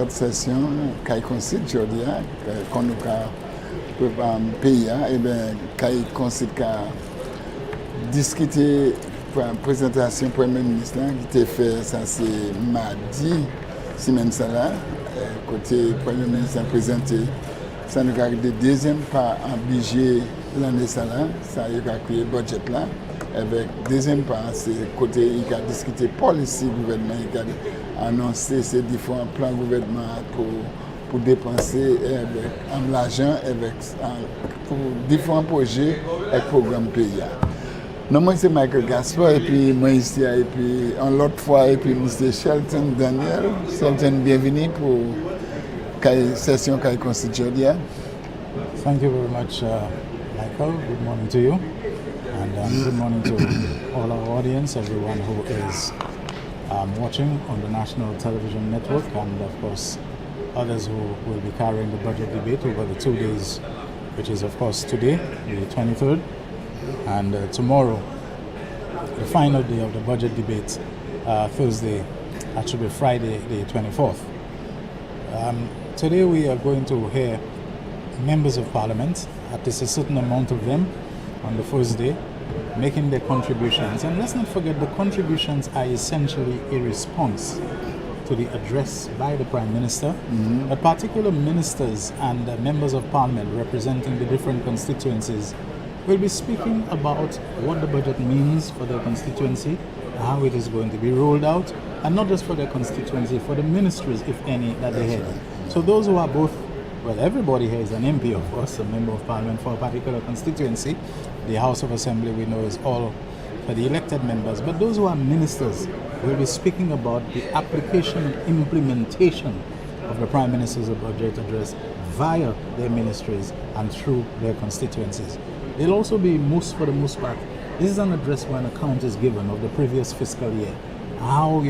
l'autre session qui consiste aujourd'hui qu'on nous pays et bien qui consiste à discuter pour une présentation Premier ministre qui était fait ça c'est mardi semaine ça là côté Premier ministre a présenté ça nous a le deuxième pas en budget l'année ça là ça il a créé budget là avec deuxième pas c'est côté il a discuté policy gouvernement il a annoncé ces différents plans gouvernement pour dépenser avec l'argent avec pour différents projets et programmes pays. Non, moi c'est Michael Gaspard et puis moi ici et puis en l'autre fois et puis M. Shelton Daniel. Shelton, bienvenue pour la session qui constitue aujourd'hui. Thank you very much, Michael. Good morning to you, and good morning to all our audience, everyone who is watching on the national television network, and of course others who will be carrying the budget debate over the 2 days, which is of course today, the 23rd. And tomorrow, the final day of the budget debate, Thursday, actually Friday, the 24th. Today we are going to hear members of parliament, at least a certain amount of them, on the first day, making their contributions. And let's not forget the contributions are essentially a response to the address by the Prime Minister. But particular ministers and members of parliament representing the different constituencies will be speaking about what the budget means for their constituency, how it is going to be rolled out, and not just for their constituency, for the ministries, if any, that they head. So those who are both, well, everybody here is an MP, of course, a member of parliament for a particular constituency. The House of Assembly, we know, is all for the elected members. But those who are ministers will be speaking about the application and implementation of the Prime Minister's budget address via their ministries and through their constituencies. They'll also be, for the most part, this is an address where an account is given of the previous fiscal year. How,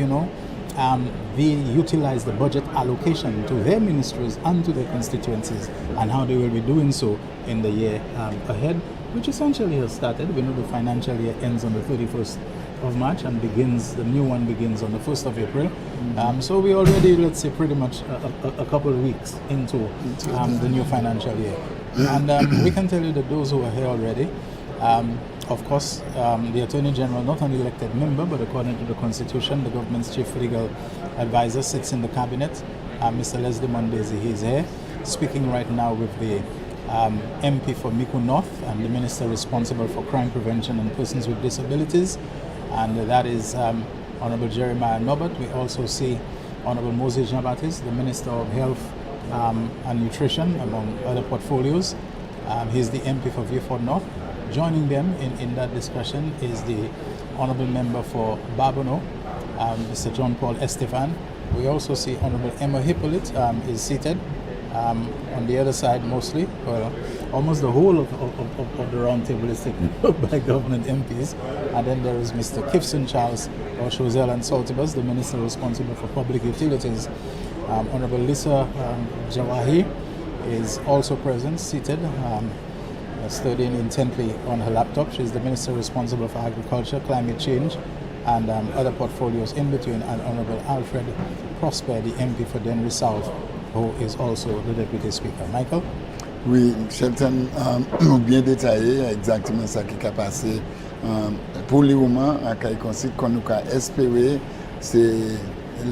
they utilize the budget allocation to their ministries and to their constituencies, and how they will be doing so in the year ahead, which essentially has started. We know the financial year ends on the 31st of March and the new one begins on the 1st of April. So we're already, let's say, pretty much a couple of weeks into the new financial year. And we can tell you that those who are here already, of course, the Attorney General, not an elected member, but according to the Constitution, the government's chief legal advisor sits in the cabinet. Mr. Leslie Mondesi, he's here, speaking right now with the MP for Miku North and the minister responsible for crime prevention and persons with disabilities, and that is Honorable Jeremiah Norbert. We also see Honorable Moses Jean-Baptiste, the Minister of Health and Nutrition, among other portfolios. He's the MP for Vieux-Fort North. Joining them in that discussion is the Honorable Member for Barbono, Mr. John Paul Estefan. We also see Honorable Emma Hippolyte is seated on the other side mostly. Well, almost the whole of the round table is taken up by government MPs. And then there is Mr. Kifson Charles Oshozel and Saltibus, the Minister responsible for public utilities. Honorable Lisa Jawahi is also present, seated, studying intently on her laptop. She's the Minister responsible for agriculture, climate change, and other portfolios in between, and Honorable Alfred Prosper, the MP for Denry South, who is also the Deputy Speaker. Michael? Oui, Shelton, bien détaillé exactement ce qui a passé. Pour le moment, à Consiste, qu'on nous a espéré, c'est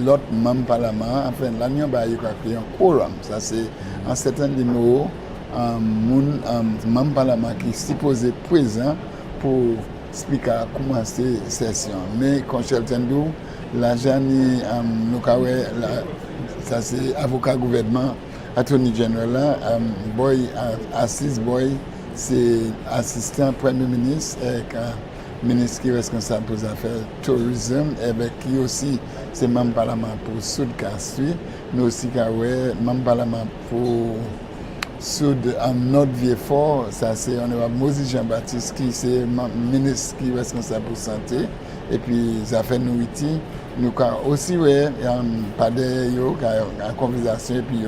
l'autre membre parlement, enfin, l'année, il y a créé un quorum. Ça, c'est un certain numéro membre parlement qui est supposé présent pour expliquer comment c'est la session. Mais, quand Shelton dit, la Jani, ça c'est avocat gouvernement, Attorney General, boy, assist boy, c'est assistant Premier ministre et ministre qui est responsable pour les affaires tourisme, et qui aussi c'est membre parlement pour Sud-Castries, mais aussi membre parlement pour Sud Nord Vieux-Fort, ça c'est honorable Moses Jean-Baptiste qui c'est ministre qui est responsable pour santé et puis les affaires nourriture. Nous avons aussi parlé en conversation et puis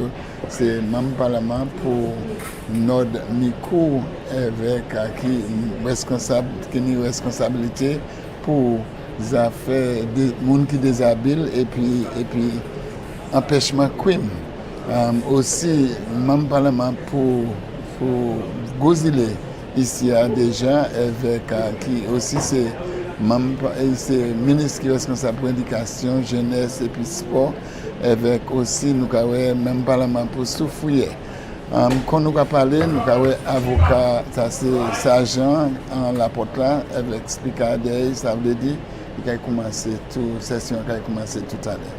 c'est membre parlement pour notre micro avec qui une responsabilité pour les affaires des gens qui déshabiles et puis empêchement crime. Aussi, membre parlement pour Gozile, ici a déjà avec qui aussi c'est ministre qui est responsable pour l'éducation, jeunesse et puis sport, avec aussi nous avons même parlement pour Soufouye. Quand nous avons parlé, nous avons avocat, ça c'est sergent en la porte là, avec expliquer derrière, ça veut dire qu'il a commencé toute session qui a commencé tout à l'heure.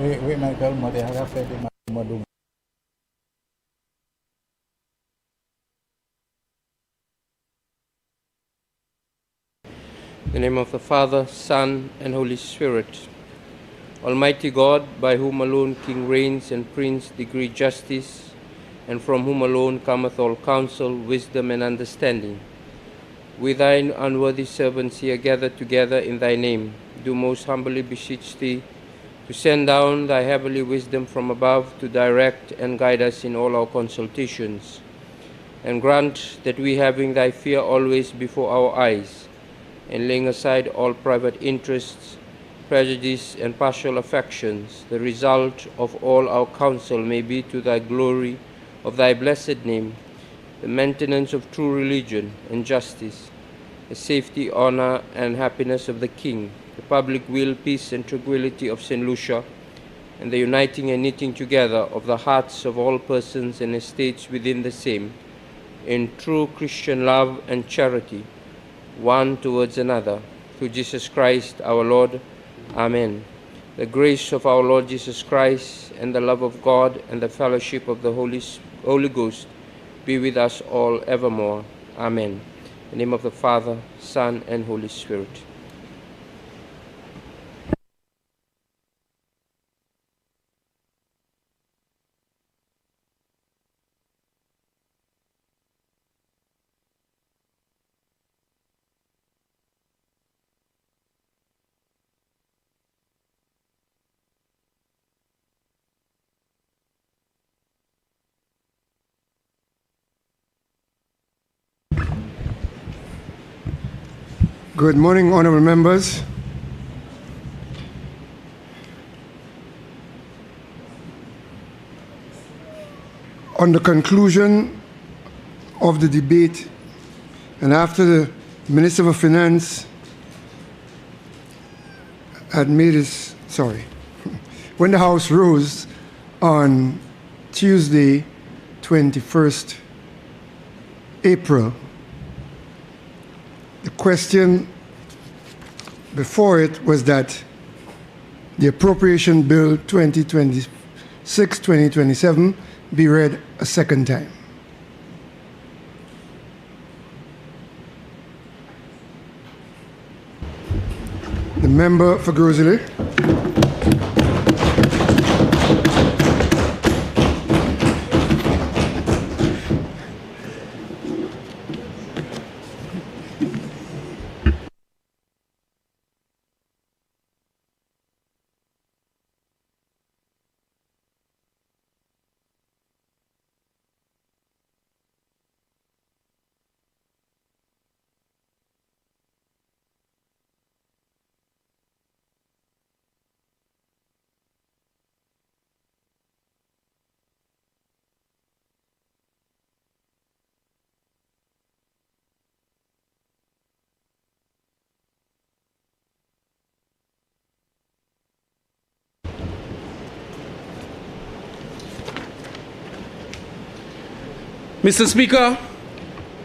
Oui, Michael, moi j'ai fait des mots. In the name of the Father, Son, and Holy Spirit. Almighty God, by whom alone King reigns and Prince decree justice, and from whom alone cometh all counsel, wisdom, and understanding, we thine unworthy servants here gathered together in thy name, do most humbly beseech thee to send down thy heavenly wisdom from above to direct and guide us in all our consultations, and grant that we, having thy fear always before our eyes, and laying aside all private interests, prejudice, and partial affections, the result of all our counsel may be to thy glory of thy blessed name, the maintenance of true religion and justice, the safety, honor, and happiness of the King, the public will, peace, and tranquility of St. Lucia, and the uniting and knitting together of the hearts of all persons and estates within the same, in true Christian love and charity, one towards another, through Jesus Christ our Lord. Amen. The grace of our Lord Jesus Christ, and the love of God, and the fellowship of the Holy Ghost be with us all evermore. Amen. In the name of the Father, Son, and Holy Spirit. Good morning, honorable members. On the conclusion of the debate, and after the Minister of Finance had made his, when the House rose on Tuesday, 21st April, the question before it was that the Appropriation Bill 2026-2027 be read a second time. The member for Grosile. Mr. Speaker,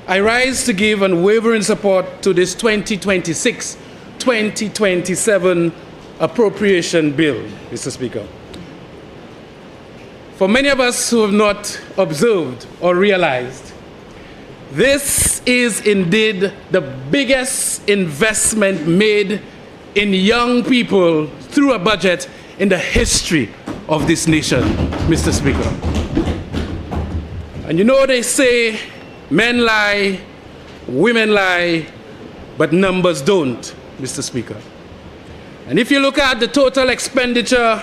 I rise to give unwavering support to this 2026-2027 appropriation bill, Mr. Speaker. For many of us who have not observed or realized, this is indeed the biggest investment made in young people through a budget in the history of this nation, Mr. Speaker. And you know they say men lie, women lie, but numbers don't, Mr. Speaker. And if you look at the total expenditure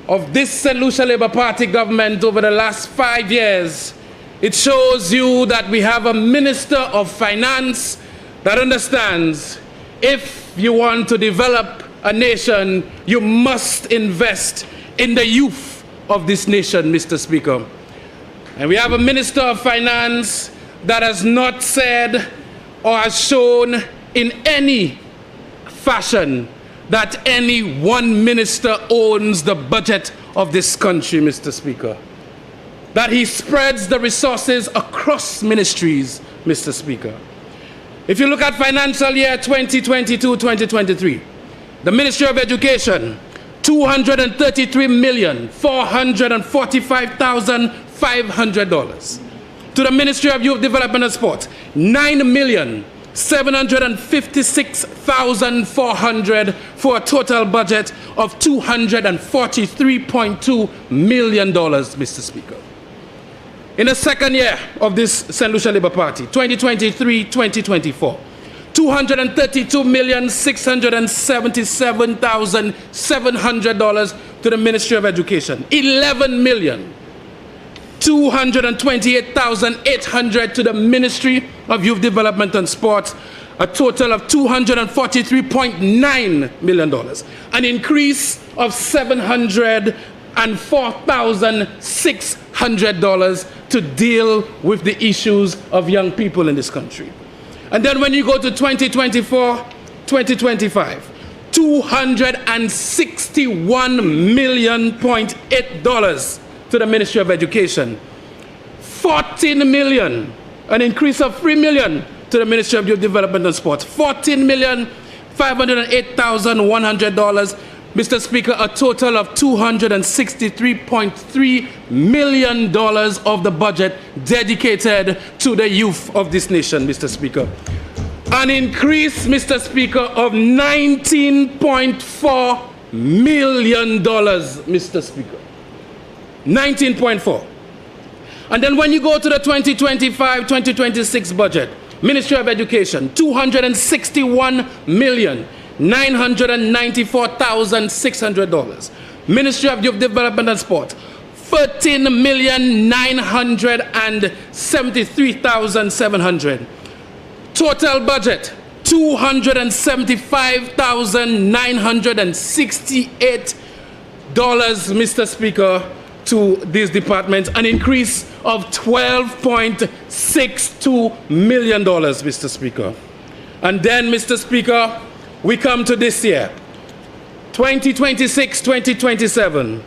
of this St. Lucia Labour Party government over the last 5 years, it shows you that we have a Minister of Finance that understands if you want to develop a nation, you must invest in the youth of this nation, Mr. Speaker. And we have a Minister of Finance that has not said or has shown in any fashion that any one minister owns the budget of this country, Mr. Speaker. That he spreads the resources across ministries, Mr. Speaker. If you look at financial year 2022-2023, the Ministry of Education, $233,445,500. To the Ministry of Youth Development and Sport, $9,756,400 for a total budget of $243.2 million, Mr. Speaker. In the second year of this St. Lucia Labour Party, 2023-2024, $232,677,700 to the Ministry of Education, $11,228,800 to the Ministry of Youth Development and Sport, a total of $243.9 million, an increase of $704,600 to deal with the issues of young people in this country. And then when you go to 2024-2025, $261.8 million to the Ministry of Education, $14 million, an increase of $3 million to the Ministry of Youth Development and Sport, $14,508,100. Mr. Speaker, a total of $263.3 million of the budget dedicated to the youth of this nation, Mr. Speaker. An increase, Mr. Speaker, of $19.4 million, Mr. Speaker. 19.4. And then when you go to the 2025-2026 budget, Ministry of Education, $261,994,600. Ministry of Youth Development and Sport, $13,973,700. Total budget, $275,968, Mr. Speaker, to these departments, an increase of $12.62 million, Mr. Speaker. And then, Mr. Speaker, we come to this year, 2026-2027,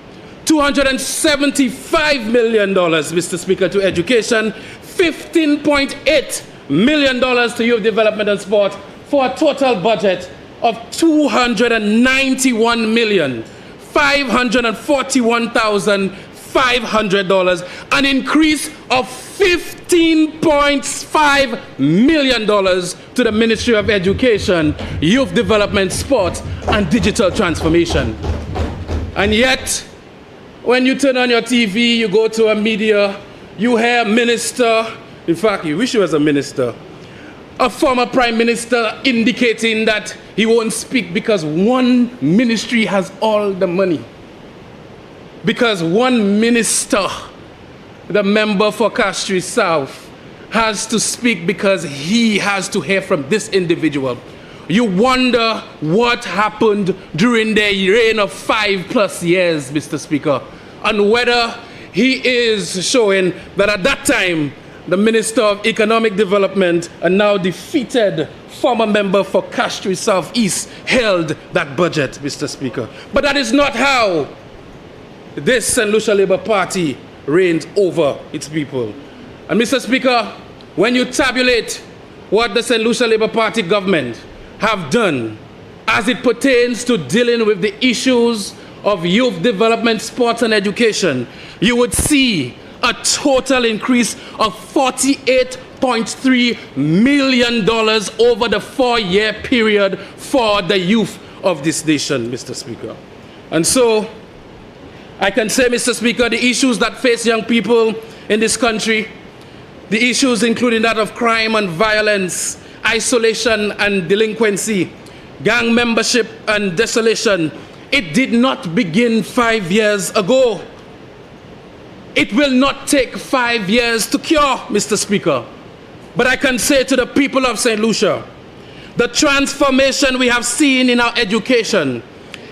$275 million, Mr. Speaker, to education, $15.8 million to youth development and sport, for a total budget of $291,541,500, an increase of $15.5 million to the Ministry of Education, Youth Development, Sport, and Digital Transformation. And yet, when you turn on your TV, you go to a media, you hear a minister, in fact, you wish he was a minister, a former prime minister indicating that he won't speak because one ministry has all the money. Because one minister, the member for Denry South, has to speak because he has to hear from this individual. You wonder what happened during their reign of 5+ years, Mr. Speaker, and whether he is showing that at that time, the Minister of Economic Development, a now defeated former member for Denry South East, held that budget, Mr. Speaker. But that is not how this St. Lucia Labour Party reigns over its people. And Mr. Speaker, when you tabulate what the St. Lucia Labour Party government have done as it pertains to dealing with the issues of youth development, sports, and education, you would see a total increase of $48.3 million over the 4-year period for the youth of this nation, Mr. Speaker. And so, I can say, Mr. Speaker, the issues that face young people in this country, the issues including that of crime and violence, isolation and delinquency, gang membership and desolation, it did not begin 5 years ago. It will not take 5 years to cure, Mr. Speaker. But I can say to the people of St. Lucia the transformation we have seen in our education,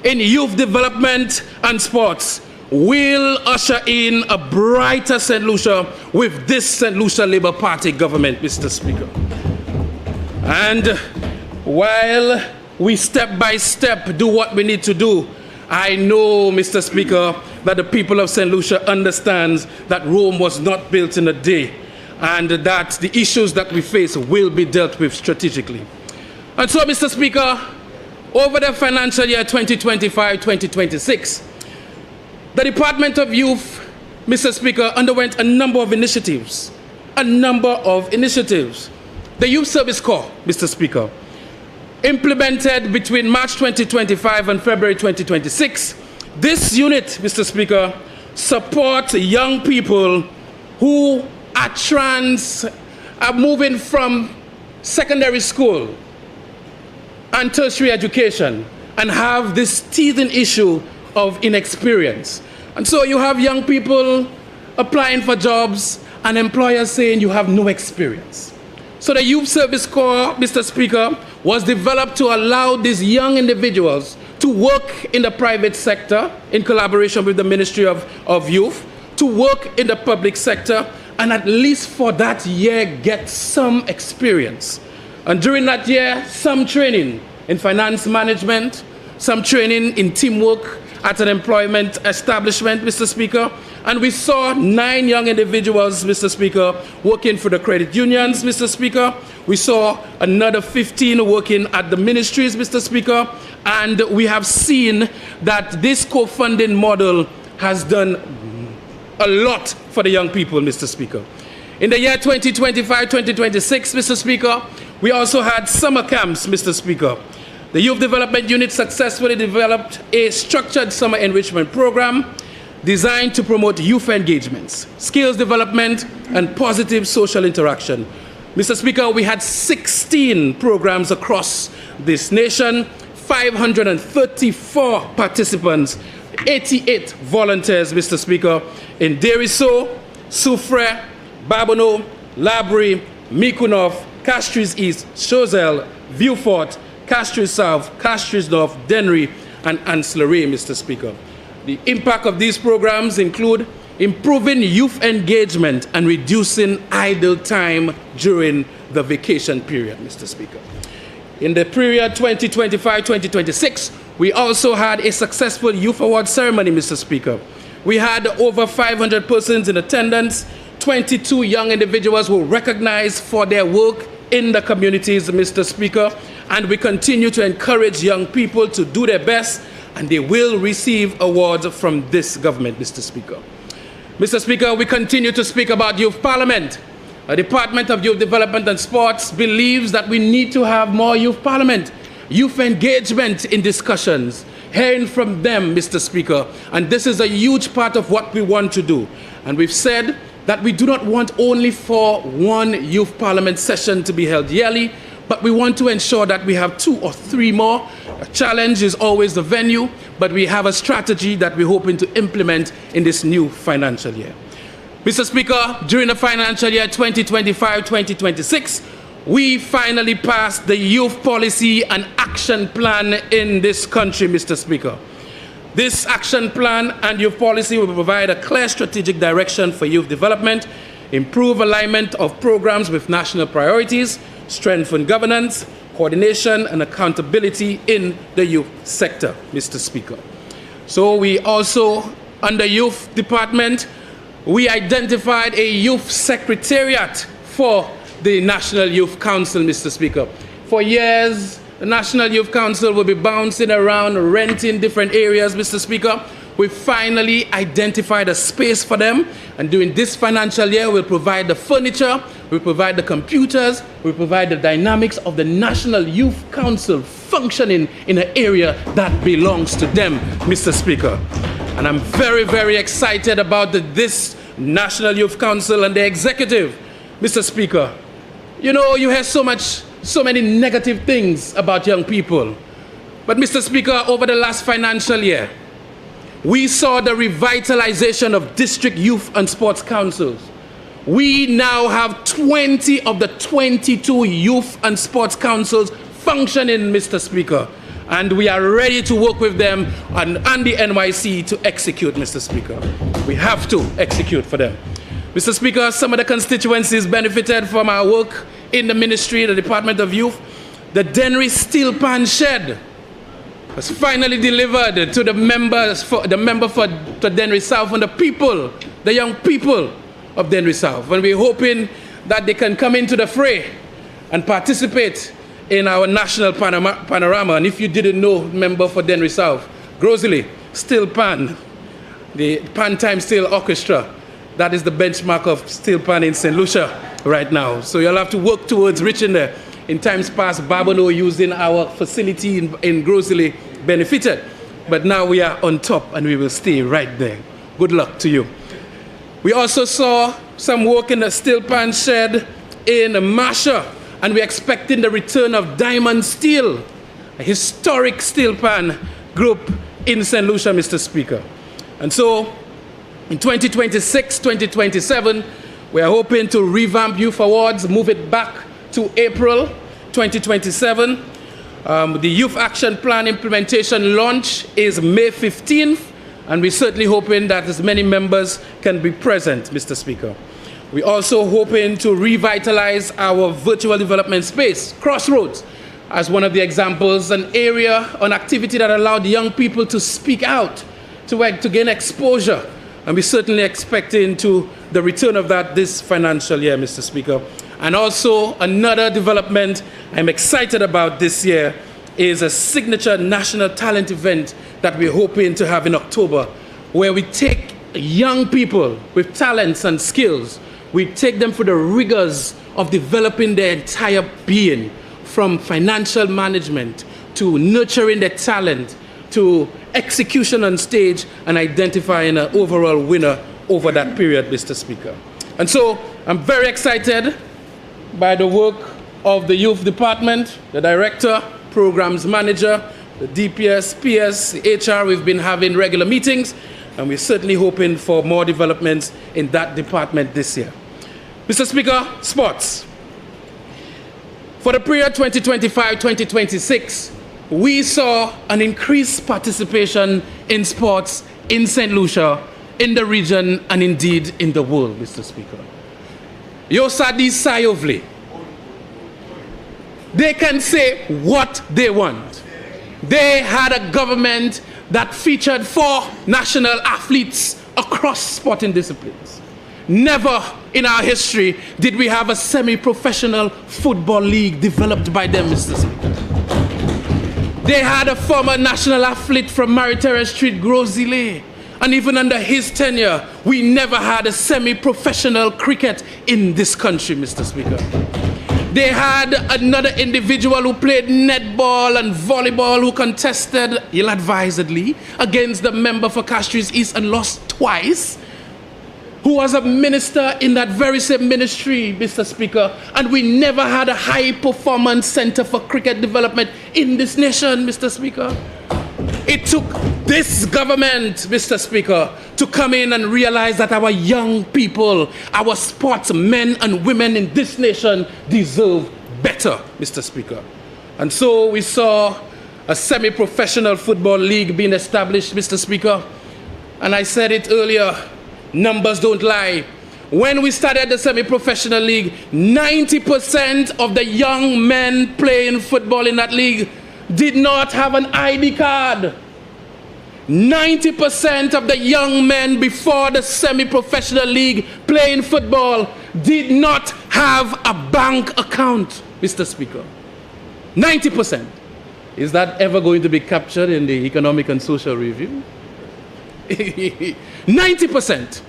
in youth development and sports, will usher in a brighter St. Lucia with this St. Lucia Labour Party government, Mr. Speaker. And while we step by step do what we need to do, I know, Mr. Speaker, that the people of St. Lucia understands that Rome was not built in a day, and that the issues that we face will be dealt with strategically. And so, Mr. Speaker, over the financial year 2025-2026, the Department of Youth, Mr. Speaker, underwent a number of initiatives. The Youth Service Corps, Mr. Speaker, implemented between March 2025 and February 2026. This unit, Mr. Speaker, supports young people who are moving from secondary school and tertiary education and have this teething issue of inexperience. And so you have young people applying for jobs and employers saying you have no experience. So the Youth Service Corps, Mr. Speaker, was developed to allow these young individuals to work in the private sector in collaboration with the Ministry of Youth, to work in the public sector, and at least for that year get some experience. And during that year, some training in finance management, some training in teamwork at an employment establishment, Mr. Speaker. And we saw 9 young individuals, Mr. Speaker, working for the credit unions, Mr. Speaker. We saw another 15 working at the ministries, Mr. Speaker. And we have seen that this co-funding model has done a lot for the young people, Mr. Speaker. In the year 2025-2026, Mr. Speaker, we also had summer camps, Mr. Speaker. The Youth Development Unit successfully developed a structured summer enrichment program designed to promote youth engagements, skills development, and positive social interaction. Mr. Speaker, we had 16 programs across this nation, 534 participants, 88 volunteers, Mr. Speaker, in Denry South, Soufre, Babono, Labrie, Mikunov, Castries East, Choiseul, Vieux-Fort, Castries South, Castries North, Denry, and Ancillary, Mr. Speaker. The impact of these programs include improving youth engagement and reducing idle time during the vacation period, Mr. Speaker. In the period 2025-2026, we also had a successful youth award ceremony, Mr. Speaker. We had over 500 persons in attendance. 22 young individuals were recognized for their work in the communities, Mr. Speaker, and we continue to encourage young people to do their best, and they will receive awards from this government, Mr. Speaker. Mr. Speaker, we continue to speak about Youth Parliament. The Department of Youth Development and Sports believes that we need to have more Youth Parliament, youth engagement in discussions, hearing from them, Mr. Speaker, and this is a huge part of what we want to do. And we've said that we do not want only for one Youth Parliament session to be held yearly, but we want to ensure that we have 2 or 3 more. A challenge is always the venue, but we have a strategy that we're hoping to implement in this new financial year. Mr. Speaker, during the financial year 2025-2026, we finally passed the Youth Policy and Action Plan in this country, Mr. Speaker. This action plan and youth policy will provide a clear strategic direction for youth development, improve alignment of programs with national priorities, strengthen governance, coordination, and accountability in the youth sector, Mr. Speaker. So we also, under Youth Department, we identified a youth secretariat for the National Youth Council, Mr. Speaker. For years, the National Youth Council will be bouncing around, renting different areas, Mr. Speaker. We finally identified a space for them, and during this financial year, we'll provide the furniture, we'll provide the computers, we'll provide the dynamics of the National Youth Council functioning in an area that belongs to them, Mr. Speaker. And I'm very, very excited about this National Youth Council and the executive, Mr. Speaker. You know, you hear so many negative things about young people. But Mr. Speaker, over the last financial year, we saw the revitalization of district youth and sports councils. We now have 20 of the 22 youth and sports councils functioning, Mr. Speaker. And we are ready to work with them and the NYC to execute, Mr. Speaker. We have to execute for them. Mr. Speaker, some of the constituencies benefited from our work in the ministry, the Department of Youth. The Denry Steel Pan Shed was finally delivered to the member for Denry South and the people, the young people of Denry South. And we're hoping that they can come into the fray and participate in our national panorama. And if you didn't know, member for Denry South, Grosley, Steel Pan, the Pan Time Steel Orchestra, that is the benchmark of steel pan in St. Lucia right now. So you'll have to work towards reaching there. In times past, Babano using our facility in Grosley benefited. But now we are on top and we will stay right there. Good luck to you. We also saw some work in the steel pan shed in Masha, and we're expecting the return of Diamond Steel, a historic steel pan group in St. Lucia, Mr. Speaker. And so, in 2026, 2027, we are hoping to revamp Youth Awards, move it back to April 2027. The Youth Action Plan implementation launch is May 15th, and we're certainly hoping that as many members can be present, Mr. Speaker. We're also hoping to revitalize our virtual development space, Crossroads, as one of the examples, an area, an activity that allowed young people to speak out, to gain exposure. And we're certainly expecting the return of that this financial year, Mr. Speaker. And also another development I'm excited about this year is a signature national talent event that we're hoping to have in October, where we take young people with talents and skills, we take them through the rigors of developing their entire being, from financial management to nurturing their talent, to execution on stage and identifying an overall winner over that period, Mr. Speaker. And so I'm very excited by the work of the Youth Department, the Director, Programs Manager, the DPS, PS, HR. We've been having regular meetings, and we're certainly hoping for more developments in that department this year. Mr. Speaker, sports. For the period 2025-2026, we saw an increased participation in sports in St. Lucia, in the region, and indeed in the world, Mr. Speaker. Yosadi Sayovli. They can say what they want. They had a government that featured 4 national athletes across sporting disciplines. Never in our history did we have a semi-professional football league developed by them, Mr. Speaker. They had a former national athlete from Maritera Street, Grosile. And even under his tenure, we never had a semi-professional cricket in this country, Mr. Speaker. They had another individual who played netball and volleyball who contested, ill-advisedly, against the member for Castries East and lost twice, who was a minister in that very same ministry, Mr. Speaker, and we never had a high-performance center for cricket development in this nation, Mr. Speaker. It took this government, Mr. Speaker, to come in and realize that our young people, our sportsmen and women in this nation deserve better, Mr. Speaker. And so we saw a semi-professional football league being established, Mr. Speaker. And I said it earlier, numbers don't lie. When we started the semi-professional league, 90% of the young men playing football in that league did not have an ID card. 90% of the young men before the semi-professional league playing football did not have a bank account, Mr. Speaker. 90%. Is that ever going to be captured in the Economic and Social Review? 90%.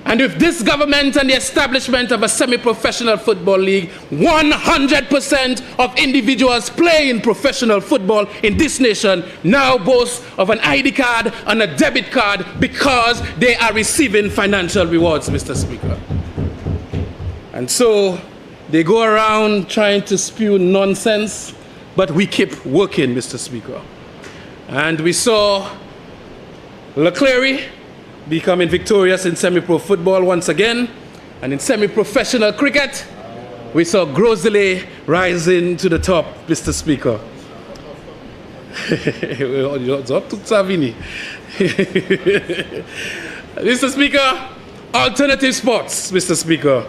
And with this government and the establishment of a semi-professional football league, 100% of individuals playing professional football in this nation now boast of an ID card and a debit card because they are receiving financial rewards, Mr. Speaker. And so they go around trying to spew nonsense, but we keep working, Mr. Speaker. And we saw Leclerc becoming victorious in semi-pro football once again. And in semi-professional cricket, we saw Grosile rising to the top, Mr. Speaker. Mr. Speaker, alternative sports, Mr. Speaker.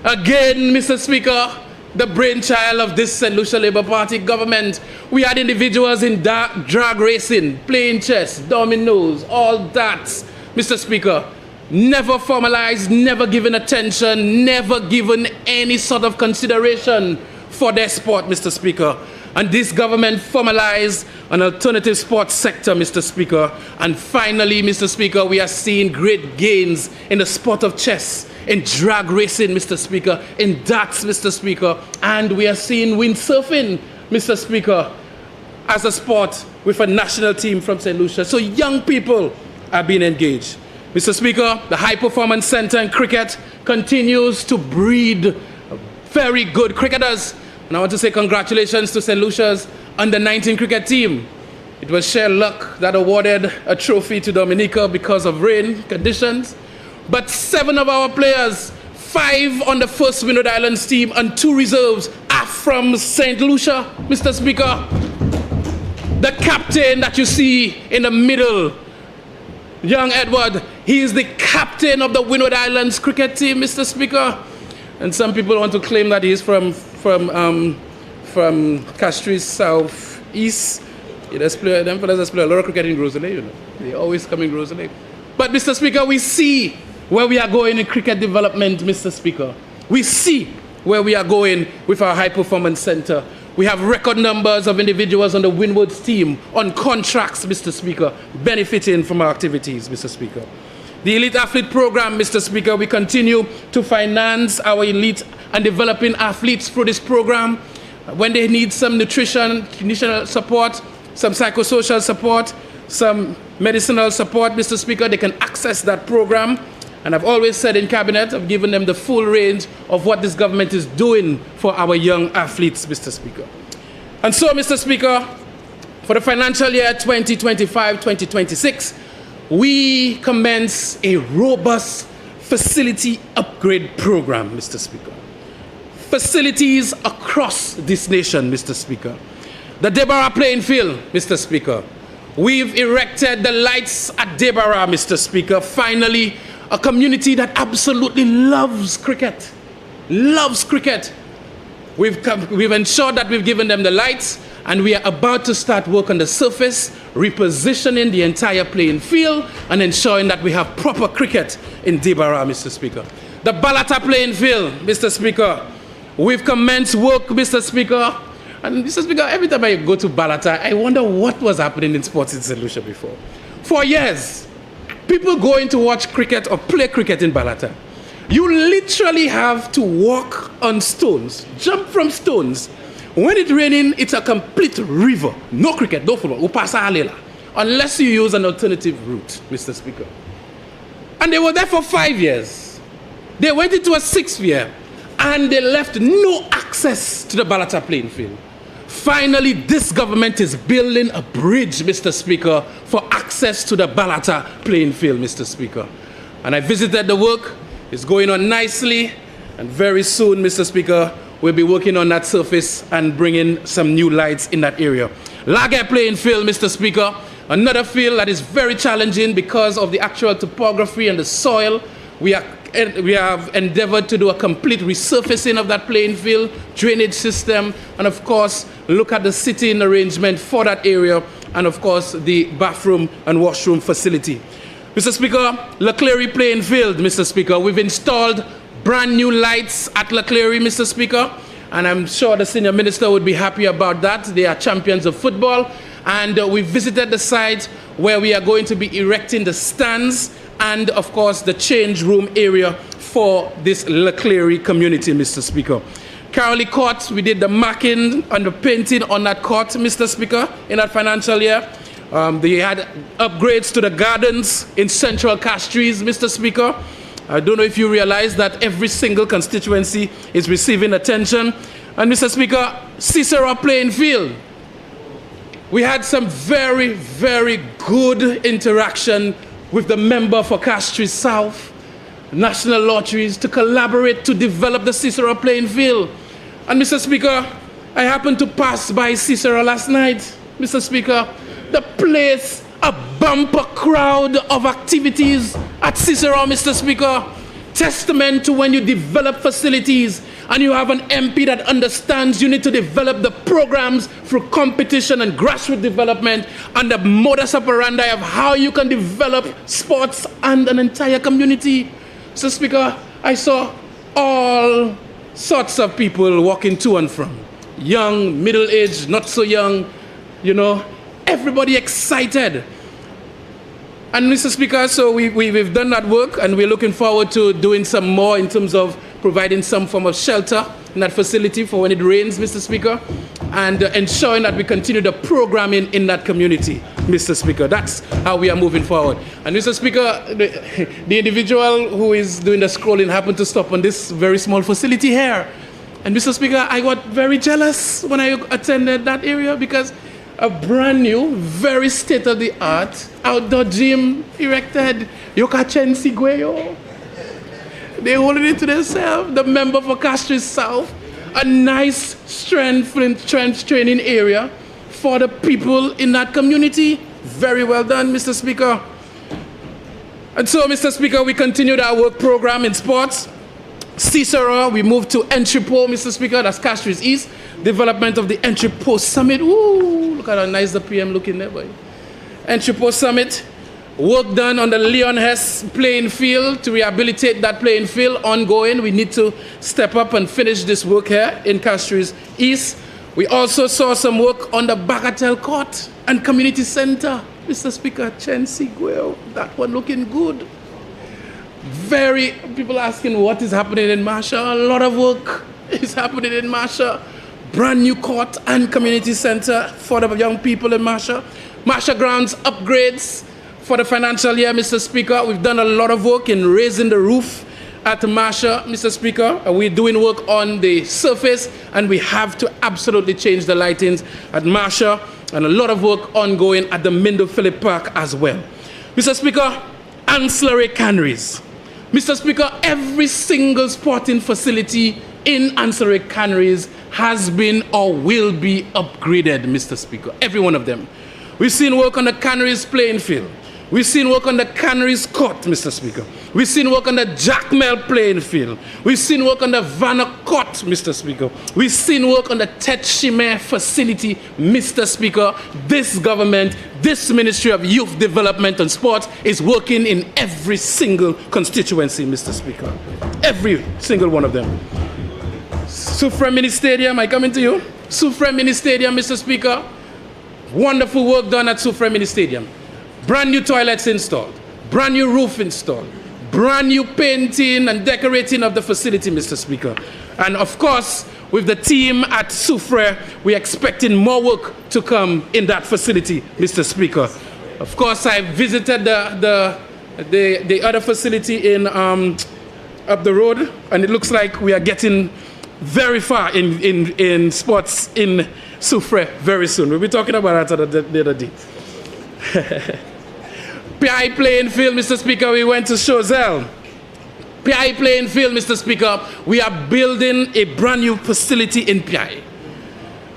Again, Mr. Speaker, the brainchild of this St. Lucia Labour Party government. We had individuals in drag racing, playing chess, dominoes, all that, Mr. Speaker. Never formalized, never given attention, never given any sort of consideration for their sport, Mr. Speaker. And this government formalized an alternative sports sector, Mr. Speaker. And finally, Mr. Speaker, we are seeing great gains in the sport of chess, in drag racing, Mr. Speaker, in darts, Mr. Speaker. And we are seeing windsurfing, Mr. Speaker, as a sport with a national team from St. Lucia. So young people are being engaged. Mr. Speaker, the High Performance Center in cricket continues to breed very good cricketers. And I want to say congratulations to St. Lucia's under-19 cricket team. It was sheer luck that awarded a trophy to Dominica because of rain conditions. But 7 of our players, 5 on the first Windward Islands team and 2 reserves are from St. Lucia, Mr. Speaker. The captain that you see in the middle, young Edward, he is the captain of the Windward Islands cricket team, Mr. Speaker. And some people want to claim that he is from Castries South East. Them fellas play a lot of cricket in Rosalie, you know. They always come in Rosalie. But Mr. Speaker, we see where we are going in cricket development, Mr. Speaker. We see where we are going with our High Performance Center. We have record numbers of individuals on the Windward's team on contracts, Mr. Speaker, benefiting from our activities, Mr. Speaker. The Elite Athlete Program, Mr. Speaker, we continue to finance our elite and developing athletes through this program. When they need some nutritional support, some psychosocial support, some medicinal support, Mr. Speaker, they can access that program. And I've always said in Cabinet, I've given them the full range of what this government is doing for our young athletes, Mr. Speaker. And so, Mr. Speaker, for the financial year 2025-2026, we commence a robust facility upgrade program, Mr. Speaker. Facilities across this nation, Mr. Speaker. The Debarra playing field, Mr. Speaker. We've erected the lights at Debarra, Mr. Speaker. Finally, a community that absolutely loves cricket. Loves cricket. We've ensured that we've given them the lights, and we are about to start work on the surface, repositioning the entire playing field and ensuring that we have proper cricket in Debarra, Mr. Speaker. The Balata playing field, Mr. Speaker. We've commenced work, Mr. Speaker. And Mr. Speaker, every time I go to Balata, I wonder what was happening in sports in St. Lucia before. For years, people going to watch cricket or play cricket in Balata, you literally have to walk on stones, jump from stones. When it's raining, it's a complete river. No cricket, no football. Unless you use an alternative route, Mr. Speaker. And they were there for 5 years. They went into a 6th year, and they left no access to the Balata playing field. Finally, this government is building a bridge, Mr. Speaker, for access to the Balata playing field, Mr. Speaker. And I visited the work. It's going on nicely. And very soon, Mr. Speaker, we'll be working on that surface and bringing some new lights in that area. Lager playing field, Mr. Speaker. Another field that is very challenging because of the actual topography and the soil. We have endeavored to do a complete resurfacing of that playing field, drainage system, and of course, look at the sitting arrangement for that area, and of course, the bathroom and washroom facility. Mr. Speaker, Leclerc playing field, Mr. Speaker. We've installed brand new lights at Leclerc, Mr. Speaker, and I'm sure the senior minister would be happy about that. They are champions of football, and we visited the site where we are going to be erecting the stands and, of course, the change room area for this Leclerc community, Mr. Speaker. Carolee Court, we did the marking and the painting on that court, Mr. Speaker, in that financial year. They had upgrades to the gardens in Central Castries, Mr. Speaker. I don't know if you realize that every single constituency is receiving attention. And Mr. Speaker, Cicero playing field. We had some very, very good interaction with the member for Castries South, National Lotteries, to collaborate to develop the Cicero playing field. And Mr. Speaker, I happened to pass by Cicero last night, Mr. Speaker. The place, a bumper crowd of activities at Cicero, Mr. Speaker. Testament to when you develop facilities and you have an MP that understands you need to develop the programs through competition and grassroots development and the modus operandi of how you can develop sports and an entire community. Mr. Speaker, I saw all sorts of people walking to and from. Young, middle-aged, not so young, you know, everybody excited. And Mr. Speaker, so we've done that work and we're looking forward to doing some more in terms of providing some form of shelter in that facility for when it rains, Mr. Speaker, and ensuring that we continue the programming in that community, Mr. Speaker. That's how we are moving forward. And Mr. Speaker, the individual who is doing the scrolling happened to stop on this very small facility here. And Mr. Speaker, I got very jealous when I attended that area because a brand new, very state-of-the-art outdoor gym erected. Yokachen Sigweyo. They holding it to themselves. The member for Denry South. A nice strength training area for the people in that community. Very well done, Mr. Speaker. And so, Mr. Speaker, we continued our work program in sports. Cicero, we moved to Entrepot, Mr. Speaker, that's Castries East. Development of the Entrepot Summit. Ooh, look at how nice the PM looking there, boy. Entrepot Summit. Work done on the Leon Hess playing field to rehabilitate that playing field, ongoing. We need to step up and finish this work here in Castries East. We also saw some work on the Bagatelle Court and Community Center. Mr. Speaker, Chen Sigwell, that one looking good. People asking what is happening in Marsha. A lot of work is happening in Marsha. Brand new court and community center for the young people in Marsha. Marsha grounds upgrades for the financial year, Mr. Speaker. We've done a lot of work in raising the roof at Marsha, Mr. Speaker. We're doing work on the surface and we have to absolutely change the lightings at Marsha, and a lot of work ongoing at the Mindo Phillip Park as well. Mr. Speaker, ancillary canneries. Mr. Speaker, every single sporting facility in ancillary canneries has been or will be upgraded, Mr. Speaker. Every one of them. We've seen work on the canneries playing field. We've seen work on the canneries court, Mr. Speaker. We've seen work on the Jackmel playing field. We've seen work on the Vanna court, Mr. Speaker. We've seen work on the Tetshime facility, Mr. Speaker. This government, this Ministry of Youth Development and Sport is working in every single constituency, Mr. Speaker. Every single one of them. Soufrière Mini Stadium, I come into you. Soufrière Mini Stadium, Mr. Speaker. Wonderful work done at Soufrière Mini Stadium. Brand new toilets installed. Brand new roof installed. Brand new painting and decorating of the facility, Mr. Speaker. And of course, with the team at Soufrière, we're expecting more work to come in that facility, Mr. Speaker. Of course, I visited the other facility in up the road, and it looks like we are getting very far in sports in Soufrière very soon. We'll be talking about that the other day. PI playing field, Mr. Speaker, we went to Chozel. PI playing field, Mr. Speaker, we are building a brand new facility in PI.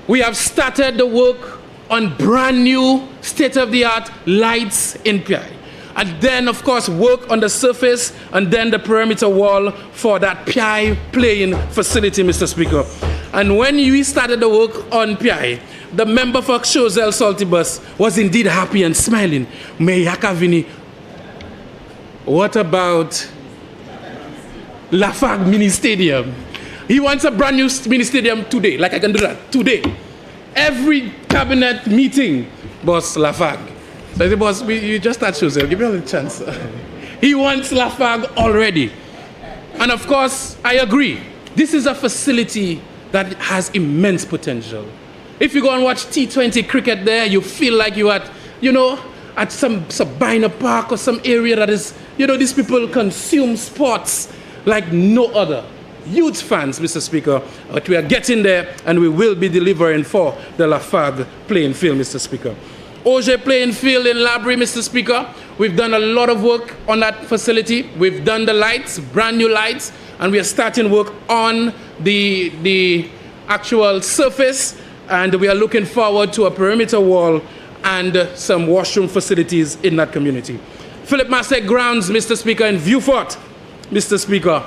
We have started the work on brand new state-of-the-art lights in PI. And then, of course, work on the surface and then the perimeter wall for that PI playing facility, Mr. Speaker. And when we started the work on PI, the member for Chozel Saltibus was indeed happy and smiling. Meyakavini, what about Lafargue Mini Stadium? He wants a brand new mini stadium today, like I can do that, today. Every cabinet meeting, boss Lafargue. So I said, boss, you just start Chozel, give me a chance. He wants Lafargue already. And of course, I agree. This is a facility that has immense potential. If you go and watch T20 cricket there, you feel like you're at, at some Sabina Park or some area that is, these people consume sports like no other. Huge fans, Mr. Speaker, but we are getting there and we will be delivering for the Lafargue playing field, Mr. Speaker. Auger playing field in Labrie, Mr. Speaker. We've done a lot of work on that facility. We've done the lights, brand new lights, and we are starting work on the actual surface, and we are looking forward to a perimeter wall and some washroom facilities in that community. Philip Masley Grounds, Mr. Speaker, in Viewfort, Mr. Speaker,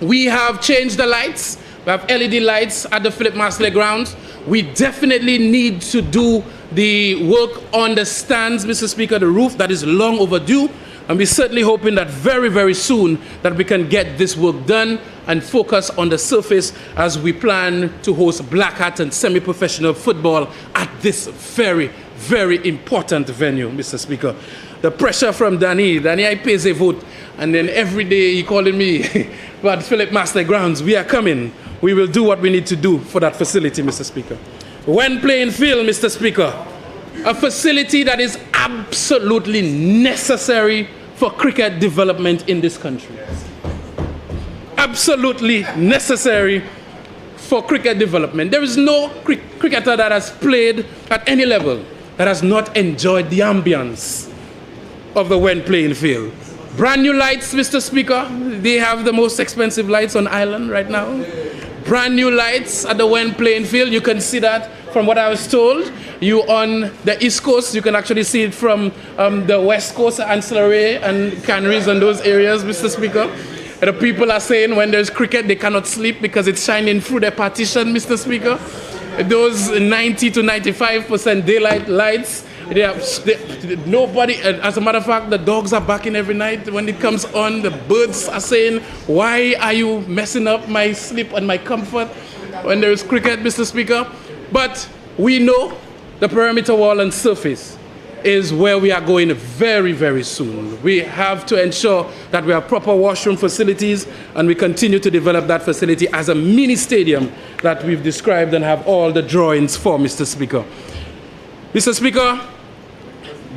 we have changed the lights. We have LED lights at the Philip Masley Grounds. We definitely need to do the work on the stands, Mr. Speaker, the roof. That is long overdue. And we're certainly hoping that very, very soon that we can get this work done and focus on the surface as we plan to host black hat and semi-professional football at this very, very important venue, Mr. Speaker. The pressure from Danny, I pays a vote, and then every day he calling me, but Philip Masley Grounds, we are coming. We will do what we need to do for that facility, Mr. Speaker. When playing field, Mr. Speaker, a facility that is absolutely necessary for cricket development in this country. Absolutely necessary for cricket development. There is no cricketer that has played at any level that has not enjoyed the ambience of the when playing field. Brand new lights, Mr. Speaker. They have the most expensive lights on island right now. Brand new lights at the when playing field. You can see that from what I was told. You on the East Coast, you can actually see it from the West Coast, Ancillary and Canaries and those areas, Mr. Speaker. The people are saying when there's cricket, they cannot sleep because it's shining through their partition, Mr. Speaker. Those 90 to 95% daylight lights, nobody, as a matter of fact, the dogs are barking every night when it comes on. The birds are saying, why are you messing up my sleep and my comfort when there is cricket, Mr. Speaker? But we know the perimeter wall and surface is where we are going very, very soon. We have to ensure that we have proper washroom facilities, and we continue to develop that facility as a mini stadium that we've described and have all the drawings for, Mr. Speaker. Mr. Speaker,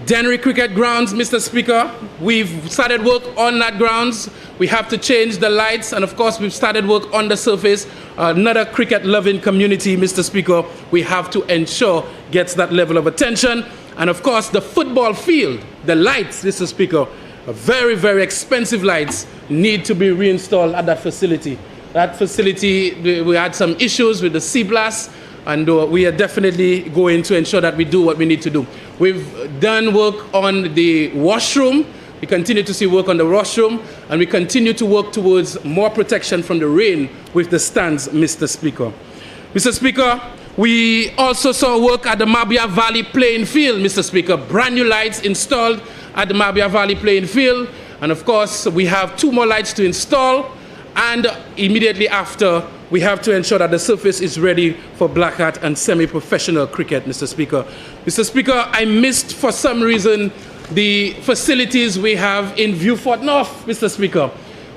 Denry Cricket Grounds, Mr. Speaker, we've started work on that grounds. We have to change the lights, and of course we've started work on the surface. Another cricket-loving community, Mr. Speaker, we have to ensure gets that level of attention. And of course the football field, the lights, Mr. Speaker, very, very expensive lights need to be reinstalled at that facility. That facility, we had some issues with the sea blast, and we are definitely going to ensure that we do what we need to do. We've done work on the washroom. We continue to see work on the washroom, and we continue to work towards more protection from the rain with the stands, Mr. Speaker. Mr. Speaker, we also saw work at the Mabia Valley playing field, Mr. Speaker. Brand new lights installed at the Mabia Valley playing field. And of course, we have 2 more lights to install. And immediately after, we have to ensure that the surface is ready for black hat and semi-professional cricket, Mr. Speaker. Mr. Speaker, I missed for some reason the facilities we have in Viewfort North, Mr. Speaker.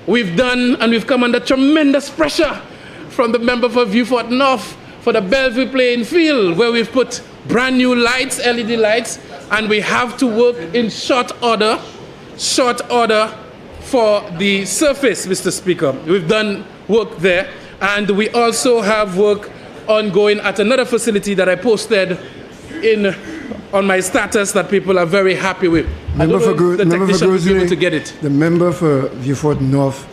We've done and we've come under tremendous pressure from the member for Viewfort North for the Bellevue playing field, where we've put brand new lights, LED lights, and we have to work in short order for the surface, Mr. Speaker. We've done work there, and we also have work ongoing at another facility that I posted on my status that people are very happy with. The technician will be able to get it. The member for Viewfort North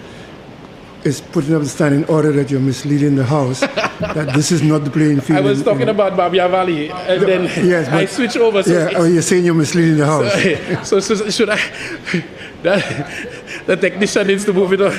is putting up the standing order that you're misleading the House, that this is not the playing field. I was talking about Mabia Valley, and then yes, I switched over. So yeah, you're saying you're misleading the House. So should I? The technician needs to move it on.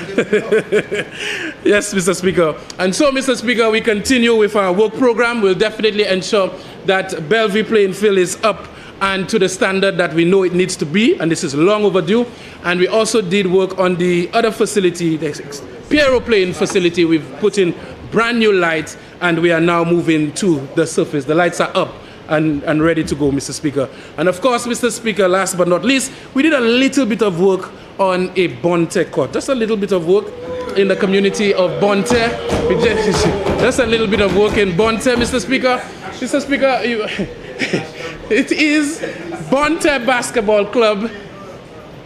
Yes, Mr. Speaker. And so, Mr. Speaker, we continue with our work program. We'll definitely ensure that Bellevue playing field is up and to the standard that we know it needs to be, and this is long overdue. And we also did work on the other facility, the Piero playing facility. We've put in brand new lights, and we are now moving to the surface. The lights are up and ready to go, Mr. Speaker. And of course, Mr. Speaker, last but not least, we did a little bit of work on a Bonte court. Just a little bit of work in the community of Bonte. Just a little bit of work in Bonte, Mr. Speaker. Mr. Speaker, it is Bonte Basketball Club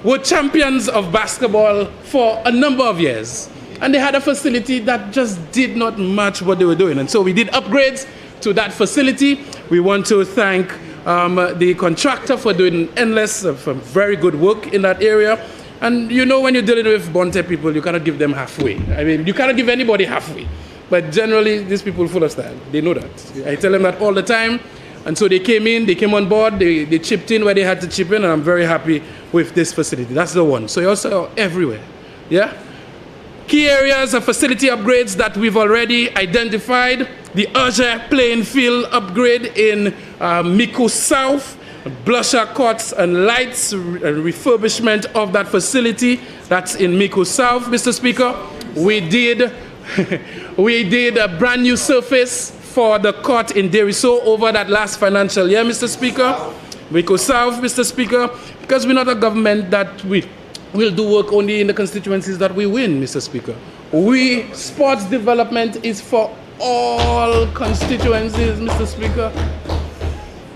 were champions of basketball for a number of years. And they had a facility that just did not match what they were doing. And so we did upgrades to that facility. We want to thank the contractor for doing endless, very good work in that area. And you know, when you're dealing with Bonte people, you cannot give them halfway. I mean, you cannot give anybody halfway. but generally these people full of style. They know that. I tell them that all the time. And so they came on board, they chipped in where they had to chip in, and I'm very happy with this facility. That's the one. So you're also everywhere. Yeah? Key areas of facility upgrades that we've already identified: the Urge playing field upgrade in Miko South, blusher courts and lights, refurbishment of that facility. That's in Miko South, Mr. Speaker. We did a brand new surface for the court in Denry South over that last financial year, Mr. Speaker. Miko South, Mr. Speaker, because we're not a government that will do work only in the constituencies that we win, Mr. Speaker. Sports development is for all constituencies, Mr. Speaker.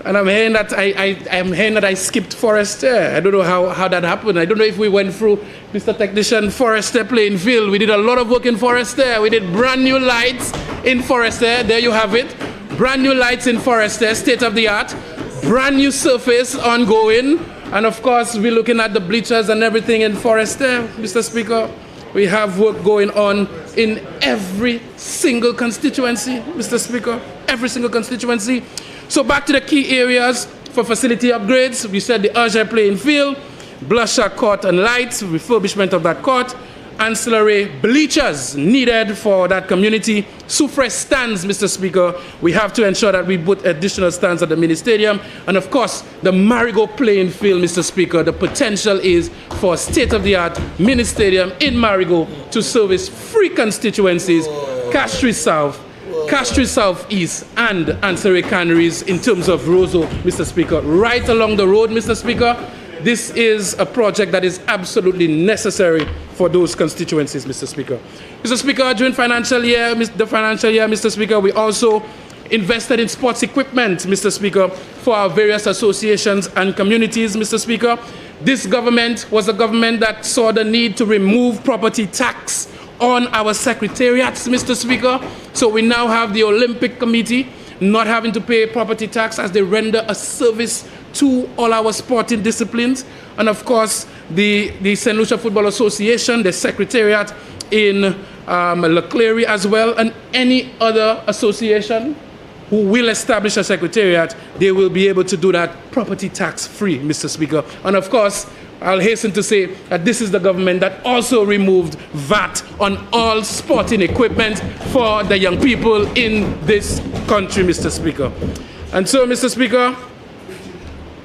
And I'm hearing that I skipped Forester. I don't know how that happened. I don't know if we went through Mr. Technician Forester playing field. We did a lot of work in Forester. We did brand new lights in Forester. There you have it. Brand new lights in Forester, state of the art. Brand new surface ongoing. And of course, we're looking at the bleachers and everything in Forester, Mr. Speaker. We have work going on in every single constituency, Mr. Speaker. Every single constituency. So back to the key areas for facility upgrades. We said the Urge playing field, blusher court and lights, refurbishment of that court, ancillary bleachers needed for that community, Soufre stands, Mr. Speaker. We have to ensure that we put additional stands at the mini stadium. And of course, the Marigot playing field, Mr. Speaker. The potential is for a state-of-the-art mini stadium in Marigot to service 3 constituencies, Castries South, Castries South East, and ancillary canneries in terms of Roseau, Mr. Speaker. Right along the road, Mr. Speaker. This is a project that is absolutely necessary for those constituencies, Mr. Speaker. Mr. Speaker, during the financial year, Mr. Speaker, we also invested in sports equipment, Mr. Speaker, for our various associations and communities, Mr. Speaker. This government was a government that saw the need to remove property tax on our secretariats, Mr. Speaker. So we now have the Olympic Committee not having to pay property tax as they render a service to all our sporting disciplines. And of course, the St. Lucia Football Association, the secretariat in Leclerc as well, and any other association who will establish a secretariat, they will be able to do that property tax free, Mr. Speaker. And of course, I'll hasten to say that this is the government that also removed VAT on all sporting equipment for the young people in this country, Mr. Speaker. And so, Mr. Speaker,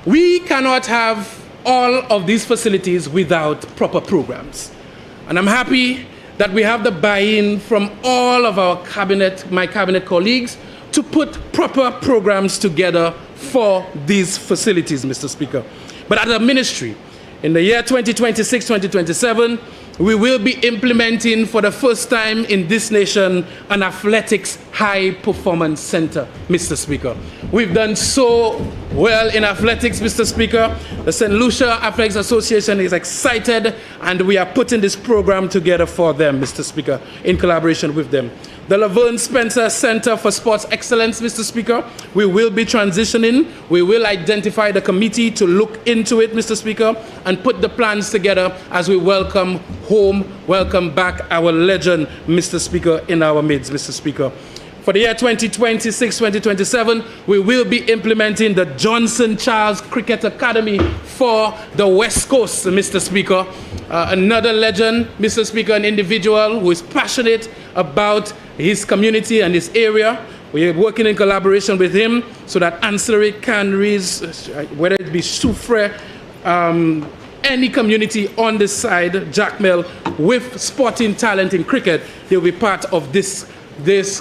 we cannot have all of these facilities without proper programs. And I'm happy that we have the buy-in from all of our my cabinet colleagues to put proper programs together for these facilities, Mr. Speaker. But at the ministry, in the year 2026-2027, we will be implementing for the first time in this nation an athletics high-performance center, Mr. Speaker. We've done so well in athletics, Mr. Speaker. The St. Lucia Athletics Association is excited, and we are putting this program together for them, Mr. Speaker, in collaboration with them. The Laverne Spencer Center for Sports Excellence, Mr. Speaker, we will be transitioning. We will identify the committee to look into it, Mr. Speaker, and put the plans together as we welcome back our legend, Mr. Speaker, in our midst, Mr. Speaker. For the year 2026-2027, we will be implementing the Johnson Charles Cricket Academy for the West Coast, Mr. Speaker. Another legend, Mr. Speaker, an individual who is passionate about his community and his area. We are working in collaboration with him so that ancillary canneries, whether it be Soufre, any community on this side, Jackmel, with sporting talent in cricket, they'll be part of this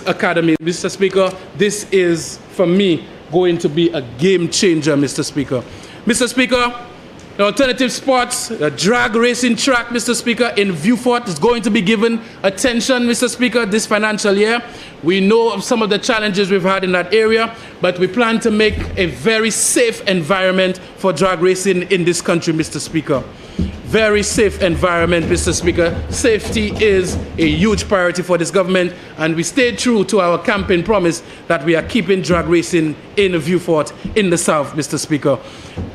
academy. Mr. Speaker, this is, for me, going to be a game changer, Mr. Speaker. Mr. Speaker, the alternative sports, the drag racing track, Mr. Speaker, in Vieux-Fort is going to be given attention, Mr. Speaker, this financial year. We know of some of the challenges we've had in that area, but we plan to make a very safe environment for drag racing in this country, Mr. Speaker. Very safe environment, Mr. Speaker. Safety is a huge priority for this government, and we stay true to our campaign promise that we are keeping drag racing in Vieux-Fort in the South, Mr. Speaker.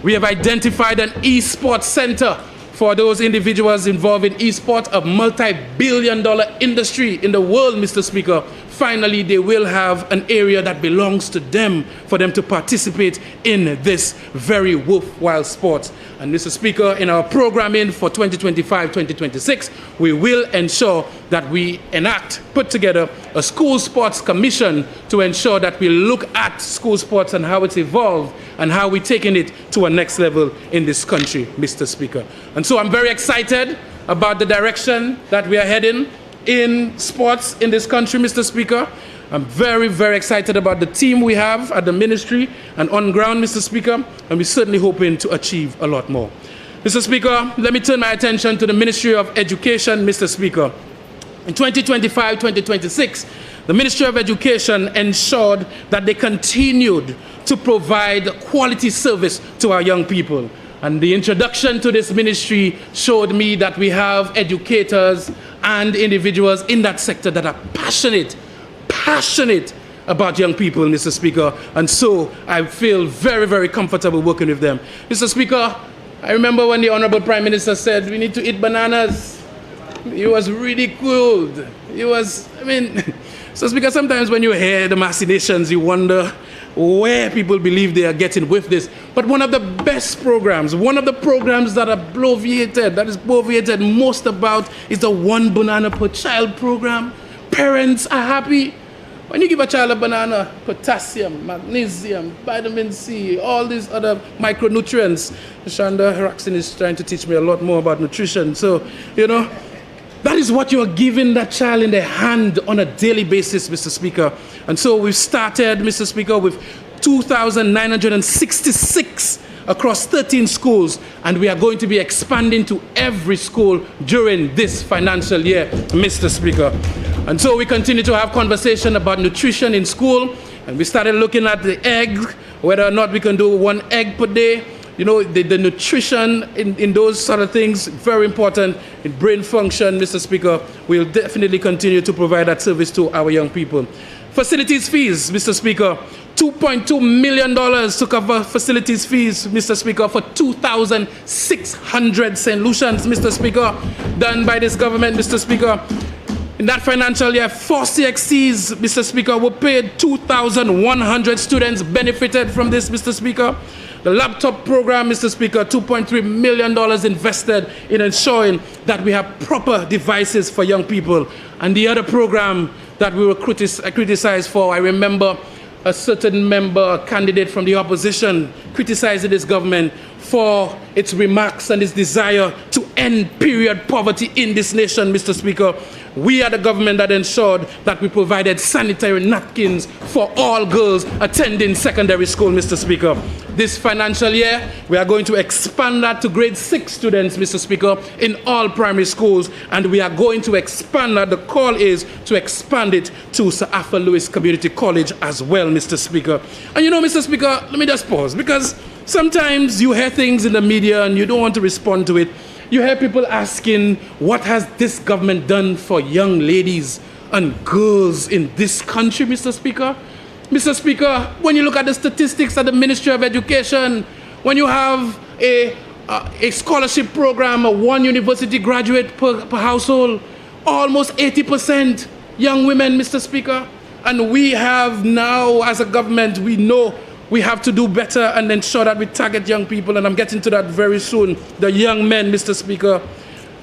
We have identified an e-sports center for those individuals involved in e-sport, a multi-billion-dollar industry in the world, Mr. Speaker, finally they will have an area that belongs to them for them to participate in this very worthwhile sport. And Mr. Speaker, in our programming for 2025-2026, we will ensure that we put together a school sports commission to ensure that we look at school sports and how it's evolved and how we're taking it to a next level in this country, Mr. Speaker. And so I'm very excited about the direction that we are heading in sports in this country, Mr. Speaker. I'm very, very excited about the team we have at the ministry and on ground, Mr. Speaker, and we're certainly hoping to achieve a lot more. Mr. Speaker, let me turn my attention to the Ministry of Education, Mr. Speaker. In 2025-2026, the Ministry of Education ensured that they continued to provide quality service to our young people. And the introduction to this ministry showed me that we have educators and individuals in that sector that are passionate about young people, Mr. Speaker. And so I feel very, very comfortable working with them. Mr. Speaker, I remember when the Honorable Prime Minister said we need to eat bananas. He was ridiculed. So Speaker, sometimes when you hear the machinations, you wonder where people believe they are getting with this. But one of the best programs, one of the programs that is bloviated most about is the 1 banana per child program. Parents are happy. When you give a child a banana, potassium, magnesium, vitamin C, all these other micronutrients. Shanda Haraxin is trying to teach me a lot more about nutrition. So, that is what you are giving that child in their hand on a daily basis, Mr. Speaker. And so we've started, Mr. Speaker, with 2,966 across 13 schools, and we are going to be expanding to every school during this financial year, Mr. Speaker. And so we continue to have conversation about nutrition in school, and we started looking at the egg, whether or not we can do 1 egg per day. The nutrition in those sort of things, very important in brain function, Mr. Speaker. We'll definitely continue to provide that service to our young people. Facilities fees, Mr. Speaker. $2.2 million to cover facilities fees, Mr. Speaker, for 2,600 St. Lucians, Mr. Speaker, done by this government, Mr. Speaker. In that financial year, 4 CXCs, Mr. Speaker, were paid. 2,100 students benefited from this, Mr. Speaker. The laptop program, Mr. Speaker, $2.3 million invested in ensuring that we have proper devices for young people. And the other program that we were criticized for, I remember a certain member, a candidate from the opposition, criticizing this government for its remarks and its desire to end period poverty in this nation, Mr. Speaker. We are the government that ensured that we provided sanitary napkins for all girls attending secondary school, Mr. Speaker. This financial year, we are going to expand that to grade 6 students, Mr. Speaker, in all primary schools, and we are going to expand that. The call is to expand it to Sir Arthur Lewis Community College as well, Mr. Speaker. And Mr. Speaker, let me just pause, because sometimes you hear things in the media and you don't want to respond to it. You hear people asking, what has this government done for young ladies and girls in this country, Mr. Speaker? Mr. Speaker, when you look at the statistics at the Ministry of Education, when you have a scholarship program, 1 university graduate per household, almost 80% young women, Mr. Speaker. And we have now, as a government, we know we have to do better and ensure that we target young people, and I'm getting to that very soon. The young men, Mr. Speaker.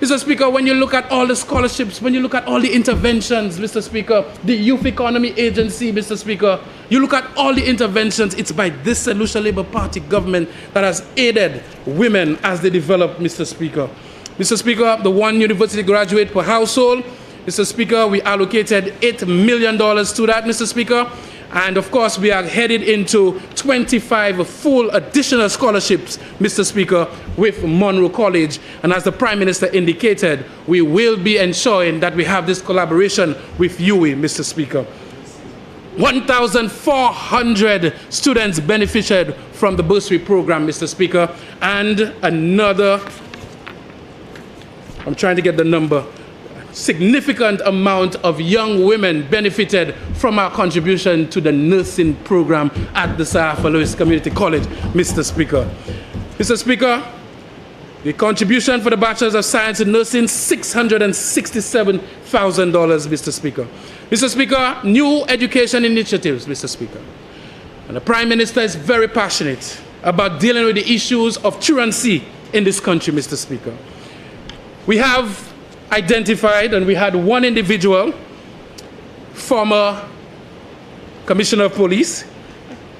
Mr. Speaker, when you look at all the scholarships, when you look at all the interventions, Mr. Speaker, the Youth Economy Agency, Mr. Speaker, you look at all the interventions, it's by this St. Lucia Labour Party government that has aided women as they develop, Mr. Speaker. Mr. Speaker, the 1 university graduate per household, Mr. Speaker, we allocated $8 million to that, Mr. Speaker. And of course, we are headed into 25 full additional scholarships, Mr. Speaker, with Monroe College. And as the Prime Minister indicated, we will be ensuring that we have this collaboration with UWI, Mr. Speaker. 1,400 students benefited from the bursary program, Mr. Speaker. And another, I'm trying to get the number, significant amount of young women benefited from our contribution to the nursing program at the Sir Arthur Lewis Community College, Mr. Speaker. Mr. Speaker, The contribution for the Bachelors of Science in Nursing, $667,000, Mr. Speaker. Mr. Speaker, new education initiatives, Mr. Speaker. And the Prime Minister is very passionate about dealing with the issues of truancy in this country, Mr. Speaker. We have identified, and we had one individual, former Commissioner of Police.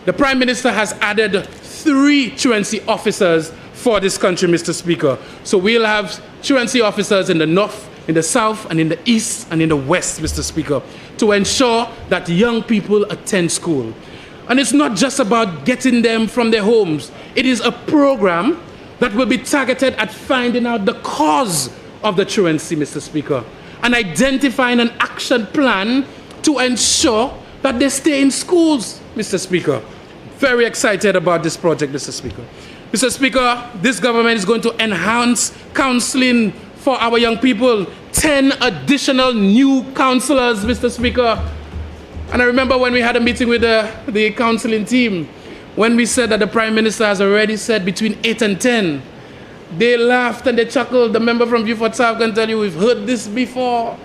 The Prime Minister has added 3 truancy officers for this country, Mr. Speaker. So we'll have truancy officers in the north, in the south, and in the east, and in the west, Mr. Speaker, to ensure that young people attend school. And it's not just about getting them from their homes. It is a program that will be targeted at finding out the cause of the truancy, Mr. Speaker, and identifying an action plan to ensure that they stay in schools, Mr. Speaker. Very excited about this project, Mr. Speaker. Mr. Speaker, this government is going to enhance counseling for our young people. 10 additional new counselors, Mr. Speaker. And I remember when we had a meeting with the counseling team, when we said that the Prime Minister has already said between 8 and 10, they laughed and they chuckled. The member from Beaufort South can tell you, we've heard this before.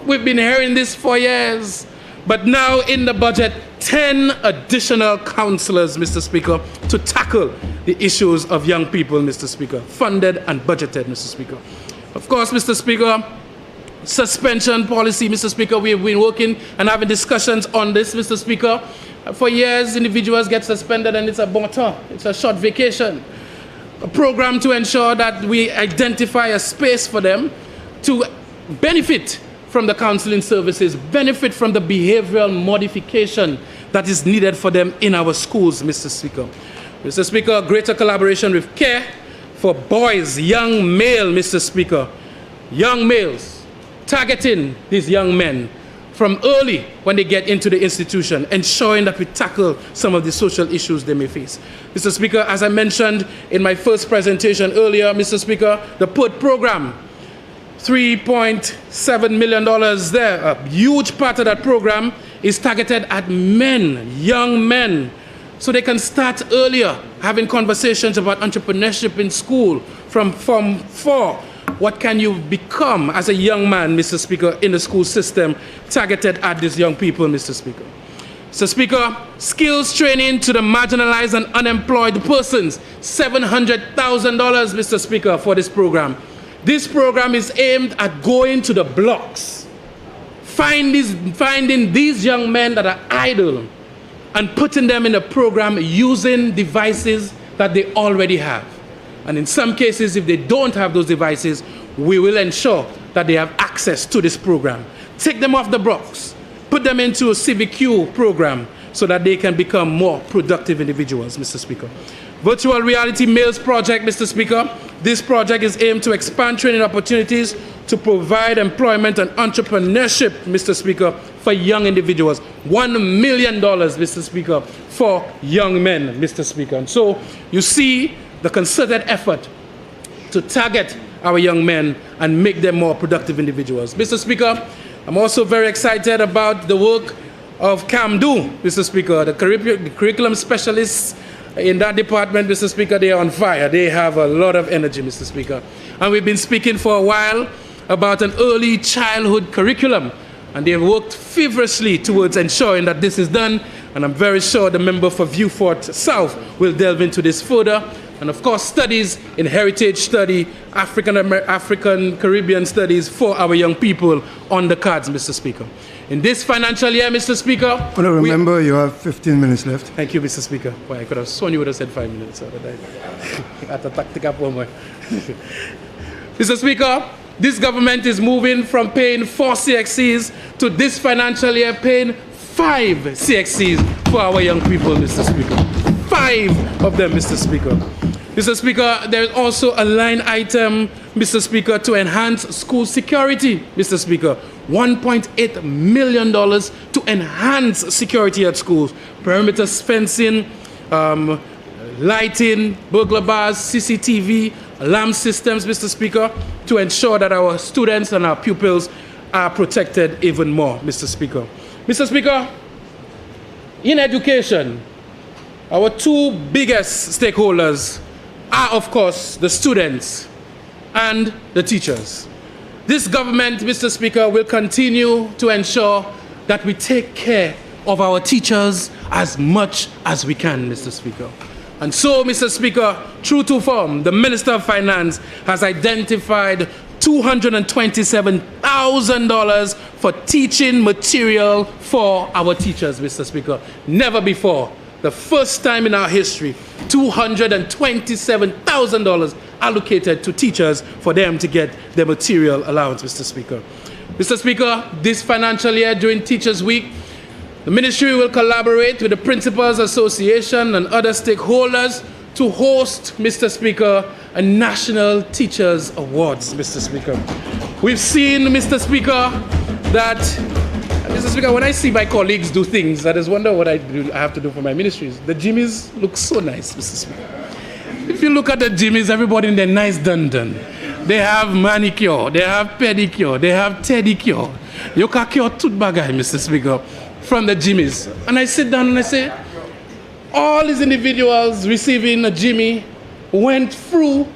We've been hearing this for years. But now in the budget, 10 additional counselors, Mr. Speaker, to tackle the issues of young people, Mr. Speaker, funded and budgeted, Mr. Speaker. Of course, Mr. Speaker, suspension policy, Mr. Speaker, we've been working and having discussions on this, Mr. Speaker. For years, individuals get suspended and it's a bon temps, it's a short vacation. A program to ensure that we identify a space for them to benefit from the counseling services, benefit from the behavioral modification that is needed for them in our schools, Mr. Speaker. Mr. Speaker, greater collaboration with care for boys, young male, Mr. Speaker, young males, targeting these young men from early when they get into the institution, ensuring that we tackle some of the social issues they may face. Mr. Speaker, as I mentioned in my first presentation earlier, Mr. Speaker, the PUT program, $3.7 million there. A huge part of that program is targeted at men, young men, so they can start earlier having conversations about entrepreneurship in school from Form 4. What can you become as a young man, Mr. Speaker, in the school system targeted at these young people, Mr. Speaker? Mr. Speaker, skills training to the marginalized and unemployed persons, $700,000, Mr. Speaker, for this program. This program is aimed at going to the blocks, finding these young men that are idle and putting them in a program using devices that they already have. And in some cases, if they don't have those devices, we will ensure that they have access to this program. Take them off the blocks, put them into a CVQ program so that they can become more productive individuals, Mr. Speaker. Virtual Reality Males Project, Mr. Speaker. This project is aimed to expand training opportunities to provide employment and entrepreneurship, Mr. Speaker, for young individuals. $1 million, Mr. Speaker, for young men, Mr. Speaker. And so you see the concerted effort to target our young men and make them more productive individuals. Mr. Speaker, I'm also very excited about the work of CAMDO, Mr. Speaker. The curriculum specialists in that department, Mr. Speaker, they are on fire. They have a lot of energy, Mr. Speaker. And we've been speaking for a while about an early childhood curriculum. And they've worked feverishly towards ensuring that this is done. And I'm very sure the member for Beaufort South will delve into this further. And of course, studies in heritage study, African Caribbean studies for our young people on the cards, Mr. Speaker. In this financial year, Mr. Speaker... Well, remember, you have 15 minutes left. Thank you, Mr. Speaker. Well, I could have sworn you would have said 5 minutes. So I Mr. Speaker, this government is moving from paying 4 CXCs to this financial year paying 5 CXCs for our young people, Mr. Speaker. 5 of them, Mr. Speaker. Mr. Speaker, there is also a line item, Mr. Speaker, to enhance school security, Mr. Speaker. $1.8 million to enhance security at schools. Perimeter fencing, lighting, burglar bars, CCTV, alarm systems, Mr. Speaker, to ensure that our students and our pupils are protected even more, Mr. Speaker. Mr. Speaker, in education, our 2 biggest stakeholders are, of course, the students and the teachers. This government, Mr. Speaker, will continue to ensure that we take care of our teachers as much as we can, Mr. Speaker. And so, Mr. Speaker, true to form, the Minister of Finance has identified $227,000 for teaching material for our teachers, Mr. Speaker. Never before, the first time in our history, $227,000 allocated to teachers for them to get their material allowance, Mr. Speaker. Mr. Speaker, this financial year during Teachers Week, the ministry will collaborate with the Principals Association and other stakeholders to host, Mr. Speaker, a National Teachers Awards, Mr. Speaker. We've seen, Mr. Speaker, that, Mr. Speaker, when I see my colleagues do things, I just wonder what I have to do for my ministries. The Jimmies look so nice, Mr. Speaker. If you look at the Jimmies, everybody in their nice dun. They have manicure, they have pedicure, they have pedicure. You can cure tooth bagay, Mr. Speaker, from the Jimmies. And I sit down and I say, all these individuals receiving a Jimmy went through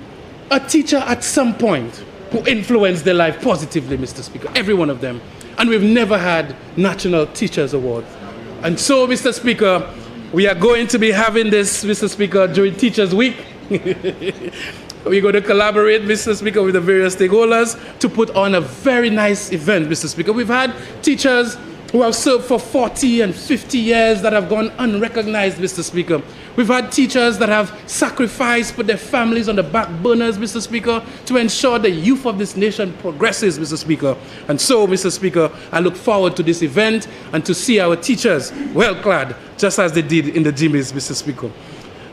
a teacher at some point who influenced their life positively, Mr. Speaker, every one of them. And we've never had National Teachers Award. And so, Mr. Speaker, we are going to be having this, Mr. Speaker, during Teachers Week. We're going to collaborate, Mr. Speaker, with the various stakeholders to put on a very nice event, Mr. Speaker. We've had teachers who have served for 40 and 50 years that have gone unrecognized, Mr. Speaker. We've had teachers that have sacrificed, put their families on the back burners, Mr. Speaker, to ensure the youth of this nation progresses, Mr. Speaker. And so, Mr. Speaker, I look forward to this event and to see our teachers well-clad, just as they did in the Jimmies, Mr. Speaker.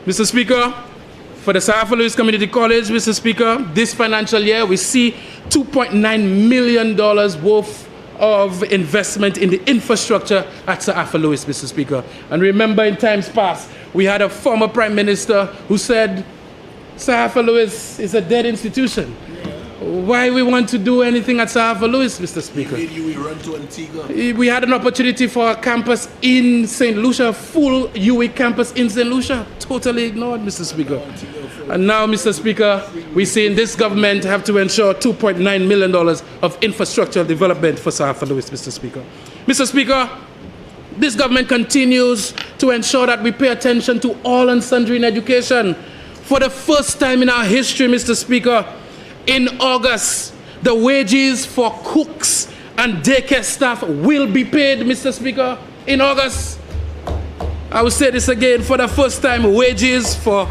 Mr. Speaker, for the South Louis Community College, Mr. Speaker, this financial year we see $2.9 million worth of investment in the infrastructure at South Louis, Mr. Speaker. And remember, in times past, we had a former Prime Minister who said, South Louis is a dead institution. Why we want to do anything at South Louis, Mr. Speaker? We run to Antigua. We had an opportunity for a campus in St. Lucia, full UE campus in St. Lucia, totally ignored, Mr. Speaker. And now, Mr. Speaker, we see in this government have to ensure $2.9 million of infrastructural development for South Louis, Mr. Speaker. Mr. Speaker, this government continues to ensure that we pay attention to all and sundry in education. For the first time in our history, Mr. Speaker, in August, the wages for cooks and daycare staff will be paid, Mr. Speaker, in August. I will say this again, for the first time, wages for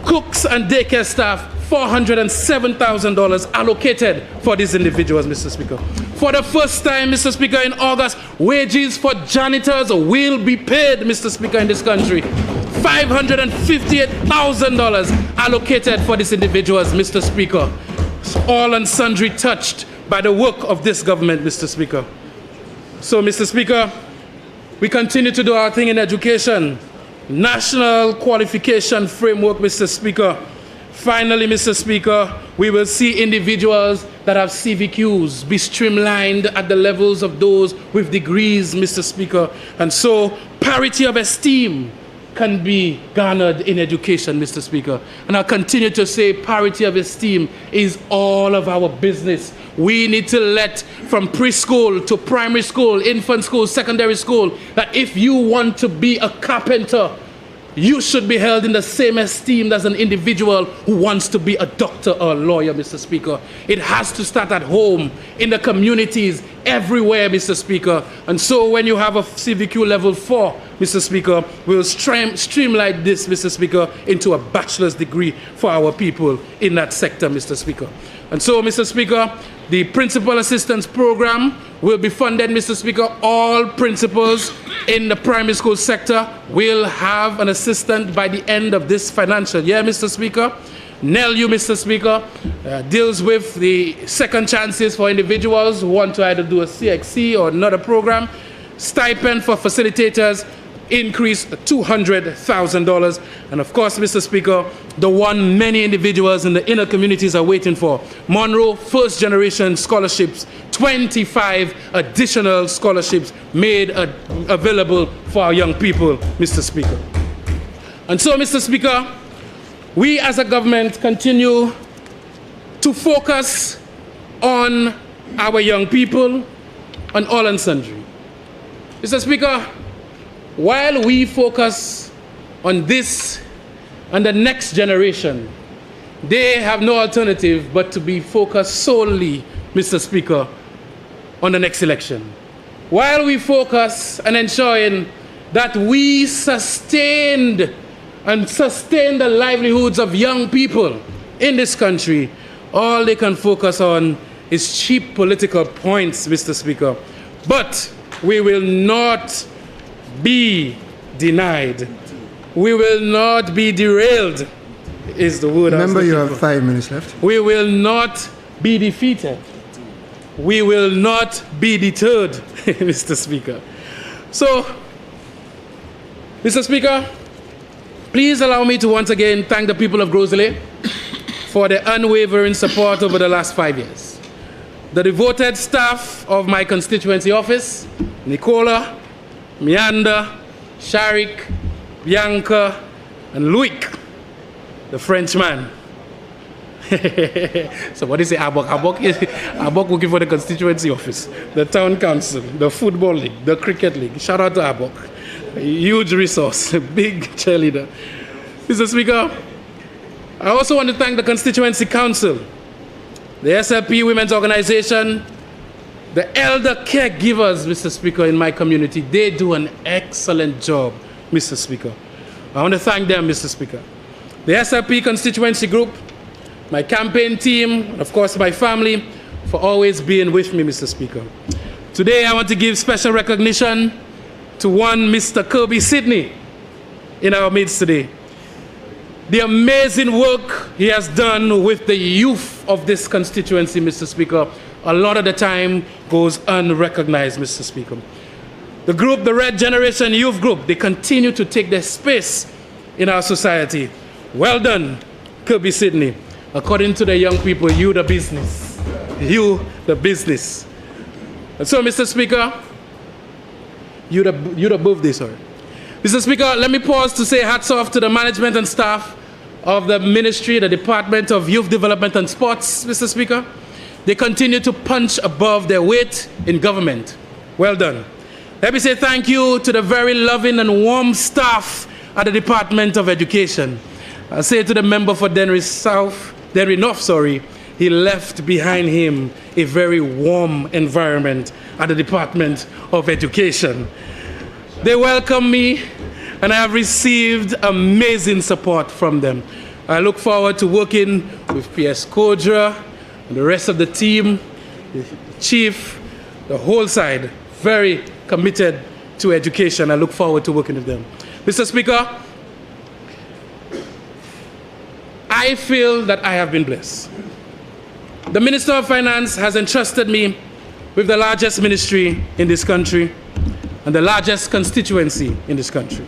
cooks and daycare staff, $407,000 allocated for these individuals, Mr. Speaker. For the first time, Mr. Speaker, in August, wages for janitors will be paid, Mr. Speaker, in this country. $558,000 allocated for these individuals, Mr. Speaker. All and sundry touched by the work of this government, Mr. Speaker. So, Mr. Speaker, we continue to do our thing in education. National qualification framework, Mr. Speaker. Finally, Mr. Speaker, we will see individuals that have CVQs be streamlined at the levels of those with degrees, Mr. Speaker. And so, parity of esteem can be garnered in education, Mr. Speaker. And I'll continue to say parity of esteem is all of our business. We need to let from preschool to primary school, infant school, secondary school, that if you want to be a carpenter, you should be held in the same esteem as an individual who wants to be a doctor or a lawyer, Mr. Speaker. It has to start at home, in the communities, everywhere, Mr. Speaker. And so when you have a CVQ level 4, Mr. Speaker, we'll streamline this, Mr. Speaker, into a bachelor's degree for our people in that sector, Mr. Speaker. And so, Mr. Speaker, the Principal Assistance Program will be funded, Mr. Speaker. All principals in the primary school sector will have an assistant by the end of this financial year, Mr. Speaker. NELU, Mr. Speaker, deals with the second chances for individuals who want to either do a CXC or another program. Stipend for facilitators increased $200,000. And of course, Mr. Speaker, the one many individuals in the inner communities are waiting for, Monroe First Generation Scholarships, 25 additional scholarships made available for our young people, Mr. Speaker. And so, Mr. Speaker, we as a government continue to focus on our young people, on all and sundry. Mr. Speaker, while we focus on this and the next generation, they have no alternative but to be focused solely, Mr. Speaker, on the next election. While we focus on ensuring that we sustain the livelihoods of young people in this country, all they can focus on is cheap political points, Mr. Speaker. But we will not be denied. We will not be derailed, is the word. Remember, you have 5 minutes left. We will not be defeated. We will not be deterred, Mr. Speaker. So, Mr. Speaker, please allow me to once again thank the people of Grosley for their unwavering support over the last 5 years. The devoted staff of my constituency office, Nicola, Meander, Sharik, Bianca, and Luik, the Frenchman. So what is it, Abok? Abok working for the constituency office, the town council, the football league, the cricket league. Shout out to Abok. A huge resource, a big cheerleader. Mr. Speaker, I also want to thank the constituency council, the SLP Women's Organization, the elder caregivers, Mr. Speaker, in my community. They do an excellent job, Mr. Speaker. I want to thank them, Mr. Speaker. The SLP constituency group, my campaign team, and of course my family, for always being with me, Mr. Speaker. Today I want to give special recognition to one Mr. Kirby Sidney in our midst today. The amazing work he has done with the youth of this constituency, Mr. Speaker, a lot of the time goes unrecognized, Mr. Speaker. The group, the Red Generation Youth Group, they continue to take their space in our society. Well done, Kirby Sidney. According to the young people, you the business. You the business. And so, Mr. Speaker, you the birthday, sorry. Mr. Speaker, let me pause to say hats off to the management and staff of the ministry, the Department of Youth Development and Sports, Mr. Speaker. They continue to punch above their weight in government. Well done. Let me say thank you to the very loving and warm staff at the Department of Education. I say to the member for Denry North, he left behind him a very warm environment at the Department of Education. They welcome me, and I have received amazing support from them. I look forward to working with P.S. Kodra and the rest of the team, the chief, the whole side, very committed to education. I look forward to working with them. Mr. Speaker, I feel that I have been blessed. The Minister of Finance has entrusted me with the largest ministry in this country and the largest constituency in this country.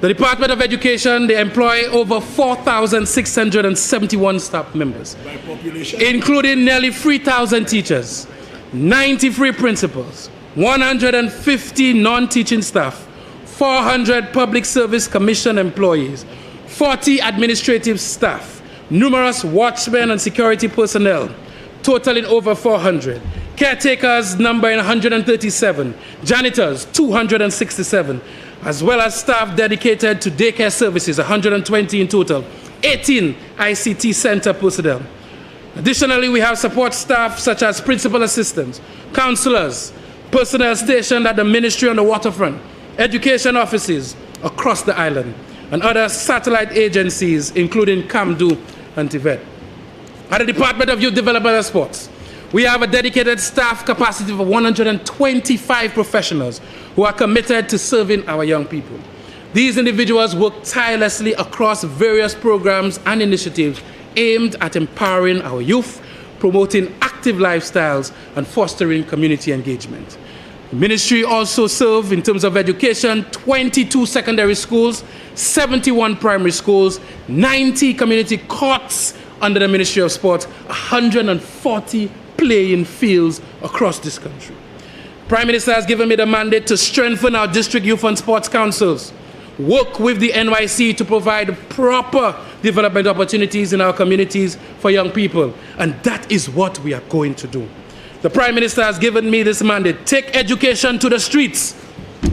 The Department of Education, they employ over 4,671 staff members, by population, including nearly 3,000 teachers, 93 principals, 150 non-teaching staff, 400 public service commission employees, 40 administrative staff, numerous watchmen and security personnel, totaling over 400, caretakers numbering 137, janitors 267, as well as staff dedicated to daycare services, 120 in total, 18 ICT center personnel. Additionally, we have support staff such as principal assistants, counselors, personnel stationed at the Ministry on the waterfront, education offices across the island, and other satellite agencies, including CAMDU and TVET. At the Department of Youth Development and Sports, we have a dedicated staff capacity of 125 professionals who are committed to serving our young people. These individuals work tirelessly across various programs and initiatives aimed at empowering our youth, promoting active lifestyles, and fostering community engagement. The ministry also serves, in terms of education, 22 secondary schools, 71 primary schools, 90 community courts under the Ministry of Sport, 140 playing fields across this country. Prime Minister has given me the mandate to strengthen our district youth and sports councils, work with the NYC to provide proper development opportunities in our communities for young people. And that is what we are going to do. The Prime Minister has given me this mandate. Take education to the streets.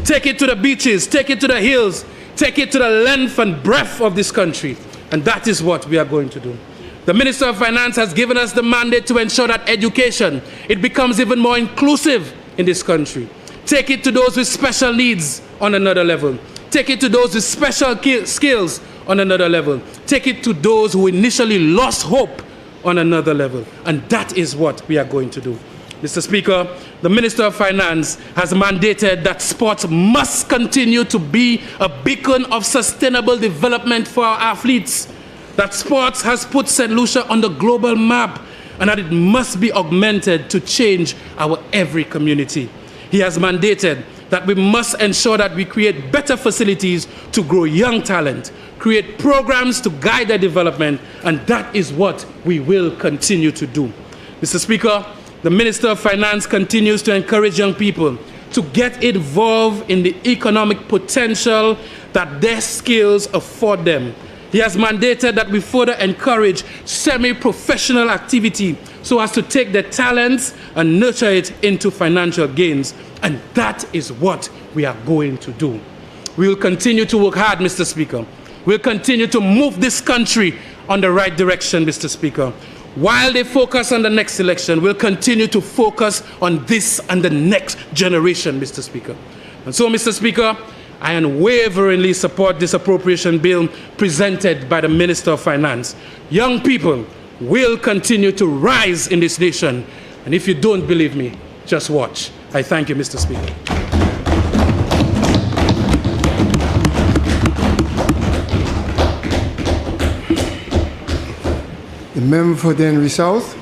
Take it to the beaches. Take it to the hills. Take it to the length and breadth of this country. And that is what we are going to do. The Minister of Finance has given us the mandate to ensure that education, it becomes even more inclusive in this country. Take it to those with special needs on another level. Take it to those with special skills on another level. Take it to those who initially lost hope on another level. And that is what we are going to do. Mr. Speaker, the Minister of Finance has mandated that sports must continue to be a beacon of sustainable development for our athletes, that sports has put St. Lucia on the global map, and that it must be augmented to change our every community. He has mandated that we must ensure that we create better facilities to grow young talent, create programs to guide their development, and that is what we will continue to do. Mr. Speaker, the Minister of Finance continues to encourage young people to get involved in the economic potential that their skills afford them. He has mandated that we further encourage semi-professional activity so as to take their talents and nurture it into financial gains. And that is what we are going to do. We will continue to work hard, Mr. Speaker. We'll continue to move this country on the right direction, Mr. Speaker. While they focus on the next election, we'll continue to focus on this and the next generation, Mr. Speaker. And so, Mr. Speaker, I unwaveringly support this appropriation bill presented by the Minister of Finance. Young people will continue to rise in this nation. And if you don't believe me, just watch. I thank you, Mr. Speaker. The member for Denry South.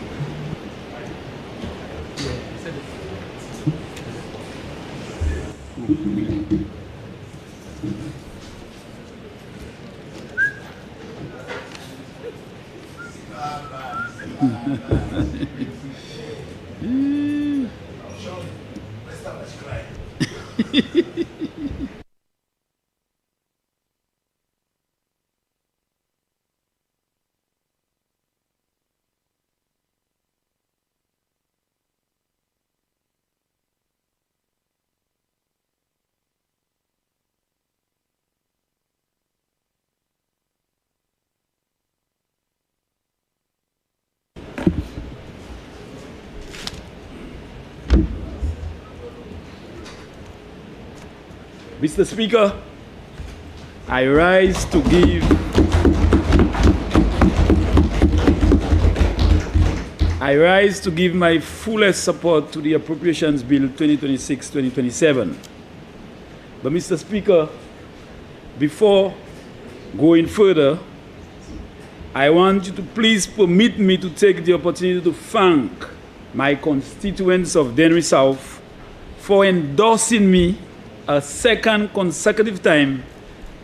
Mr. Speaker, I rise to give my fullest support to the Appropriations Bill 2026-2027. But Mr. Speaker, before going further, I want you to please permit me to take the opportunity to thank my constituents of Denry South for endorsing me a second consecutive time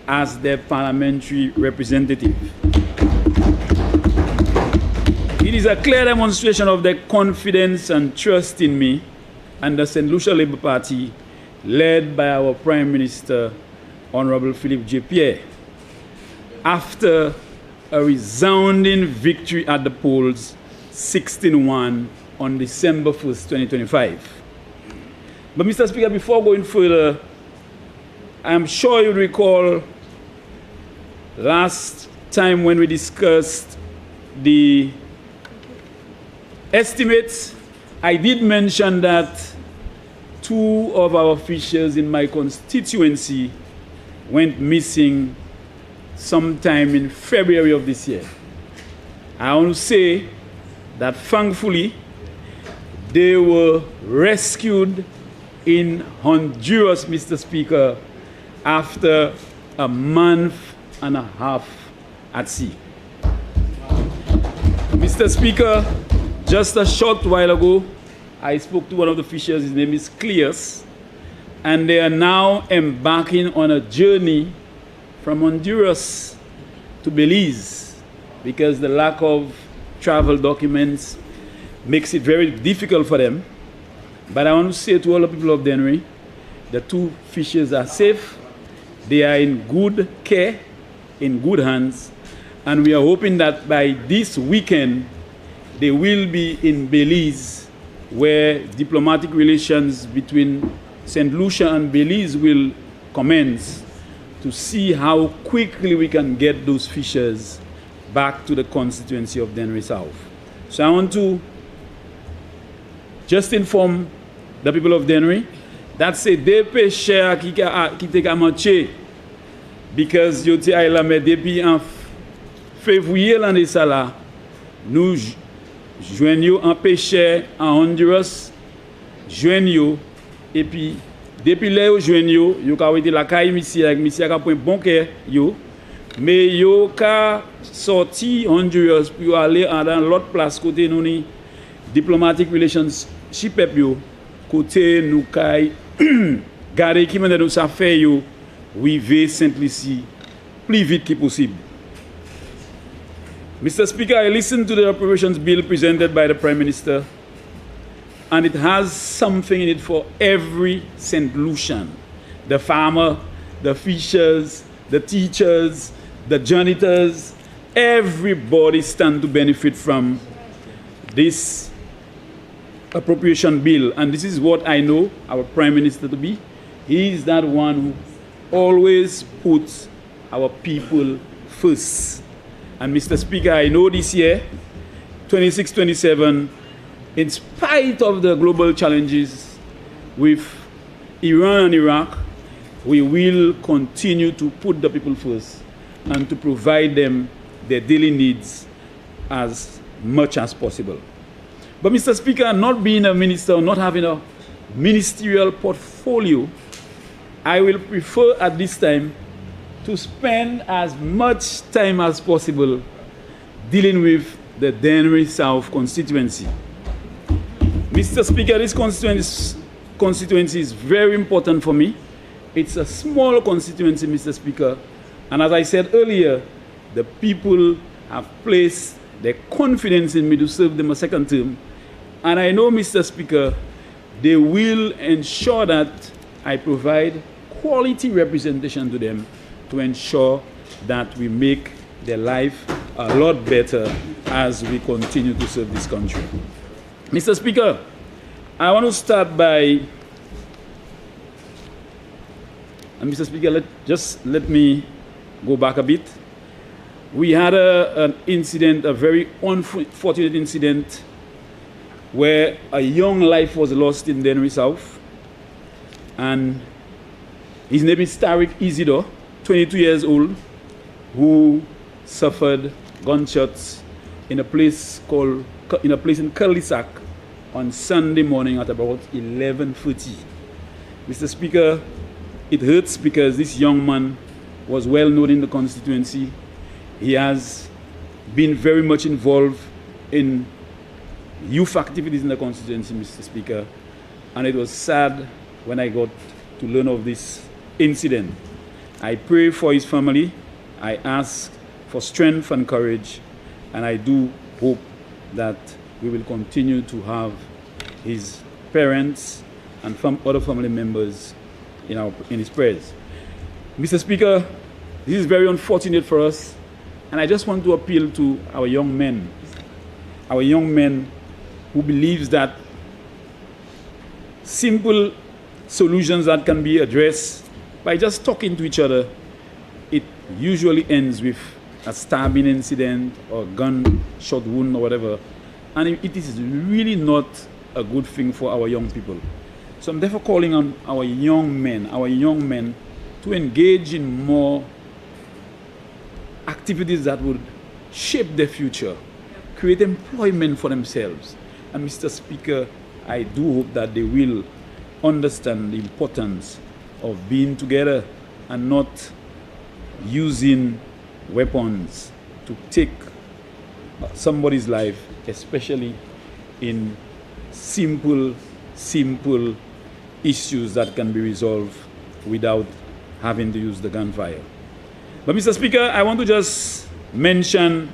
as their parliamentary representative. It is a clear demonstration of their confidence and trust in me and the St. Lucia Labour Party, led by our Prime Minister, Honorable Philip J. Pierre, after a resounding victory at the polls, 16-1 on December 1st, 2025. But Mr. Speaker, before going further, I'm sure you recall last time when we discussed the estimates, I did mention that 2 of our officials in my constituency went missing sometime in February of this year. I want to say that thankfully they were rescued in Honduras, Mr. Speaker, after a month and a half at sea. Mr. Speaker, just a short while ago, I spoke to one of the officials, his name is Cleus, and they are now embarking on a journey from Honduras to Belize because the lack of travel documents makes it very difficult for them. But I want to say to all the people of Denry, the 2 fishes are safe, they are in good care, in good hands, And we are hoping that by this weekend, they will be in Belize, where diplomatic relations between St. Lucia and Belize will commence, to see how quickly we can get those fishers back to the constituency of Denry South. So I want to just inform the people of Denry that c'est des pêcheurs qui te marché, because yo te ay la mais depuis en février l'année ça là, nous joignons un pêcheur en Honduras, joignons, et puis depuis là yo joignons, yo ka été la caille ici avec monsieur ka point bon cœur yo, mais yo ka sorti Honduras pour aller dans l'autre place côté nous ni diplomatic relationship yo, côté nous kay garder qui maintenant nous affaires yo, river Saint-Lucie plus vite que possible. Mr. Speaker, I listened to the appropriations bill presented by the Prime Minister, and it has something in it for every St. Lucian. The farmer, the fishers, the teachers, the janitors, everybody stand to benefit from this appropriation bill. And this is what I know our Prime Minister to be. He is that one who always puts our people first. And Mr. Speaker, I know this year, 26-27, in spite of the global challenges with Iran and Iraq, we will continue to put the people first and to provide them their daily needs as much as possible. But Mr. Speaker, not being a minister, not having a ministerial portfolio, I will prefer at this time to spend as much time as possible dealing with the Denry South constituency. Mr. Speaker, this constituency is very important for me. It's a small constituency, Mr. Speaker, and as I said earlier, the people have placed their confidence in me to serve them a second term, and I know, Mr. Speaker, they will ensure that I provide quality representation to them to ensure that we make their life a lot better as we continue to serve this country. Mr. Speaker, I want to start by, and Mr. Speaker, let me go back a bit. We had an incident, a very unfortunate incident, where a young life was lost in Denry South, and his name is Tariq Isidore, 22 years old, who suffered gunshots in a place in Curly-Sac on Sunday morning at about 11:30. Mr. Speaker, it hurts because this young man was well known in the constituency. He has been very much involved in youth activities in the constituency, Mr. Speaker, and it was sad when I got to learn of this incident. I pray for his family. I ask for strength and courage, and I do hope that we will continue to have his parents and other family members in his prayers. Mr. Speaker, this is very unfortunate for us, and I just want to appeal to our young men who believes that simple solutions that can be addressed by just talking to each other, it usually ends with a stabbing incident or gunshot wound or whatever. And it is really not a good thing for our young people. So I'm therefore calling on our young men to engage in more activities that would shape their future, create employment for themselves. And Mr. Speaker, I do hope that they will understand the importance of being together and not using weapons to take somebody's life, especially in simple issues that can be resolved without having to use the gunfire. But Mr. Speaker, I want to just mention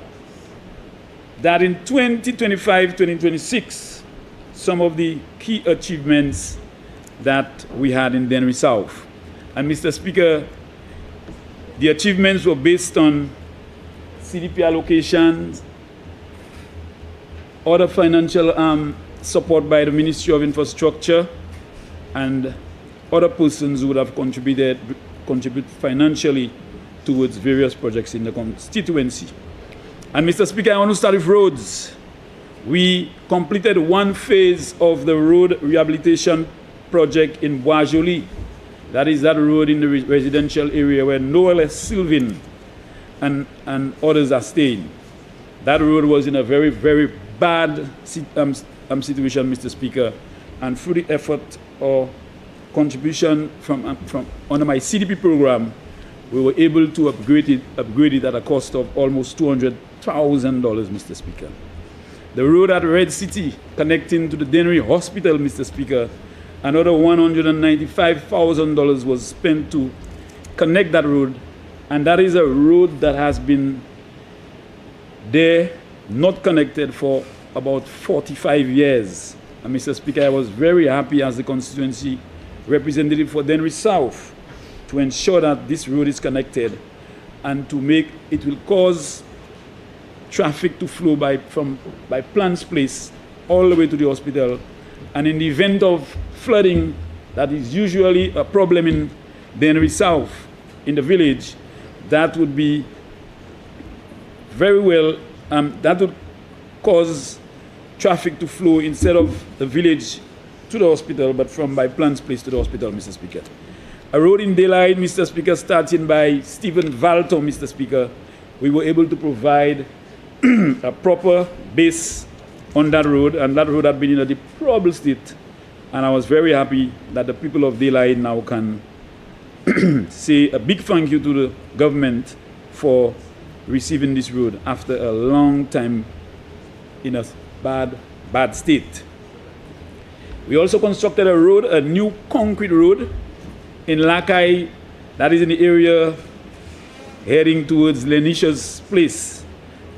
that in 2025-2026, some of the key achievements that we had in Denry South. And Mr. Speaker, the achievements were based on CDP allocations, other financial support by the Ministry of Infrastructure, and other persons who would have contribute financially towards various projects in the constituency. And Mr. Speaker, I want to start with roads. We completed one phase of the road rehabilitation project in Boisjoli. That is that road in the residential area where Noel Sylvain and others are staying. That road was in a very, very bad situation, Mr. Speaker, and through the effort or contribution from under my CDP program, we were able to upgrade it at a cost of almost $200,000, Mr. Speaker. The road at Red City connecting to the Denry Hospital, Mr. Speaker, another $195,000 was spent to connect that road, and that is a road that has been there, not connected for about 45 years. And Mr. Speaker, I was very happy as the constituency representative for Denry South to ensure that this road is connected and to make it will cause traffic to flow by Plants Place all the way to the hospital. And in the event of flooding, that is usually a problem in Denry South, in the village, that would be very well, that would cause traffic to flow instead of the village to the hospital, but from by Plants Place to the hospital, Mr. Speaker. A road in daylight, Mr. Speaker, starting by Stephen Valto, Mr. Speaker, we were able to provide a proper base on that road, and that road had been in a deplorable state. And I was very happy that the people of Daylight now can say a big thank you to the government for receiving this road after a long time in a bad state. We also constructed a road, a new concrete road in Lakai, that is in the area heading towards Lenisha's place.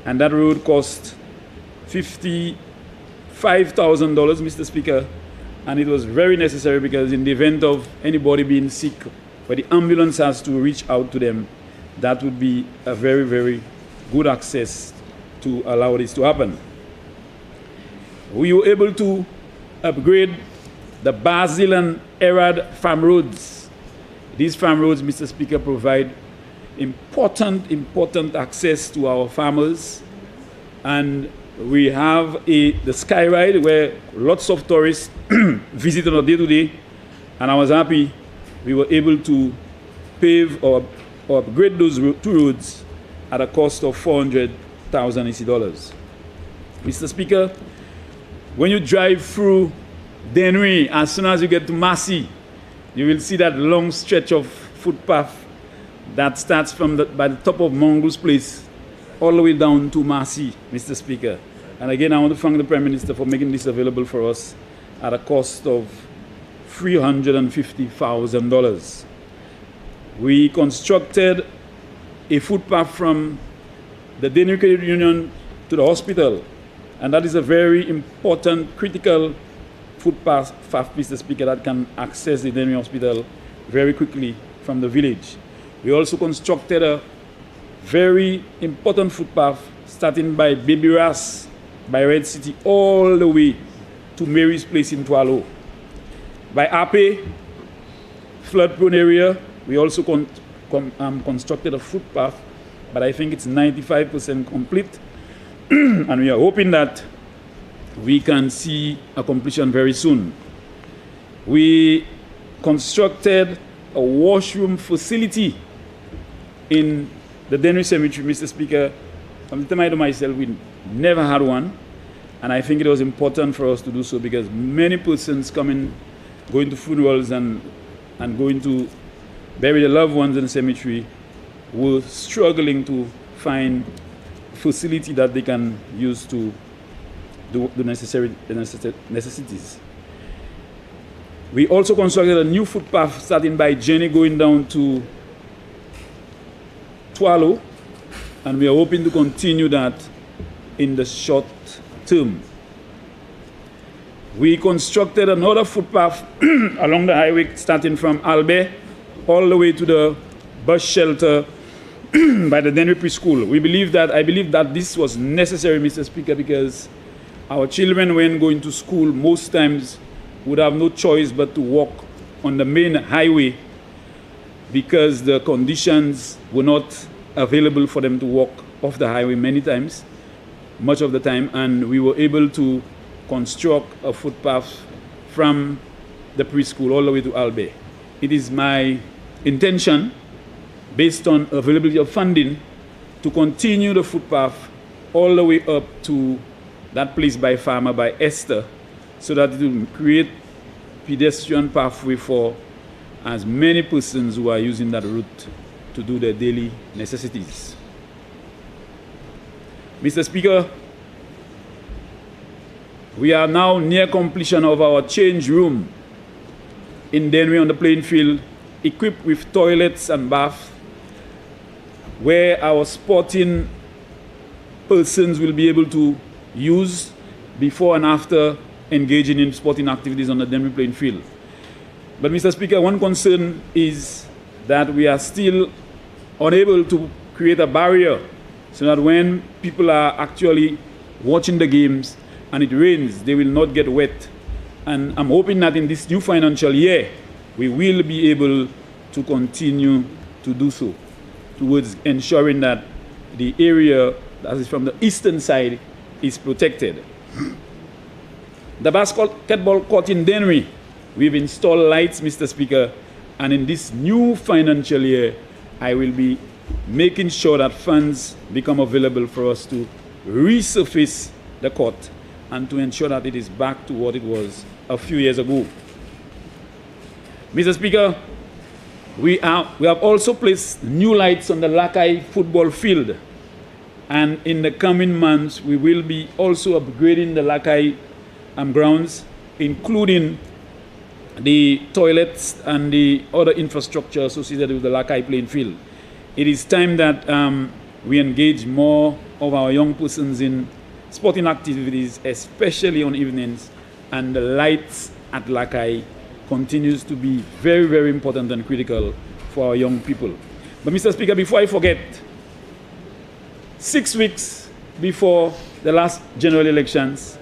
And that road cost $55,000, Mr. Speaker. And it was very necessary because in the event of anybody being sick, where the ambulance has to reach out to them, that would be a very, very good access to allow this to happen. We were able to upgrade the Basil and Erad farm roads. These farm roads, Mr. Speaker, provide important access to our farmers. And we have the Sky Ride where lots of tourists visit on a day-to-day. And I was happy we were able to pave or upgrade those two roads at a cost of $400,000 dollars. Mr. Speaker, when you drive through Denry, as soon as you get to Massey, you will see that long stretch of footpath that starts from by the top of Mongoose Place all the way down to Massey, Mr. Speaker. And again, I want to thank the Prime Minister for making this available for us at a cost of $350,000. We constructed a footpath from the Denry Credit Union to the hospital, and that is a very important, critical footpath, Mr. Speaker, that can access the Denry Hospital very quickly from the village. We also constructed a very important footpath starting by Baby Ras, by Red City, all the way to Mary's Place in Tualo. By Ape, flood-prone area, we also constructed a footpath, but I think it's 95% complete. And we are hoping that we can see a completion very soon. We constructed a washroom facility in the Denry Cemetery, Mr. Speaker. From the time I know myself, we never had one. And I think it was important for us to do so because many persons going to funerals and going to bury their loved ones in the cemetery were struggling to find facility that they can use to do the necessities. We also constructed a new footpath starting by Jenny going down to Tualo, and we are hoping to continue that in the short term. We constructed another footpath along the highway starting from Albert all the way to the bus shelter by the Denry Preschool. I believe that this was necessary, Mr. Speaker, because our children, when going to school, most times would have no choice but to walk on the main highway because the conditions were not available for them to walk off the highway many times, much of the time, and we were able to construct a footpath from the preschool all the way to Albert. It is my intention, based on availability of funding, to continue the footpath all the way up to that place by Farmer, by Esther, so that it will create pedestrian pathway for as many persons who are using that route to do their daily necessities. Mr. Speaker, we are now near completion of our change room in Denry on the playing field, equipped with toilets and baths, where our sporting persons will be able to use before and after engaging in sporting activities on the Denry playing field. But Mr. Speaker, one concern is that we are still unable to create a barrier so that when people are actually watching the games and it rains, they will not get wet. And I'm hoping that in this new financial year, we will be able to continue to do so towards ensuring that the area that is from the eastern side is protected. The basketball court in Denry, we've installed lights, Mr. Speaker, and in this new financial year, I will be making sure that funds become available for us to resurface the court and to ensure that it is back to what it was a few years ago. Mr. Speaker, we have also placed new lights on the Lakai football field, and in the coming months, we will be also upgrading the Lakai grounds, including the toilets and the other infrastructure associated with the Lakai playing field. It is time that we engage more of our young persons in sporting activities, especially on evenings, and the lights at Lakai continues to be very, very important and critical for our young people. But Mr. Speaker, before I forget, 6 weeks before the last general elections,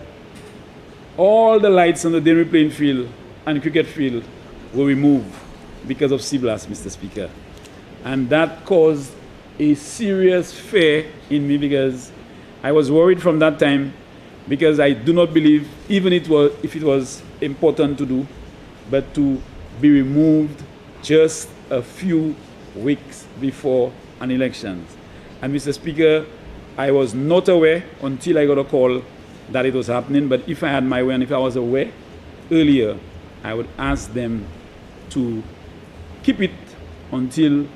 all the lights on the Denry playing field and cricket field were removed because of sea blast, Mr. Speaker. And that caused a serious fear in me, because I was worried from that time, because I do not believe, even if it was important to do, but to be removed just a few weeks before an election. And Mr. Speaker, I was not aware until I got a call that it was happening, but if I had my way and if I was aware earlier, I would ask them to keep it until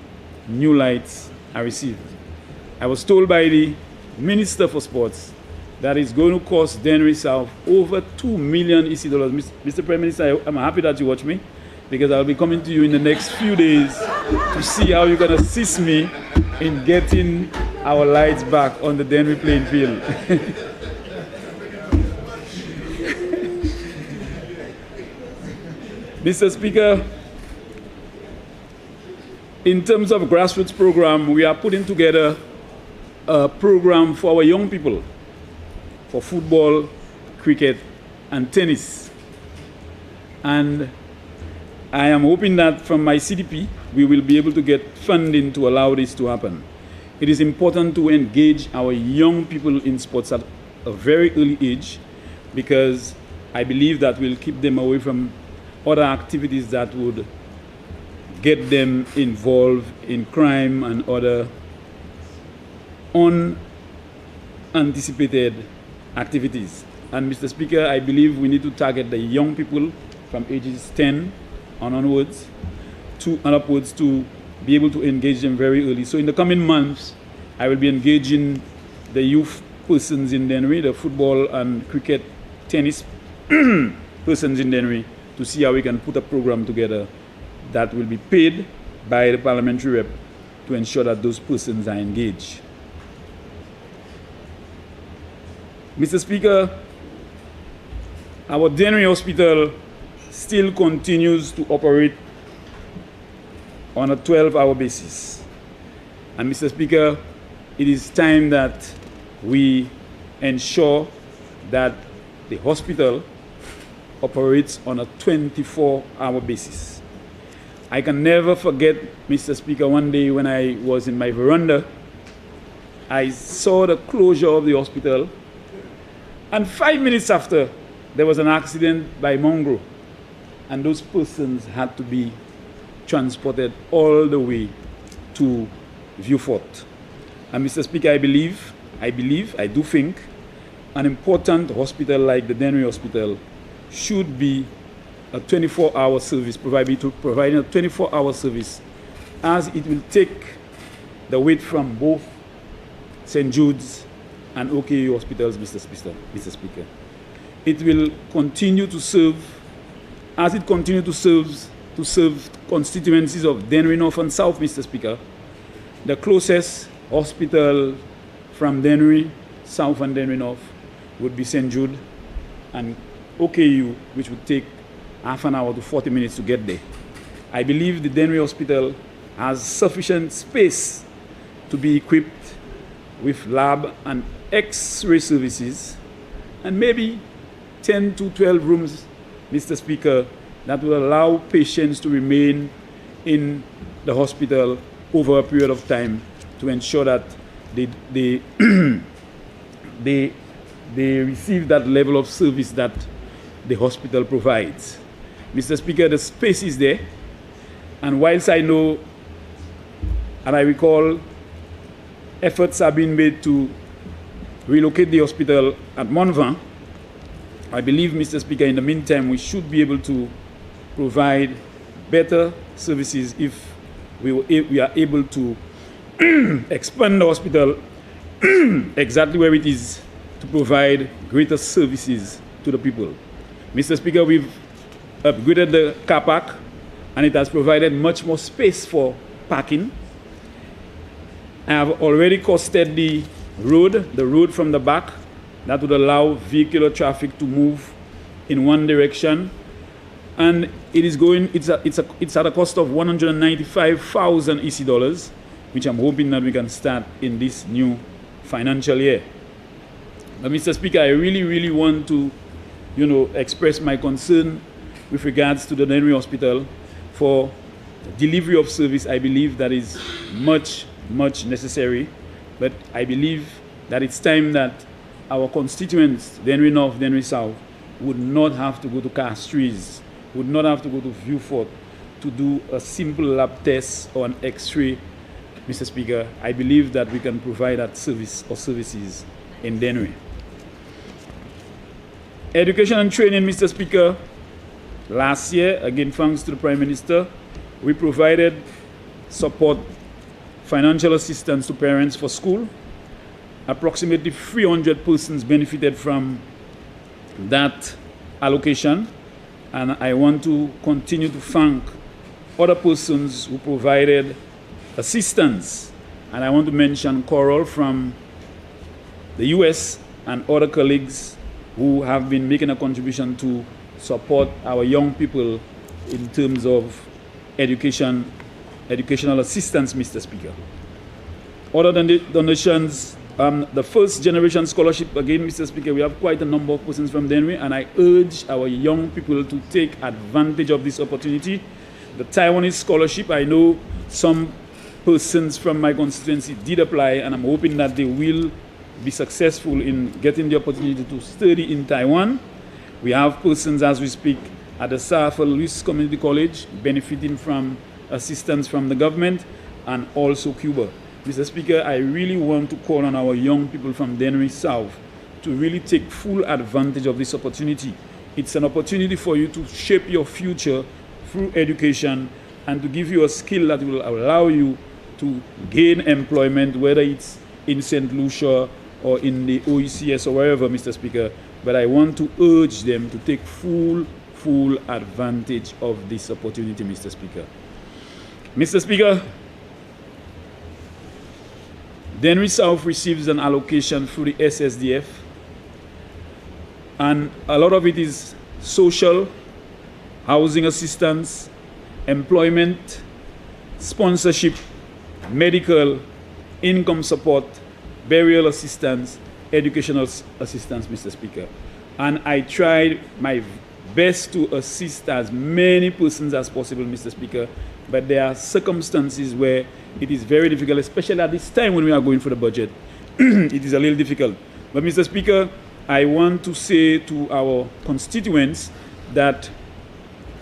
new lights are received. I was told by the Minister for Sports that it's going to cost Denry South over $2 million EC dollars. Mr. Prime Minister, I'm happy that you watch me, because I'll be coming to you in the next few days to see how you can assist me in getting our lights back on the Denry playing field. Mr. Speaker, in terms of grassroots program, we are putting together a program for our young people for football, cricket, and tennis. And I am hoping that from my CDP, we will be able to get funding to allow this to happen. It is important to engage our young people in sports at a very early age, because I believe that will keep them away from other activities that would get them involved in crime and other unanticipated activities. And Mr. Speaker, I believe we need to target the young people from ages 10 and onwards and upwards to be able to engage them very early. So in the coming months, I will be engaging the youth persons in Denry, the football and cricket, tennis persons in Denry, to see how we can put a program together that will be paid by the parliamentary rep to ensure that those persons are engaged. Mr. Speaker, our Denry Hospital still continues to operate on a 12-hour basis. And Mr. Speaker, it is time that we ensure that the hospital operates on a 24-hour basis. I can never forget, Mr. Speaker, one day when I was in my veranda, I saw the closure of the hospital, and 5 minutes after, there was an accident by Mongrel, and those persons had to be transported all the way to Vieux-Fort. And Mr. Speaker, I do think an important hospital like the Denry Hospital should be a 24-hour service, providing a 24-hour service, as it will take the weight from both St. Jude's and OKU hospitals, Mr. Speaker. It will continue to serve, as it continues to serve constituencies of Denry North and South, Mr. Speaker. The closest hospital from Denry South and Denry North would be St. Jude, and OKU, which would take half an hour to 40 minutes to get there. I believe the Denry Hospital has sufficient space to be equipped with lab and X-ray services, and maybe 10 to 12 rooms, Mr. Speaker, that will allow patients to remain in the hospital over a period of time to ensure that they receive that level of service that the hospital provides. Mr. Speaker, the space is there, and whilst I know and I recall efforts have been made to relocate the hospital at Montvin, I believe, Mr. Speaker, in the meantime, we should be able to provide better services if we are able to expand the hospital exactly where it is to provide greater services to the people. Mr. Speaker, we've upgraded the car park, and it has provided much more space for parking. I have already costed the road from the back that would allow vehicular traffic to move in one direction, and it's at a cost of 195,000 EC dollars, which I'm hoping that we can start in this new financial year. But Mr. Speaker, I really want to, express my concern with regards to the Denry Hospital for delivery of service. I believe that is much necessary, but I believe that it's time that our constituents, Denry North, Denry South, would not have to go to Castries, would not have to go to Vieux-Fort to do a simple lab test or an X-ray. Mr. Speaker, I believe that we can provide that service or services in Denry. Education and training, Mr. Speaker. Last year, again thanks to the Prime Minister, we provided support, financial assistance to parents for school. Approximately 300 persons benefited from that allocation, and I want to continue to thank other persons who provided assistance, and I want to mention Coral from the US and other colleagues who have been making a contribution to support our young people in terms of educational assistance, Mr. Speaker. Other than the donations, the first generation scholarship, again, Mr. Speaker, we have quite a number of persons from Denry, and I urge our young people to take advantage of this opportunity. The Taiwanese scholarship, I know some persons from my constituency did apply, and I'm hoping that they will be successful in getting the opportunity to study in Taiwan. We have persons, as we speak, at the South Louis Community College benefiting from assistance from the government, and also Cuba. Mr. Speaker, I really want to call on our young people from Denry South to really take full advantage of this opportunity. It's an opportunity for you to shape your future through education and to give you a skill that will allow you to gain employment, whether it's in St. Lucia or in the OECS or wherever, Mr. Speaker. But I want to urge them to take full advantage of this opportunity, Mr. Speaker. Mr. Speaker, Denry South receives an allocation through the SSDF, and a lot of it is social, housing assistance, employment, sponsorship, medical, income support, burial assistance, educational assistance, Mr. Speaker. And I tried my best to assist as many persons as possible, Mr. Speaker, but there are circumstances where it is very difficult, especially at this time when we are going for the budget. It is a little difficult. But, Mr. Speaker, I want to say to our constituents that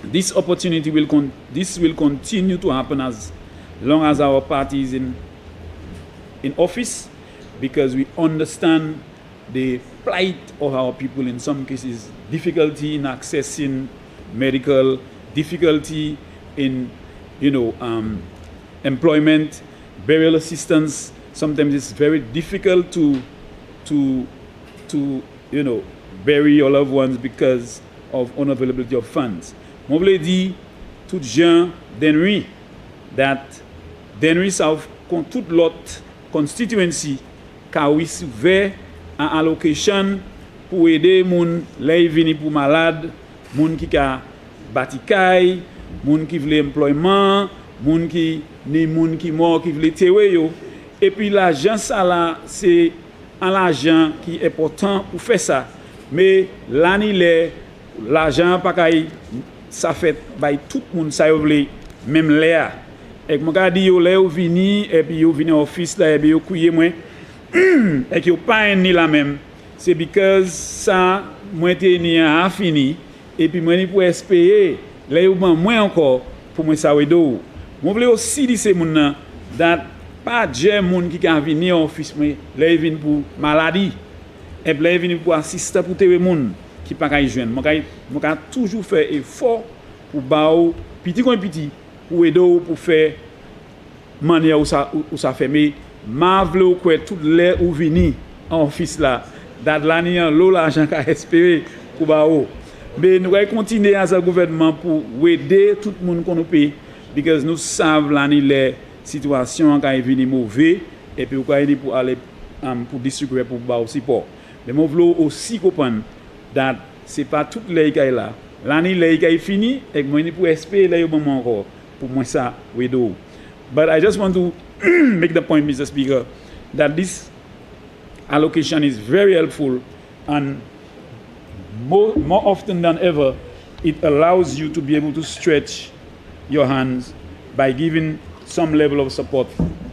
this opportunity will continue to happen as long as our party is in office, because we understand the plight of our people, in some cases, difficulty in accessing medical, difficulty in, employment, burial assistance. Sometimes it's very difficult to bury your loved ones because of unavailability of funds. Je voulais dire tout gens Denry that Denry South, toute l'autre constituency, ka ouvert en allocation pour aider moun les vini pour malade, moun qui ka batikay, moun qui veut employment, moun qui mort qui veut tewe yo. Et puis l'argent ça là, c'est un argent qui est important pour faire ça. Mais l'année l'argent pas kay ça fait by tout monde ça yo vle même l'air. Et moi ka di yo là yo vini et puis yo vini office là et puis yo couiller moi et que yo pas ni la même. C'est because ça moi té ni a fini et puis moi ni pour espérer là yo moins encore pour moi ça wedo. Moi vle aussi dire ces moun that pas de moun qui kan venir office mais là vinn pour maladie et puis là vinn pour assister pour te moun qui pas kay joindre. Moi ka toujours faire effort pour ba ou petit comme petit pour aider pour faire manière où ça fait. Mais ma vle quoi tout les ou vini en office là dat l'année l'eau l'argent qu'a espérer pour ba ou. Mais nous allons continuer à ce gouvernement pour aider tout le monde qu'on nous paye, parce que nous savons l'année les situations quand ils viennent mauvais et puis pour aller pour distribuer pour ba aussi support. Mais moi vle aussi comprendre that c'est pas toutes les cas là. L'année les cas fini et moi ni pour espérer là moment encore pour moi ça we do. But I just want to make the point, Mr. Speaker, that this allocation is very helpful, and more often than ever it allows you to be able to stretch your hands by giving some level of support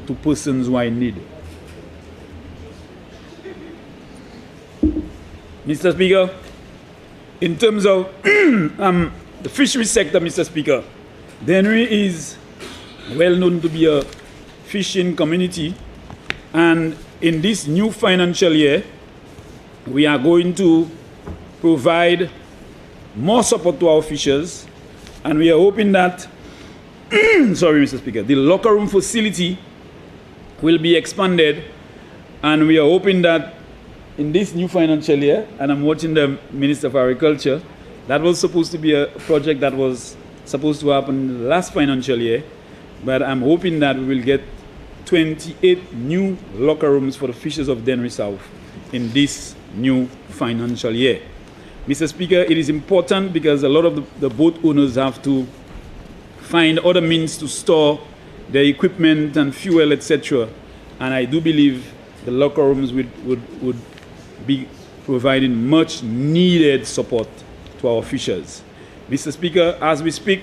to persons who are in need. Mr. Speaker, in terms of the fisheries sector, Mr. Speaker, Denry is well known to be a fishing community, and in this new financial year, we are going to provide more support to our fishers, and we are hoping that, sorry, Mr. Speaker, the locker room facility will be expanded, and we are hoping that in this new financial year, and I'm watching the Minister of Agriculture, that was supposed to be a project that was supposed to happen last financial year, but I'm hoping that we will get 28 new locker rooms for the fishers of Denry South in this new financial year. Mr. Speaker, it is important because a lot of the boat owners have to find other means to store their equipment and fuel, etc. And I do believe the locker rooms would be providing much needed support to our fishers. Mr. Speaker, as we speak,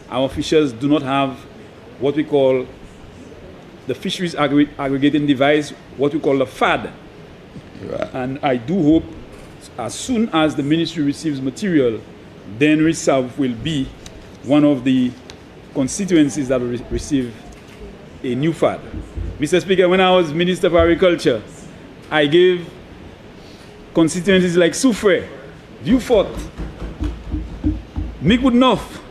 our fishers do not have what we call the fisheries aggregating device, what we call the FAD. Right. And I do hope as soon as the ministry receives material, Denry South will be one of the constituencies that will receive a new FAD. Mr. Speaker, when I was Minister of Agriculture, I gave constituencies like Soufre, Vieux-Fort, Micoudneuf,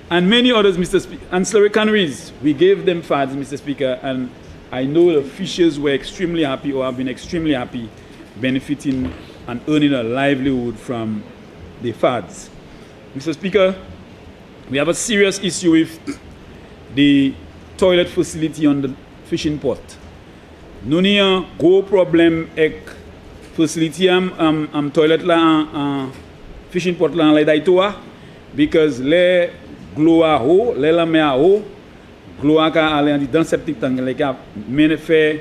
and many others, Mr. Speaker, ancillary canneries. We gave them FADs, Mr. Speaker, and I know the fishers were extremely happy or have been extremely happy benefiting and earning a livelihood from the FADs. Mr. Speaker, we have a serious issue with the toilet facility on the fishing port. Nous avons un gros problème avec facility am toilet là en fishing port là en Daitoa, because les glow à haut, les lames à haut, gloire ka aller dans septique tank les ka mener faire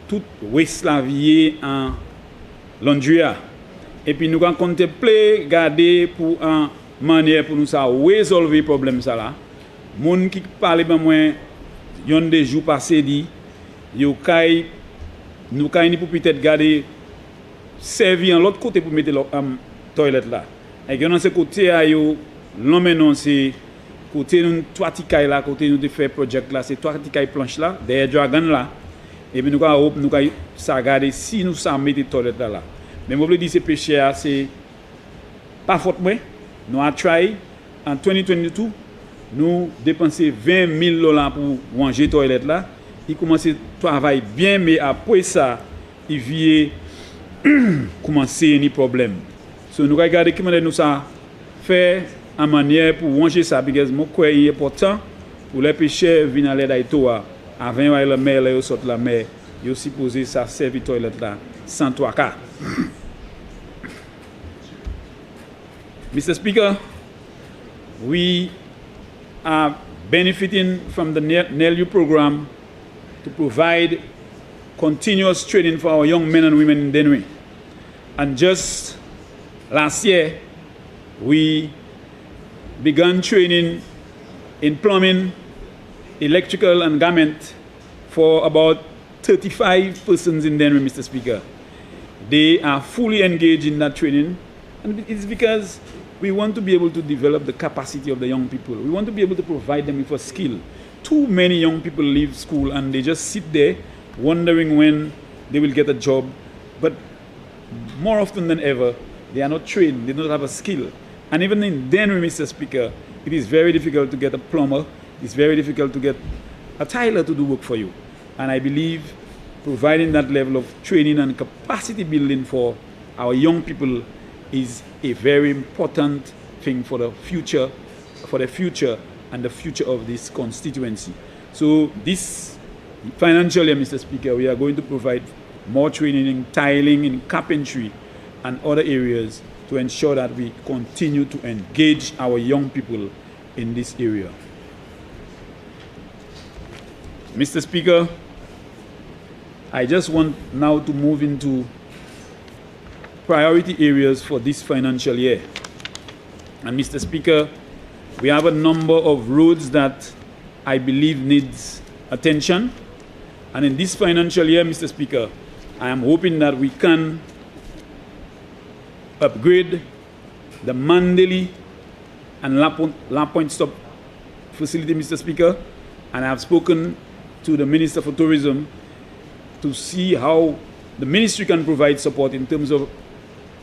tout ouest la vie en Londria et puis nous avons contemplé garder pour un manière pour nous ça résolver problème ça là moun qui parle ben moins yon des jours passés dit yo kay nous kay ni pour peut-être garder servi en l'autre côté pour mettre toilette là et dans ce côté a yo l'homme non c'est côté nous trois tikay là côté nous de faire project là c'est trois tikay planche là derrière dragon là et puis nous ça garder si nous ça mettre toilette là mais moi veux dire c'est péché c'est pas faute moi nous a try en 2022 nous dépenser $20,000 pour ranger toilette là il commence à travailler bien mais après ça il vient commencer un problème so nous regarder comment nous ça faire en manière pour ranger ça parce que moi crois il est important pour les pêcheurs venir à l'aide d'Aitoa avant la mer là sort la mer il aussi poser ça servir toilette là sans 3 Mr. Speaker, we are benefiting from the NELU program to provide continuous training for our young men and women in Denry. And just last year, we began training in plumbing, electrical, and garment for about 35 persons in Denry, Mr. Speaker. They are fully engaged in that training, and it's because we want to be able to develop the capacity of the young people. We want to be able to provide them with a skill. Too many young people leave school and they just sit there wondering when they will get a job. But more often than ever, they are not trained, they don't have a skill. And even in Denry, Mr. Speaker, it is very difficult to get a plumber, it's very difficult to get a tiler to do work for you. And I believe providing that level of training and capacity building for our young people is a very important thing for the future and the future of this constituency. So this financial year, Mr. Speaker, we are going to provide more training in tiling, in carpentry, and other areas to ensure that we continue to engage our young people in this area. Mr. Speaker, I just want now to move into priority areas for this financial year. And Mr. Speaker, we have a number of roads that I believe needs attention. And in this financial year, Mr. Speaker, I am hoping that we can upgrade the Mandeli and La Point Stop facility, Mr. Speaker. And I have spoken to the Minister for Tourism to see how the ministry can provide support in terms of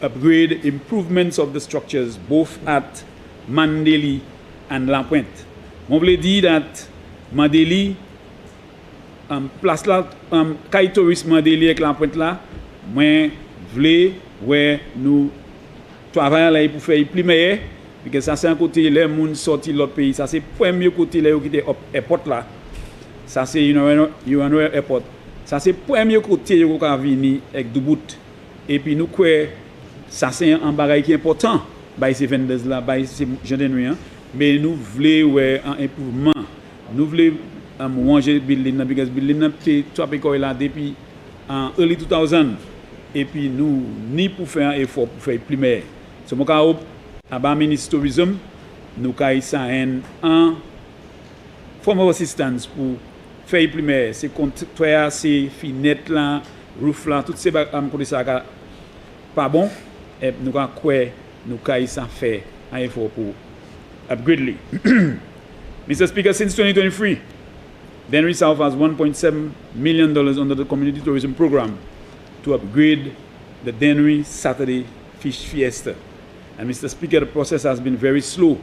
upgrade improvements of the structures both at Mandeli and La Pointe. Je voulais dire that Mandeli, place là, Kai Tourisme Mandeli avec La Pointe là, moi voulais ouais nous travailler là pour faire plus meilleur parce que ça c'est un côté les gens sorti l'autre pays, ça c'est premier côté là qui était airport là. Ça c'est une airport. Ça c'est premier côté qui a venir avec du bout et puis nous quoi ça c'est un bagage qui est important by ces vendors là by ces gens mais nous voulons ouais un improvement nous voulons manger building parce que building trois pécoles là depuis en early 2000 et puis nous ni pour faire un effort pour faire plus meilleur so mon cas à bas ministre tourisme nous caille ça un form of assistance pour faire plus meilleur c'est comptoir c'est fenêtre là roof là toutes ces côté ça pas bon et nous quoi nous caille ça faire un effort pour upgrade. Mr. Speaker, since 2023, Denry South has $1.7 million under the Community Tourism Program to upgrade the Denry Saturday Fish Fiesta. And Mr. Speaker, the process has been very slow.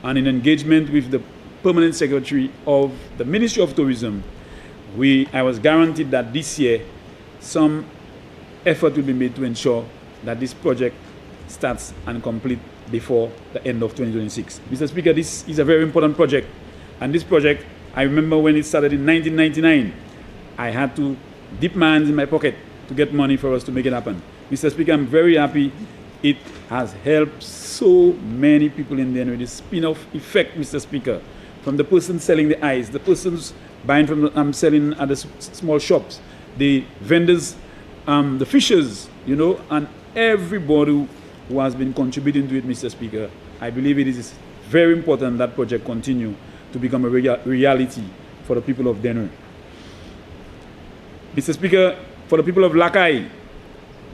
And in engagement with the Permanent Secretary of the Ministry of Tourism, I was guaranteed that this year some effort will be made to ensure that this project starts and complete before the end of 2026. Mr. Speaker, this is a very important project. And this project, I remember when it started in 1999, I had to dip my hands in my pocket to get money for us to make it happen. Mr. Speaker, I'm very happy. It has helped so many people in there with the spin-off effect, Mr. Speaker, from the person selling the ice, the persons buying from the, selling at the small shops, the vendors, the fishers, you know, and everybody who has been contributing to it, Mr. Speaker. I believe it is very important that project continue to become a reality for the people of Denver. Mr. Speaker, for the people of Lakai,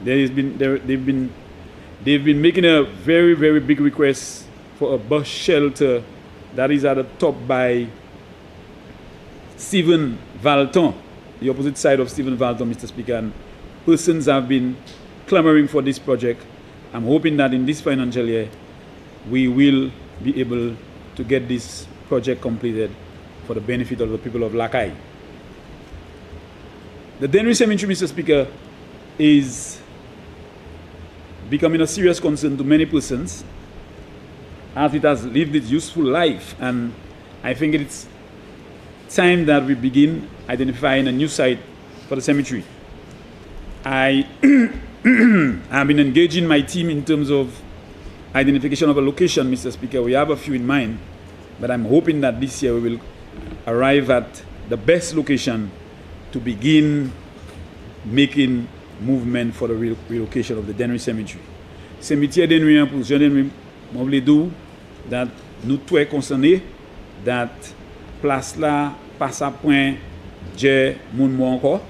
they've been making a very, very big request for a bus shelter that is at the top by Stephen Valton, the opposite side of Stephen Valton, Mr. Speaker. And persons have been clamoring for this project. I'm hoping that in this financial year, we will be able to get this project completed for the benefit of the people of Lakai. The Denry Cemetery, Mr. Speaker, is becoming a serious concern to many persons as it has lived its useful life, and I think it's time that we begin identifying a new site for the cemetery. I have been engaging my team in terms of identification of a location, Mr. Speaker. We have a few in mind, but I'm hoping that this year we will arrive at the best location to begin making movement for the relocation of the Denry Cemetery. Cimetière Denry, pour je Denry, je voulais dire that nous tous concernés, that place là passe à point, j'ai mon mot encore,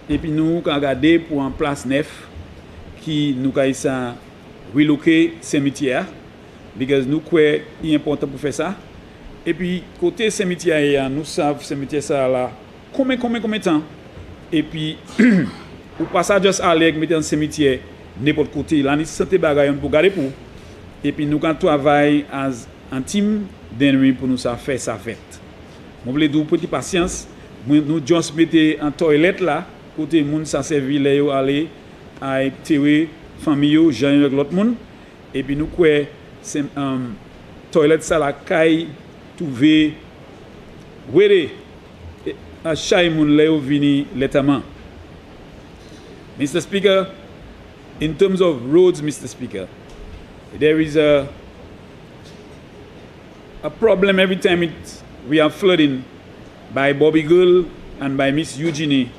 et puis nous regarder pour un place neuf qui nous a ça reloquer cimetière, because nous croyons il est important pour faire ça. Et puis côté cimetière, nous savons cimetière ça là combien de temps, et puis ou pas ça juste aller mettre un cimetière n'importe côté là ni santé bagaille pour garder pour, et puis nous quand travaille as un team Denry pour nous ça faire ça fait. Moi voulais dire petite patience, nous juste mettre en toilette là côté monde ça servi là yo aller à tirer famille yo joindre avec l'autre monde, et puis nous quoi c'est toilette ça la caille trouver wéré à chaque monde là yo vini l'étamment. Mr. Speaker, in terms of roads, Mr. Speaker, there is a problem every time we have flooding by Bobby Girl and by Miss Eugenie.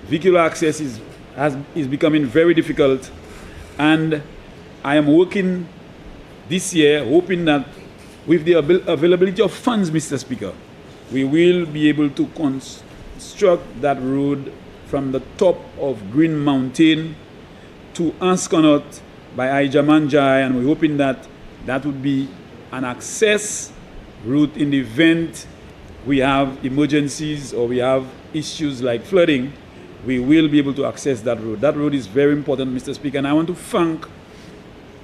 Vehicular access is becoming very difficult, and I am working this year hoping that with the availability of funds, Mr. Speaker, we will be able to construct that road from the top of Green Mountain to Ansconot by Aijamanjai, and we're hoping that that would be an access route in the event we have emergencies or we have issues like flooding. We will be able to access that road. That road is very important, Mr. Speaker, and I want to thank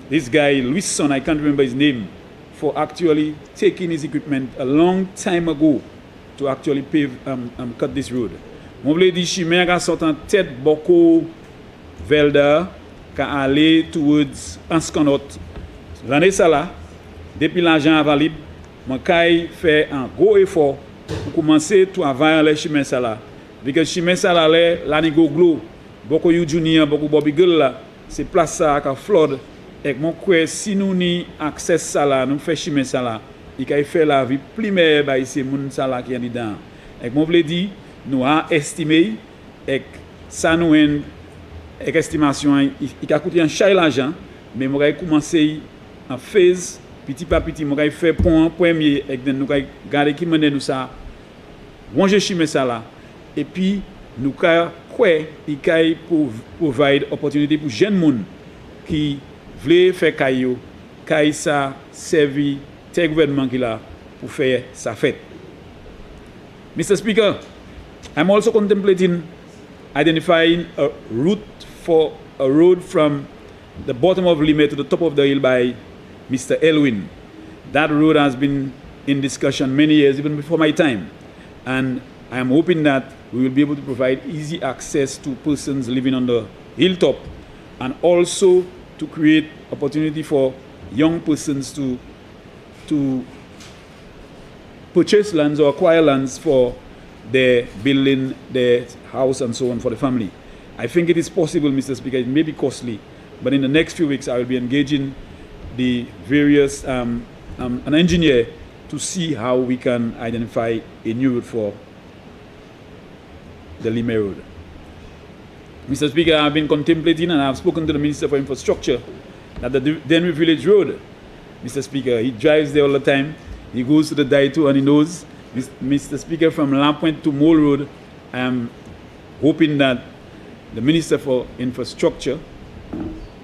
this guy, Lucia, I can't remember his name, for actually taking his equipment a long time ago to actually cut this road. Mon vle di chemin ka sortant tête Boko Velda ka aller towards Ansconot. L'année ça là, depuis l'argent valide, mon kay fait un gros effort pour commencer à travailler les chemins ça là. Parce que chemin ça là l'année go glo, Boko you junior, Boko Bobby Girl là, c'est place ça ka flood et mon croit si nous ni accès ça là, nous fait chemin ça là, il kay fait la vie plus meilleure ba ici moun ça là qui est dedans. Et mon vle di nous avons estimé que ça nous a une estimation, il a coûté un cher l'argent, mais nous avons commencé en phase, petit par petit, nous avons fait point premier, et nous avons gardé qui mène nous ça, ranger chemin ça là, et puis nous avons quoi, il a provide opportunité pour jeunes monde qui veulent faire caillou, qui ça servi tel gouvernement qui là pour faire sa fête. Mr. Speaker, I'm also contemplating identifying a route for a road from the bottom of Lime to the top of the hill by Mr. Elwin. That road has been in discussion many years, even before my time. And I am hoping that we will be able to provide easy access to persons living on the hilltop, and also to create opportunity for young persons to purchase lands or acquire lands for their building, their house, and so on for the family. I think it is possible, Mr. Speaker. It may be costly, but in the next few weeks, I will be engaging the various an engineer to see how we can identify a new route for the Lime Road. Mr. Speaker, I have been contemplating and I have spoken to the Minister for Infrastructure that the Denry Village Road, Mr. Speaker, he drives there all the time. He goes to the Daito and he knows. Mr. Speaker, from La Pointe to Mole Road, I am hoping that the Minister for Infrastructure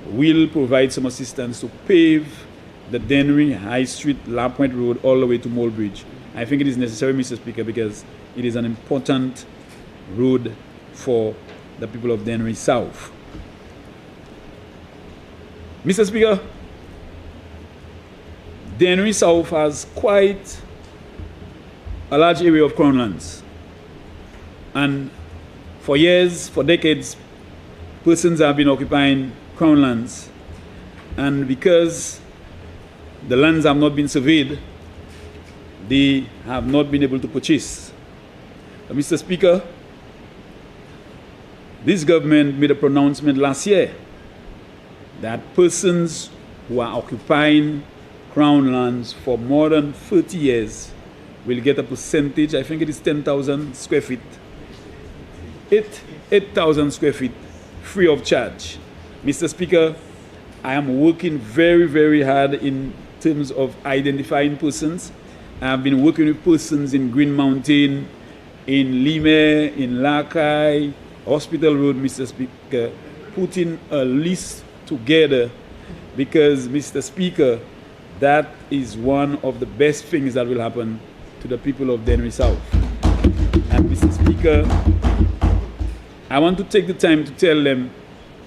will provide some assistance to pave the Denry High Street La Pointe Road all the way to Mole Bridge. I think it is necessary, Mr. Speaker, because it is an important road for the people of Denry South. Mr. Speaker, Denry South has quite a large area of crown lands. And for years, for decades, persons have been occupying crown lands. And because the lands have not been surveyed, they have not been able to purchase. Mr. Speaker, this government made a pronouncement last year that persons who are occupying crown lands for more than 30 years will get a percentage. I think it is 10,000 square feet, 8,000 square feet, free of charge. Mr. Speaker, I am working very, very hard in terms of identifying persons. I have been working with persons in Green Mountain, in Lime, in Lakai, Hospital Road, Mr. Speaker, putting a list together because, Mr. Speaker, that is one of the best things that will happen to the people of Denry South. And Mr. Speaker, I want to take the time to tell them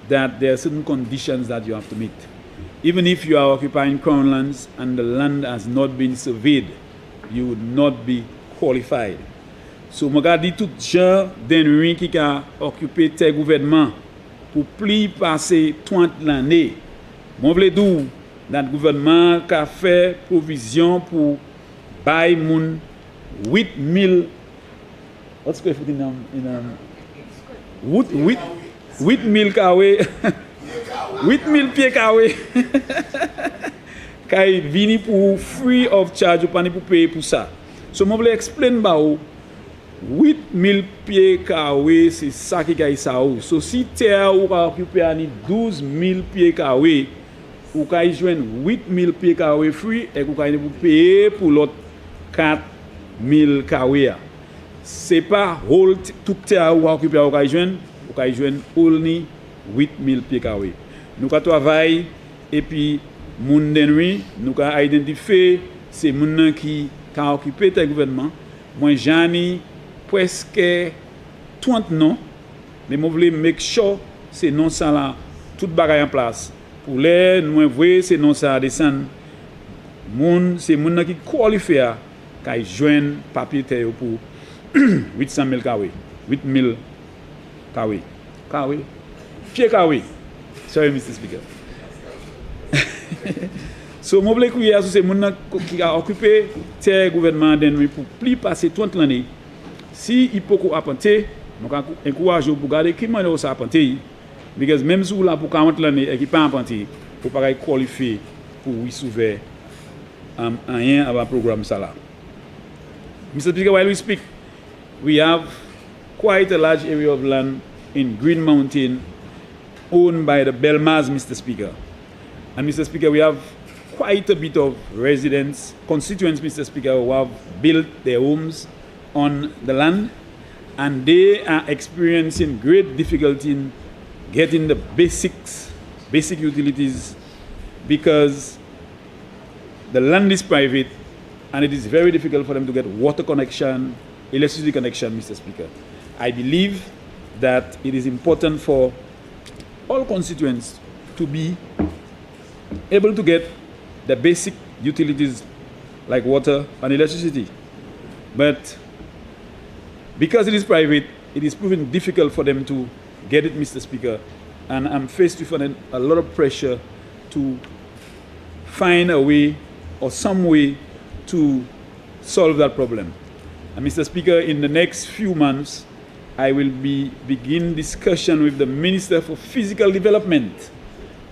that there are certain conditions that you have to meet. Even if you are occupying crown lands and the land has not been surveyed, you would not be qualified. So, je dis tout gens Denry qui a occupé tes gouvernements pour plus passer 30 l'année. Je veux dire que le gouvernement a fait provision pour buy moun 8,000. What's square foot in 8,000 carrés. 8,000 pieds carrés. Qui vini pour free of charge ou pas pour payer pour ça. So, je veux expliquer ba ou 8,000 pieds carrés, c'est ça qui gagne ça. So, si terre ou occupé à 12,000 pieds carrés, ou ka joindre 8,000 pieds carrés free et ou ka payer pour l'autre 4,000 carrés. C'est pas whole toute terre ou occupé ou ka joindre only 8,000 pieds carrés. Nous ka travail et puis moun Denry, nous ka identifier ces moun qui ka occupé tes gouvernement. Moi j'ani presque 30 noms, mais je voulais make sure ces noms ça là tout bagay en place. Pour les nous voir ces noms ça descendre. C'est moun qui qualifié qui joindre papier terre pour 800,000 carrés, 8,000 carrés. Pied carré. Sorry, Mr. Speaker. So, je voulais crier à ces gens qui ont occupé le gouvernement Denry pour plus passer 30 l'année. Si il peut apprendre, je encourage pour garder qui m'a ça apprendre. Parce que même si vous là pour 40 l'année et qui pas apprendre, il faut pas qualifier pour y sauver rien avant le programme ça là. Mr. Speaker, while we speak, we have quite a large area of land in Green Mountain owned by the Belmas, Mr. Speaker. And Mr. Speaker, we have quite a bit of residents, constituents, Mr. Speaker, who have built their homes on the land, and they are experiencing great difficulty in getting the basic utilities because the land is private and it is very difficult for them to get water connection, electricity connection, Mr. Speaker. I believe that it is important for all constituents to be able to get the basic utilities like water and electricity. But because it is private, it is proving difficult for them to get it, Mr. Speaker. And I'm faced with a lot of pressure to find a way or some way to solve that problem. And Mr. Speaker, in the next few months, I will begin discussion with the Minister for Physical Development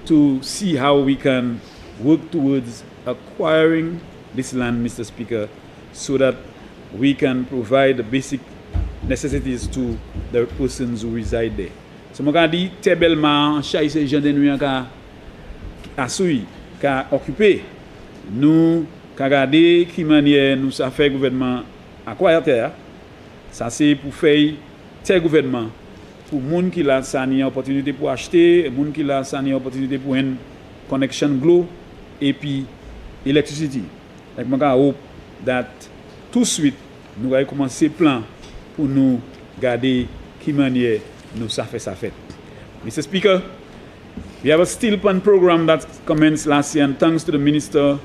to see how we can work towards acquiring this land, Mr. Speaker, so that we can provide the basic necessities to the persons who reside there. So, je dis, tellement, chaque gens de nuit ka assoui, ka occupé, nous, ka regarder qui manière nous ça fait gouvernement à quoi terre, ça c'est pour faire tel gouvernement, pour moun qui la ça ni opportunité pour acheter, moun qui la ça ni opportunité pour une connection glow et puis electricity. Like je hope that tout de suite nous allons commencer plan pour nous garder qui manière nous ça fait. Mr. Speaker, we have a steel pan program that commenced last year, and thanks to the Minister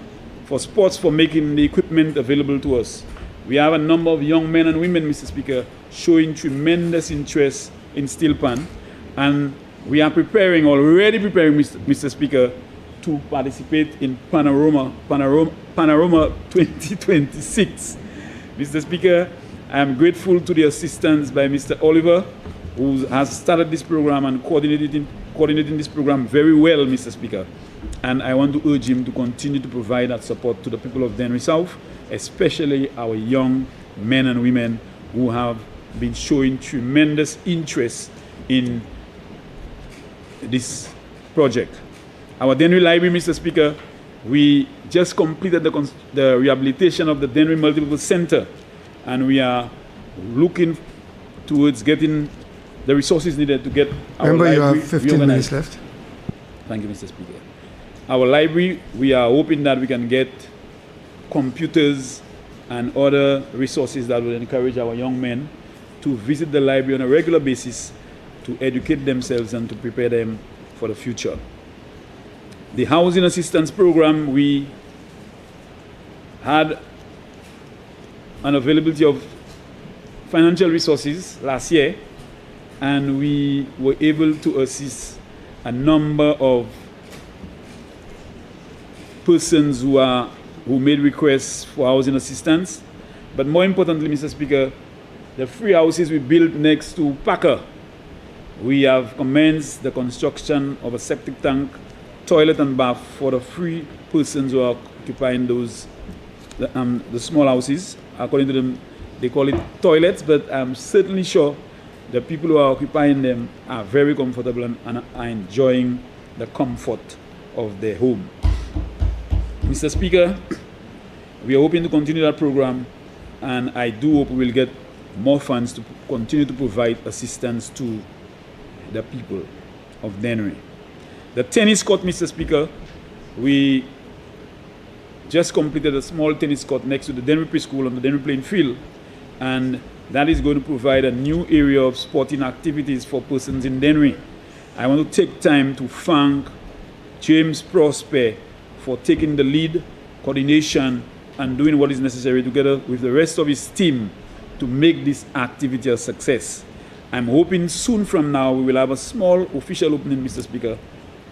for Sports for making the equipment available to us. We have a number of young men and women, Mr. Speaker, showing tremendous interest in steel pan, and we are already preparing, Mr. Speaker, to participate in Panorama 2026. Mr. Speaker, I am grateful to the assistance by Mr. Oliver, who has started this program and coordinating this program very well, Mr. Speaker. And I want to urge him to continue to provide that support to the people of Denry South, especially our young men and women who have been showing tremendous interest in this project. Our Denry Library, Mr. Speaker, we just completed the rehabilitation of the Denry Multipurpose Center, and we are looking towards getting the resources needed to get our Remember, library you have 15 minutes left. Thank you, Mr. Speaker. Our library, we are hoping that we can get computers and other resources that will encourage our young men to visit the library on a regular basis to educate themselves and to prepare them for the future. The housing assistance program, we had an availability of financial resources last year, and we were able to assist a number of persons who made requests for housing assistance. But more importantly, Mr. Speaker, the free houses we built next to Packer, we have commenced the construction of a septic tank, toilet and bath for the free persons who are occupying those the small houses. According to them, they call it toilets, but I'm certainly sure the people who are occupying them are very comfortable and are enjoying the comfort of their home. Mr. Speaker, we are hoping to continue that program, and I do hope we will get more funds to continue to provide assistance to the people of Denry. The tennis court, Mr. Speaker, we just completed a small tennis court next to the Denry Preschool on the Denry playing field, and that is going to provide a new area of sporting activities for persons in Denry. I want to take time to thank James Prosper for taking the lead, coordination, and doing what is necessary together with the rest of his team to make this activity a success. I'm hoping soon from now we will have a small official opening, Mr. Speaker,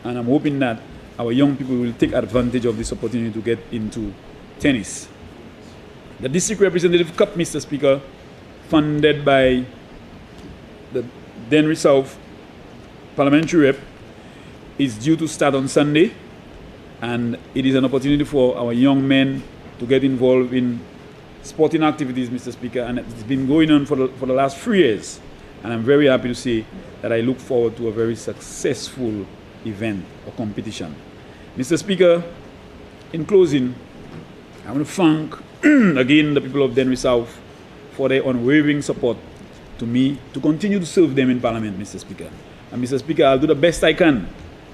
and I'm hoping that our young people will take advantage of this opportunity to get into tennis. The District Representative Cup, Mr. Speaker, funded by the Denry South Parliamentary Rep, is due to start on Sunday, and it is an opportunity for our young men to get involved in sporting activities, Mr. Speaker, and it's been going on for the last 3 years, and I'm very happy to say that I look forward to a very successful event or competition. Mr. Speaker, in closing, I want to thank again the people of Denry South for their unwavering support to me to continue to serve them in Parliament, Mr. Speaker. And Mr. Speaker, I'll do the best I can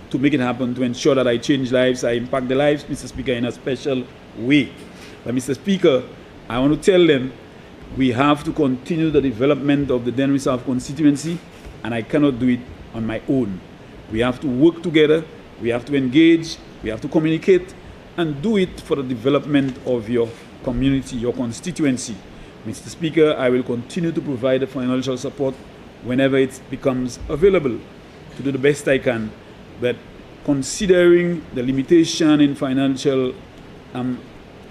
to make it happen, to ensure that I change lives, I impact the lives, Mr. Speaker, in a special way. But Mr. Speaker, I want to tell them we have to continue the development of the Denry South constituency, and I cannot do it on my own. We have to work together, we have to engage, we have to communicate, and do it for the development of your community, your constituency. Mr. Speaker, I will continue to provide the financial support whenever it becomes available to do the best I can. But considering the limitation in financial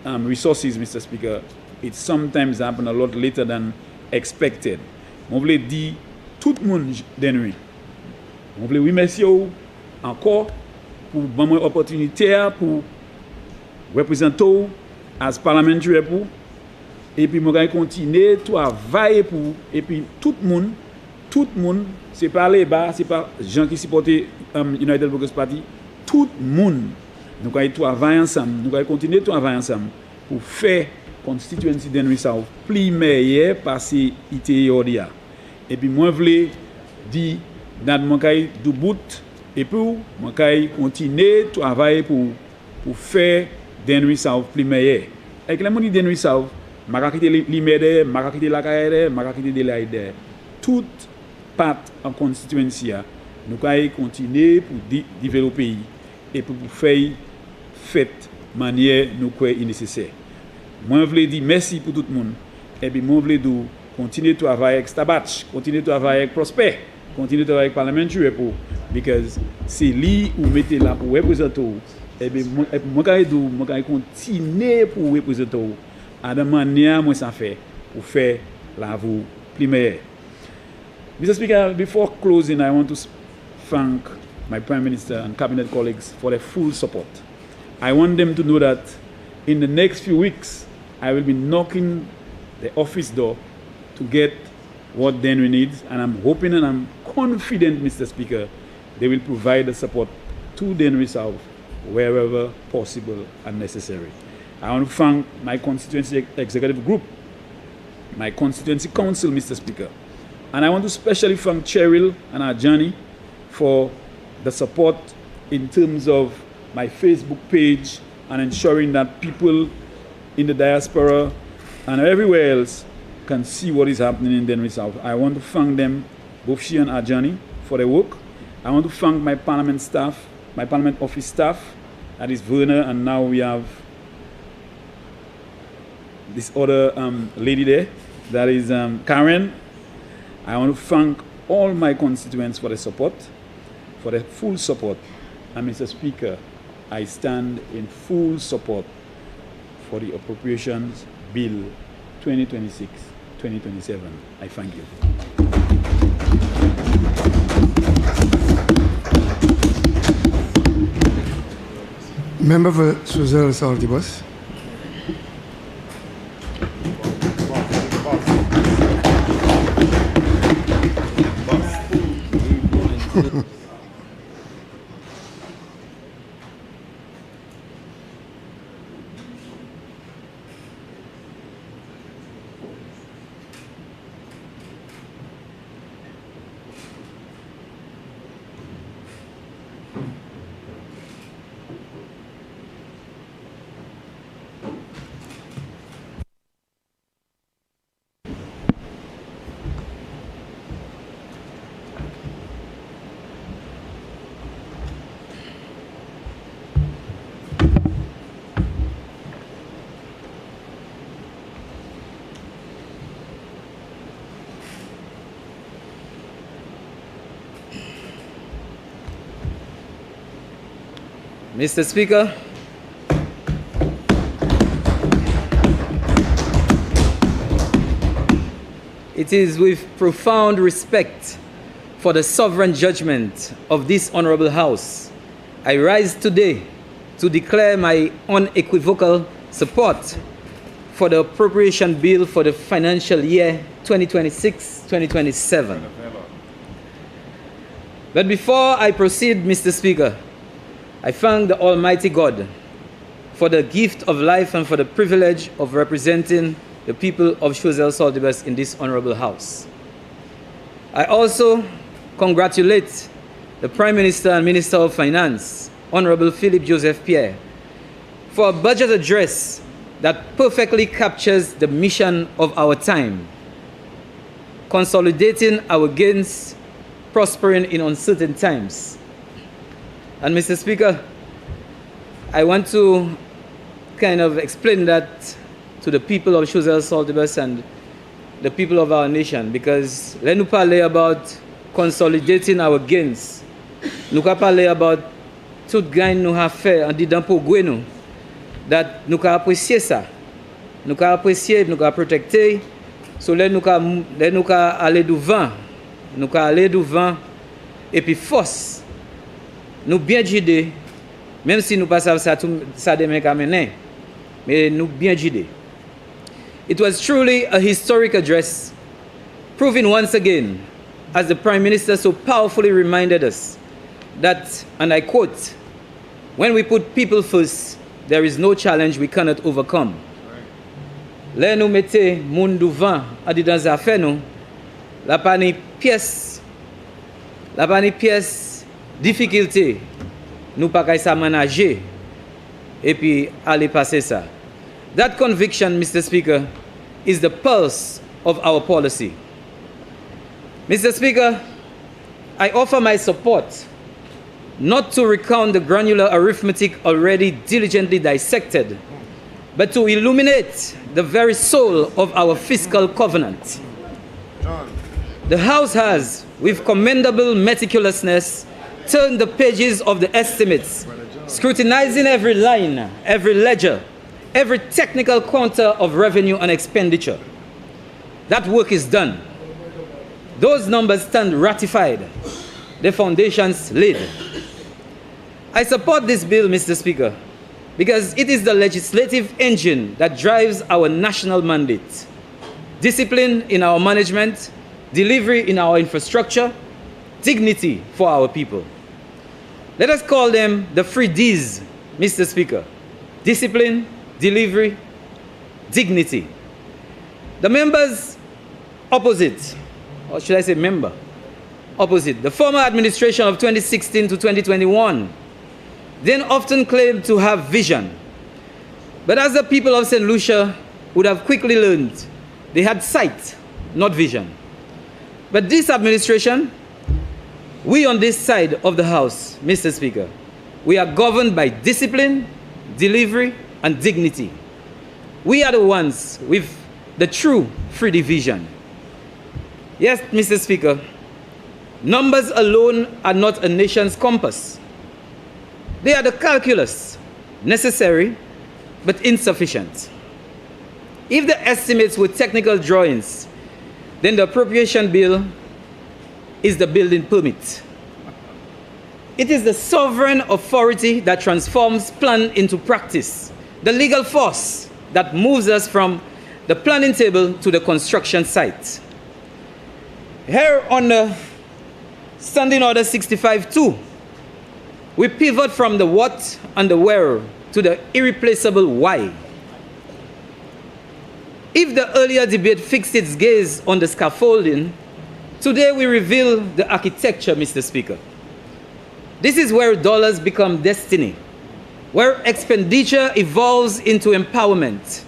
resources, Mr. Speaker, it sometimes happens a lot later than expected. Je voulais dire tout le monde Denry. Je voulais remercier encore pour bonne opportunité pour représenter as parlementaire pour et puis moi continuer travailler pour et puis tout le monde c'est pas les bas, c'est pas gens qui supportent United Workers Party, tout le monde nous allons travailler ensemble, nous allons continuer à travailler ensemble pour faire Constituency Denry South plus meilleur parce que il était et puis moi voulais dire dans mon cas du bout et puis moi continuer à travailler pour faire Denry South plus meilleur avec les monde Denry South m'a quitté l'immédiat m'a quitté la carrière m'a quitté de l'aide toute part en constituency nous allons continuer pour développer et pour faire fête manière nous croyons nécessaire. Moi je voulais dire merci pour tout le monde et puis moi je voulais dire continuer à travailler avec Stabach, continuer à travailler avec Prosper, continuer à travailler avec parlementaire pour because c'est lui ou mettez là pour représenter et bien moi continuer pour représenter à la manière moi ça fait pour faire la vie plus meilleure. Mr. Speaker, before closing, I want to thank my Prime Minister and Cabinet colleagues for their full support. I want them to know that in the next few weeks, I will be knocking the office door to get what Denry needs, and I'm hoping and I'm confident, Mr. Speaker, they will provide the support to Denry South wherever possible and necessary. I want to thank my constituency executive group, my constituency council, Mr. Speaker, and I want to especially thank Cheryl and Ajani for the support in terms of my Facebook page and ensuring that people in the diaspora and everywhere else can see what is happening in Denry South. I want to thank them, both she and Ajani, for their work. I want to thank my parliament staff, my parliament office staff, that is Werner, and now we have this other lady there, that is Karen. I want to thank all my constituents for the support, for the full support. And Mr. Speaker, I stand in full support for the Appropriations Bill 2026-2027. I thank you. Member for Socio-economic Bus. Mr. Speaker, it is with profound respect for the sovereign judgment of this Honorable House, I rise today to declare my unequivocal support for the Appropriation Bill for the financial year 2026-2027. But before I proceed, Mr. Speaker, I thank the Almighty God for the gift of life and for the privilege of representing the people of Choiseul-Sault-de-Besse in this Honorable House. I also congratulate the Prime Minister and Minister of Finance, Honorable Philip Joseph Pierre, for a budget address that perfectly captures the mission of our time, consolidating our gains, prospering in uncertain times. And Mr. Speaker, I want to kind of explain that to the people of Choiseul-Sault-de-Besse and the people of our nation, because let nous parler about consolidating our gains. Nous ka parler about tout gain nous a fait en dedans pour nous, that nous ka apprécier ça. Nous ka apprécier, nous ka protecter. So let nous ka aller devant. Nous ka aller devant et puis force nous bien guider, même si nous pas savons ça demain qu'à mener. mais nous bien guidés. It was truly a historic address, proving once again, as the Prime Minister so powerfully reminded us, that, and I quote, when we put people first, there is no challenge we cannot overcome. Là nous mettez moun devant à dans les affaires nous, la pas ni pièce difficulté, nous pas qu'à ça manager et puis aller passer ça. That conviction, Mr. Speaker, is the pulse of our policy. Mr. Speaker, I offer my support not to recount the granular arithmetic already diligently dissected, but to illuminate the very soul of our fiscal covenant. The House has, with commendable meticulousness, turned the pages of the estimates, scrutinizing every line, every ledger, every technical counter of revenue and expenditure. That work is done. Those numbers stand ratified, the foundations laid. I support this bill, Mr. Speaker, because it is the legislative engine that drives our national mandate. Discipline in our management, delivery in our infrastructure, dignity for our people. Let us call them the 3 Ds, Mr. Speaker. Discipline, delivery, dignity. The members opposite, or should I say member, opposite, the former administration of 2016 to 2021, then often claimed to have vision. But as the people of St. Lucia would have quickly learned, they had sight, not vision. But this administration, we on this side of the House, Mr. Speaker, we are governed by discipline, delivery, and dignity. We are the ones with the true 3D vision. Yes, Mr. Speaker, numbers alone are not a nation's compass. They are the calculus, necessary but insufficient. If the estimates were technical drawings, then the appropriation bill is the building permit. It is the sovereign authority that transforms plan into practice, the legal force that moves us from the planning table to the construction site. Here on the Standing Order 65-2, we pivot from the what and the where to the irreplaceable why. If the earlier debate fixed its gaze on the scaffolding, today we reveal the architecture, Mr. Speaker. This is where dollars become destiny, where expenditure evolves into empowerment,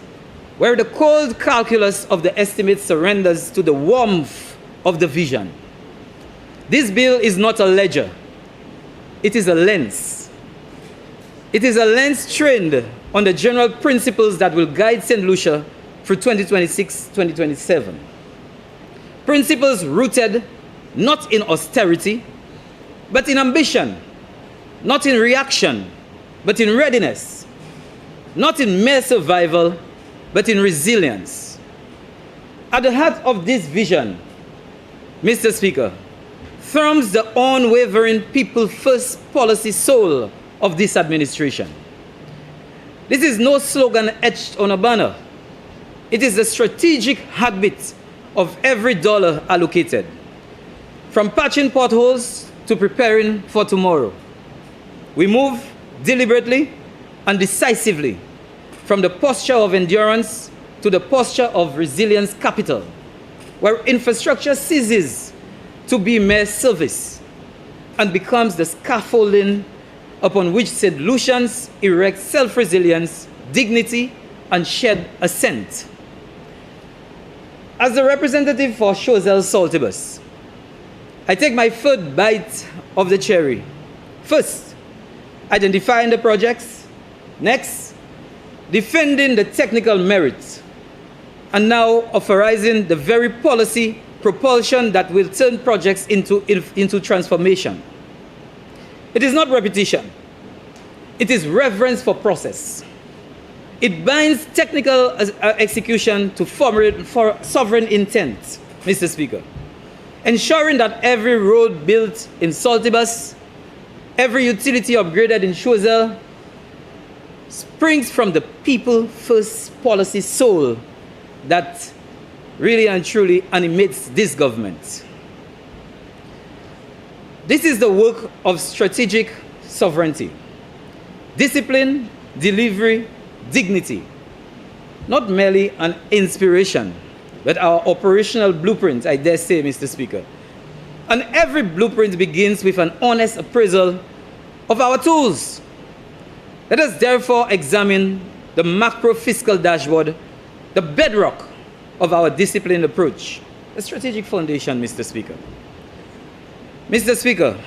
where the cold calculus of the estimate surrenders to the warmth of the vision. This bill is not a ledger. It is a lens. It is a lens trained on the general principles that will guide St. Lucia through 2026-2027. Principles rooted not in austerity, but in ambition, not in reaction, but in readiness, not in mere survival, but in resilience. At the heart of this vision, Mr. Speaker, thrums the unwavering people-first policy soul of this administration. This is no slogan etched on a banner. It is the strategic heartbeat of every dollar allocated, from patching potholes to preparing for tomorrow. We move deliberately and decisively from the posture of endurance to the posture of resilience capital, where infrastructure ceases to be mere service and becomes the scaffolding upon which St. Lucians erect self-resilience, dignity, and shared ascent. As the representative for Choiseul Saltibus, I take my third bite of the cherry. First, identifying the projects. Next, defending the technical merits. And now authorizing the very policy propulsion that will turn projects into transformation. It is not repetition. It is reverence for process. It binds technical execution to for sovereign intent, Mr. Speaker, ensuring that every road built in Saltibus, every utility upgraded in Choiseul, springs from the people first policy soul that really and truly animates this government. This is the work of strategic sovereignty, discipline, delivery, dignity, not merely an inspiration, but our operational blueprint, I dare say, Mr. Speaker. And every blueprint begins with an honest appraisal of our tools. Let us therefore examine the macro fiscal dashboard, the bedrock of our disciplined approach, a strategic foundation, Mr. Speaker. Mr. Speaker,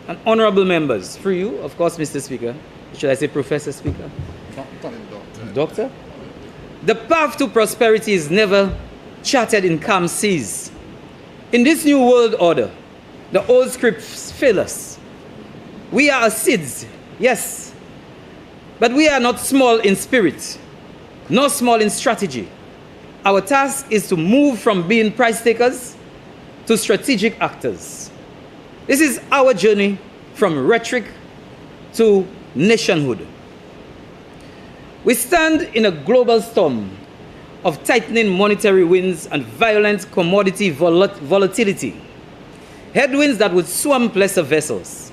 and honorable members, through you, of course, Mr. Speaker, should I say Professor Speaker? Doctor? The path to prosperity is never charted in calm seas. In this new world order, the old scripts fail us. We are seeds, yes, but we are not small in spirit, nor small in strategy. Our task is to move from being price takers to strategic actors. This is our journey from rhetoric to nationhood. We stand in a global storm of tightening monetary winds and violent commodity volatility, headwinds that would swamp lesser vessels.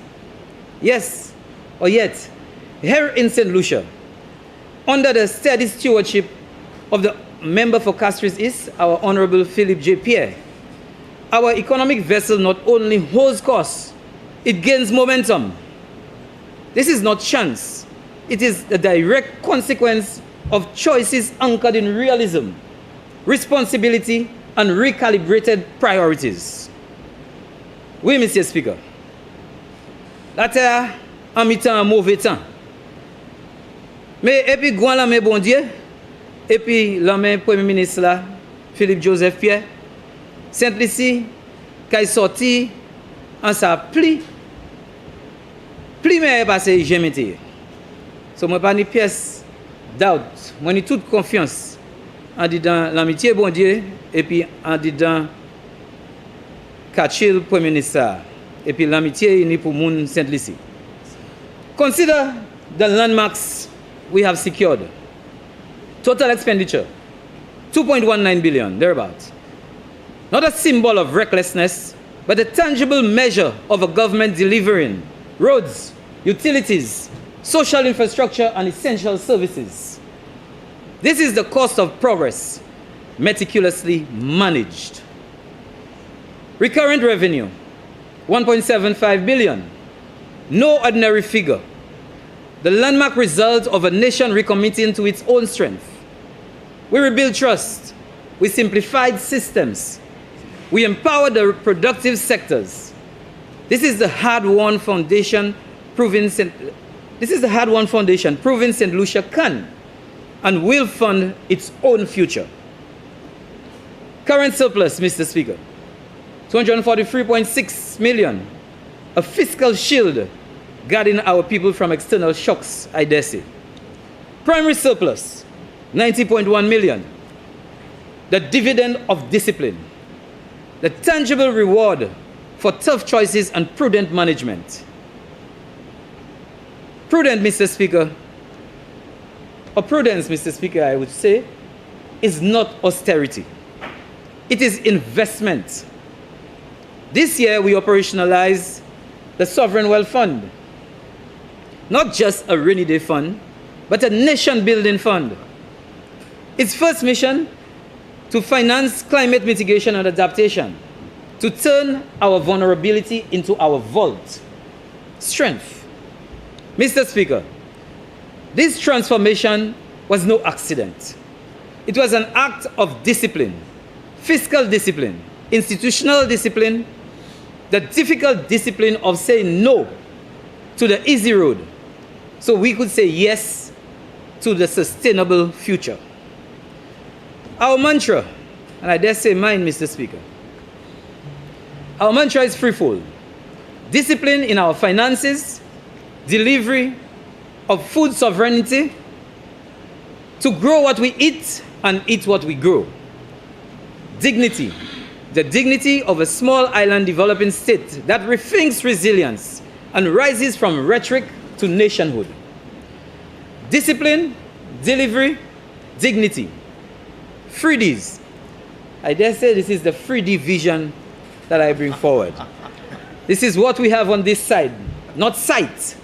Yes, or yet, here in St. Lucia, under the steady stewardship of the member for Castries East, our Honorable Philip J. Pierre, our economic vessel not only holds course, it gains momentum. This is not chance. It is a direct consequence of choices anchored in realism, responsibility, and recalibrated priorities. Oui, Mr. Speaker. La terre en mi-temps un mauvais temps. Mais et puis grand la main bon Dieu, et puis la main Premier ministre là, Philippe Joseph Pierre, Saint-Lucie, qui sorti en sa pli mais passé jamais été. So moi pas ni pièce doubt, moi ni toute confiance en dedans l'amitié bon Dieu et puis en dedans Kachil Premier ministre et puis l'amitié ni pour moun Saint-Lucie. Consider the landmarks we have secured. Total expenditure 2.19 billion thereabouts. Not a symbol of recklessness, but a tangible measure of a government delivering roads, utilities, social infrastructure, and essential services. This is the cost of progress, meticulously managed. Recurrent revenue, 1.75 billion. No ordinary figure. The landmark result of a nation recommitting to its own strength. We rebuild trust. We simplified systems. We empower the productive sectors. This is the hard-won foundation proving St. Lucia can and will fund its own future. Current surplus, Mr. Speaker, 243.6 million, a fiscal shield guarding our people from external shocks, I dare say. Primary surplus, 90.1 million, the dividend of discipline, the tangible reward for tough choices and prudent management. Prudent, Mr. Speaker, or prudence, Mr. Speaker, I would say, is not austerity. It is investment. This year, we operationalize the Sovereign Wealth Fund. Not just a rainy day fund, but a nation-building fund. Its first mission, to finance climate mitigation and adaptation, to turn our vulnerability into our vault. Strength. Mr. Speaker, this transformation was no accident. It was an act of discipline, fiscal discipline, institutional discipline, the difficult discipline of saying no to the easy road, so we could say yes to the sustainable future. Our mantra, and I dare say mine, Mr. Speaker, our mantra is threefold: discipline in our finances, delivery of food sovereignty, to grow what we eat and eat what we grow. Dignity, the dignity of a small island developing state that rethinks resilience and rises from rhetoric to nationhood. discipline, delivery, dignity. 3Ds. I dare say this is the 3D vision that I bring forward. This is what we have on this side. Not sight,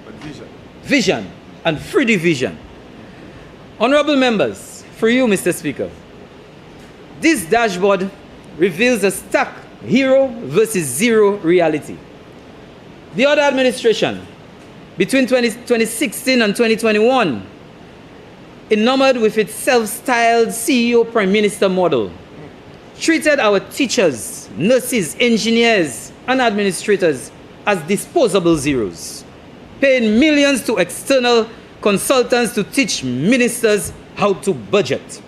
but vision. Vision and 3D vision. Honorable members, for you, Mr. Speaker, this dashboard reveals a stark hero versus zero reality. The other administration, between 2016 and 2021, enamored with its self-styled CEO Prime Minister model, treated our teachers, nurses, engineers, and administrators as disposable zeros, paying millions to external consultants to teach ministers how to budget.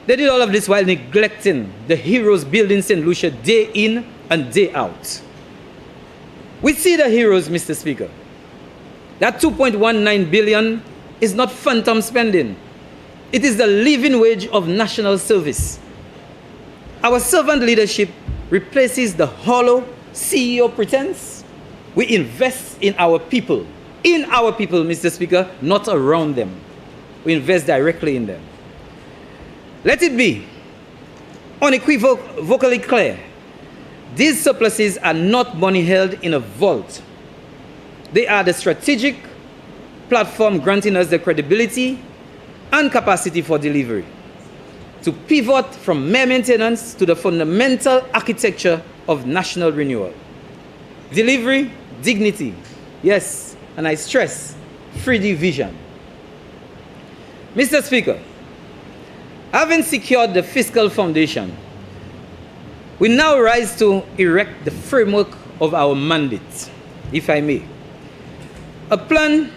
They did all of this while neglecting the heroes building St. Lucia day in and day out. We see the heroes, Mr. Speaker. That 2.19 billion is not phantom spending. It is the living wage of national service. Our servant leadership replaces the hollow CEO pretense. We invest in our people. In our people, Mr. Speaker, not around them. We invest directly in them. Let it be unequivocally clear. These surpluses are not money held in a vault. They are the strategic platform granting us the credibility and capacity for delivery, to pivot from mere maintenance to the fundamental architecture of national renewal. Delivery, dignity, yes, and I stress, 3D vision. Mr. Speaker, having secured the fiscal foundation, we now rise to erect the framework of our mandate, if I may. A plan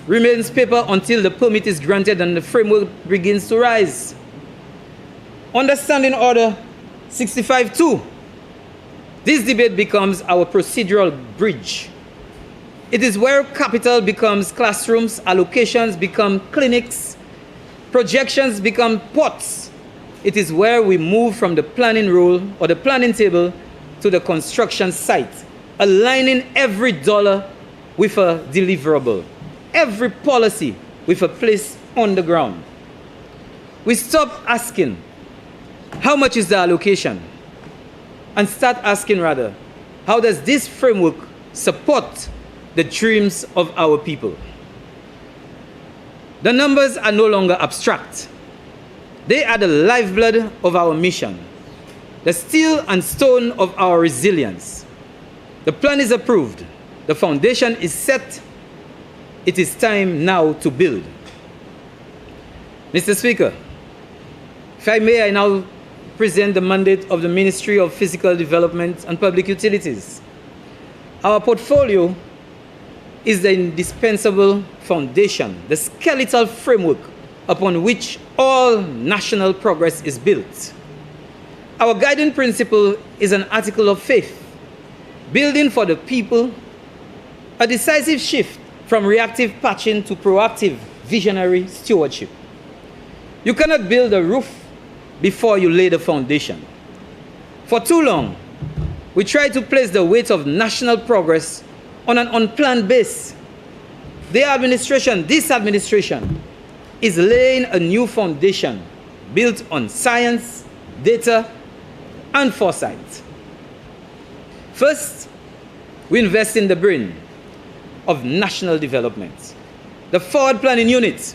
remains paper until the permit is granted and the framework begins to rise. Understanding Order 65-2. This debate becomes our procedural bridge. It is where capital becomes classrooms, allocations become clinics, projections become pots. It is where we move from the planning role or the planning table to the construction site, aligning every dollar with a deliverable, every policy with a place on the ground. We stop asking, how much is the allocation? And start asking rather, how does this framework support the dreams of our people? The numbers are no longer abstract. They are the lifeblood of our mission, the steel and stone of our resilience. The plan is approved. The foundation is set. It is time now to build. Mr. Speaker, if I may, I now present the mandate of the Ministry of Physical Development and Public Utilities. Our portfolio is the indispensable foundation, the skeletal framework upon which all national progress is built. Our guiding principle is an article of faith, building for the people, a decisive shift from reactive patching to proactive visionary stewardship. You cannot build a roof before you lay the foundation. For too long, we try to place the weight of national progress on an unplanned base. This administration is laying a new foundation built on science, data, and foresight. First, we invest in the brain of national development. The forward planning unit,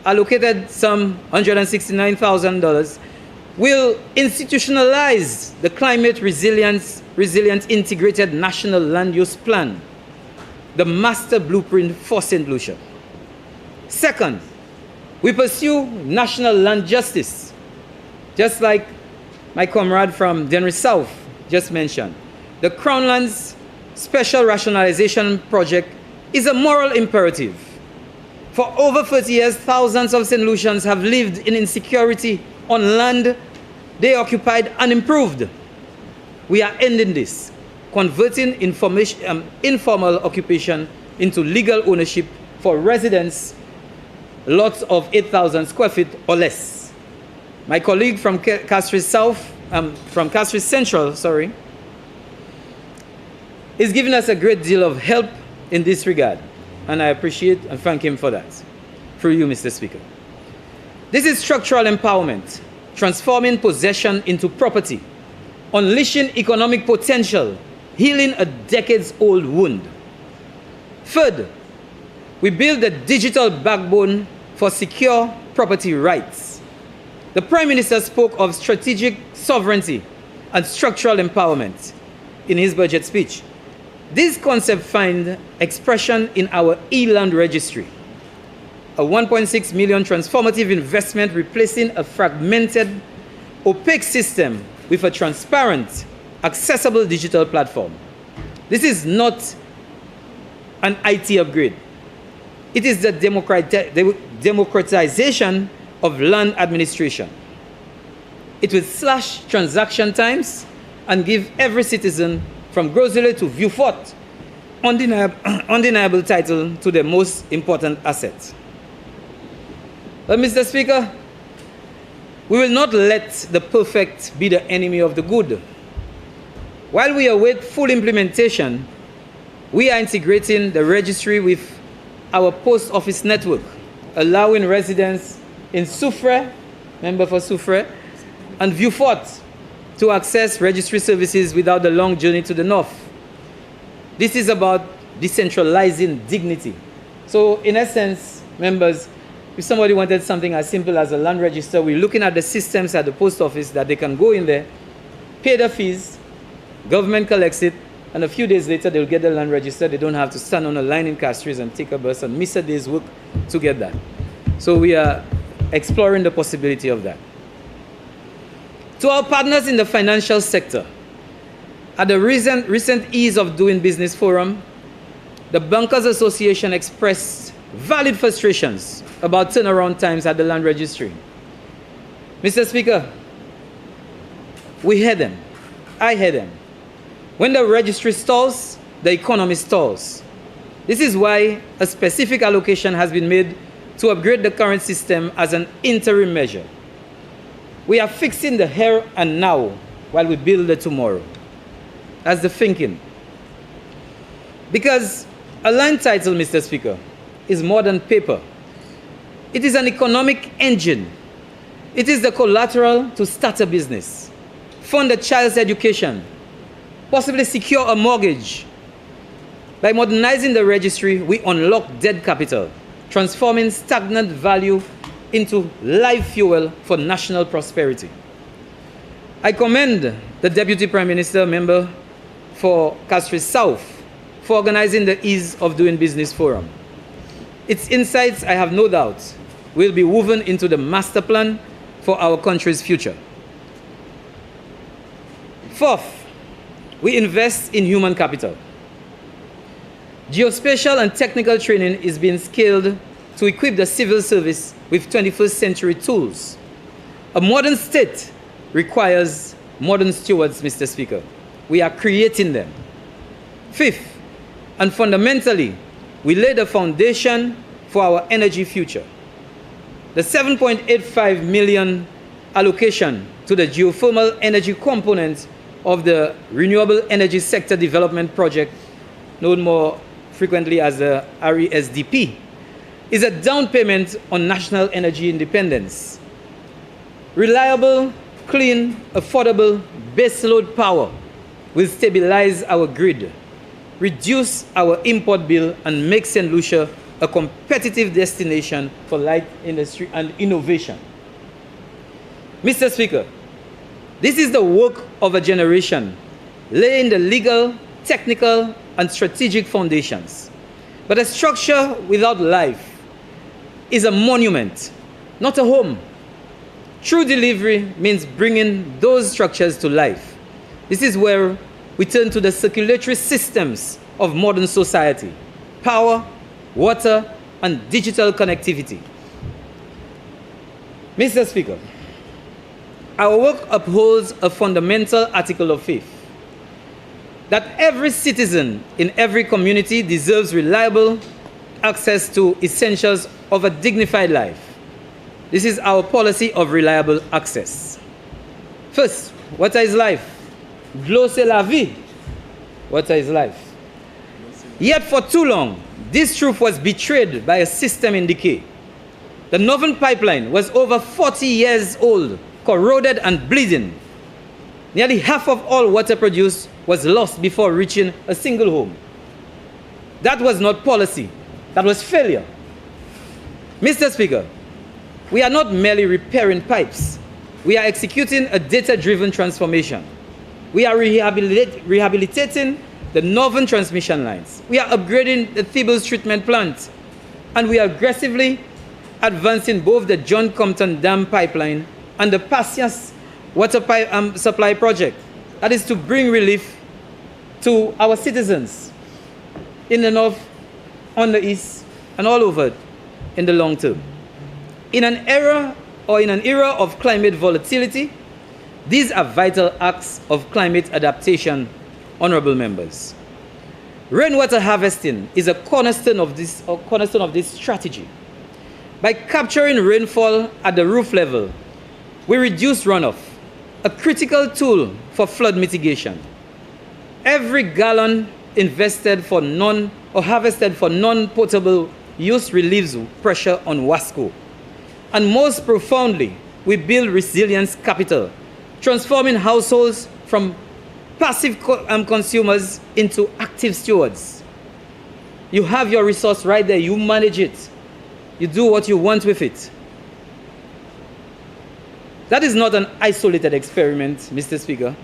allocated some $169,000, will institutionalize the climate resilient integrated national land use plan, the master blueprint for St. Lucia. Second, we pursue national land justice, just like my comrade from Denry South just mentioned. The Crown Lands Special Rationalization Project is a moral imperative. For over 30 years, thousands of St. Lucians have lived in insecurity on land they occupied unimproved. We are ending this, converting informal occupation into legal ownership for residents, lots of 8,000 square feet or less. My colleague from Castries Central, is giving us a great deal of help in this regard. and I appreciate and thank him for that. Through you, Mr. Speaker. This is structural empowerment, transforming possession into property, unleashing economic potential, healing a decades-old wound. Third, we build a digital backbone for secure property rights. The Prime Minister spoke of strategic sovereignty and structural empowerment in his budget speech. These concepts find expression in our e-land registry, a 1.6 million transformative investment replacing a fragmented, opaque system with a transparent, accessible digital platform. This is not an IT upgrade. It is the democratization of land administration. It will slash transaction times and give every citizen from Grosile to Vieux Fort undeniable title to the most important asset. But Mr. Speaker, we will not let the perfect be the enemy of the good. While we await full implementation, we are integrating the registry with our post office network, allowing residents in Soufre, member for Soufre, and Vieux Fort to access registry services without the long journey to the north. This is about decentralizing dignity. So in essence, members, if somebody wanted something as simple as a land register, we're looking at the systems at the post office that they can go in there, pay the fees, government collects it, and a few days later they'll get the land register. They don't have to stand on a line in Castries and take a bus and miss a day's work to get that. So we are exploring the possibility of that. To our partners in the financial sector, at the recent Ease of Doing Business Forum, the Bankers Association expressed valid frustrations about turnaround times at the land registry. Mr. Speaker, we hear them. I hear them. When the registry stalls, the economy stalls. This is why a specific allocation has been made to upgrade the current system as an interim measure. We are fixing the here and now while we build the tomorrow. That's the thinking. Because a land title, Mr. Speaker, is more than paper. It is an economic engine. It is the collateral to start a business, fund a child's education, possibly secure a mortgage. By modernizing the registry, we unlock dead capital, transforming stagnant value into live fuel for national prosperity. I commend the Deputy Prime Minister, member for Castries South, for organizing the Ease of Doing Business Forum. Its insights, I have no doubt, will be woven into the master plan for our country's future. Fourth, we invest in human capital. Geospatial and technical training is being scaled to equip the civil service with 21st century tools. A modern state requires modern stewards, Mr. Speaker. We are creating them. Fifth, and fundamentally, we lay the foundation for our energy future. The 7.85 million allocation to the geothermal energy component of the Renewable Energy Sector Development Project, known more frequently as the RESDP, is a down payment on national energy independence. Reliable, clean, affordable baseload power will stabilize our grid, reduce our import bill, and make St. Lucia a competitive destination for light industry and innovation. Mr. Speaker, this is the work of a generation, laying the legal, technical, and strategic foundations. But a structure without life is a monument, not a home. True delivery means bringing those structures to life. This is where we turn to the circulatory systems of modern society: power, water, and digital connectivity. Mr. Speaker, our work upholds a fundamental article of faith, that every citizen in every community deserves reliable access to essentials of a dignified life. This is our policy of reliable access. First, what is life? L'eau c'est la vie. What is life? Yet for too long, This truth was betrayed by a system in decay. The Northern Pipeline was over 40 years old, corroded and bleeding. Nearly half of all water produced was lost before reaching a single home. That was not policy. That was failure. Mr. Speaker, we are not merely repairing pipes. We are executing a data-driven transformation. We are rehabilitating the northern transmission lines. We are upgrading the Thebes treatment plant. And we are aggressively advancing both the John Compton Dam pipeline and the Pasias water supply project. That is to bring relief to our citizens in the north, on the east, and all over in the long term. In an era of climate volatility, these are vital acts of climate adaptation, honorable members. Rainwater harvesting is a cornerstone of this strategy. By capturing rainfall at the roof level, we reduce runoff, a critical tool for flood mitigation. Every gallon invested for harvested for non-potable use relieves pressure on WASCO. And most profoundly, we build resilience capital, transforming households from passive consumers into active stewards. You have your resource right there, you manage it. You do what you want with it. That is not an isolated experiment, Mr. Speaker.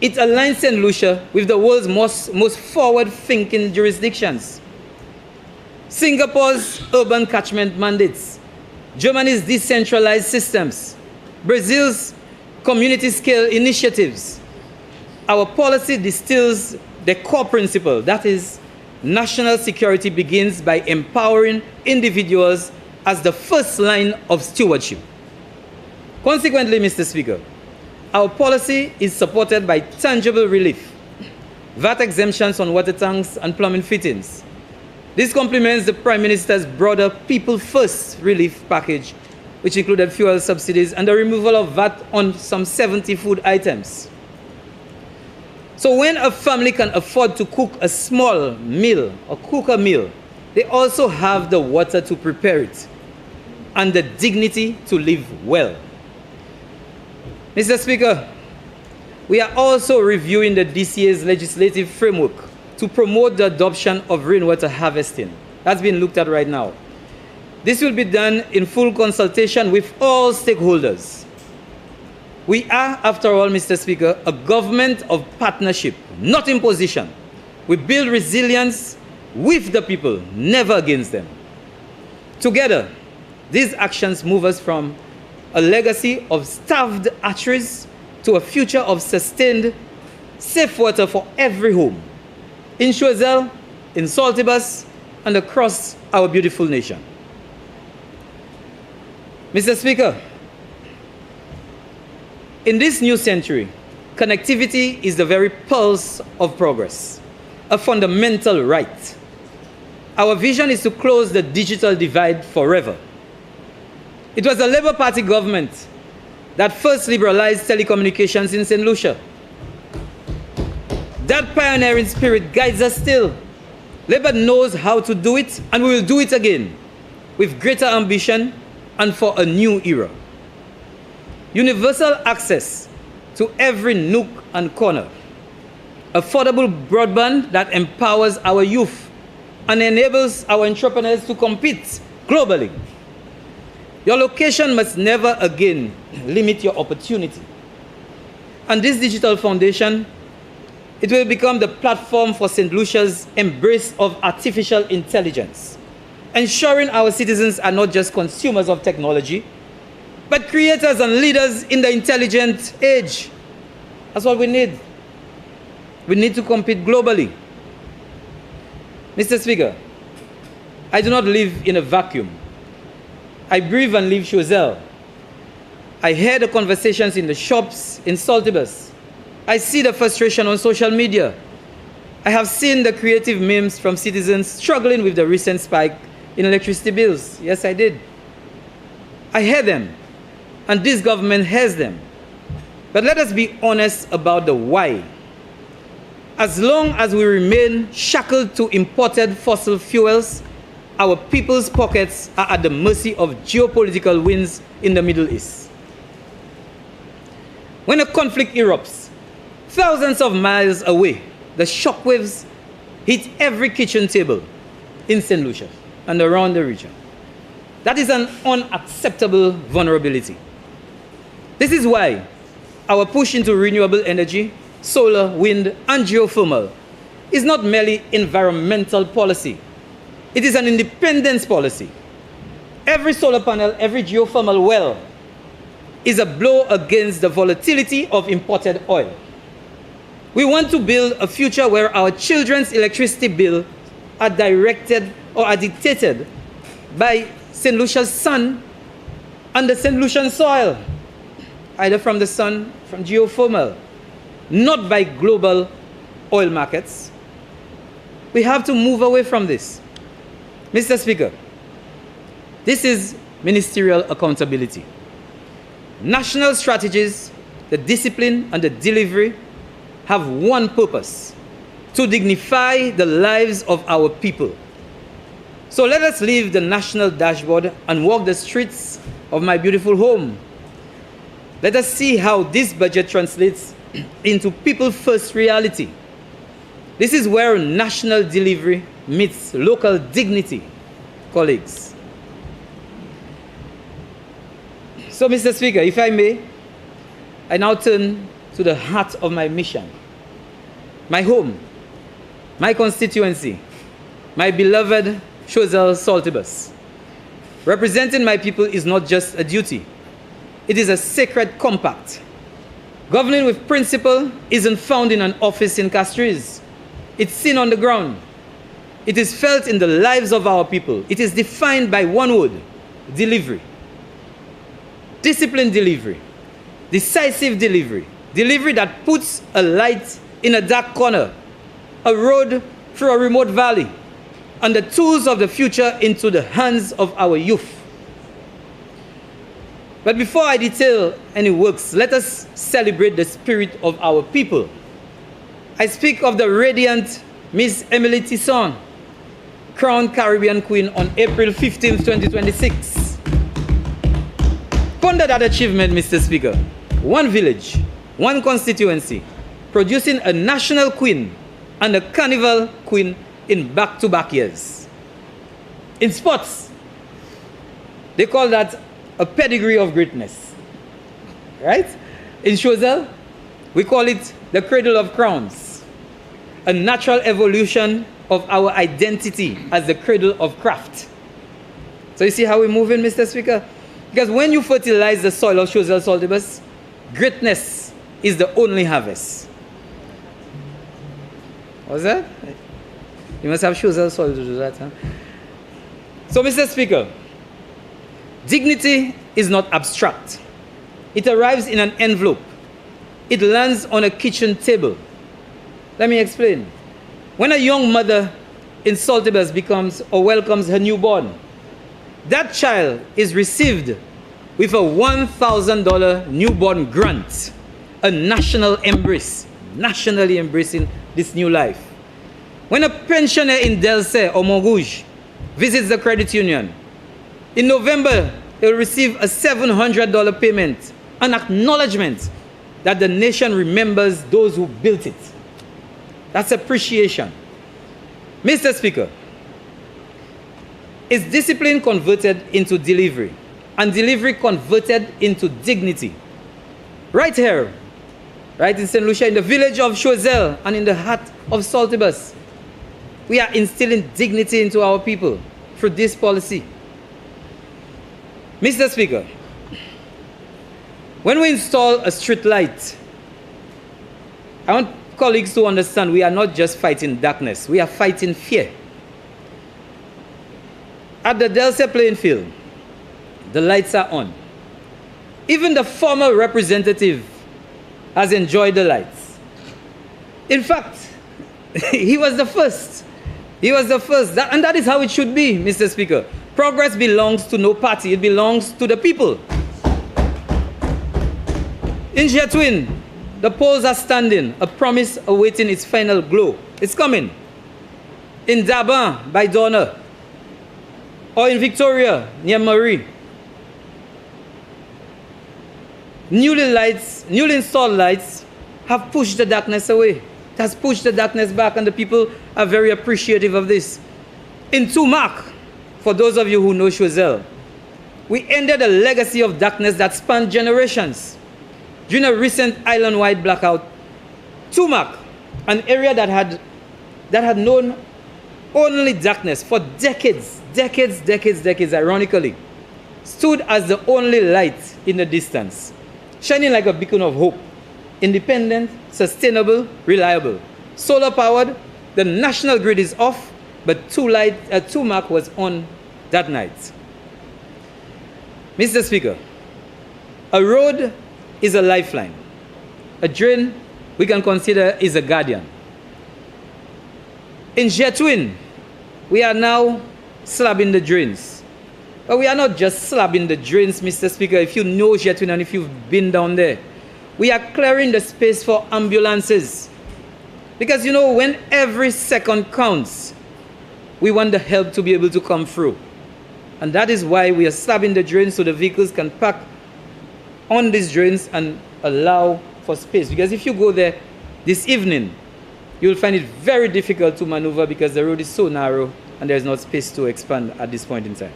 It aligns St. Lucia with the world's most forward-thinking jurisdictions. Singapore's urban catchment mandates, Germany's decentralized systems, Brazil's community-scale initiatives. Our policy distills the core principle, that is, national security begins by empowering individuals as the first line of stewardship. Consequently, Mr. Speaker, our policy is supported by tangible relief, VAT exemptions on water tanks and plumbing fittings. This complements the Prime Minister's broader People First relief package, which included fuel subsidies and the removal of VAT on some 70 food items. So when a family can afford to cook a small meal or cook a meal, they also have the water to prepare it and the dignity to live well. Mr. Speaker, we are also reviewing the DCA's legislative framework to promote the adoption of rainwater harvesting. That's being looked at right now. This will be done in full consultation with all stakeholders. We are, after all, Mr. Speaker, a government of partnership, not imposition. We build resilience with the people, never against them. Together, these actions move us from a legacy of starved arteries to a future of sustained, safe water for every home, in Choiseul, in Saltibus, and across our beautiful nation. Mr. Speaker, in this new century, connectivity is the very pulse of progress, a fundamental right. Our vision is to close the digital divide forever. It was the Labour Party government that first liberalized telecommunications in St. Lucia. That pioneering spirit guides us still. Labour knows how to do it, and we will do it again, with greater ambition and for a new era. Universal access to every nook and corner. Affordable broadband that empowers our youth and enables our entrepreneurs to compete globally. Your location must never again limit your opportunity. And this digital foundation, it will become the platform for St. Lucia's embrace of artificial intelligence, ensuring our citizens are not just consumers of technology, but creators and leaders in the intelligent age. That's what we need. We need to compete globally. Mr. Speaker, I do not live in a vacuum. I breathe and live Choiseul. I hear the conversations in the shops in Saltibus. I see the frustration on social media. I have seen the creative memes from citizens struggling with the recent spike in electricity bills. Yes, I did. I hear them, and this government hears them. But let us be honest about the why. As long as we remain shackled to imported fossil fuels, our people's pockets are at the mercy of geopolitical winds in the Middle East. When a conflict erupts, thousands of miles away, the shockwaves hit every kitchen table in St. Lucia and around the region. That is an unacceptable vulnerability. This is why our push into renewable energy, solar, wind, and geothermal is not merely environmental policy. It is an independence policy. Every solar panel, every geothermal well is a blow against the volatility of imported oil. We want to build a future where our children's electricity bill are directed or are dictated by St. Lucia's sun and the St. Lucian soil, either from the sun, from geothermal, not by global oil markets. We have to move away from this. Mr. Speaker, this is ministerial accountability. National strategies, the discipline and the delivery have one purpose: to dignify the lives of our people. So let us leave the national dashboard and walk the streets of my beautiful home. Let us see how this budget translates into people-first reality. This is where national delivery meets local dignity, colleagues. So, Mr. Speaker, if I may, I now turn to the heart of my mission. My home, my constituency, my beloved Choiseul Saltibus. Representing my people is not just a duty. It is a sacred compact. Governing with principle isn't found in an office in Castries. It's seen on the ground. It is felt in the lives of our people. It is defined by one word: delivery. Disciplined delivery. Decisive delivery. Delivery that puts a light in a dark corner, a road through a remote valley, and the tools of the future into the hands of our youth. But before I detail any works, let us celebrate the spirit of our people. I speak of the radiant Miss Emily Tisson, crowned Caribbean Queen on April 15, 2026. Ponder that achievement, Mr. Speaker. One village, one constituency, producing a national queen and a carnival queen in back-to-back years. In sports, they call that a pedigree of greatness, right? In Choiseul, we call it the cradle of crowns, a natural evolution of our identity as the cradle of craft. So you see how we're moving, Mr. Speaker? Because when you fertilize the soil of Choiseul Saltibus, greatness is the only harvest. What's that? You must have Choiseul soil to do that, huh? So, Mr. Speaker, dignity is not abstract. It arrives in an envelope. It lands on a kitchen table. Let me explain. When a young mother in Saltibus becomes or welcomes her newborn, that child is received with a $1,000 newborn grant, a national embrace, nationally embracing this new life. When a pensioner in Delse or Montrouge visits the credit union, in November, they will receive a $700 payment, an acknowledgement that the nation remembers those who built it. That's appreciation. Mr. Speaker, is discipline converted into delivery, and delivery converted into dignity? Right here, right in St. Lucia, in the village of Choiseul and in the heart of Saltibus, we are instilling dignity into our people through this policy. Mr. Speaker, when we install a street light, I want colleagues to understand we are not just fighting darkness, we are fighting fear. At the Delse playing field, the lights are on. Even the former representative has enjoyed the lights. In fact, he was the first. He was the first. And that is how it should be, Mr. Speaker. Progress belongs to no party. It belongs to the people. In Jetwin, The polls are standing, a promise awaiting its final glow. It's coming. In Daban by Donna, or in Victoria near Marie. Newly installed lights have pushed the darkness away. It has pushed the darkness back, and the people are very appreciative of this. In Tumac, for those of you who know Choiseul, we ended a legacy of darkness that spanned generations. During a recent island-wide blackout, Tumac, an area that had known only darkness for decades, ironically, stood as the only light in the distance, shining like a beacon of hope, independent, sustainable, reliable. Solar powered, the national grid is off, but Tumac was on that night. Mr. Speaker, a road is a lifeline. A drain we can consider is a guardian. In Jetwin, we are now slabbing the drains. But we are not just slabbing the drains, Mr. Speaker. If you know Jetwin and if you've been down there, we are clearing the space for ambulances. Because, you know, when every second counts, we want the help to be able to come through. And that is why we are slabbing the drains so the vehicles can park on these drains and allow for space. Because if you go there this evening, you'll find it very difficult to maneuver because the road is so narrow and there's not space to expand at this point in time.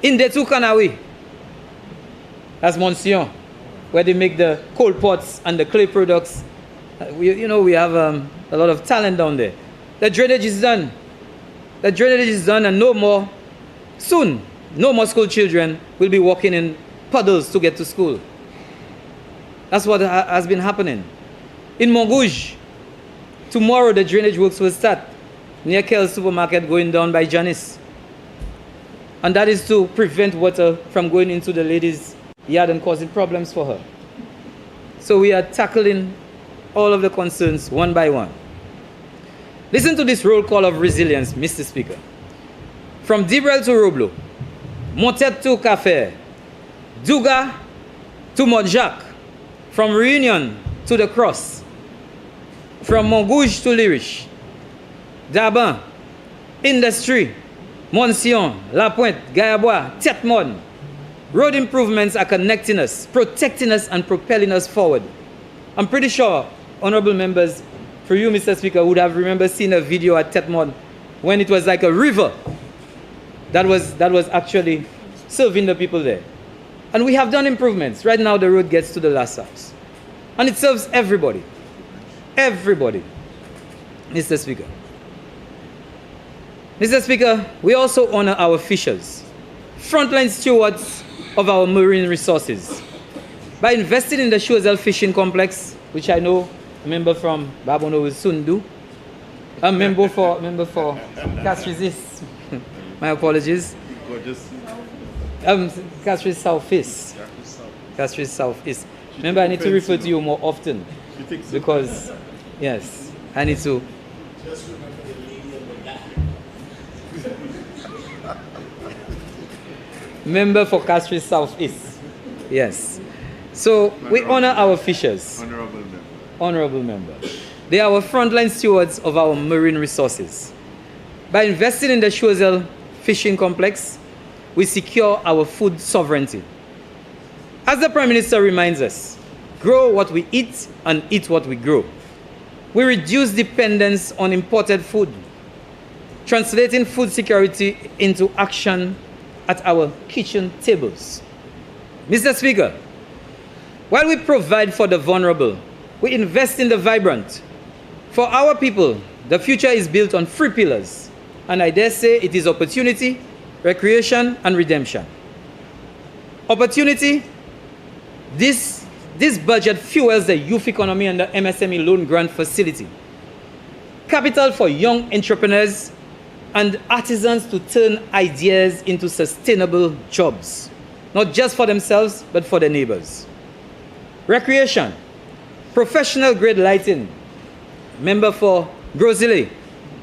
In Detu Kanawi, that's Monsignor, where they make the coal pots and the clay products. We have a lot of talent down there. The drainage is done. The drainage is done, and no more school children will be walking in puddles to get to school. That's what has been happening. In Montgouge, tomorrow the drainage works will start near Kel's supermarket going down by Janice. And that is to prevent water from going into the lady's yard and causing problems for her. So we are tackling all of the concerns one by one. Listen to this roll call of resilience, Mr. Speaker. From Dibrel to Roblo, Montet to Café, Douga to Montjac, from Reunion to the Cross, from Montgouge to Lirish, Daban, Industry, Monsignor, La Pointe, Gayabois, Tetmon. Road improvements are connecting us, protecting us, and propelling us forward. I'm pretty sure, honorable members, for you, Mr. Speaker, would have remembered seeing a video at Tetmon when it was like a river that was actually serving the people there. And we have done improvements. Right now, the road gets to the last house. And it serves everybody. Everybody. Mr. Speaker. Mr. Speaker, we also honor our fishers, frontline stewards of our marine resources, by investing in the Choiseul Fishing Complex, which I know a member from Babono will soon do. A member for Castries. My apologies. Castries Southeast. Castries Southeast. Remember, I need to refer to you more often because, yes, I need to. Just remember the lady and the guy. Member for Castries Southeast. Yes. So we honor our fishers. Honorable member. Honorable member. They are our frontline stewards of our marine resources. By investing in the Choiseul Fishing Complex, we secure our food sovereignty. As the Prime Minister reminds us, grow what we eat and eat what we grow. We reduce dependence on imported food, translating food security into action at our kitchen tables. Mr. Speaker, while we provide for the vulnerable, we invest in the vibrant. For our people, the future is built on 3 pillars, and I dare say it is opportunity, recreation, and redemption. Opportunity, this budget fuels the youth economy and the MSME loan grant facility. Capital for young entrepreneurs and artisans to turn ideas into sustainable jobs, not just for themselves, but for their neighbors. Recreation, professional grade lighting, member for Grosile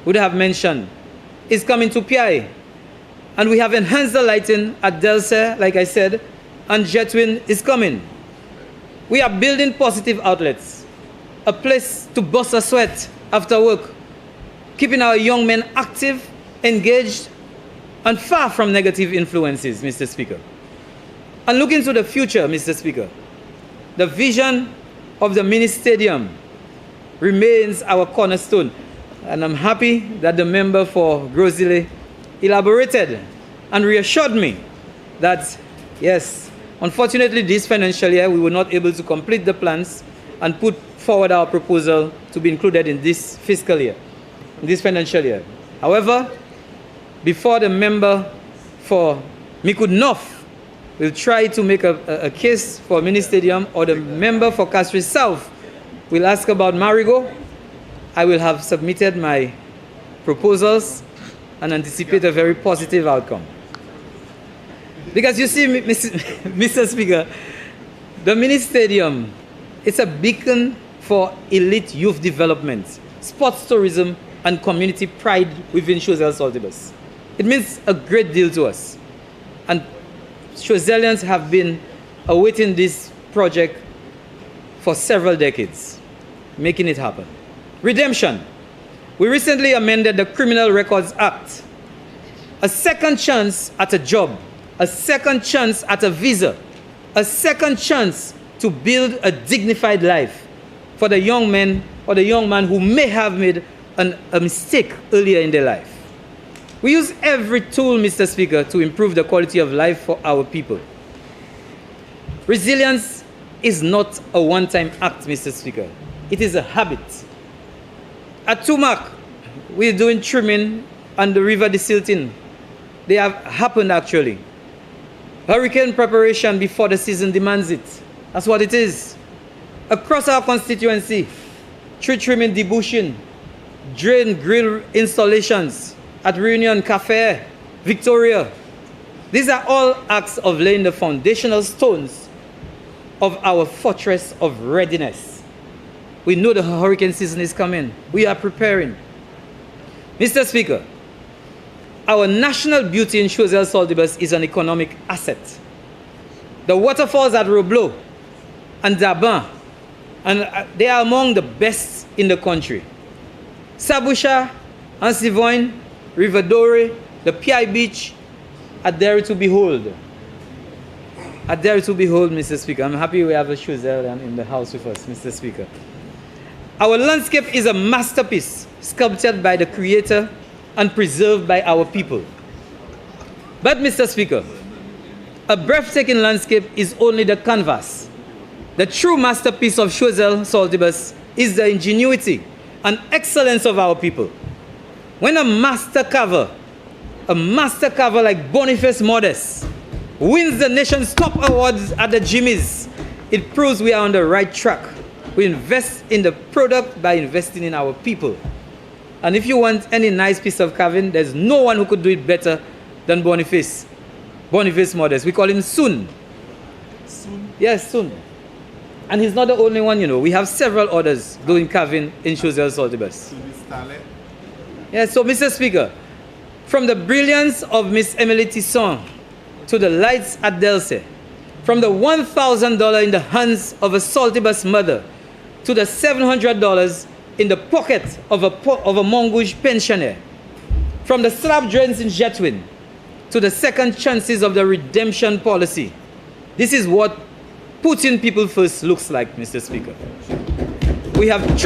would have mentioned, is coming to PI. And we have enhanced the lighting at Delce, like I said, and Jetwin is coming. We are building positive outlets, a place to bust a sweat after work, keeping our young men active, engaged, and far from negative influences, Mr. Speaker. And looking to the future, Mr. Speaker, the vision of the mini stadium remains our cornerstone. And I'm happy that the member for Grosile elaborated and reassured me that, yes, unfortunately this financial year we were not able to complete the plans and put forward our proposal to be included in this fiscal year, in this financial year. However, before the member for Mikud North will try to make a case for a mini stadium, or the member for Castries South will ask about Marigo, I will have submitted my proposals and anticipate a very positive outcome. Because you see, Mr. Speaker, the mini stadium, it's a beacon for elite youth development, sports tourism, and community pride within Choiseul Saltibus. It means a great deal to us. And Choiselians have been awaiting this project for several decades, making it happen. Redemption. We recently amended the Criminal Records Act. A second chance at a job, a second chance at a visa, a second chance to build a dignified life for the young men or the young man who may have made a mistake earlier in their life. We use every tool, Mr. Speaker, to improve the quality of life for our people. Resilience is not a one-time act, Mr. Speaker. It is a habit. At Tumac, we're doing trimming on the river Desilting. They have happened, actually. Hurricane preparation before the season demands it. That's what it is. Across our constituency, tree trimming, debushing, drain grill installations at Reunion, Cafe, Victoria. These are all acts of laying the foundational stones of our fortress of readiness. We know the hurricane season is coming. We are preparing. Mr. Speaker, our national beauty in Choiseul Saltibus is an economic asset. The waterfalls at Roblo and Daban, and they are among the best in the country. Sabusha, Ansivoine, River Dore, the Pi Beach are there to behold. Are there to behold, Mr. Speaker. I'm happy we have a Choiseul in the house with us, Mr. Speaker. Our landscape is a masterpiece sculpted by the Creator and preserved by our people. But, Mr. Speaker, a breathtaking landscape is only the canvas. The true masterpiece of Choiseul Saltibus is the ingenuity and excellence of our people. When a master carver like Boniface Modest wins the nation's top awards at the Jimmys, it proves we are on the right track. We invest in the product by investing in our people. And if you want any nice piece of carving, there's no one who could do it better than Boniface Modest. We call him Sun. Sun? Yes, Sun. And he's not the only one, you know. We have several others doing carving in Choiseul Saltibus. Yes, so Mr. Speaker, from the brilliance of Miss Emily Tisson to the lights at Delse, from the $1,000 in the hands of a Saltibus mother to the $700 in the pocket of a Mongouge pensioner, from the slab drains in Jetwin to the second chances of the redemption policy. This is what putting people first looks like, Mr. Speaker. We have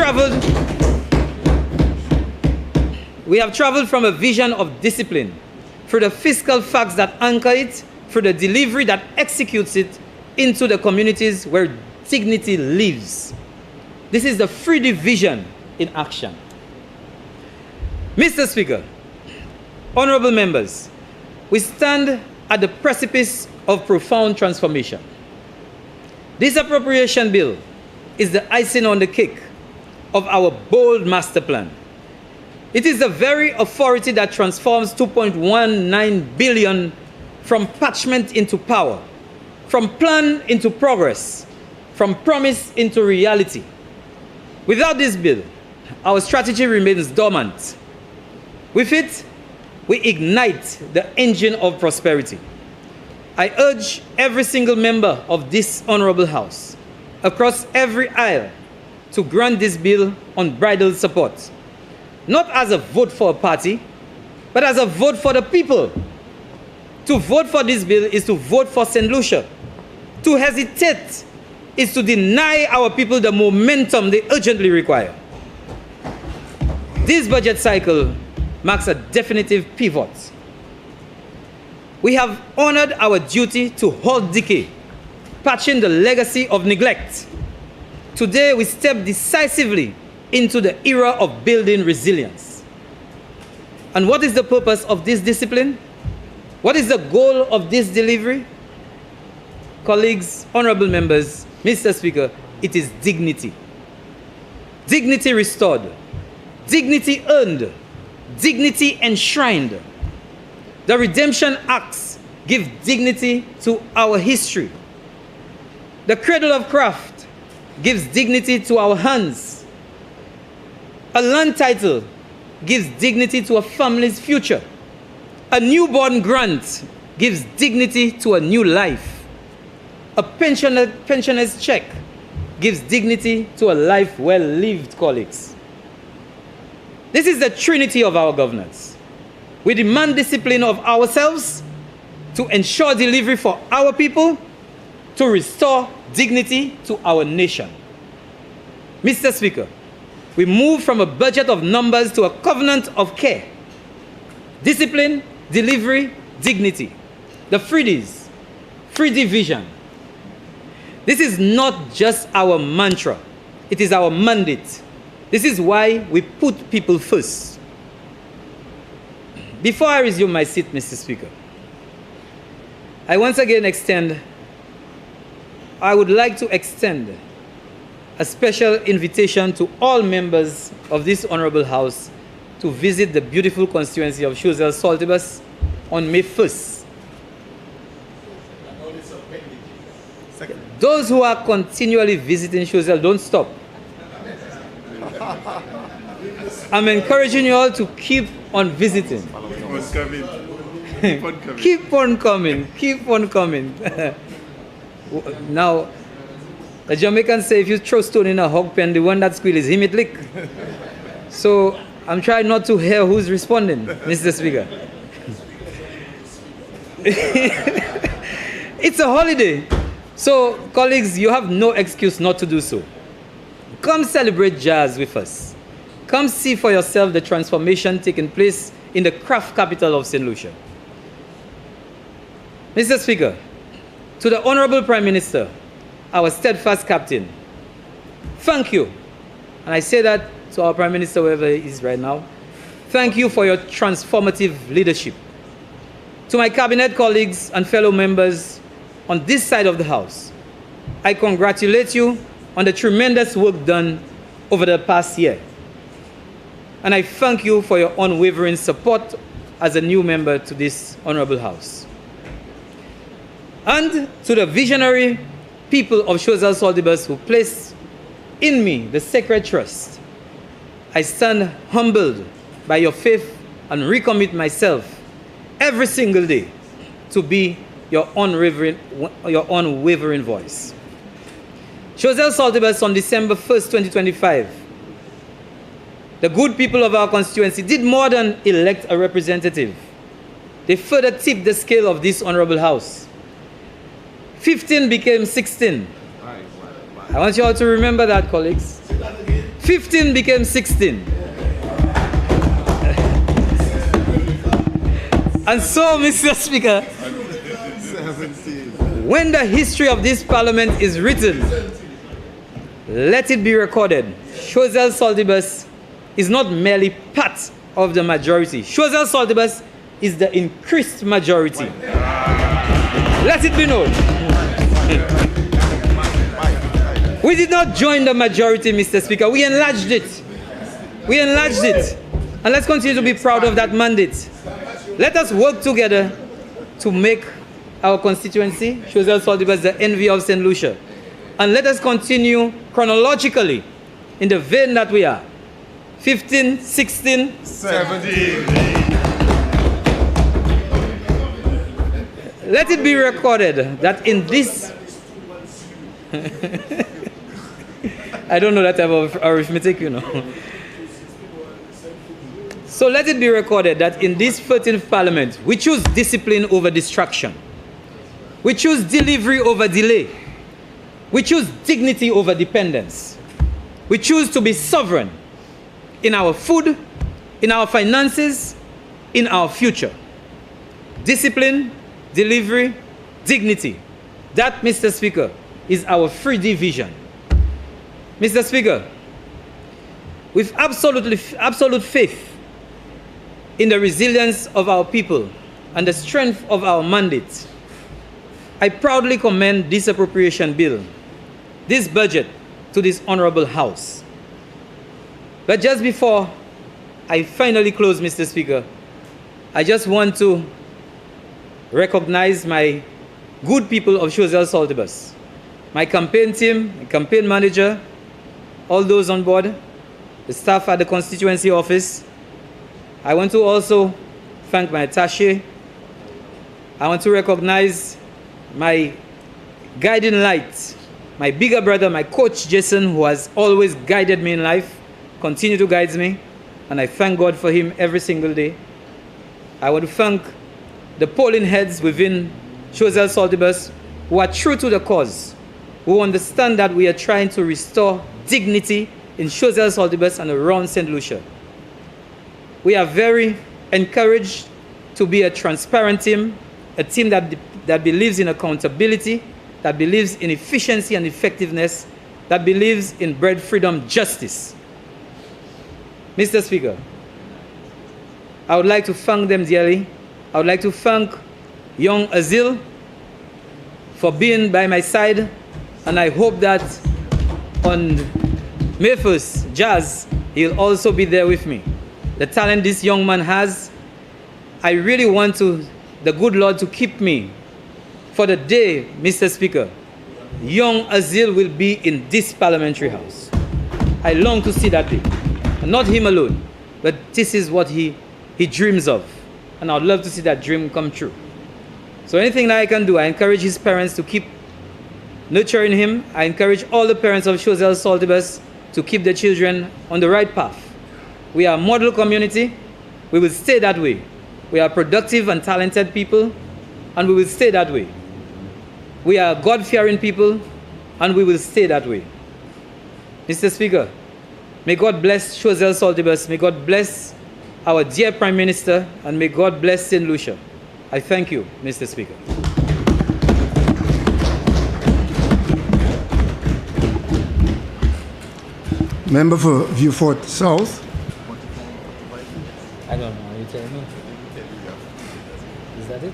traveled from a vision of discipline through the fiscal facts that anchor it, through the delivery that executes it, into the communities where dignity lives. This is the 3D vision in action. Mr. Speaker, honorable members, we stand at the precipice of profound transformation. This appropriation bill is the icing on the cake of our bold master plan. It is the very authority that transforms $2.19 billion from parchment into power, from plan into progress, from promise into reality. Without this bill, our strategy remains dormant. With it, we ignite the engine of prosperity. I urge every single member of this honorable house across every aisle to grant this bill unbridled support, not as a vote for a party, but as a vote for the people. To vote for this bill is to vote for St. Lucia. To hesitate is to deny our people the momentum they urgently require. This budget cycle marks a definitive pivot. We have honored our duty to halt decay, patching the legacy of neglect. Today, we step decisively into the era of building resilience. And what is the purpose of this discipline? What is the goal of this delivery? Colleagues, honorable members, Mr. Speaker, it is dignity. Dignity restored, dignity earned, dignity enshrined. The redemption acts give dignity to our history. The cradle of craft gives dignity to our hands. A land title gives dignity to a family's future. A newborn grant gives dignity to a new life. A pensioner's check gives dignity to a life well lived, colleagues. This is the trinity of our governance. We demand discipline of ourselves to ensure delivery for our people, to restore dignity to our nation. Mr. Speaker, we move from a budget of numbers to a covenant of care. Discipline, delivery, dignity. The three Ds. 3D vision. This is not just our mantra. It is our mandate. This is why we put people first. Before I resume my seat, Mr. Speaker, I once again I would like to extend a special invitation to all members of this honorable house to visit the beautiful constituency of Choiseul-Saltibus on May 1st. Those who are continually visiting Choiseul, don't stop. I'm encouraging you all to keep on visiting. Keep on coming. Keep on coming. Now, the Jamaicans say if you throw stone in a hog pen, the one that squeals is him it lick. So I'm trying not to hear who's responding, Mr. Speaker. It's a holiday. So, colleagues, you have no excuse not to do so. Come celebrate jazz with us. Come see for yourself the transformation taking place in the craft capital of St. Lucia. Mr. Speaker, to the Honorable Prime Minister, our steadfast captain, thank you. And I say that to our Prime Minister, wherever he is right now. Thank you for your transformative leadership. To my cabinet colleagues and fellow members on this side of the House, I congratulate you on the tremendous work done over the past year. And I thank you for your unwavering support as a new member to this honorable House. And to the visionary people of Choiseul-Saltibus who placed in me the sacred trust, I stand humbled by your faith and recommit myself every single day to be your unwavering voice. Choiseul-Saltibus on December 1st, 2025, the good people of our constituency did more than elect a representative. They further tipped the scale of this honorable House. 15 became 16. I want you all to remember that, colleagues. 15 became 16. And so, Mr. Speaker, when the history of this parliament is written, let it be recorded, Choiseul-Saltibus is not merely part of the majority. Choiseul-Saltibus is the increased majority. Let it be known. We did not join the majority, Mr. Speaker. We enlarged it. We enlarged it. And let's continue to be proud of that mandate. Let us work together to make our constituency, Choiseul-Saltibus, the envy of St. Lucia. And let us continue chronologically in the vein that we are. 15, 16, 17. Let it be recorded that in this I don't know that type of arithmetic, you know. So let it be recorded that in this 13th Parliament, we choose discipline over distraction. We choose delivery over delay. We choose dignity over dependence. We choose to be sovereign in our food, in our finances, in our future. Discipline, delivery, dignity. That, Mr. Speaker, is our 3D vision. Mr. Speaker, with absolute faith in the resilience of our people and the strength of our mandate, I proudly commend this appropriation bill, this budget, to this honorable House. But just before I finally close, Mr. Speaker, I just want to recognize my good people of Choiseul Saltibus, my campaign team, my campaign manager, all those on board, the staff at the constituency office. I want to also thank my attaché. I want to recognize my guiding light, my bigger brother, my coach Jason, who has always guided me in life, continue to guide me, and I thank God for him every single day. I want to thank the polling heads within Choiseul Saltibus who are true to the cause, who understand that we are trying to restore dignity in Choiseul Saltibus and around St. Lucia. We are very encouraged to be a transparent team, a team that believes in accountability, that believes in efficiency and effectiveness, that believes in bread, freedom, justice. Mr. Speaker, I would like to thank them dearly. I would like to thank young Azil for being by my side, and I hope that on May 1st, Jazz, he'll also be there with me. The talent this young man has, I really want the good Lord to keep me for the day, Mr. Speaker, young Azil will be in this parliamentary house. I long to see that day. And not him alone, but this is what he dreams of. And I'd love to see that dream come true. So anything that I can do, I encourage his parents to keep nurturing him. I encourage all the parents of Choiseul Saltibus to keep their children on the right path. We are a model community. We will stay that way. We are productive and talented people, and we will stay that way. We are God-fearing people, and we will stay that way. Mr. Speaker, may God bless Choiseul Saltibus. May God bless our dear Prime Minister, and may God bless St. Lucia. I thank you, Mr. Speaker. Member for Vieux-Fort South. I don't know. Are you telling me? Is that it?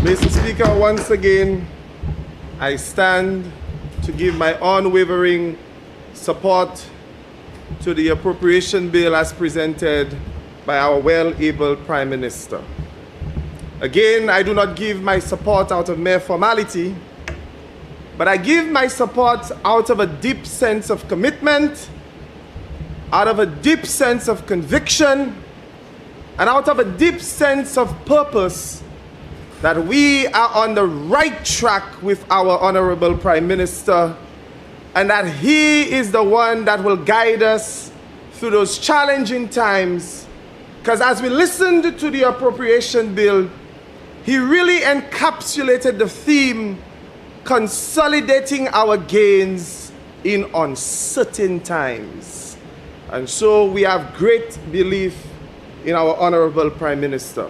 Mr. Speaker, once again, I stand to give my unwavering support to the appropriation bill as presented by our well-able Prime Minister. Again, I do not give my support out of mere formality, but I give my support out of a deep sense of commitment, out of a deep sense of conviction, and out of a deep sense of purpose that we are on the right track with our Honorable Prime Minister, and that he is the one that will guide us through those challenging times. Because as we listened to the appropriation bill, he really encapsulated the theme, consolidating our gains in uncertain times. And so we have great belief in our Honorable Prime Minister.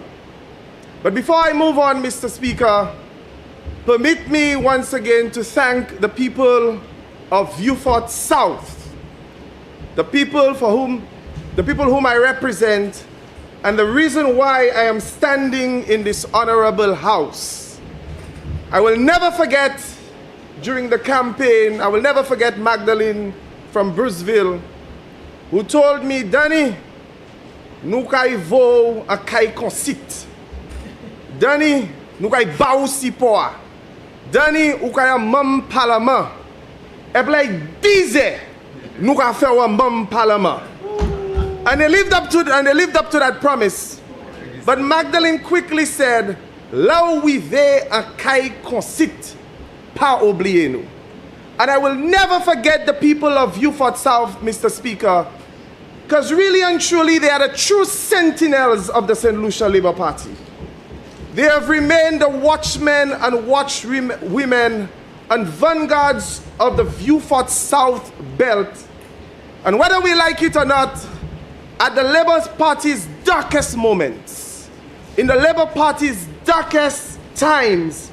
But before I move on, Mr. Speaker, permit me once again to thank the people of Beaufort South, the people whom I represent, and the reason why I am standing in this honorable house. I will never forget during the campaign, I will never forget Magdalene from Bruceville, who told me, Danny, nou kay vo a kay konsit. Danny, nou kay ba ou si poa. Danny, ou kay a mam parlement. E play dize, nou ka fe wa mam parlement. And they lived up to that promise. But Magdalene quickly said, "Là où ve a kay konsit, pa oublier nou." And I will never forget the people of Beaufort South, Mr. Speaker, because really and truly they are the true sentinels of the St. Lucia Labour Party. They have remained the watchmen and watchwomen and vanguards of the Beaufort South belt. And whether we like it or not, at the Labour Party's darkest moments, in the Labour Party's darkest times,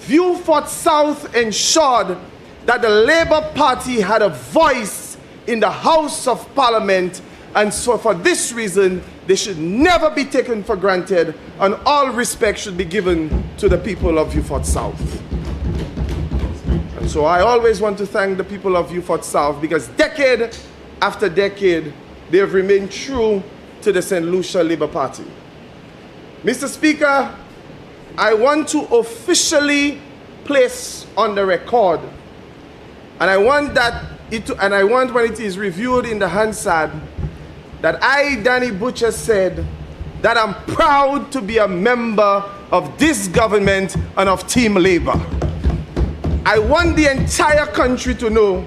Beaufort South ensured that the Labour Party had a voice in the House of Parliament, and so for this reason, they should never be taken for granted, and all respect should be given to the people of Beaufort South. And so I always want to thank the people of Beaufort South, because decade after decade, they have remained true to the St. Lucia Labour Party. Mr. Speaker, I want to officially place on the record, and I want when it is reviewed in the Hansard, that I, Danny Butcher, said that I'm proud to be a member of this government and of Team Labour. I want the entire country to know,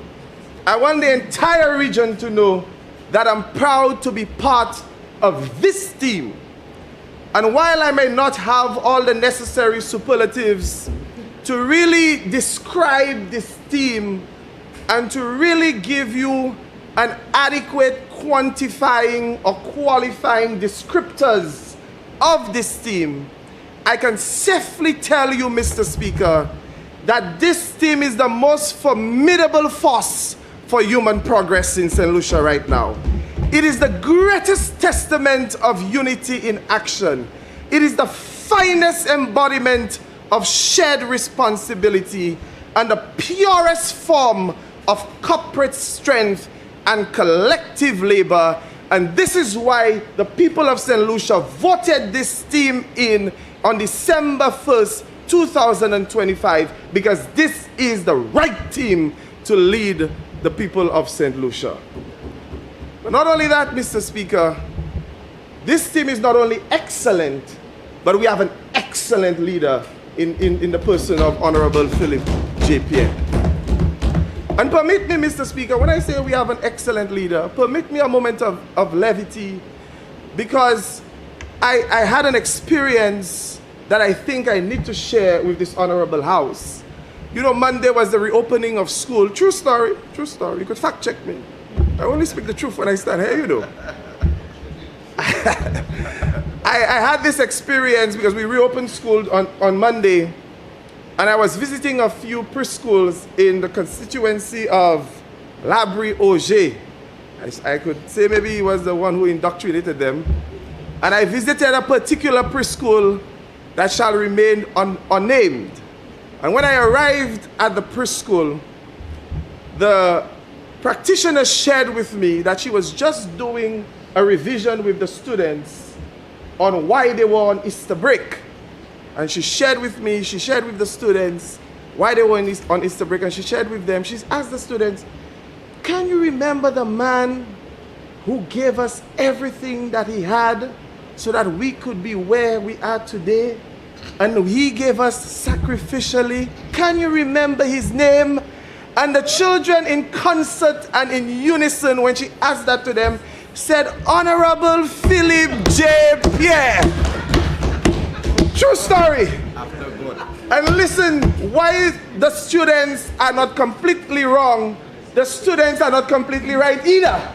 I want the entire region to know that I'm proud to be part of this team. And while I may not have all the necessary superlatives to really describe this team and to really give you an adequate quantifying or qualifying descriptors of this team, I can safely tell you, Mr. Speaker, that this team is the most formidable force for human progress in St. Lucia right now. It is the greatest testament of unity in action. It is the finest embodiment of shared responsibility and the purest form of corporate strength and collective labor. And this is why the people of St. Lucia voted this team in on December 1st, 2025, because this is the right team to lead the people of St. Lucia. But not only that, Mr. Speaker, this team is not only excellent, but we have an excellent leader in the person of Honorable Philip J. Pierre. And permit me, Mr. Speaker, when I say we have an excellent leader, permit me a moment of levity, because I had an experience that I think I need to share with this honorable house. You know, Monday was the reopening of school. True story, true story. You could fact check me. I only speak the truth when I stand here, you know. I had this experience because we reopened school on Monday, and I was visiting a few preschools in the constituency of Labrie Auger. I could say maybe he was the one who indoctrinated them. And I visited a particular preschool that shall remain unnamed. And when I arrived at the preschool, the practitioner shared with me that she was just doing a revision with the students on why they were on Easter break. And she shared with me, she shared with the students why they were on Easter break, and she shared with them, she's asked the students, can you remember the man who gave us everything that he had so that we could be where we are today? And he gave us sacrificially. Can you remember his name? And the children in concert and in unison, when she asked that to them, said, Honorable Philip J. Pierre. True story. And listen, why the students are not completely wrong, the students are not completely right either.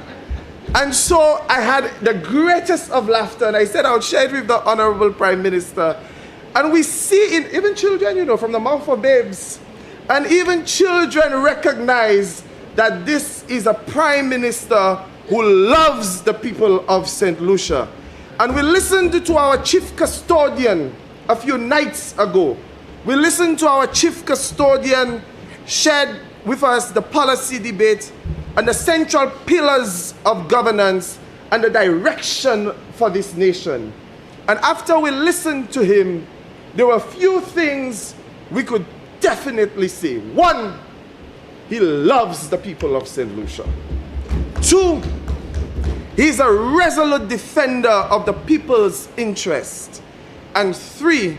And so I had the greatest of laughter, and I said I would share it with the Honorable Prime Minister. And we see in even children, you know, from the mouth of babes, and even children recognize that this is a prime minister who loves the people of St. Lucia. And we listened to our chief custodian a few nights ago. We listened to our chief custodian shared with us the policy debate and the central pillars of governance and the direction for this nation. And after we listened to him, there were a few things we could definitely say. One, he loves the people of St. Lucia. Two, he's a resolute defender of the people's interest. And three,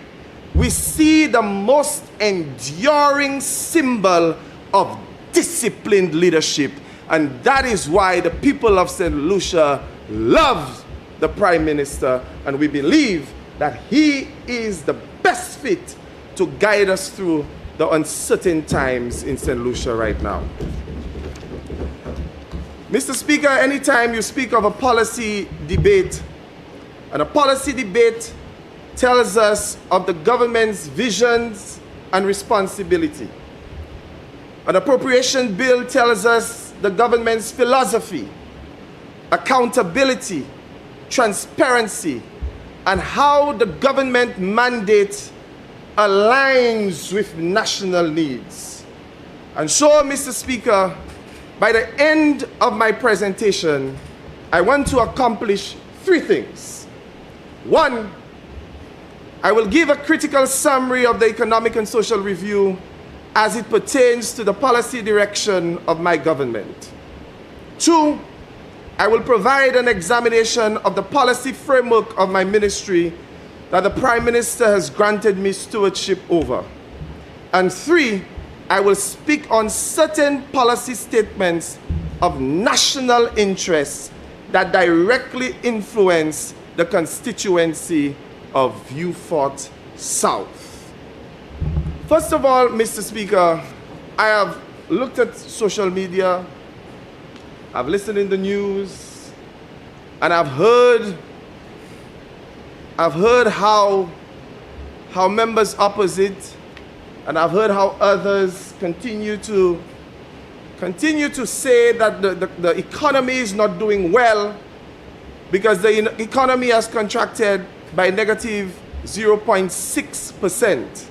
we see the most enduring symbol of disciplined leadership. And that is why the people of St. Lucia love the Prime Minister, and we believe that he is the best fit to guide us through the uncertain times in St. Lucia right now. Mr. Speaker, anytime you speak of a policy debate, and a policy debate tells us of the government's visions and responsibility. An appropriation bill tells us the government's philosophy, accountability, transparency, and how the government mandate aligns with national needs. And so, Mr. Speaker, by the end of my presentation, I want to accomplish three things. One, I will give a critical summary of the Economic and Social Review as it pertains to the policy direction of my government. Two, I will provide an examination of the policy framework of my ministry that the Prime Minister has granted me stewardship over. And three, I will speak on certain policy statements of national interest that directly influence the constituency of Vieux-Fort South. First of all, Mr. Speaker, I have looked at social media, I've listened in the news, and I've heard how members opposite, and I've heard how others continue to say that the economy is not doing well because the economy has contracted by negative 0.6%.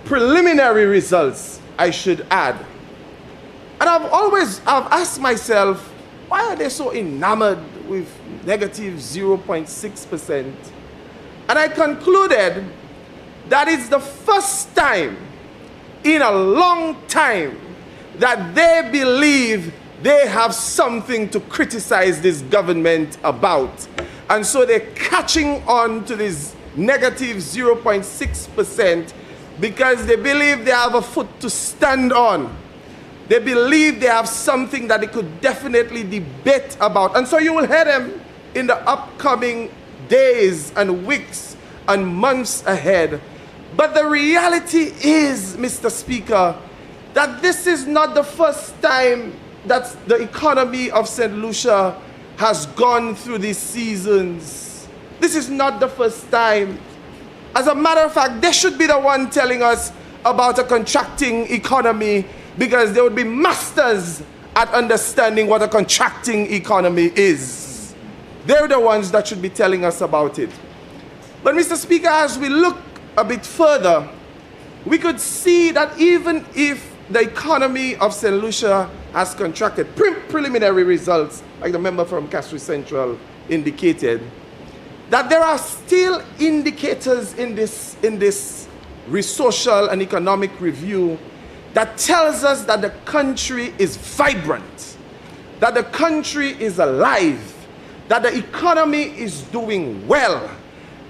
Preliminary results, I should add. And I've asked myself, why are they so enamored with negative 0.6%? And I concluded that it's the first time in a long time that they believe they have something to criticize this government about. And so they're catching on to this negative 0.6% because they believe they have a foot to stand on. They believe they have something that they could definitely debate about. And so you will hear them in the upcoming days and weeks and months ahead. But the reality is, Mr. Speaker, that this is not the first time that the economy of St. Lucia has gone through these seasons. This is not the first time. As a matter of fact, they should be the one telling us about a contracting economy, because they would be masters at understanding what a contracting economy is. They're the ones that should be telling us about it. But Mr. Speaker, as we look a bit further, we could see that even if the economy of St. Lucia has contracted, preliminary results, like the member from Castro Central indicated, that there are still indicators in this social and economic review that tells us that the country is vibrant, that the country is alive, that the economy is doing well,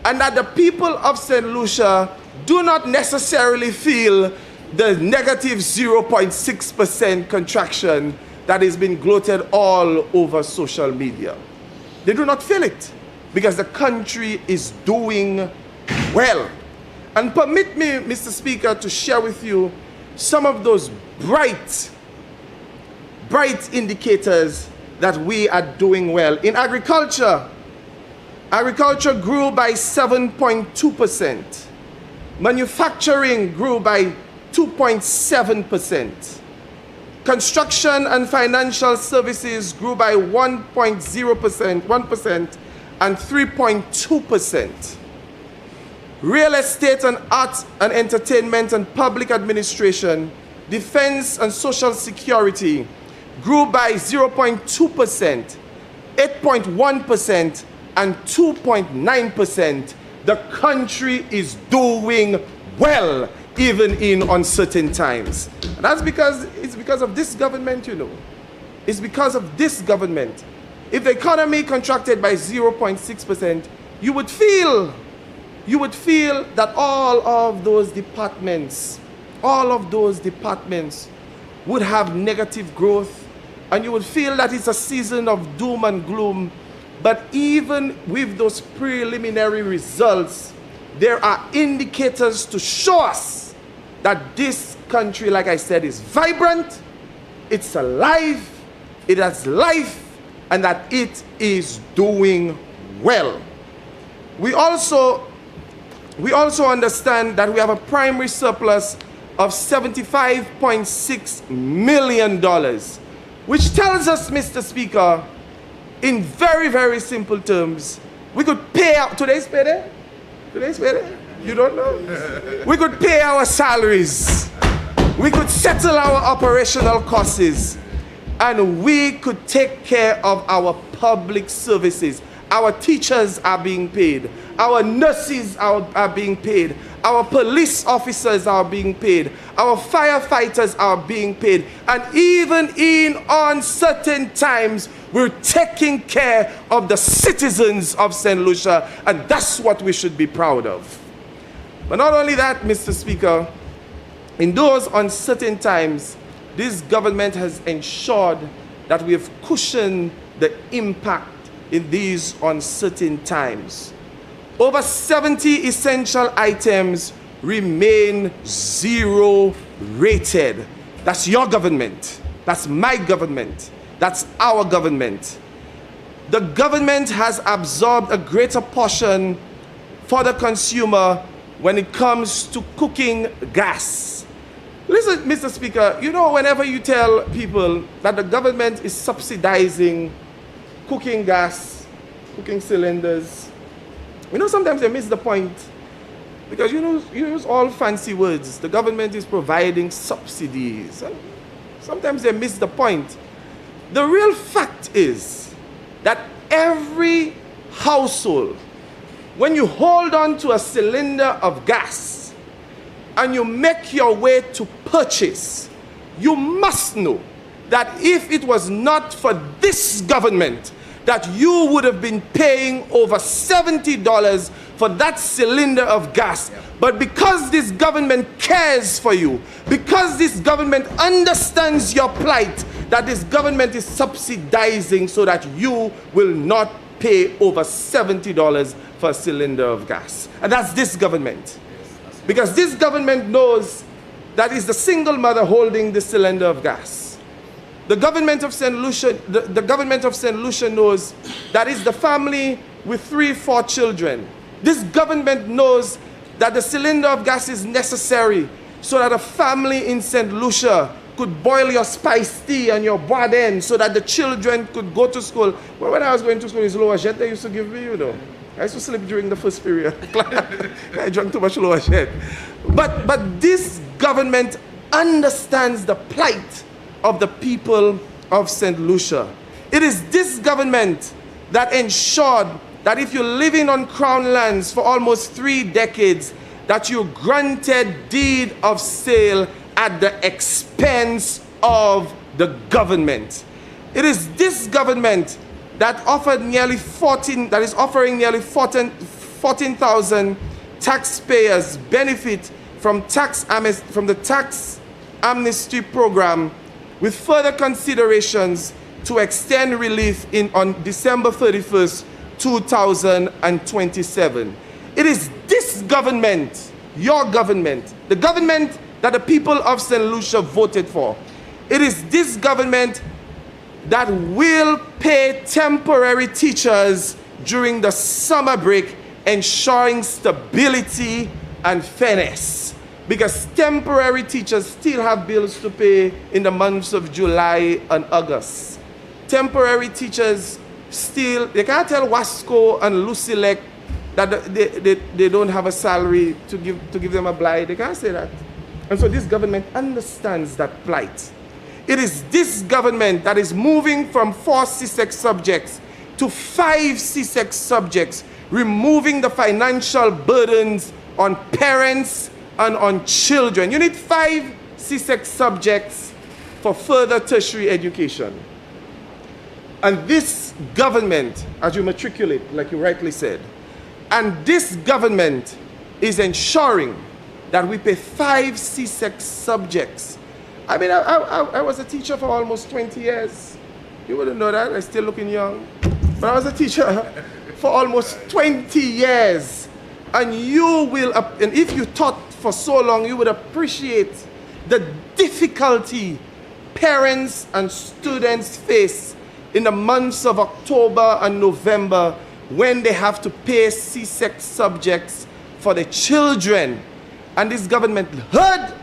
and that the people of St. Lucia do not necessarily feel the negative 0.6% contraction that has been gloated all over social media. They do not feel it because the country is doing well. And permit me, Mr. Speaker, to share with you some of those bright indicators that we are doing well. In agriculture, Agriculture grew by 7.2%. Manufacturing grew by 2.7%. Construction and financial services grew by 1% and 3.2%. Real estate and arts and entertainment and public administration, defense and social security grew by 0.2%, 8.1%, and 2.9%. The country is doing well, even in uncertain times. And that's because it's because of this government, you know. It's because of this government. If the economy contracted by 0.6%, you would feel that all of those departments would have negative growth, and you would feel that it's a season of doom and gloom. But even with those preliminary results, there are indicators to show us that this country, like I said, is vibrant, it's alive, it has life, and that it is doing well. We also understand that we have a primary surplus of $75.6 million, which tells us, Mr. Speaker, in very, very simple terms, we could pay out, today's payday? Today's payday? You don't know? We could pay our salaries. We could settle our operational costs, and we could take care of our public services. Our teachers are being paid. Our nurses are being paid. Our police officers are being paid. Our firefighters are being paid. And even in uncertain times, we're taking care of the citizens of St. Lucia, and that's what we should be proud of. But not only that, Mr. Speaker, in those uncertain times, this government has ensured that we have cushioned the impact in these uncertain times. Over 70 essential items remain zero rated. That's your government. That's my government. That's our government. The government has absorbed a greater portion for the consumer when it comes to cooking gas. Listen, Mr. Speaker, you know, whenever you tell people that the government is subsidizing cooking gas, cooking cylinders, you know, sometimes they miss the point, because you use all fancy words. The government is providing subsidies. And sometimes they miss the point. The real fact is that every household, when you hold on to a cylinder of gas and you make your way to purchase, you must know that if it was not for this government, that you would have been paying over $70 for that cylinder of gas. But because this government cares for you, because this government understands your plight, that this government is subsidizing so that you will not pay over $70 for a cylinder of gas. And that's this government. Because this government knows that it's the single mother holding the cylinder of gas. The government of St. Lucia, the government of St. Lucia knows that it's the family with 3-4 children. This government knows that the cylinder of gas is necessary so that a family in St. Lucia could boil your spiced tea and your boaden so that the children could go to school. Well, when I was going to school, it's lower jet they used to give me, you know. I used to sleep during the first period. I drank too much lower jet. But this government understands the plight of the people of St. Lucia. It is this government that ensured that if you're living on Crown lands for almost 3 decades, that you're granted deed of sale at the expense of the government. It is this government that is offering nearly 14,000 taxpayers benefit from the tax amnesty program, with further considerations to extend relief on December 31st, 2027. It is this government, your government, the government that the people of St. Lucia voted for. It is this government that will pay temporary teachers during the summer break, ensuring stability and fairness. Because temporary teachers still have bills to pay in the months of July and August. Temporary teachers still, they can't tell Wasco and Lucilec that they don't have a salary to give them a blight. They can't say that. And so this government understands that plight. It is this government that is moving from 4 CSEC subjects to 5 CSEC subjects, removing the financial burdens on parents and on children. You need 5 CSEC subjects for further tertiary education. And this government, as you matriculate, like you rightly said, and this government is ensuring that we pay 5 CSEC subjects. I mean, I was a teacher for almost 20 years. You wouldn't know that, I'm still looking young. But I was a teacher for almost 20 years. And you will, and if you taught for so long, you would appreciate the difficulty parents and students face in the months of October and November when they have to pay CSEC subjects for the children. And this government heard,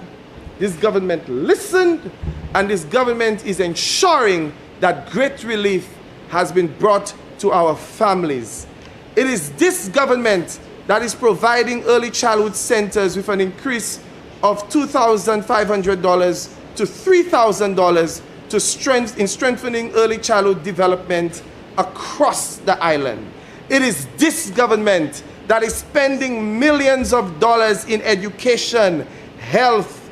this government listened, and this government is ensuring that great relief has been brought to our families. It is this government that is providing early childhood centers with an increase of $2,500 to $3,000 in strengthening early childhood development across the island. It is this government that is spending millions of dollars in education, health,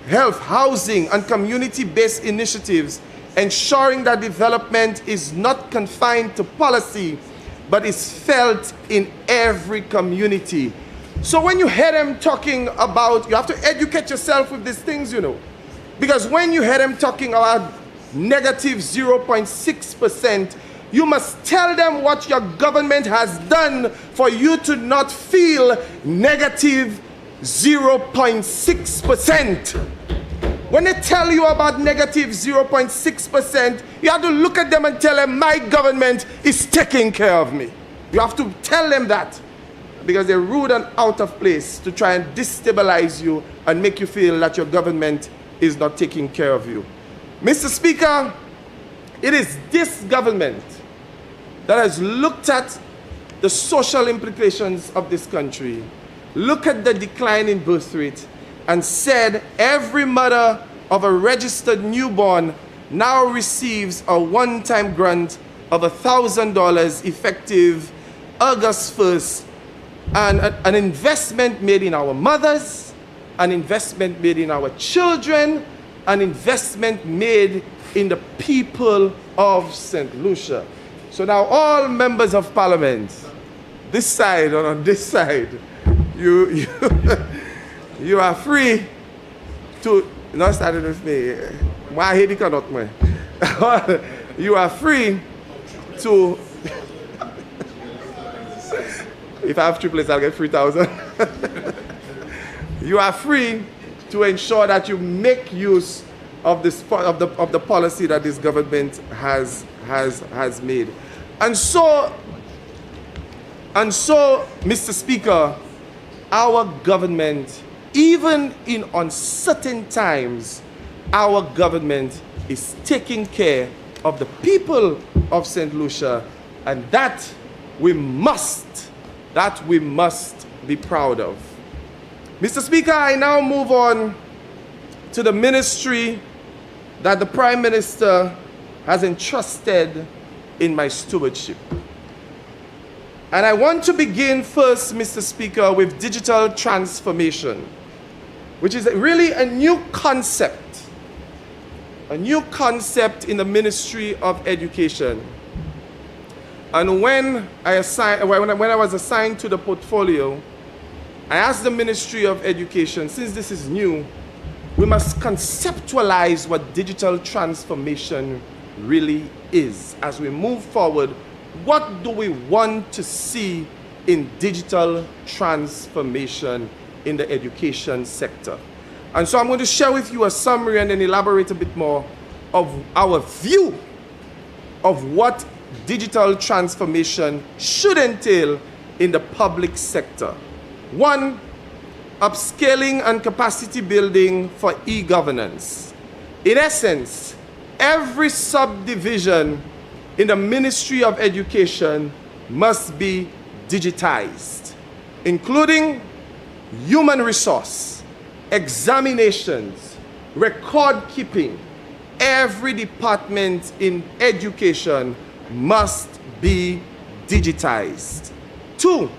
housing, and community-based initiatives, ensuring that development is not confined to policy, but is felt in every community. So when you hear them talking about, you have to educate yourself with these things, you know. Because when you hear them talking about negative 0.6%, you must tell them what your government has done for you to not feel negative 0.6%. When they tell you about negative 0.6%, you have to look at them and tell them, my government is taking care of me. You have to tell them that, because they're rude and out of place to try and destabilize you and make you feel that your government is not taking care of you. Mr. Speaker, it is this government that has looked at the social implications of this country, look at the decline in birth rate, and said every mother of a registered newborn now receives a one-time grant of $1,000 effective August 1st, and an investment made in our mothers, an investment made in our children, an investment made in the people of St. Lucia. So now all members of parliament, this side or on this side, you are free to, not starting with me, you are free to, if I have triplets, I'll get 3,000. You are free to ensure that you make use of this of the policy that this government has made. And so, Mr. Speaker, our government, even in uncertain times, our government is taking care of the people of St. Lucia, and that we must be proud of. Mr. Speaker, I now move on to the ministry that the Prime Minister has entrusted in my stewardship. And I want to begin first, Mr. Speaker, with digital transformation, which is really a new concept in the Ministry of Education. And when I was assigned to the portfolio, I asked the Ministry of Education, since this is new, we must conceptualize what digital transformation really is. As we move forward, what do we want to see in digital transformation in the education sector? And so I'm going to share with you a summary and then elaborate a bit more of our view of what digital transformation should entail in the public sector. 1, upscaling and capacity building for e-governance. In essence, every subdivision in the Ministry of Education must be digitized, including human resource, examinations, record keeping. Every department in education must be digitized. 2,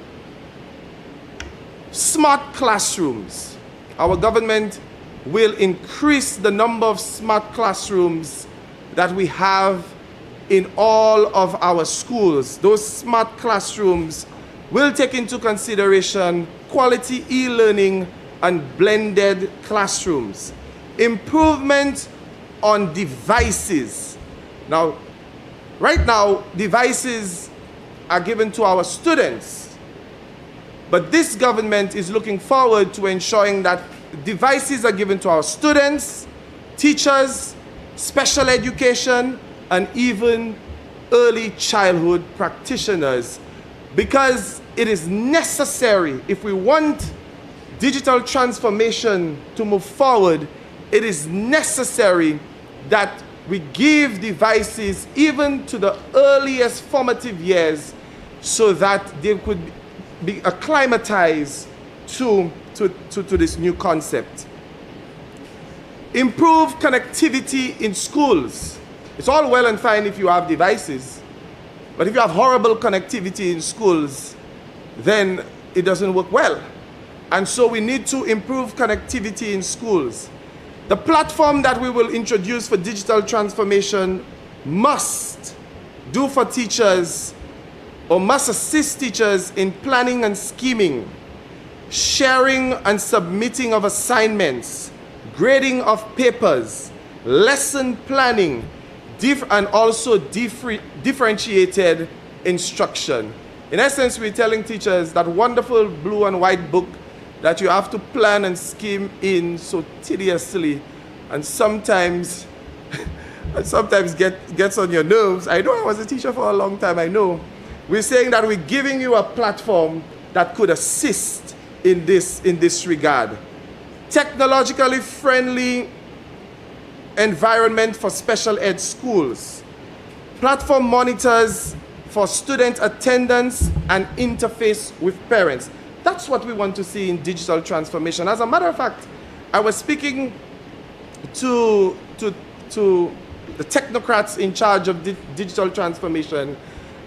smart classrooms. Our government will increase the number of smart classrooms that we have in all of our schools. Those smart classrooms will take into consideration quality e-learning and blended classrooms. Improvement on devices. Now, right now, devices are given to our students, but this government is looking forward to ensuring that devices are given to our students, teachers, special education, and even early childhood practitioners, because it is necessary. If we want digital transformation to move forward, it is necessary that we give devices even to the earliest formative years so that they could be acclimatized to this new concept. Improve connectivity in schools. It's all well and fine if you have devices, but if you have horrible connectivity in schools, then it doesn't work well. And so we need to improve connectivity in schools. The platform that we will introduce for digital transformation must do for teachers, or must assist teachers in planning and scheming, sharing and submitting of assignments, grading of papers, lesson planning, and also differentiated instruction. In essence, we're telling teachers that wonderful blue and white book that you have to plan and scheme in so tediously, and sometimes gets on your nerves. I know I was a teacher for a long time, I know. We're saying that we're giving you a platform that could assist in this regard. Technologically friendly environment for special ed schools. Platform monitors for student attendance and interface with parents. That's what we want to see in digital transformation. As a matter of fact, I was speaking to the technocrats in charge of digital transformation,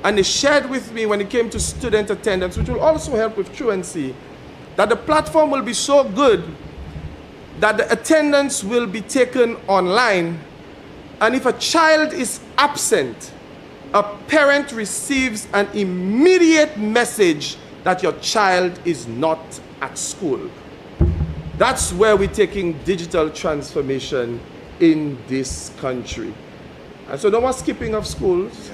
and they shared with me when it came to student attendance, which will also help with truancy, that the platform will be so good that the attendance will be taken online, and if a child is absent, a parent receives an immediate message that your child is not at school. That's where we're taking digital transformation in this country. And so no more skipping of schools,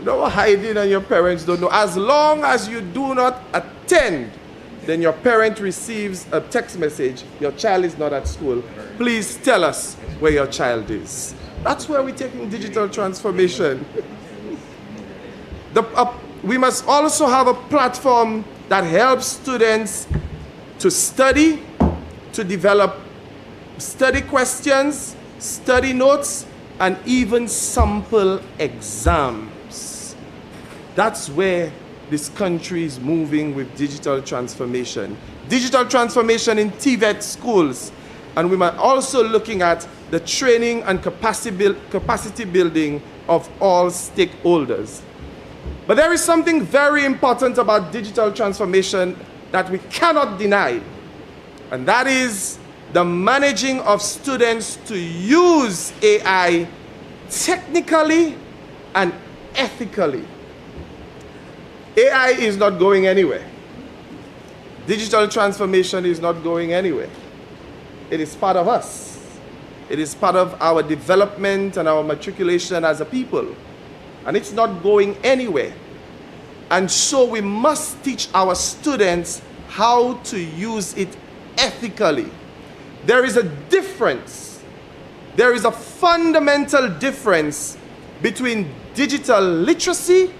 no more hiding and your parents don't know. As long as you do not attend, then your parent receives a text message, your child is not at school. Please tell us where your child is. That's where we're taking digital transformation. We must also have a platform that helps students to study, to develop study questions, study notes, and even sample exams. That's where this country is moving with digital transformation. Digital transformation in TVET schools. And we are also looking at the training and capacity building of all stakeholders. But there is something very important about digital transformation that we cannot deny, and that is the managing of students to use AI technically and ethically. AI is not going anywhere. Digital transformation is not going anywhere. It is part of us. It is part of our development and our matriculation as a people. And it's not going anywhere. And so we must teach our students how to use it ethically. There is a difference. There is a fundamental difference between digital literacy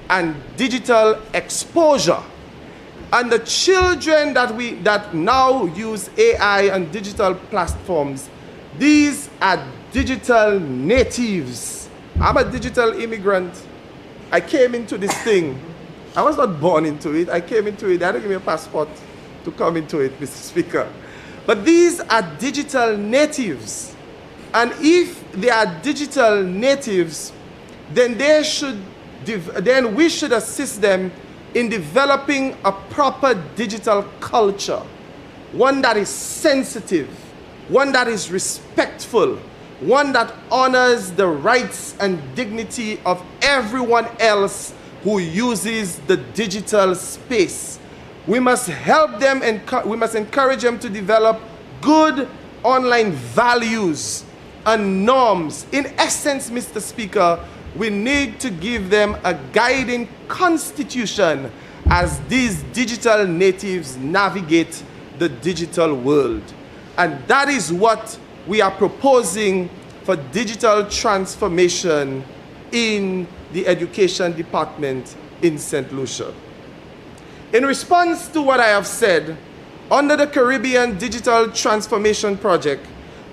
and digital exposure. And the children that now use AI and digital platforms, these are digital natives. I'm a digital immigrant. I came into this thing. I was not born into it. I came into it. They had to give me a passport to come into it, Mr. Speaker. But these are digital natives. And if they are digital natives, then we should assist them in developing a proper digital culture, one that is sensitive, one that is respectful, one that honors the rights and dignity of everyone else who uses the digital space. We must help them and we must encourage them to develop good online values and norms. In essence, Mr. Speaker, we need to give them a guiding constitution as these digital natives navigate the digital world. And that is what we are proposing for digital transformation in the Education Department in St. Lucia. In response to what I have said, under the Caribbean Digital Transformation Project,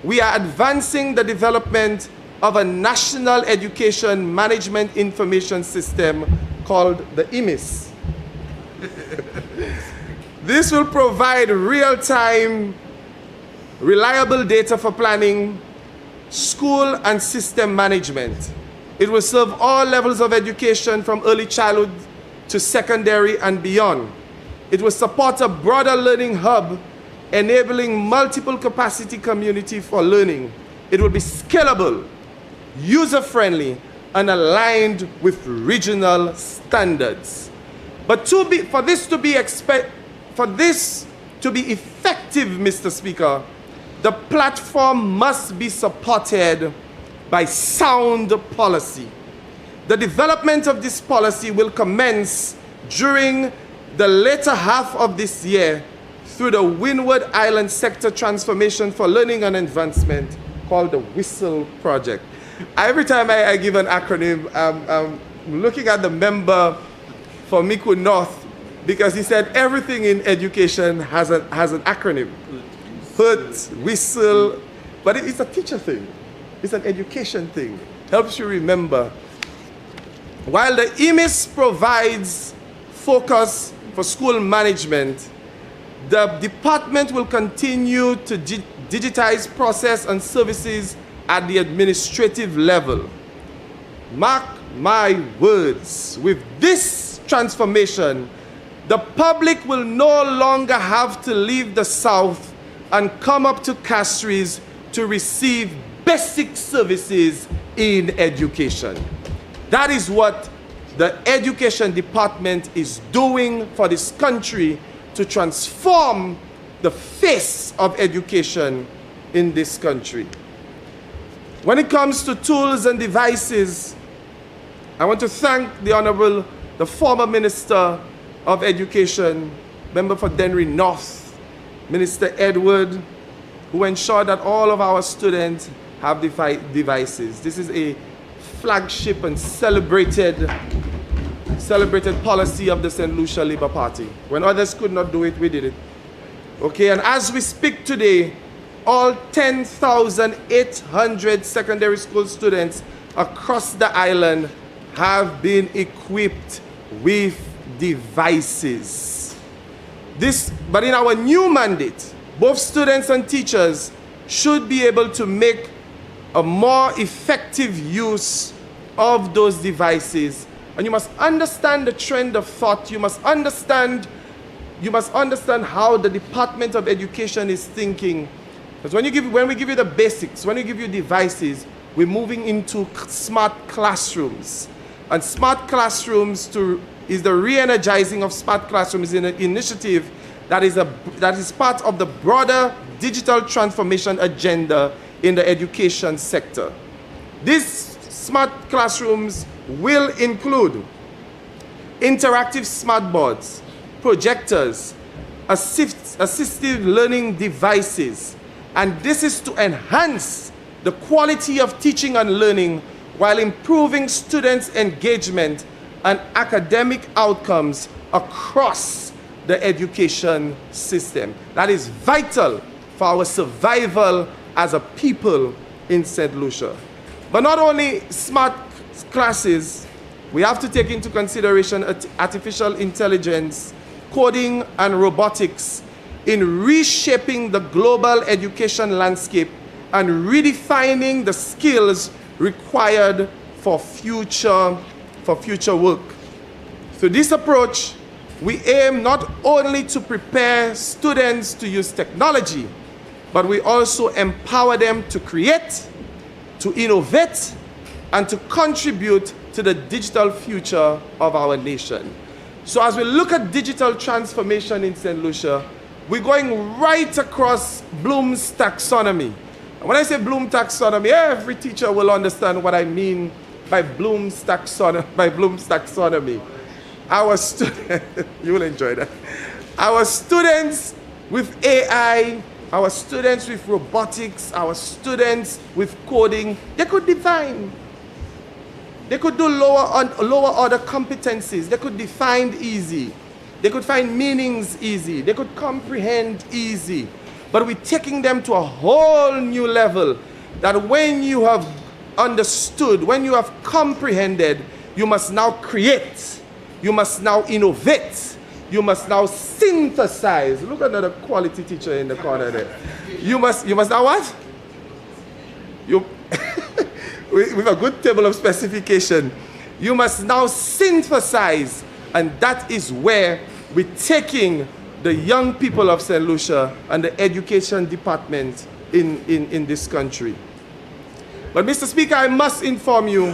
we are advancing the development of a National Education Management Information System called the IMIS. This will provide real-time, reliable data for planning, school and system management. It will serve all levels of education from early childhood to secondary and beyond. It will support a broader learning hub, enabling multiple capacity community for learning. It will be scalable, user-friendly, and aligned with regional standards. But for this to be effective, Mr. Speaker, the platform must be supported by sound policy. The development of this policy will commence during the later half of this year through the Windward Island Sector Transformation for Learning and Advancement called the WHISTLE project. Every time I give an acronym, I'm looking at the member for Miku North because he said everything in education has an acronym. HUT, WHISTLE, but it's a teacher thing. It's an education thing. Helps you remember. While the IMIS provides focus for school management, the department will continue to digitize process and services at the administrative level. Mark my words, with this transformation, the public will no longer have to leave the South and come up to Castries to receive basic services in education. That is what the Education Department is doing for this country to transform the face of education in this country. When it comes to tools and devices, I want to thank the former Minister of Education, member for Denry North, Minister Edward, who ensured that all of our students have devices. This is a flagship and celebrated policy of the St. Lucia Labour Party. When others could not do it, we did it. Okay, and as we speak today, all 10,800 secondary school students across the island have been equipped with devices. But in our new mandate, both students and teachers should be able to make a more effective use of those devices. And you must understand the trend of thought. You must understand how the Department of Education is thinking. Because when we give you the basics, when we give you devices, we're moving into smart classrooms. And smart classrooms is the re-energizing of smart classrooms in an initiative that is part of the broader digital transformation agenda in the education sector. These smart classrooms will include interactive smart boards, projectors, assistive learning devices, and this is to enhance the quality of teaching and learning while improving students' engagement and academic outcomes across the education system. That is vital for our survival as a people in St. Lucia. But not only smart classes, we have to take into consideration artificial intelligence, coding, and robotics in reshaping the global education landscape and redefining the skills required for future work. Through this approach, we aim not only to prepare students to use technology, but we also empower them to create, to innovate, and to contribute to the digital future of our nation. So as we look at digital transformation in St. Lucia, we're going right across Bloom's taxonomy. And when I say Bloom's taxonomy, every teacher will understand what I mean by Bloom's taxonomy. Our students, you will enjoy that. Our students with AI, our students with robotics, our students with coding, they could define. They could do lower order competencies. They could define easy. They could find meanings easy. They could comprehend easy. But we're taking them to a whole new level that when you have understood, when you have comprehended, you must now create. You must now innovate. You must now synthesize. Look at another quality teacher in the corner there. You must now what? With a good table of specification, you must now synthesize, and that is where we're taking the young people of St. Lucia and the education department in this country. But Mr. Speaker, I must inform you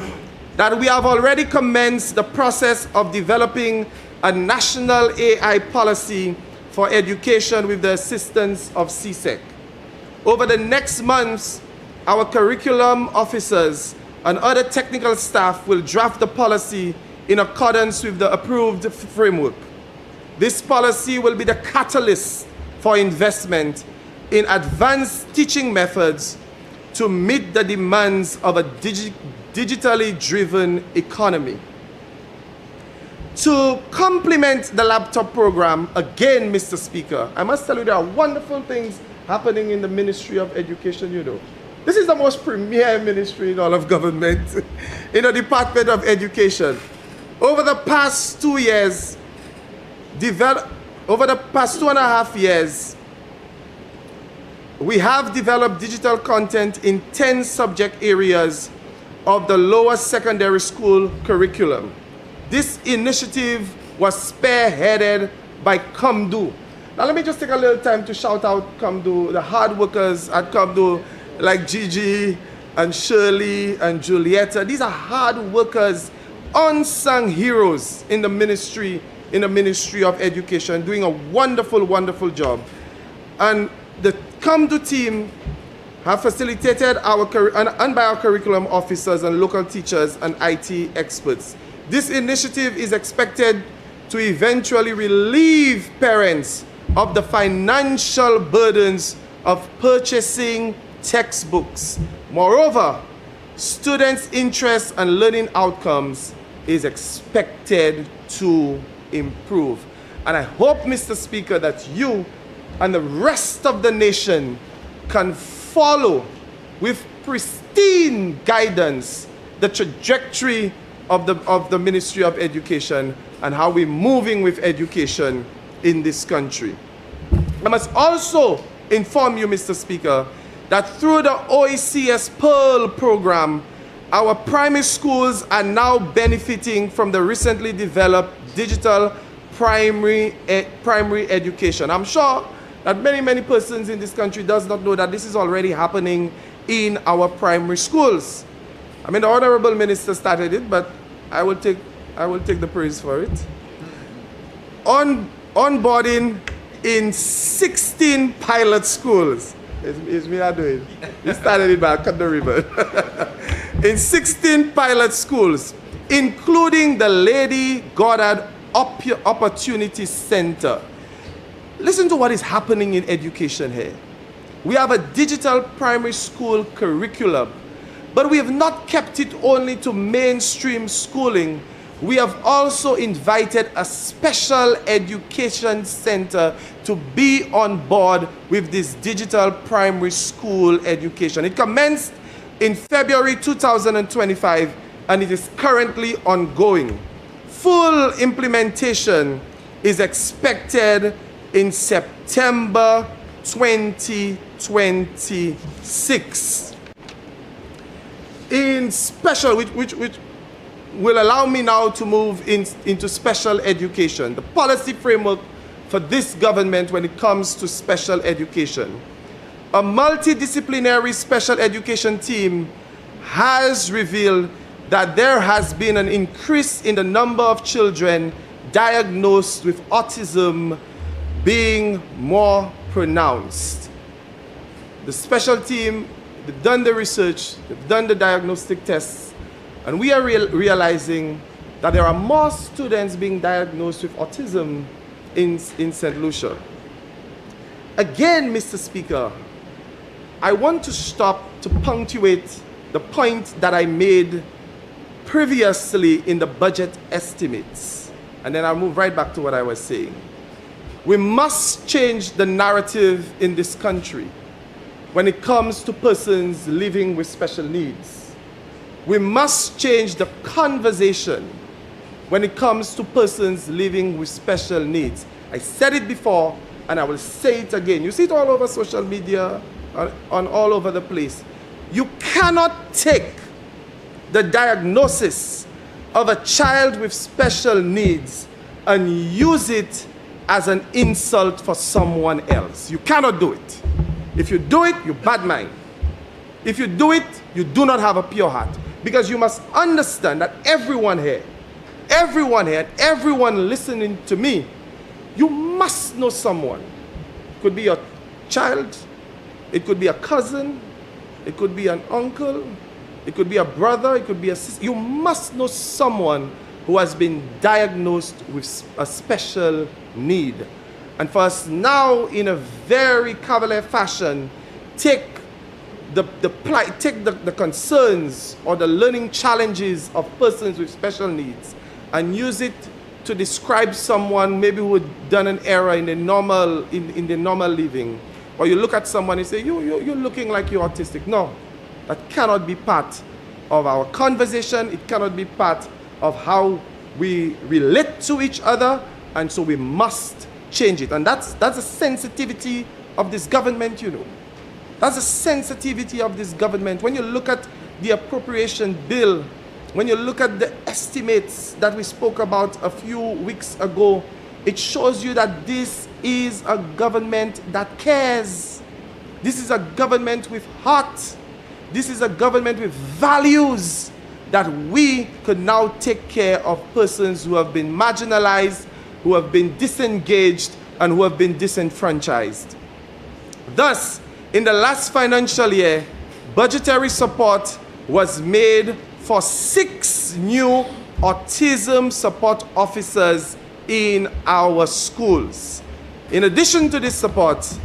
that we have already commenced the process of developing a national AI policy for education with the assistance of CSEC. Over the next months, our curriculum officers and other technical staff will draft the policy in accordance with the approved framework. This policy will be the catalyst for investment in advanced teaching methods to meet the demands of a digitally driven economy. To complement the laptop program, again, Mr. Speaker, I must tell you there are wonderful things happening in the Ministry of Education, you know. This is the most premier ministry in all of government, in the Department of Education. Over the past 2 years, over the past 2.5 years, we have developed digital content in 10 subject areas of the lower secondary school curriculum. This initiative was spearheaded by COMDO. Now let me just take a little time to shout out COMDO, the hard workers at COMDO, like Gigi and Shirley and Julietta. These are hard workers, unsung heroes in the Ministry of Education, doing a wonderful, wonderful job. And the COMDO team have facilitated and by our curriculum officers and local teachers and IT experts. This initiative is expected to eventually relieve parents of the financial burdens of purchasing textbooks. Moreover, students' interest and learning outcomes is expected to improve. And I hope, Mr. Speaker, that you and the rest of the nation can follow with pristine guidance the trajectory of the Ministry of Education and how we're moving with education in this country. I must also inform you, Mr. Speaker, that through the OECS Pearl program, our primary schools are now benefiting from the recently developed digital primary education. I'm sure that many persons in this country does not know that this is already happening in our primary schools. I mean, the Honorable Minister started it, but I will take the praise for it. Onboarding in 16 pilot schools. It's me not doing it. We started it by Cut the River. In 16 pilot schools, including the Lady Goddard Opportunity Center. Listen to what is happening in education here. We have a digital primary school curriculum, But we have not kept it only to mainstream schooling. We have also invited a special education center to be on board with this digital primary school education. It commenced in February 2025 and it is currently ongoing. Full implementation is expected in September 2026. In special, which will allow me now to move into special education, the policy framework for this government when it comes to special education. A multidisciplinary special education team has revealed that there has been an increase in the number of children diagnosed with autism being more pronounced. The special team, they've done the research, they've done the diagnostic tests, and we are realizing that there are more students being diagnosed with autism in St. Lucia. Again, Mr. Speaker, I want to stop to punctuate the point that I made previously in the budget estimates, and then I'll move right back to what I was saying. We must change the narrative in this country when it comes to persons living with special needs. We must change the conversation when it comes to persons living with special needs. I said it before and I will say it again. You see it all over social media, on all over the place. You cannot take the diagnosis of a child with special needs and use it as an insult for someone else. You cannot do it. If you do it, you bad mind. If you do it, you do not have a pure heart. Because you must understand that everyone here, everyone listening to me, you must know someone. It could be your child, it could be a cousin, it could be an uncle, it could be a brother, it could be a sister. You must know someone who has been diagnosed with a special need. And for us now, in a very cavalier fashion, take the concerns or the learning challenges of persons with special needs and use it to describe someone maybe who had done an error in the normal living. Or you look at someone and say, you're looking like you're autistic. No, that cannot be part of our conversation. It cannot be part of how we relate to each other, and so we must change it. And that's a sensitivity of this government, you know. That's a sensitivity of this government. When you look at the appropriation bill, when you look at the estimates that we spoke about a few weeks ago, it shows you that this is a government that cares. This is a government with heart. This is a government with values, that we could now take care of persons who have been marginalized, who have been disengaged, and who have been disenfranchised. Thus, in the last financial year, budgetary support was made for 6 new autism support officers in our schools. In addition to this support,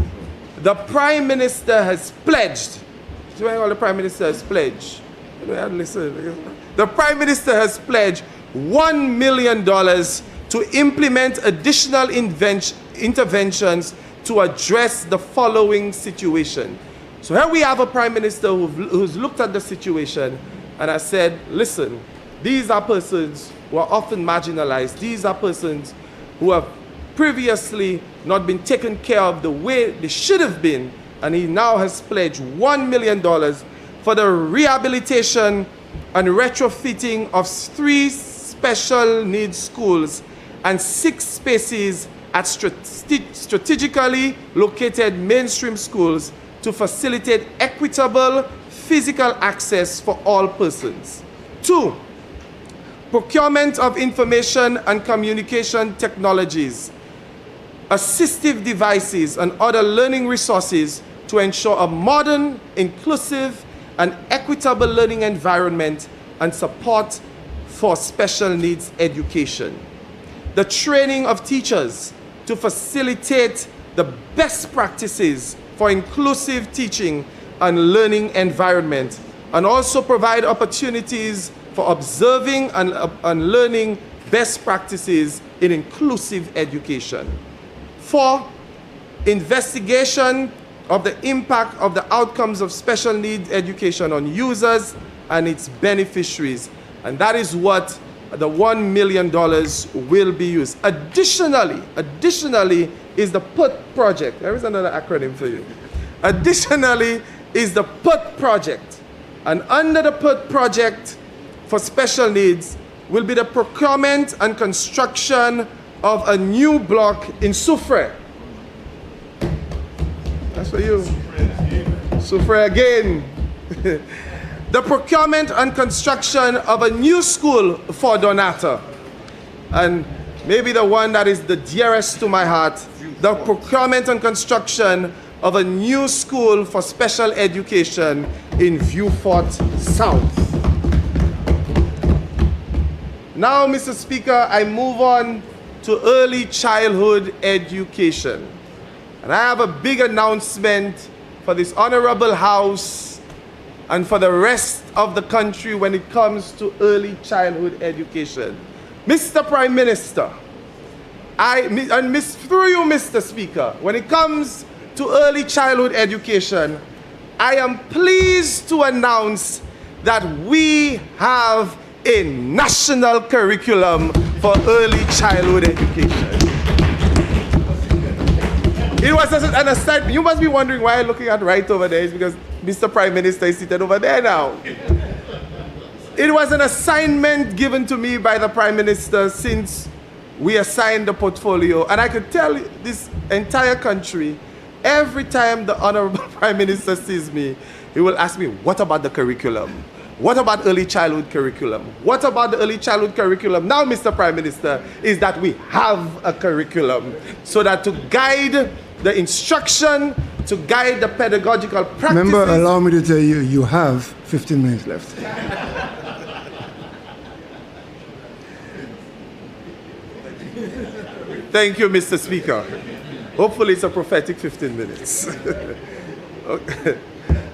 the Prime Minister has pledged, the Prime Minister has pledged, the Prime Minister has pledged $1 million to implement additional interventions to address the following situation. So here we have a Prime Minister who's looked at the situation and has said, listen, these are persons who are often marginalized. These are persons who have previously not been taken care of the way they should have been. And he now has pledged $1 million for the rehabilitation and retrofitting of 3 special needs schools and 6 spaces at strategically located mainstream schools to facilitate equitable physical access for all persons. 2, procurement of information and communication technologies, assistive devices, and other learning resources to ensure a modern, inclusive, and equitable learning environment and support for special needs education. The training of teachers to facilitate the best practices for inclusive teaching and learning environment, and also provide opportunities for observing and learning best practices in inclusive education. 4, investigation of the impact of the outcomes of special needs education on users and its beneficiaries. And that is what the $1 million will be used. Additionally is the PUT project. There is another acronym for you. Additionally is the PUT project. And under the PUT project for special needs will be the procurement and construction of a new block in Soufrière. That's for you. Soufrière again. The procurement and construction of a new school for Donata. And maybe the one that is the dearest to my heart, the procurement and construction of a new school for special education in Vieux-Fort South. Now, Mr. Speaker, I move on to early childhood education. And I have a big announcement for this honorable House and for the rest of the country when it comes to early childhood education. Mr. Prime Minister, through you, Mr. Speaker, when it comes to early childhood education, I am pleased to announce that we have a national curriculum for early childhood education. It was an assignment. You must be wondering why I'm looking at right over there. It's because Mr. Prime Minister is seated over there now. It was an assignment given to me by the Prime Minister since we assigned the portfolio. And I could tell this entire country, every time the Honorable Prime Minister sees me, he will ask me, what about the curriculum? What about early childhood curriculum? What about the early childhood curriculum? Now, Mr. Prime Minister, is that we have a curriculum so that to guide the instruction, to guide the pedagogical practices. Remember, allow me to tell you, you have 15 minutes left. Thank you, Mr. Speaker. Hopefully it's a prophetic 15 minutes. Okay.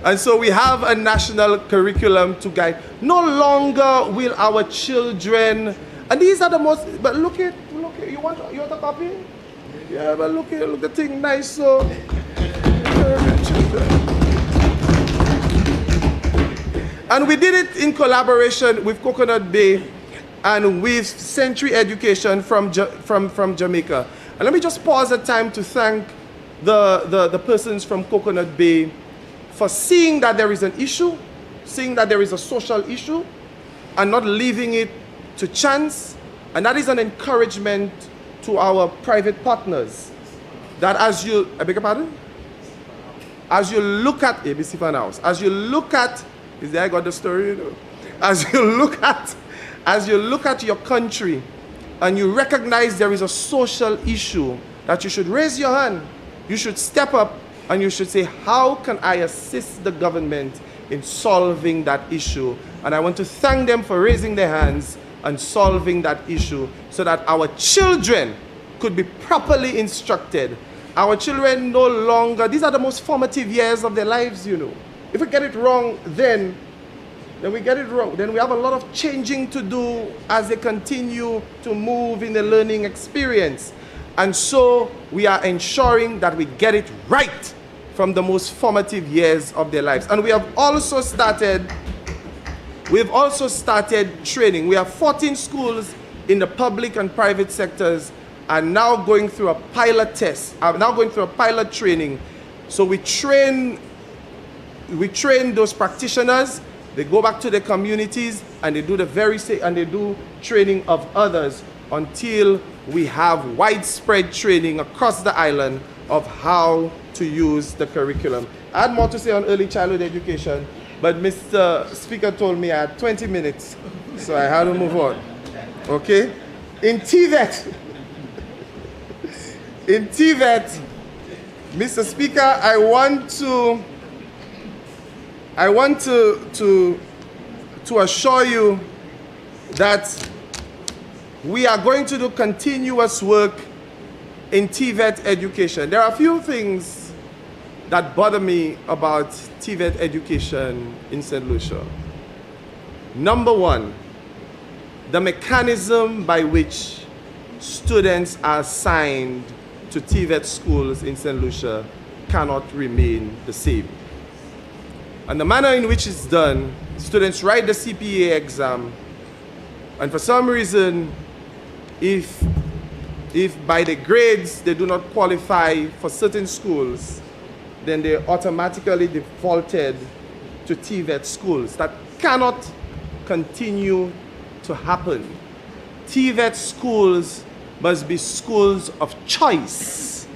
And so we have a national curriculum to guide. No longer will our children, and these are the most, but look at, you want a copy? Yeah, but look the thing nice, so. And we did it in collaboration with Coconut Bay and with Century Education from Jamaica. And let me just pause a time to thank the persons from Coconut Bay for seeing that there is an issue, seeing that there is a social issue, and not leaving it to chance. And that is an encouragement to our private partners. That as you, I beg your pardon? As you look at ABC Fan House, as you look at, is there I got the story? No. As you look at your country and you recognize there is a social issue, that you should raise your hand, you should step up, and you should say, how can I assist the government in solving that issue? And I want to thank them for raising their hands and solving that issue so that our children could be properly instructed. Our children no longer, these are the most formative years of their lives, you know. If we get it wrong, then we get it wrong. Then we have a lot of changing to do as they continue to move in the learning experience. And so we are ensuring that we get it right from the most formative years of their lives. And we have also started training. We have 14 schools in the public and private sectors are now going through a pilot test, are now going through a pilot training. So we train those practitioners, they go back to their communities and they do the very same, and they do training of others until we have widespread training across the island of how to use the curriculum. I had more to say on early childhood education, but Mr. Speaker told me I had 20 minutes, so I had to move on. Okay? In TVET, Mr. Speaker, I want to assure you that we are going to do continuous work in TVET education. There are a few things that bother me about TVET education in St. Lucia. Number one, the mechanism by which students are assigned to TVET schools in St. Lucia cannot remain the same. And the manner in which it's done, students write the CPA exam, and for some reason, if by the grades they do not qualify for certain schools, then they automatically defaulted to TVET schools. That cannot continue to happen. TVET schools must be schools of choice.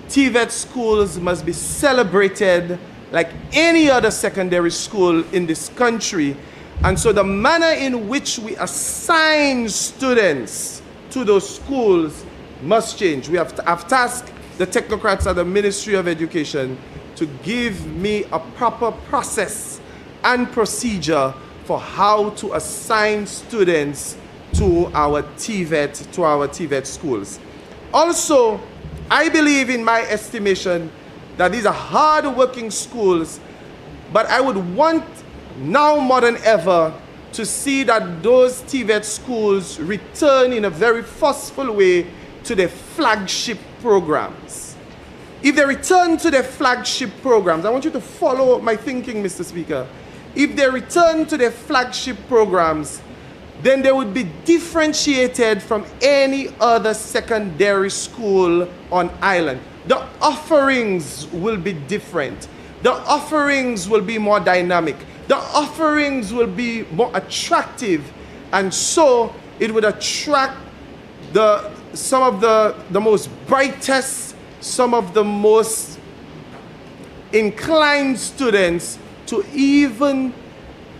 TVET schools must be celebrated like any other secondary school in this country. And so the manner in which we assign students to those schools must change. I've tasked the technocrats at the Ministry of Education to give me a proper process and procedure for how to assign students to our TVET schools. Also, I believe, in my estimation, that these are hard-working schools, but I would want, now more than ever, to see that those TVET schools return in a very forceful way to their flagship programs. If they return to their flagship programs, I want you to follow my thinking, Mr. Speaker. If they return to their flagship programs, then they would be differentiated from any other secondary school on island. The offerings will be different. The offerings will be more dynamic. The offerings will be more attractive, and so it would attract some of the most brightest, some of the most inclined students to even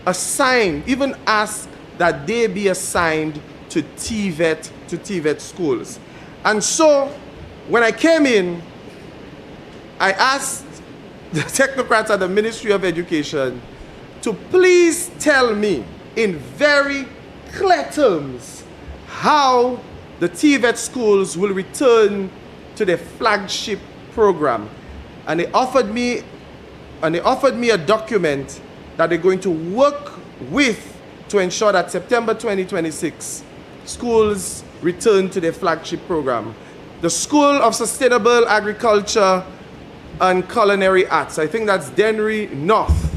ask that they be assigned to TVET schools. And so when I came in, I asked the technocrats at the Ministry of Education to please tell me in very clear terms how the TVET schools will return to their flagship program. And they offered me a document that they're going to work with to ensure that September 2026, schools return to their flagship program. The School of Sustainable Agriculture and Culinary Arts, I think that's Denry North.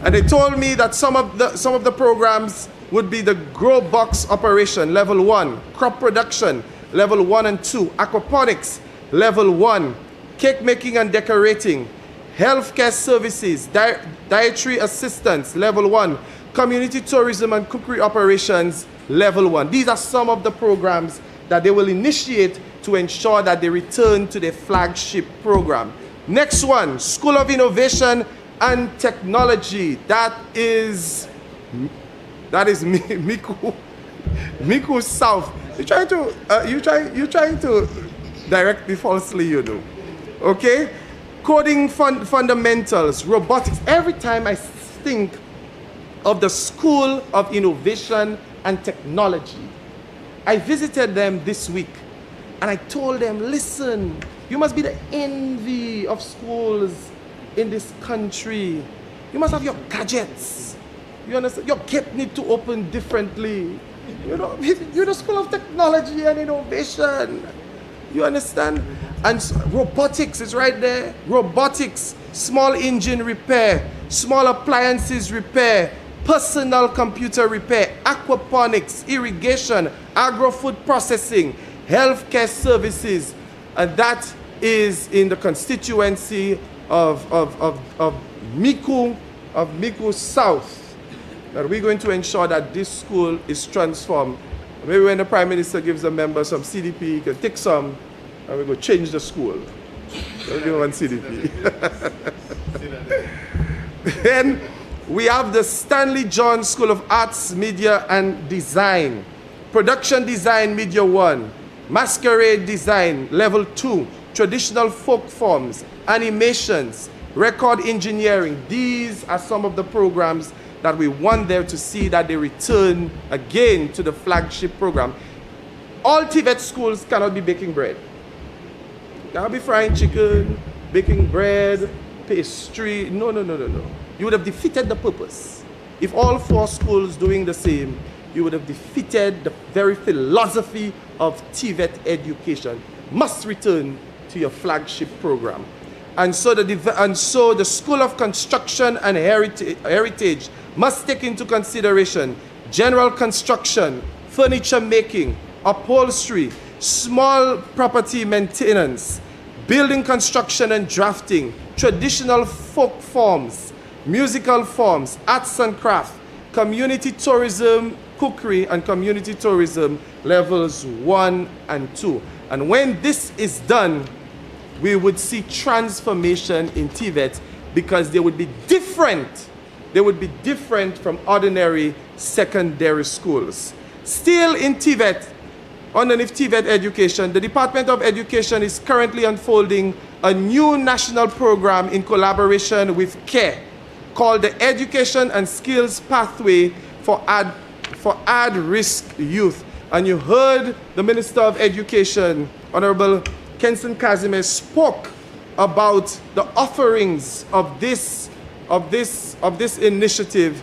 And they told me that some of the programs would be the grow box operation, level 1, crop production, level 1 and 2, aquaponics, level 1, cake making and decorating, healthcare services, dietary assistance, level 1, community tourism and cookery operations, level 1. These are some of the programs that they will initiate to ensure that they return to their flagship program. Next one, School of Innovation and Technology. That is Miku South. You're trying to direct me falsely, you know. Okay? Coding fundamentals, robotics. Every time I think of the School of Innovation and Technology, I visited them this week and I told them, listen, you must be the envy of schools in this country. You must have your gadgets. You understand? Your gate need to open differently. You know, you're the School of Technology and Innovation. You understand? And robotics is right there. Robotics, small engine repair, small appliances repair, personal computer repair, aquaponics, irrigation, agro-food processing, healthcare services. And that is in the constituency of Miku South. That we're going to ensure that this school is transformed. Maybe when the Prime Minister gives a member some CDP, he can take some and we go change the school. Don't give one CDP. Then we have the Stanley John School of Arts, Media and Design. Production Design, Media 1. Masquerade Design, Level 2. Traditional folk forms, animations, record engineering. These are some of the programs that we want them to see that they return again to the flagship program. All TVET schools cannot be baking bread. Cannot be frying chicken, baking bread, pastry. No. You would have defeated the purpose. If all 4 schools doing the same, you would have defeated the very philosophy of TVET education. Must return to your flagship program. And so the School of Construction and Heritage must take into consideration general construction, furniture making, upholstery, small property maintenance, building construction and drafting, traditional folk forms, musical forms, arts and craft, community tourism, cookery and community tourism levels 1 and 2. And when this is done, we would see transformation in TVET because they would be different. They would be different from ordinary secondary schools. Still in TVET, underneath TVET education, the Department of Education is currently unfolding a new national program in collaboration with CARE called the Education and Skills Pathway for at-risk youth. And you heard the Minister of Education, Honorable Kenson Casimir, spoke about the offerings of this initiative,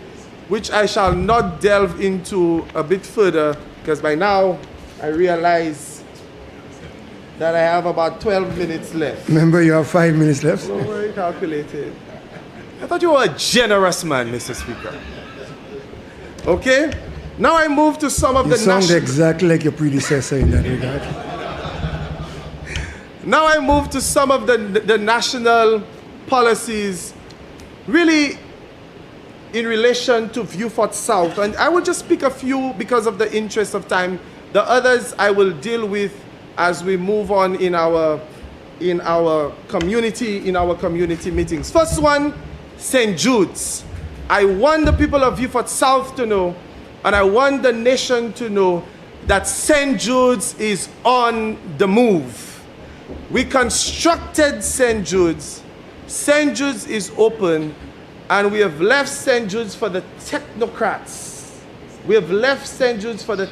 which I shall not delve into a bit further, because by now I realize that I have about 12 minutes left. Remember, you have 5 minutes left. Don't worry, calculated. I thought you were a generous man, Mr. Speaker. Okay? Now I move to some of you the sound exactly like your predecessor in that regard. Now I move to some of the national policies, really in relation to Vieux-Fort South. And I will just pick a few because of the interest of time. The others I will deal with as we move on in our community meetings. First one, St. Jude's. I want the people of Vieux-Fort South to know, and I want the nation to know, that St. Jude's is on the move. We constructed St. Jude's. St. Jude's is open, and we have left St. Jude's for the technocrats. We have left St. Jude's for the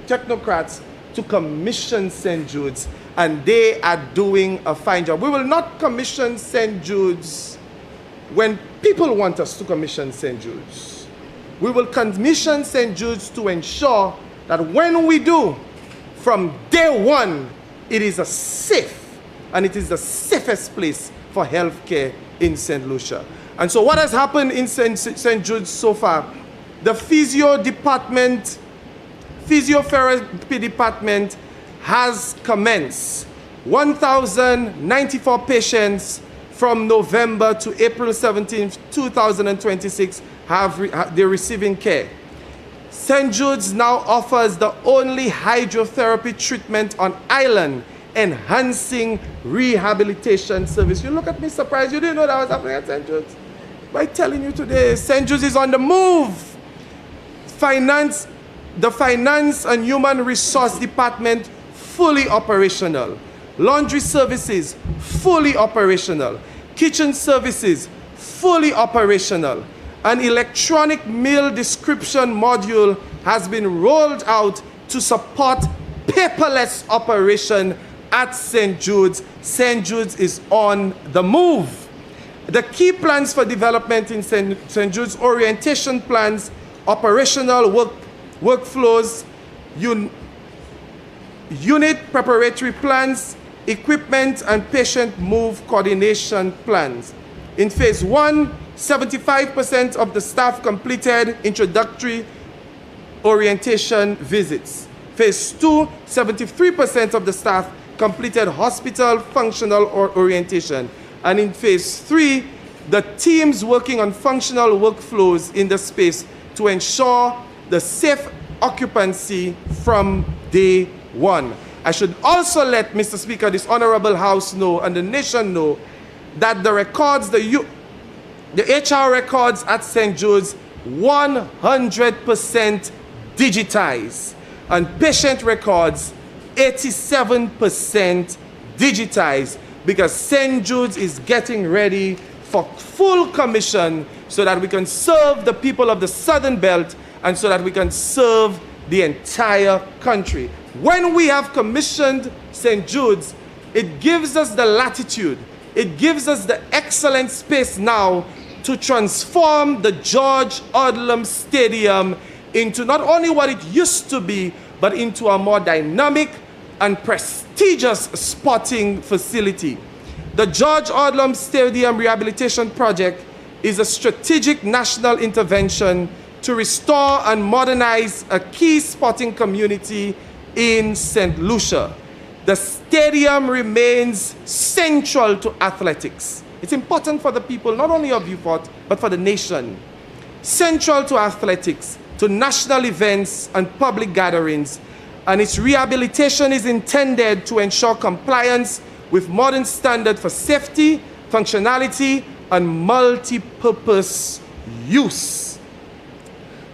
technocrats to commission St. Jude's, and they are doing a fine job. We will not commission St. Jude's when people want us to commission St. Jude's. We will commission St. Jude's to ensure that when we do, from day one, it is a safe, and it is the safest place for healthcare in St. Lucia. And so what has happened in St. Jude's so far? The physiotherapy department has commenced. 1,094 patients from November to April 17, 2026 they're receiving care. St. Jude's now offers the only hydrotherapy treatment on island, enhancing rehabilitation service. You look at me surprised. You didn't know that was happening at St. Jude's. By telling you today, St. Jude's is on the move. The Finance and Human Resource Department, fully operational. Laundry services, fully operational. Kitchen services, fully operational. An electronic meal description module has been rolled out to support paperless operation at St. Jude's. St. Jude's is on the move. The key plans for development in St. Jude's: orientation plans, operational workflows, unit preparatory plans, equipment and patient move coordination plans. In phase 1, 75% of the staff completed introductory orientation visits. Phase 2, 73% of the staff completed hospital functional orientation. And in phase 3, the teams working on functional workflows in the space to ensure the safe occupancy from day one. I should also let Mr. Speaker, this Honorable House know, and the nation know, that the records, the HR records at St. Jude's, 100% digitized. And patient records, 87% digitized, because St. Jude's is getting ready for full commission so that we can serve the people of the Southern Belt and so that we can serve the entire country. When we have commissioned St. Jude's, It gives us the latitude. It gives us the excellent space now to transform the George Odlum Stadium into not only what it used to be, but into a more dynamic and prestigious sporting facility. The George Odlum Stadium Rehabilitation Project is a strategic national intervention to restore and modernize a key sporting community in St. Lucia. The stadium remains central to athletics. It's important for the people, not only of Beaufort, but for the nation. Central to athletics, to national events and public gatherings, and its rehabilitation is intended to ensure compliance with modern standards for safety, functionality, and multi-purpose use.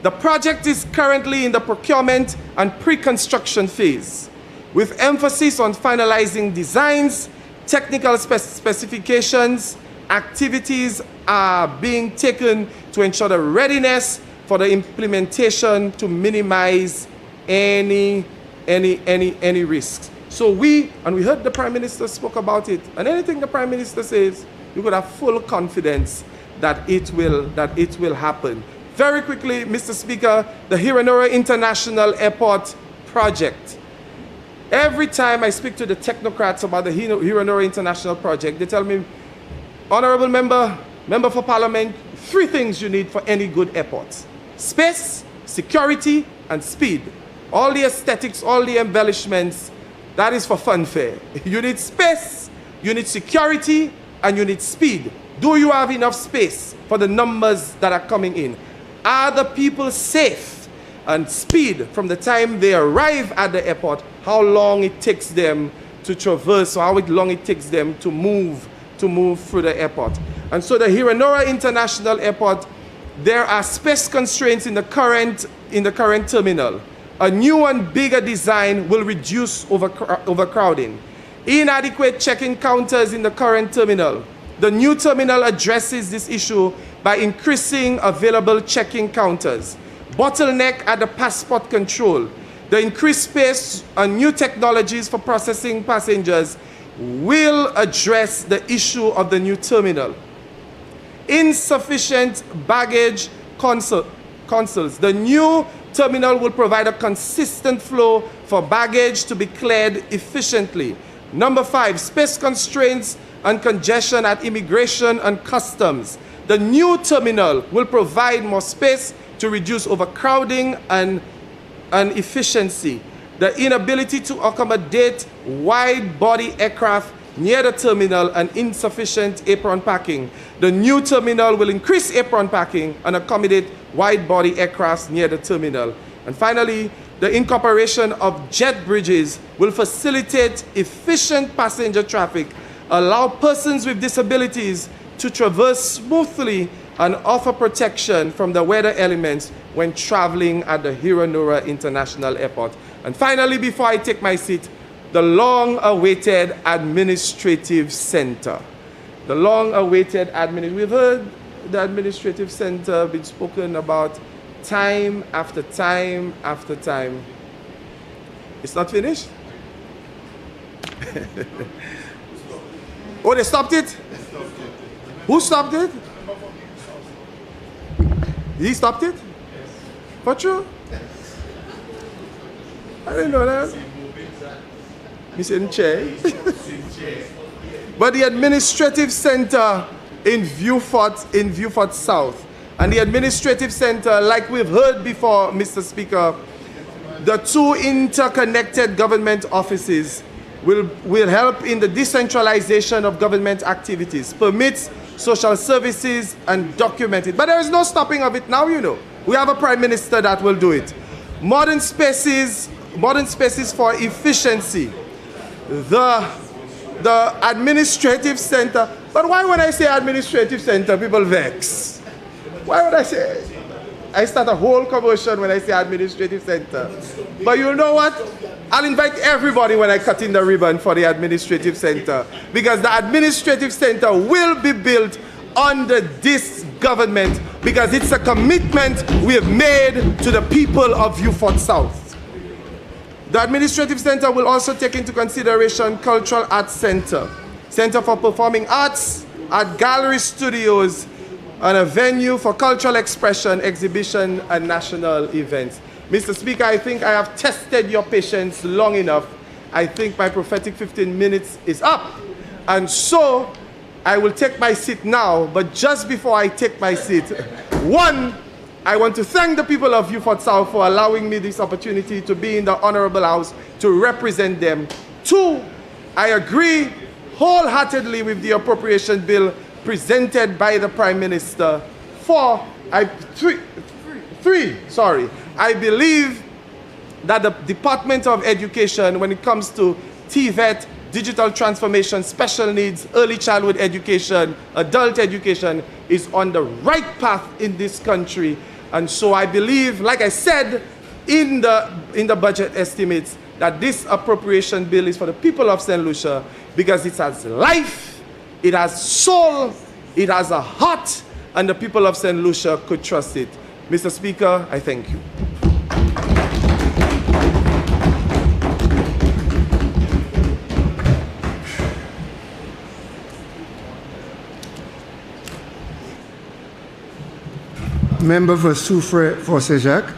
The project is currently in the procurement and pre-construction phase, with emphasis on finalizing designs, technical specifications. Activities are being taken to ensure the readiness for the implementation to minimize any risks. So we heard the Prime Minister spoke about it, and anything the Prime Minister says, you could have full confidence that it will happen. Very quickly, Mr. Speaker, the Hiranora International Airport project. Every time I speak to the technocrats about the Hiranora International project, they tell me, Honorable Member for Parliament, 3 things you need for any good airport: space, security, and speed. All the aesthetics, all the embellishments, that is for funfair. You need space, you need security, and you need speed. Do you have enough space for the numbers that are coming in? Are the people safe? And speed, from the time they arrive at the airport, how long it takes them to traverse, or how long it takes them to move through the airport. And so the Hiranora International Airport, there are space constraints in the current terminal. A new and bigger design will reduce overcrowding. Inadequate check-in counters in the current terminal. The new terminal addresses this issue by increasing available check-in counters. Bottleneck at the passport control. The increased space and new technologies for processing passengers will address the issue of the new terminal. Insufficient baggage consoles. The new terminal will provide a consistent flow for baggage to be cleared efficiently. Number 5, space constraints and congestion at immigration and customs. The new terminal will provide more space to reduce overcrowding and efficiency. The inability to accommodate wide-body aircraft near the terminal and insufficient apron parking. The new terminal will increase apron parking and accommodate wide-body aircraft near the terminal. And finally, the incorporation of jet bridges will facilitate efficient passenger traffic, allow persons with disabilities to traverse smoothly, and offer protection from the weather elements when traveling at the Hiranora International Airport. And finally, before I take my seat, the long-awaited administrative center. The long-awaited we've heard the administrative center been spoken about time after time after time. It's not finished? Oh, they stopped it? Who stopped it? He stopped it? For true? I didn't know that. He's in chair. But the administrative center in Beaufort South, and the administrative center, like we've heard before, Mr. Speaker, the 2 interconnected government offices will help in the decentralization of government activities, permits social services, and document it. But there is no stopping of it now, you know. We have a Prime Minister that will do it. Modern spaces for efficiency. The administrative center. But why when I say administrative center, people vex? Why would I say? I start a whole commotion when I say administrative center. But you know what? I'll invite everybody when I cut in the ribbon for the administrative center, because the administrative center will be built under this government, because it's a commitment we have made to the people of Beaufort South. The Administrative Center will also take into consideration Cultural Arts Center, Center for Performing Arts, Art Gallery Studios, and a venue for cultural expression, exhibition, and national events. Mr. Speaker, I think I have tested your patience long enough. I think my prophetic 15 minutes is up. And so, I will take my seat now, but just before I take my seat, one, I want to thank the people of Beaufort South for allowing me this opportunity to be in the Honorable House to represent them. Two, I agree wholeheartedly with the appropriation bill presented by the Prime Minister. Three, I believe that the Department of Education, when it comes to TVET, digital transformation, special needs, early childhood education, adult education, is on the right path in this country. And so I believe, like I said, in the budget estimates, that this appropriation bill is for the people of St. Lucia because it has life, it has soul, it has a heart, and the people of St. Lucia could trust it. Mr. Speaker, I thank you. Member for Soufrière for Saint-Jacques.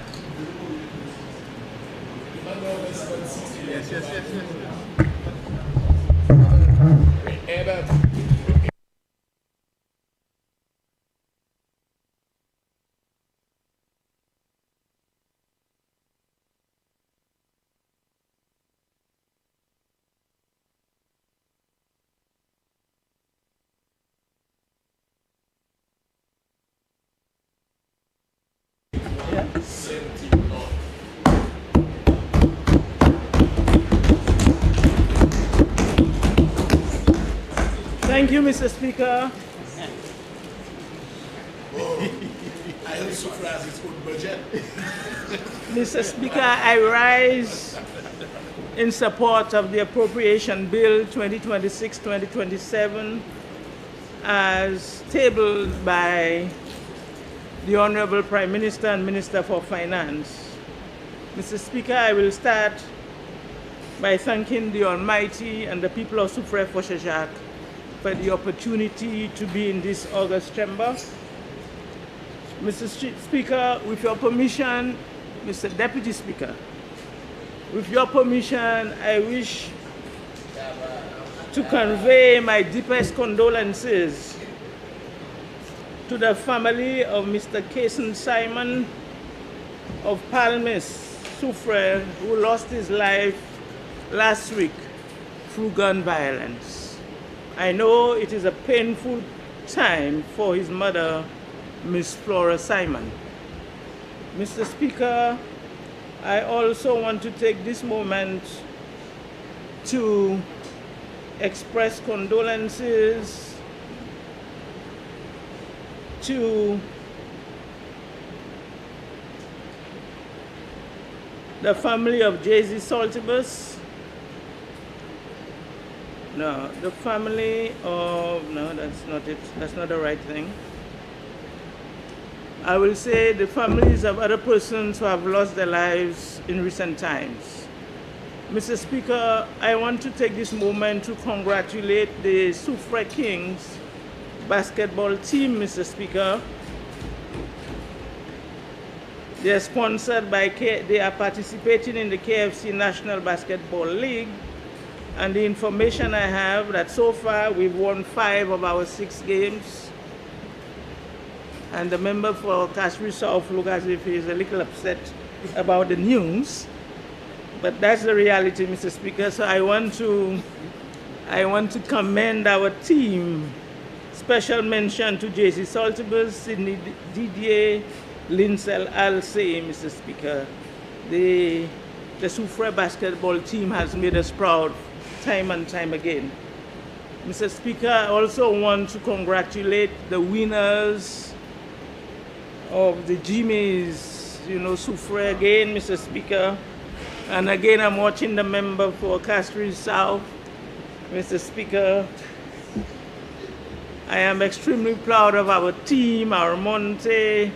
Thank you, Mr. Speaker. I also has its own budget. Mr. Speaker, I rise in support of the Appropriation Bill 2026-2027 as tabled by the Honorable Prime Minister and Minister for Finance. Mr. Speaker, I will start by thanking the Almighty and the people of Soufrière for Saint-Jacques for the opportunity to be in this August chamber. Mr. Speaker, with your permission, Mr. Deputy Speaker, with your permission, I wish to convey my deepest condolences to the family of Mr. Kason Simon of Palmis, Soufrière, who lost his life last week through gun violence. I know it is a painful time for his mother, Miss Flora Simon. Mr. Speaker, I also want to take this moment to express condolences to the family of Jay-Z Saltibus. No, the family of, no, that's not it. That's not the right thing. I will say the families of other persons who have lost their lives in recent times. Mr. Speaker, I want to take this moment to congratulate the Soufrière Kings basketball team, Mr. Speaker. They are sponsored by, they are participating in the KFC National Basketball League. And the information I have that so far we've won 5 of our 6 games. And the member for Denry South looks as if he's a little upset about the news. But that's the reality, Mr. Speaker. So I want to commend our team. Special mention to Jay-Z Saltibus, Sidney Didier, Linsel Alsey, Mr. Speaker. The Soufrière basketball team has made us proud time and time again. Mr. Speaker, I also want to congratulate the winners of the Jimmy's, Soufrière again, Mr. Speaker. And again, I'm watching the member for Denry South, Mr. Speaker. I am extremely proud of our team, our Monte,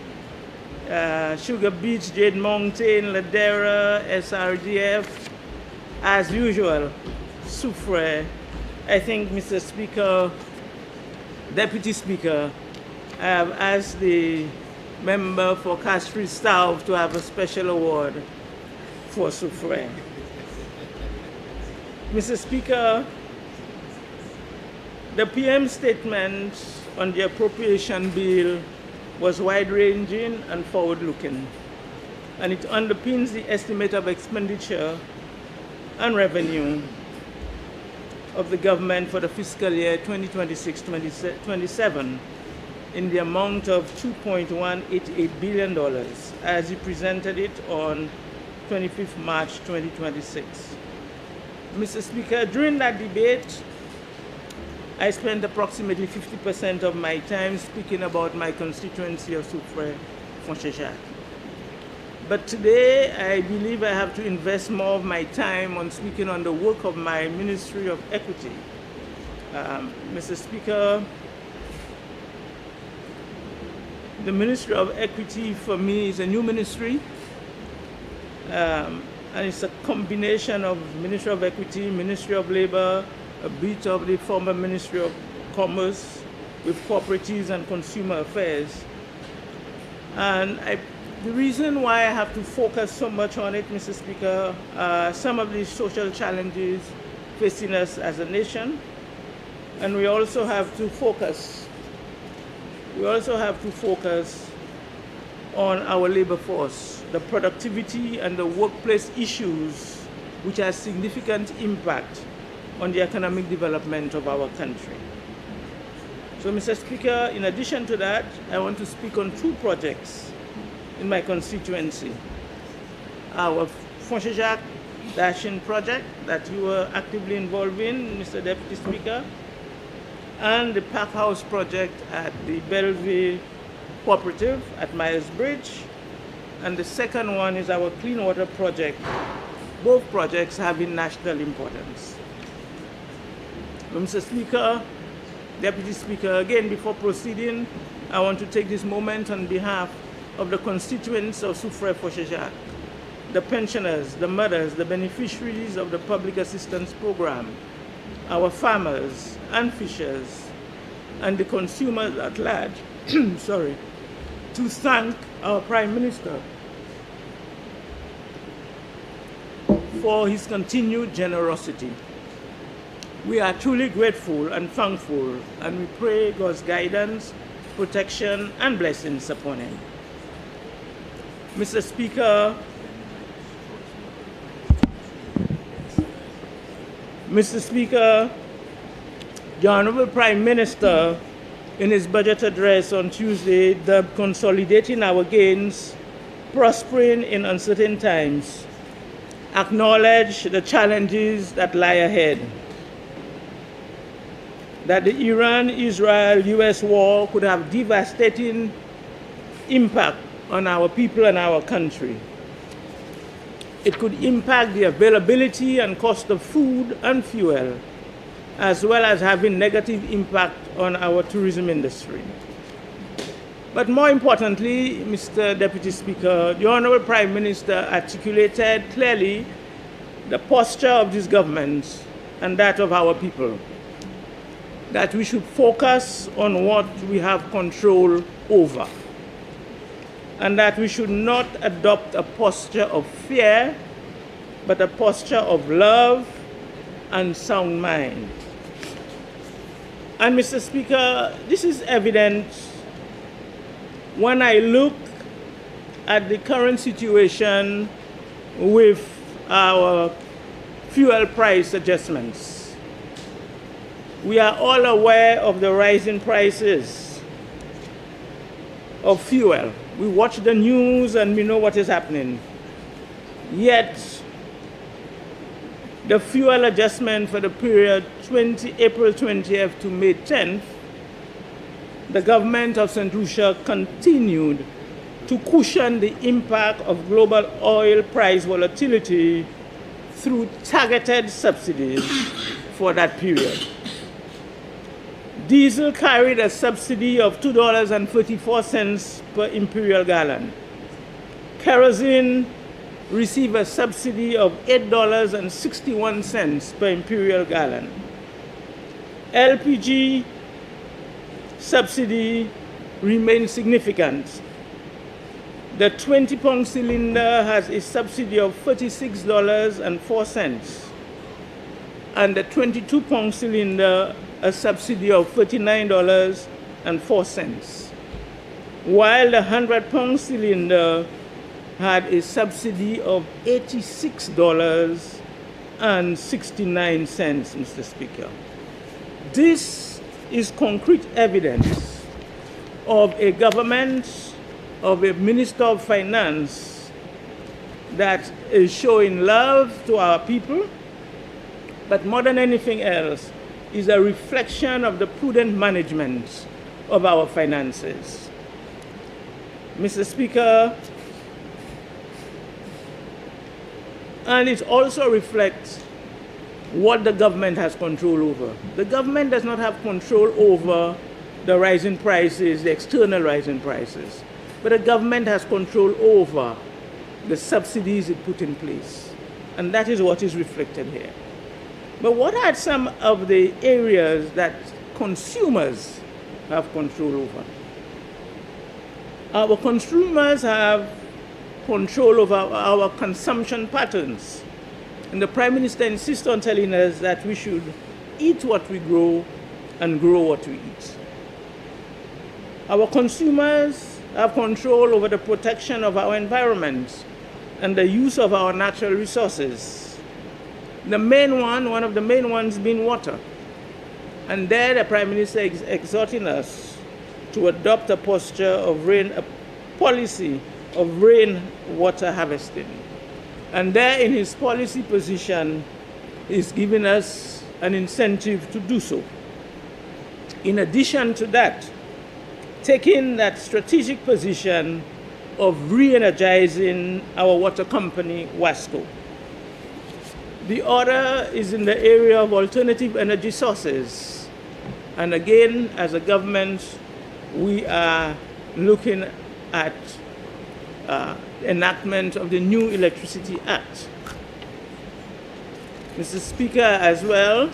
Sugar Beach, Jade Mountain, Ladera, SRGF, as usual, Soufre, I think, Mr. Speaker, Deputy Speaker, I have asked the member for Castries South to have a special award for Soufre. Mr. Speaker, the PM statement on the appropriation bill was wide-ranging and forward-looking, and it underpins the estimate of expenditure and revenue of the government for the fiscal year 2026-27 in the amount of $2.188 billion as he presented it on 25th March 2026. Mr. Speaker, during that debate, I spent approximately 50% of my time speaking about my constituency of Soufre, Fonchechak. But today, I believe I have to invest more of my time on speaking on the work of my Ministry of Equity. Mr. Speaker, the Ministry of Equity for me is a new ministry, and it's a combination of Ministry of Equity, Ministry of Labor, a bit of the former Ministry of Commerce with Cooperatives and Consumer Affairs. And the reason why I have to focus so much on it, Mr. Speaker, some of the social challenges facing us as a nation, and we also have to focus on our labor force, the productivity and the workplace issues which have significant impact on the economic development of our country. So, Mr. Speaker, in addition to that, I want to speak on two projects in my constituency. Our Fonchechak Dash-In project that you were actively involved in, Mr. Deputy Speaker, and the Pack House project at the Belleville Cooperative at Myers Bridge. And the second one is our Clean Water project, both projects having national importance. Mr. Speaker, Deputy Speaker, again, before proceeding, I want to take this moment on behalf of the constituents of Soufre Fonchechak, the pensioners, the mothers, the beneficiaries of the public assistance program, our farmers and fishers, and the consumers at large, sorry, to thank our Prime Minister for his continued generosity. We are truly grateful and thankful, and we pray God's guidance, protection, and blessings upon him. Mr. Speaker, the Honorable Prime Minister, in his budget address on Tuesday, dubbed Consolidating Our Gains, Prospering in Uncertain Times, acknowledged the challenges that lie ahead. That the Iran-Israel-US war could have devastating impact on our people and our country. It could impact the availability and cost of food and fuel, as well as having negative impact on our tourism industry. But more importantly, Mr. Deputy Speaker, the Honorable Prime Minister articulated clearly the posture of this government and that of our people, that we should focus on what we have control over, and that we should not adopt a posture of fear, but a posture of love and sound mind. And Mr. Speaker, this is evident when I look at the current situation with our fuel price adjustments. We are all aware of the rising prices of fuel. We watch the news and we know what is happening. Yet, the fuel adjustment for the period April 20th to May 10th, the government of St. Lucia continued to cushion the impact of global oil price volatility through targeted subsidies for that period. Diesel carried a subsidy of $2.34 per imperial gallon. Kerosene receive a subsidy of $8.61 per imperial gallon. LPG subsidy remains significant. The 20-pound cylinder has a subsidy of $36.04, and the 22-pound cylinder a subsidy of $39.04, while the 100-pound cylinder had a subsidy of $86.69, Mr. Speaker. This is concrete evidence of a government, of a Minister of Finance that is showing love to our people, but more than anything else, is a reflection of the prudent management of our finances. Mr. Speaker, and it also reflects what the government has control over. The government does not have control over the rising prices, the external rising prices, but the government has control over the subsidies it put in place. And that is what is reflected here. But what are some of the areas that consumers have control over? Our consumers have control over our consumption patterns. And the Prime Minister insists on telling us that we should eat what we grow and grow what we eat. Our consumers have control over the protection of our environment and the use of our natural resources. The main one of the main ones being water. And there the Prime Minister is exhorting us to adopt a posture of a policy of rainwater harvesting. And there in his policy position, he's giving us an incentive to do so. In addition to that, taking that strategic position of re-energizing our water company, WASCO. The other is in the area of alternative energy sources. And again, as a government, we are looking at enactment of the new Electricity Act. Mr. Speaker, as well,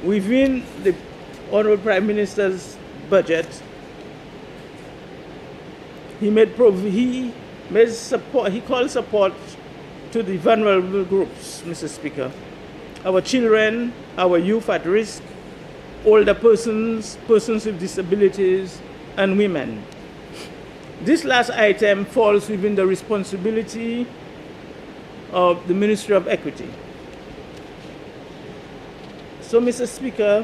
within the Honorable Prime Minister's budget, he called support to the vulnerable groups, Mr. Speaker. Our children, our youth at risk, older persons, persons with disabilities, and women. This last item falls within the responsibility of the Ministry of Equity. So, Mr. Speaker,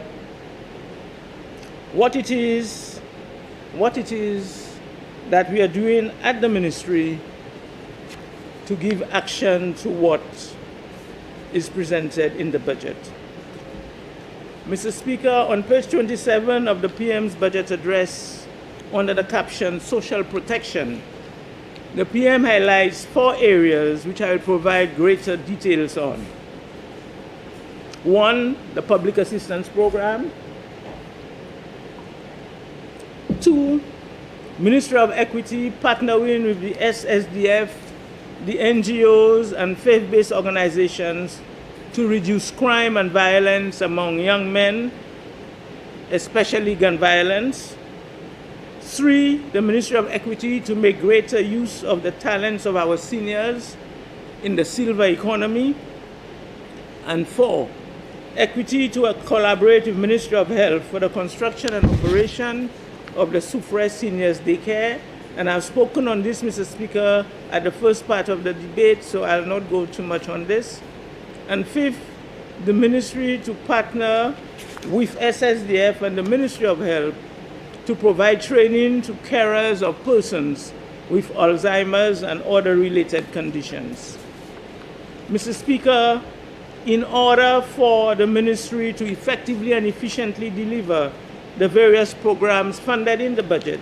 what it is that we are doing at the ministry to give action to what is presented in the budget. Mr. Speaker, on page 27 of the PM's budget address, under the caption Social Protection, the PM highlights 4 areas which I will provide greater details on. 1, the Public Assistance Program. 2, Ministry of Equity partnering with the SSDF, the NGOs, and faith-based organizations to reduce crime and violence among young men, especially gun violence. 3, the Ministry of Equity to make greater use of the talents of our seniors in the silver economy. And 4, Equity to collaborate with Ministry of Health for the construction and operation of the Soufre Seniors Daycare. And I've spoken on this, Mr. Speaker, at the first part of the debate, so I'll not go too much on this. And 5th, the ministry to partner with SSDF and the Ministry of Health to provide training to carers of persons with Alzheimer's and other related conditions. Mr. Speaker, in order for the ministry to effectively and efficiently deliver the various programs funded in the budget,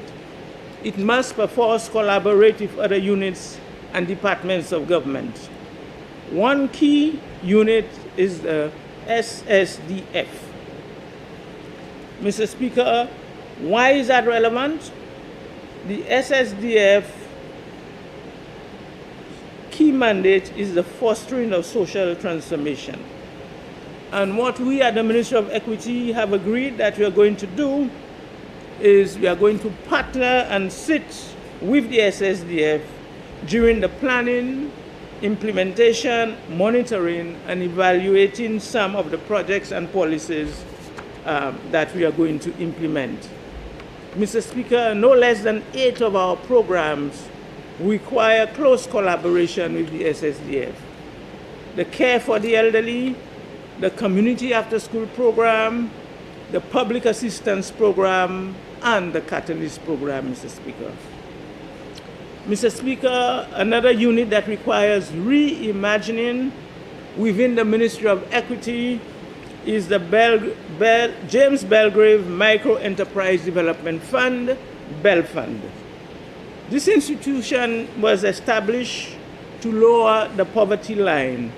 it must perforce collaborate with other units and departments of government. One key unit is the SSDF. Mr. Speaker, why is that relevant? The SSDF key mandate is the fostering of social transformation. And what we at the Ministry of Equity have agreed that we are going to do is we are going to partner and sit with the SSDF during the planning, implementation, monitoring, and evaluating some of the projects and policies that we are going to implement. Mr. Speaker, no less than 8 of our programs require close collaboration with the SSDF. The Care for the Elderly, the Community After School Program, the Public Assistance Program, and the Catalyst Program, Mr. Speaker. Mr. Speaker, another unit that requires reimagining within the Ministry of Equity is the James Belgrave Micro Enterprise Development Fund, BEL Fund. This institution was established to lower the poverty line.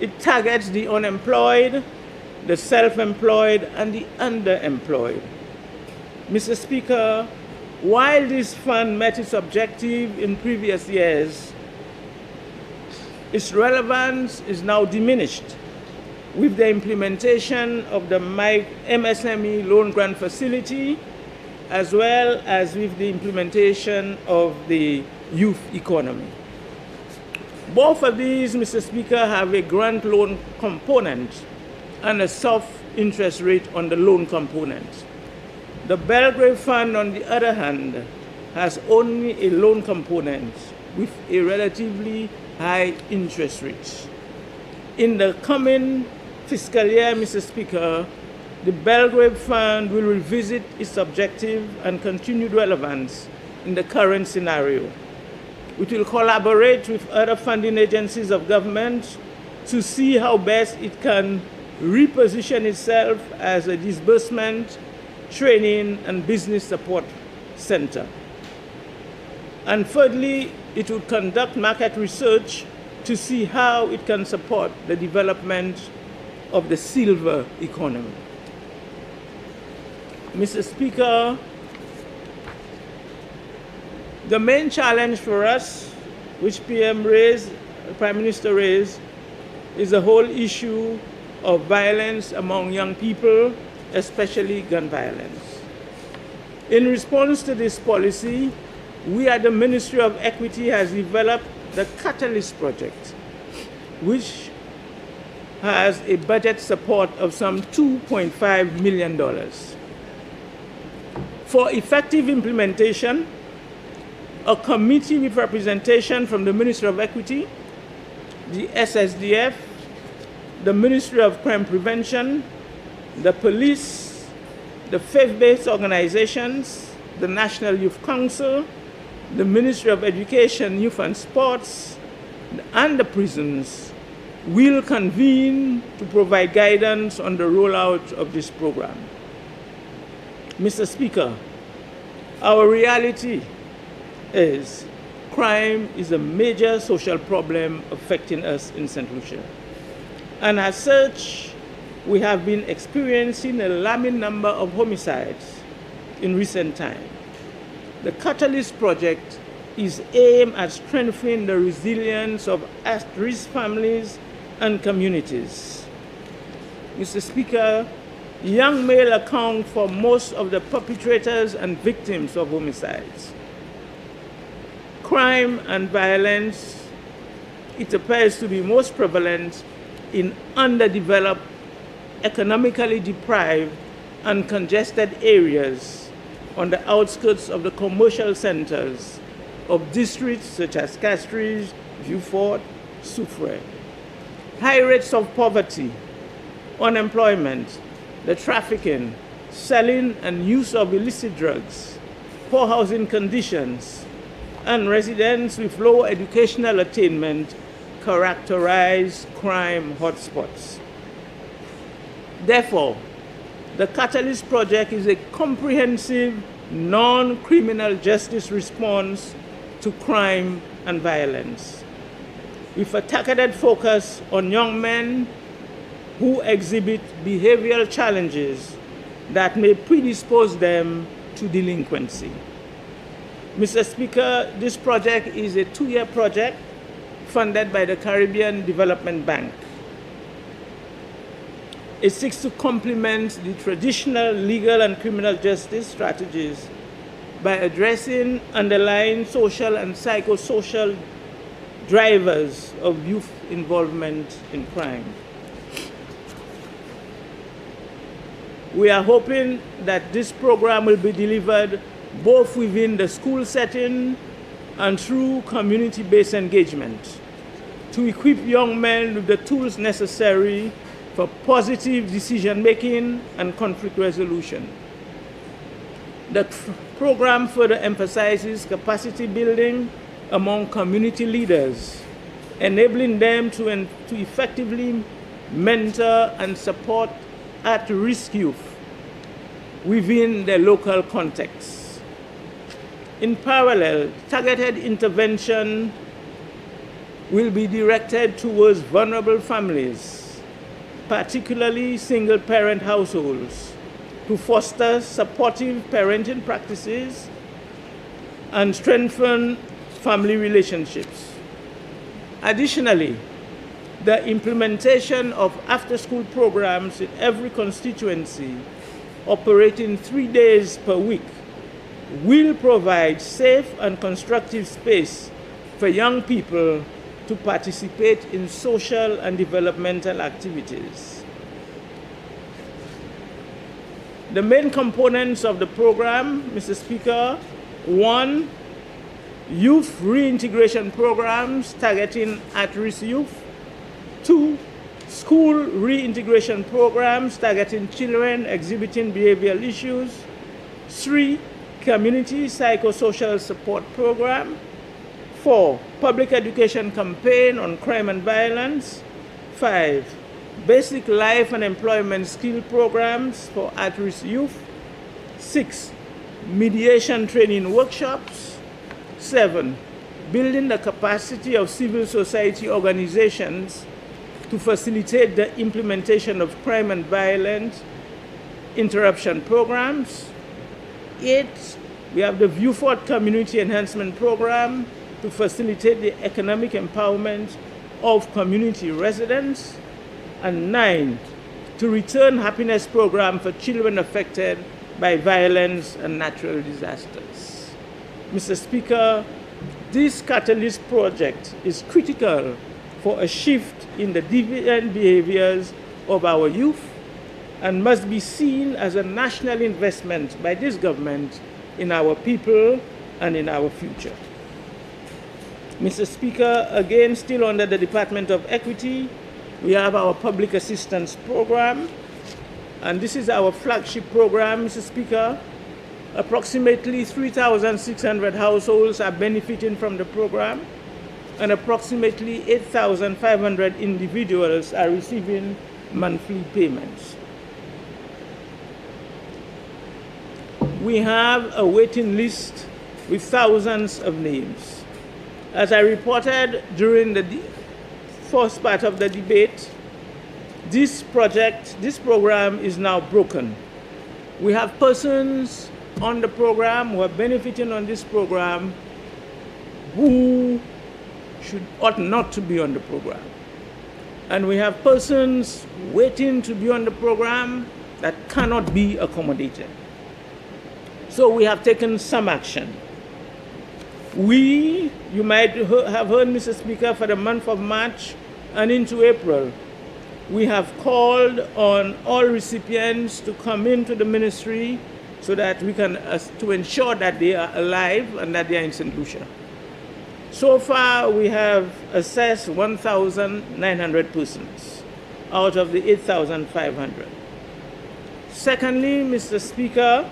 It targets the unemployed, the self-employed, and the underemployed. Mr. Speaker, while this fund met its objective in previous years, its relevance is now diminished with the implementation of the MSME loan grant facility, as well as with the implementation of the youth economy. Both of these, Mr. Speaker, have a grant loan component and a soft interest rate on the loan component. The Belgrave Fund, on the other hand, has only a loan component with a relatively high interest rate. In the coming fiscal year, Mr. Speaker, the Belgrave Fund will revisit its objective and continued relevance in the current scenario. It will collaborate with other funding agencies of government to see how best it can reposition itself as a disbursement, training, and business support center. And thirdly, it will conduct market research to see how it can support the development of the silver economy. Mr. Speaker, the main challenge for us, which Prime Minister raised, is the whole issue of violence among young people, especially gun violence. In response to this policy, we at the Ministry of Equity has developed the Catalyst Project, which has a budget support of some $2.5 million. For effective implementation, a committee with representation from the Ministry of Equity, the SSDF, the Ministry of Crime Prevention, the police, the faith-based organizations, the National Youth Council, the Ministry of Education, Youth and Sports, and the prisons will convene to provide guidance on the rollout of this program. Mr. Speaker, our reality is crime is a major social problem affecting us in St. Lucia. And as such, we have been experiencing a alarming number of homicides in recent times. The Catalyst Project is aimed at strengthening the resilience of at-risk families and communities. Mr. Speaker, young males account for most of the perpetrators and victims of homicides. Crime and violence, it appears to be most prevalent in underdeveloped, economically deprived, and congested areas on the outskirts of the commercial centers of districts such as Castries, Vieux-Fort, Soufrière. High rates of poverty, unemployment, the trafficking, selling and use of illicit drugs, poor housing conditions, and residents with low educational attainment characterize crime hotspots. Therefore, the Catalyst Project is a comprehensive, non-criminal justice response to crime and violence, with a targeted focus on young men who exhibit behavioral challenges that may predispose them to delinquency. Mr. Speaker, this project is a 2-year project funded by the Caribbean Development Bank. It seeks to complement the traditional legal and criminal justice strategies by addressing underlying social and psychosocial drivers of youth involvement in crime. We are hoping that this program will be delivered both within the school setting and through community-based engagement to equip young men with the tools necessary for positive decision-making and conflict resolution. The program further emphasizes capacity building among community leaders, enabling them to effectively mentor and support at-risk youth within their local context. In parallel, targeted intervention will be directed towards vulnerable families, particularly single-parent households, to foster supportive parenting practices and strengthen family relationships. Additionally, the implementation of after-school programs in every constituency, operating 3 days per week, will provide safe and constructive space for young people to participate in social and developmental activities. The main components of the program, Mr. Speaker: 1, youth reintegration programs targeting at-risk youth. 2, school reintegration programs targeting children exhibiting behavioral issues. 3, community psychosocial support program. 4, public education campaign on crime and violence. 5, basic life and employment skill programs for at-risk youth. 6, mediation training workshops. 7, building the capacity of civil society organizations to facilitate the implementation of crime and violence interruption programs. 8, we have the Viewfort Community Enhancement Program to facilitate the economic empowerment of community residents. And 9, to Return Happiness Program for children affected by violence and natural disasters. Mr. Speaker, this catalyst project is critical for a shift in the deviant behaviors of our youth and must be seen as a national investment by this government in our people and in our future. Mr. Speaker, again, still under the Department of Equity, we have our public assistance program, and this is our flagship program, Mr. Speaker. Approximately 3,600 households are benefiting from the program, and approximately 8,500 individuals are receiving monthly payments. We have a waiting list with thousands of names. As I reported during the first part of the debate, this program is now broken. We have persons on the program who are benefiting on this program who ought not to be on the program. And we have persons waiting to be on the program that cannot be accommodated. So we have taken some action. You might have heard, Mr. Speaker, for the month of March and into April, we have called on all recipients to come into the ministry so that we can to ensure that they are alive and that they are in St. Lucia. So far, we have assessed 1,900 persons out of the 8,500. Secondly, Mr. Speaker,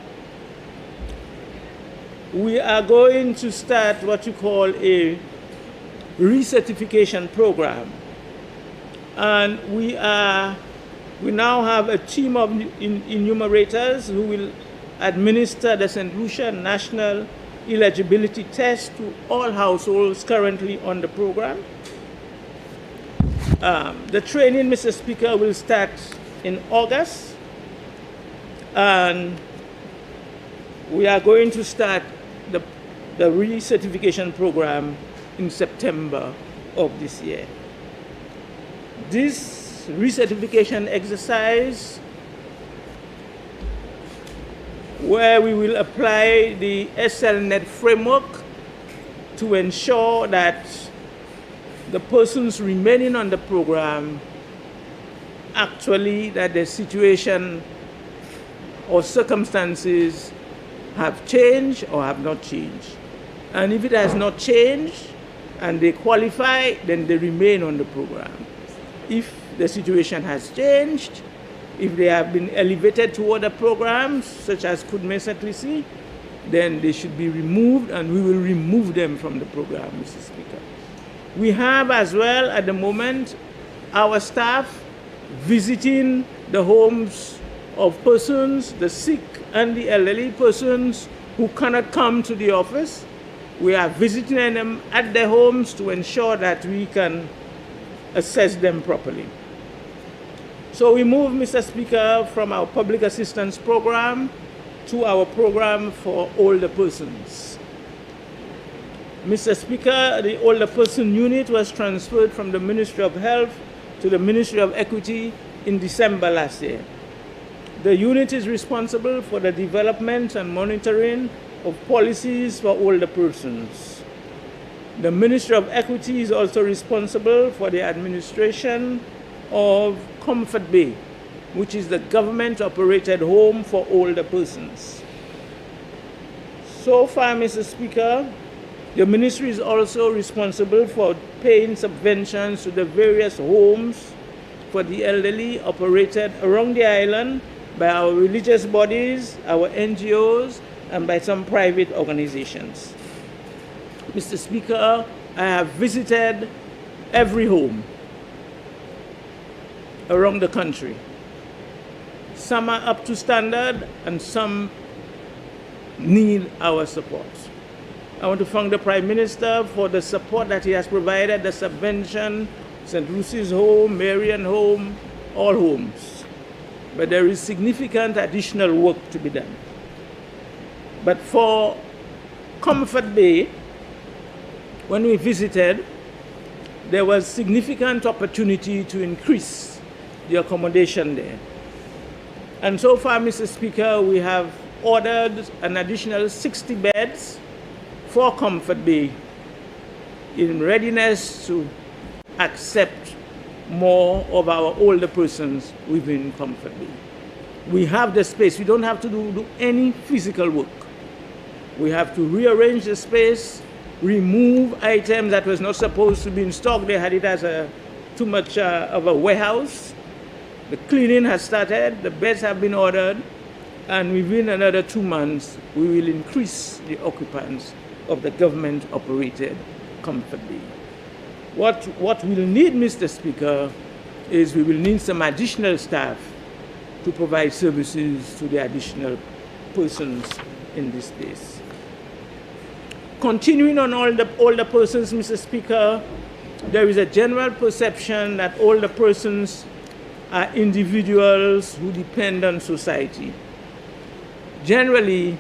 we are going to start what you call a recertification program. And we now have a team of enumerators who will administer the St. Lucia National Eligibility Test to all households currently on the program. The training, Mr. Speaker, will start in August, and we are going to start the recertification program in September of this year. This recertification exercise, where we will apply the SLNet framework to ensure that the persons remaining on the program actually that their situation or circumstances have changed or have not changed. And if it has not changed and they qualify, then they remain on the program. If the situation has changed, if they have been elevated to other programs, such as Kudme-St. then they should be removed, and we will remove them from the program, Mr. Speaker. We have as well, at the moment, our staff visiting the homes of persons, the sick and the elderly persons who cannot come to the office. We are visiting them at their homes to ensure that we can assess them properly. So we move, Mr. Speaker, from our public assistance program to our program for older persons. Mr. Speaker, the older person unit was transferred from the Ministry of Health to the Ministry of Equity in December last year. The unit is responsible for the development and monitoring of policies for older persons. The Ministry of Equity is also responsible for the administration of Comfort Bay, which is the government-operated home for older persons. So far, Mr. Speaker, the ministry is also responsible for paying subventions to the various homes for the elderly operated around the island by our religious bodies, our NGOs, and by some private organizations. Mr. Speaker, I have visited every home around the country. Some are up to standard and some need our support. I want to thank the Prime Minister for the support that he has provided, the subvention, St. Lucy's Home, Marian Home, all homes. But there is significant additional work to be done. But for Comfort Bay, when we visited, there was significant opportunity to increase the accommodation there. And so far, Mr. Speaker, we have ordered an additional 60 beds for Comfort Bay in readiness to accept more of our older persons within Comfort Bay. We have the space. We don't have to do any physical work. We have to rearrange the space, remove items that was not supposed to be in stock. They had it as too much of a warehouse. The cleaning has started, the beds have been ordered, and within another 2 months, we will increase the occupants of the government-operated Comfort Bay. What we'll need, Mr. Speaker, is we will need some additional staff to provide services to the additional persons in this space. Continuing on all the older persons, Mr. Speaker, there is a general perception that older persons are individuals who depend on society. Generally,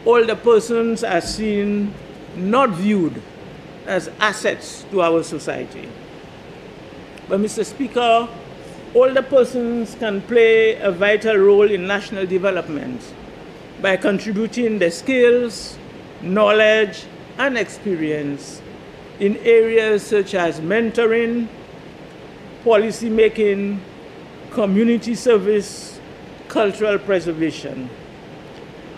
older persons are seen, not viewed, as assets to our society. But Mr. Speaker, older persons can play a vital role in national development by contributing their skills, knowledge, and experience in areas such as mentoring, policy making, community service, cultural preservation.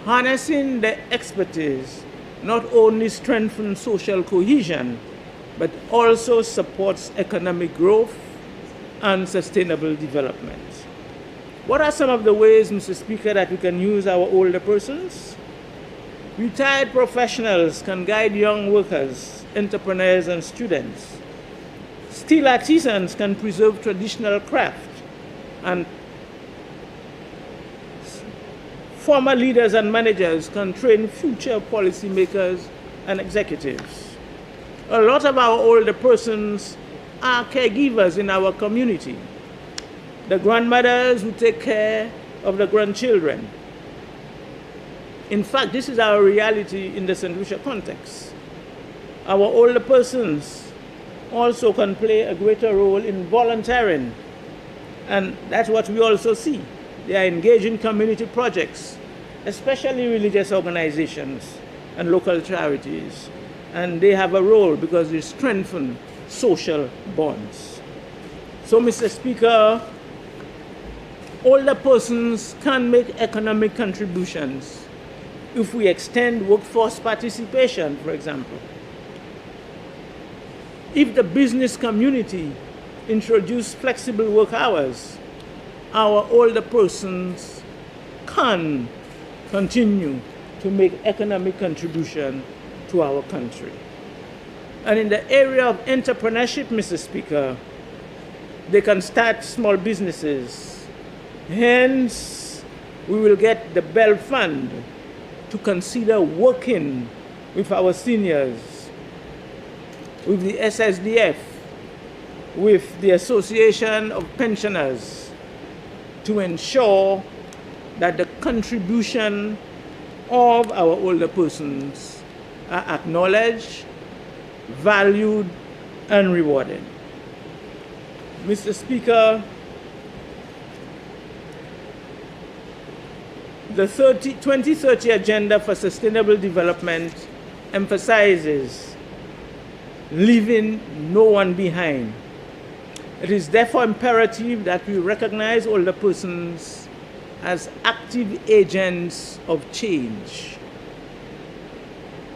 Harnessing their expertise not only strengthens social cohesion, but also supports economic growth and sustainable development. What are some of the ways, Mr. Speaker, that we can use our older persons? Retired professionals can guide young workers, entrepreneurs, and students. Steel artisans can preserve traditional craft, and former leaders and managers can train future policymakers and executives. A lot of our older persons are caregivers in our community. The grandmothers who take care of the grandchildren. In fact, this is our reality in the St. Lucia context. Our older persons also can play a greater role in volunteering. And that's what we also see. They are engaged in community projects, especially religious organizations and local charities. And they have a role because they strengthen social bonds. So, Mr. Speaker, older persons can make economic contributions if we extend workforce participation, for example. If the business community introduce flexible work hours, our older persons can continue to make economic contribution to our country. And in the area of entrepreneurship, Mr. Speaker, they can start small businesses. Hence, we will get the Bell Fund to consider working with our seniors, with the SSDF, with the Association of Pensioners, to ensure that the contribution of our older persons are acknowledged, valued, and rewarded. Mr. Speaker, the 2030 Agenda for Sustainable Development emphasizes leaving no one behind. It is therefore imperative that we recognize older persons as active agents of change,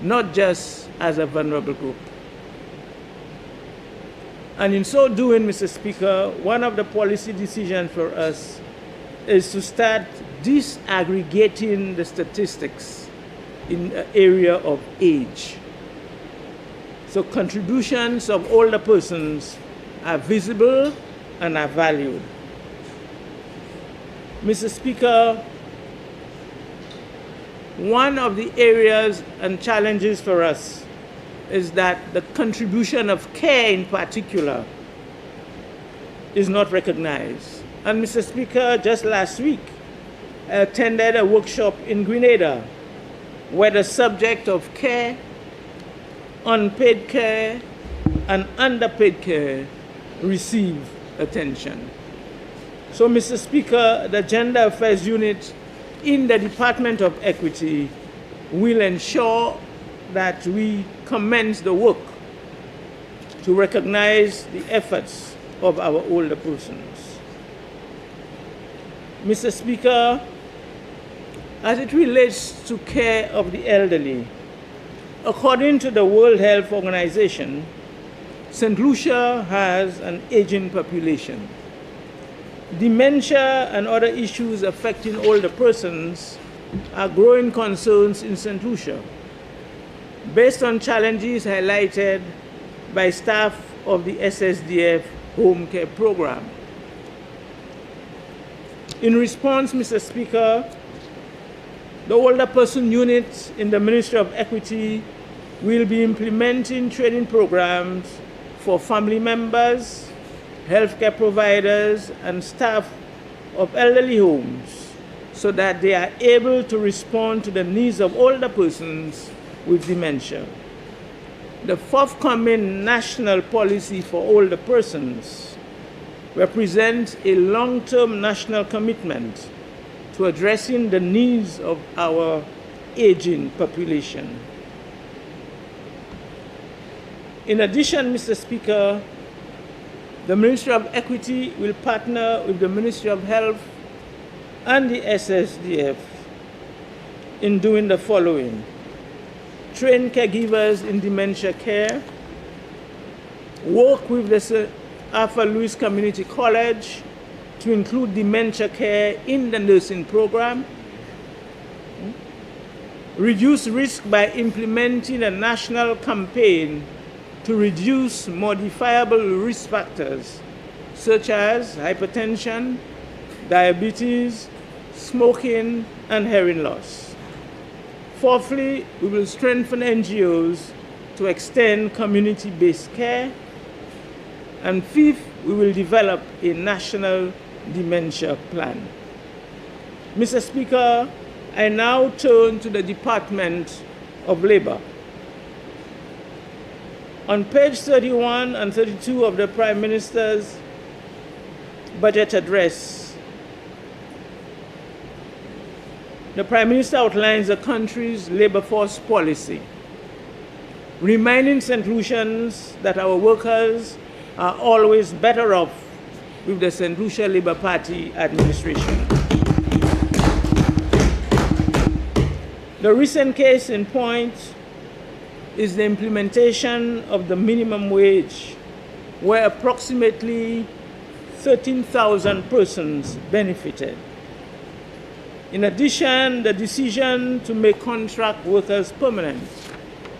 not just as a vulnerable group. And in so doing, Mr. Speaker, one of the policy decisions for us is to start disaggregating the statistics in the area of age. So contributions of older persons are visible and are valued. Mr. Speaker, one of the areas and challenges for us is that the contribution of care in particular is not recognized. And Mr. Speaker, just last week, I attended a workshop in Grenada where the subject of care, unpaid care, and underpaid care receive attention. So, Mr. Speaker, the Gender Affairs Unit in the Department of Equity will ensure that we commence the work to recognize the efforts of our older persons. Mr. Speaker, as it relates to care of the elderly, according to the World Health Organization, St. Lucia has an aging population. Dementia and other issues affecting older persons are growing concerns in St. Lucia, based on challenges highlighted by staff of the SSDF home care program. In response, Mr. Speaker, the older person unit in the Ministry of Equity will be implementing training programs for family members, healthcare providers, and staff of elderly homes so that they are able to respond to the needs of older persons with dementia. The forthcoming national policy for older persons represents a long-term national commitment to addressing the needs of our aging population. In addition, Mr. Speaker, the Ministry of Equity will partner with the Ministry of Health and the SSDF in doing the following: train caregivers in dementia care, work with the Arthur Lewis Community College to include dementia care in the nursing program, reduce risk by implementing a national campaign to reduce modifiable risk factors such as hypertension, diabetes, smoking, and hearing loss. Fourthly, we will strengthen NGOs to extend community-based care. And fifth, we will develop a national dementia plan. Mr. Speaker, I now turn to the Department of Labor. On page 31 and 32 of the Prime Minister's budget address, the Prime Minister outlines the country's labor force policy, reminding St. Lucians that our workers are always better off with the St. Lucia Labour Party administration. The recent case in point is the implementation of the minimum wage, where approximately 13,000 persons benefited. In addition, the decision to make contract workers permanent,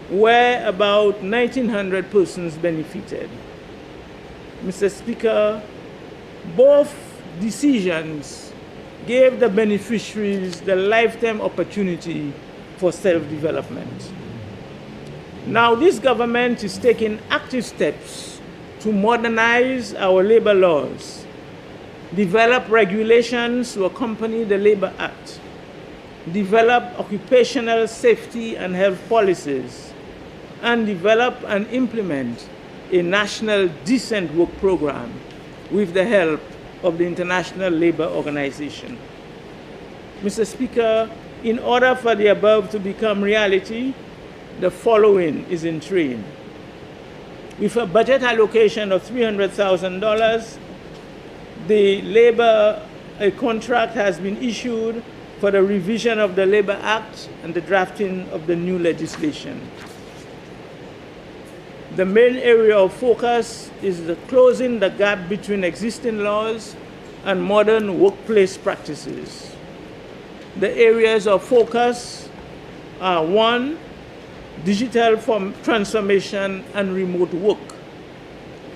where about 1,900 persons benefited. Mr. Speaker, both decisions gave the beneficiaries the lifetime opportunity for self-development. Now, this government is taking active steps to modernize our labor laws, develop regulations to accompany the Labor Act, develop occupational safety and health policies, and develop and implement a national decent work program with the help of the International Labour Organization. Mr. Speaker, in order for the above to become reality, the following is in train. With a budget allocation of $300,000, a contract has been issued for the revision of the Labor Act and the drafting of the new legislation. The main area of focus is closing the gap between existing laws and modern workplace practices. The areas of focus are: 1, digital transformation and remote work,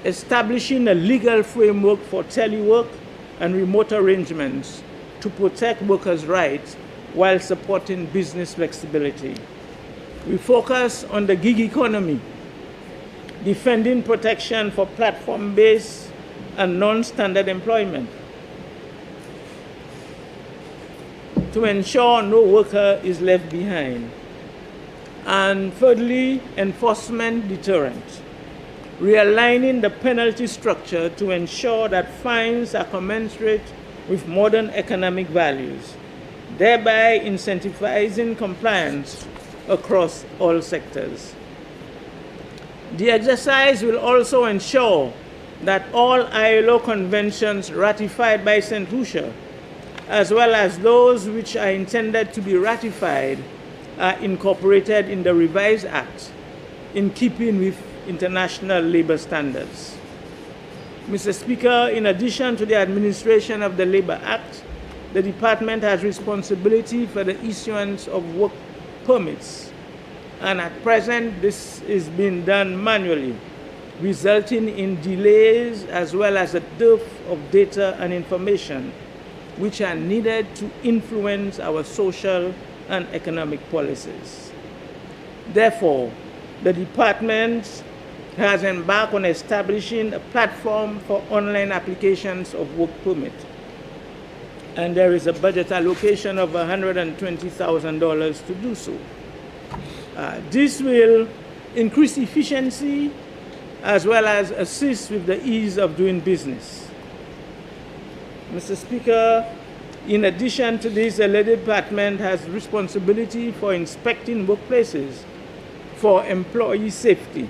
establishing a legal framework for telework and remote arrangements to protect workers' rights while supporting business flexibility. We focus on the gig economy, defending protection for platform-based and non-standard employment, to ensure no worker is left behind. And thirdly, enforcement deterrent, realigning the penalty structure to ensure that fines are commensurate with modern economic values, thereby incentivizing compliance across all sectors. The exercise will also ensure that all ILO conventions ratified by St. Lucia, as well as those which are intended to be ratified, are incorporated in the revised Act in keeping with international labor standards. Mr. Speaker, in addition to the administration of the Labor Act, the department has responsibility for the issuance of work permits, and at present this is being done manually, resulting in delays as well as a dearth of data and information which are needed to influence our social and economic policies. Therefore, the department has embarked on establishing a platform for online applications of work permit, and there is a budget allocation of $120,000 to do so. This will increase efficiency as well as assist with the ease of doing business. Mr. Speaker, in addition to this, the department has responsibility for inspecting workplaces for employee safety.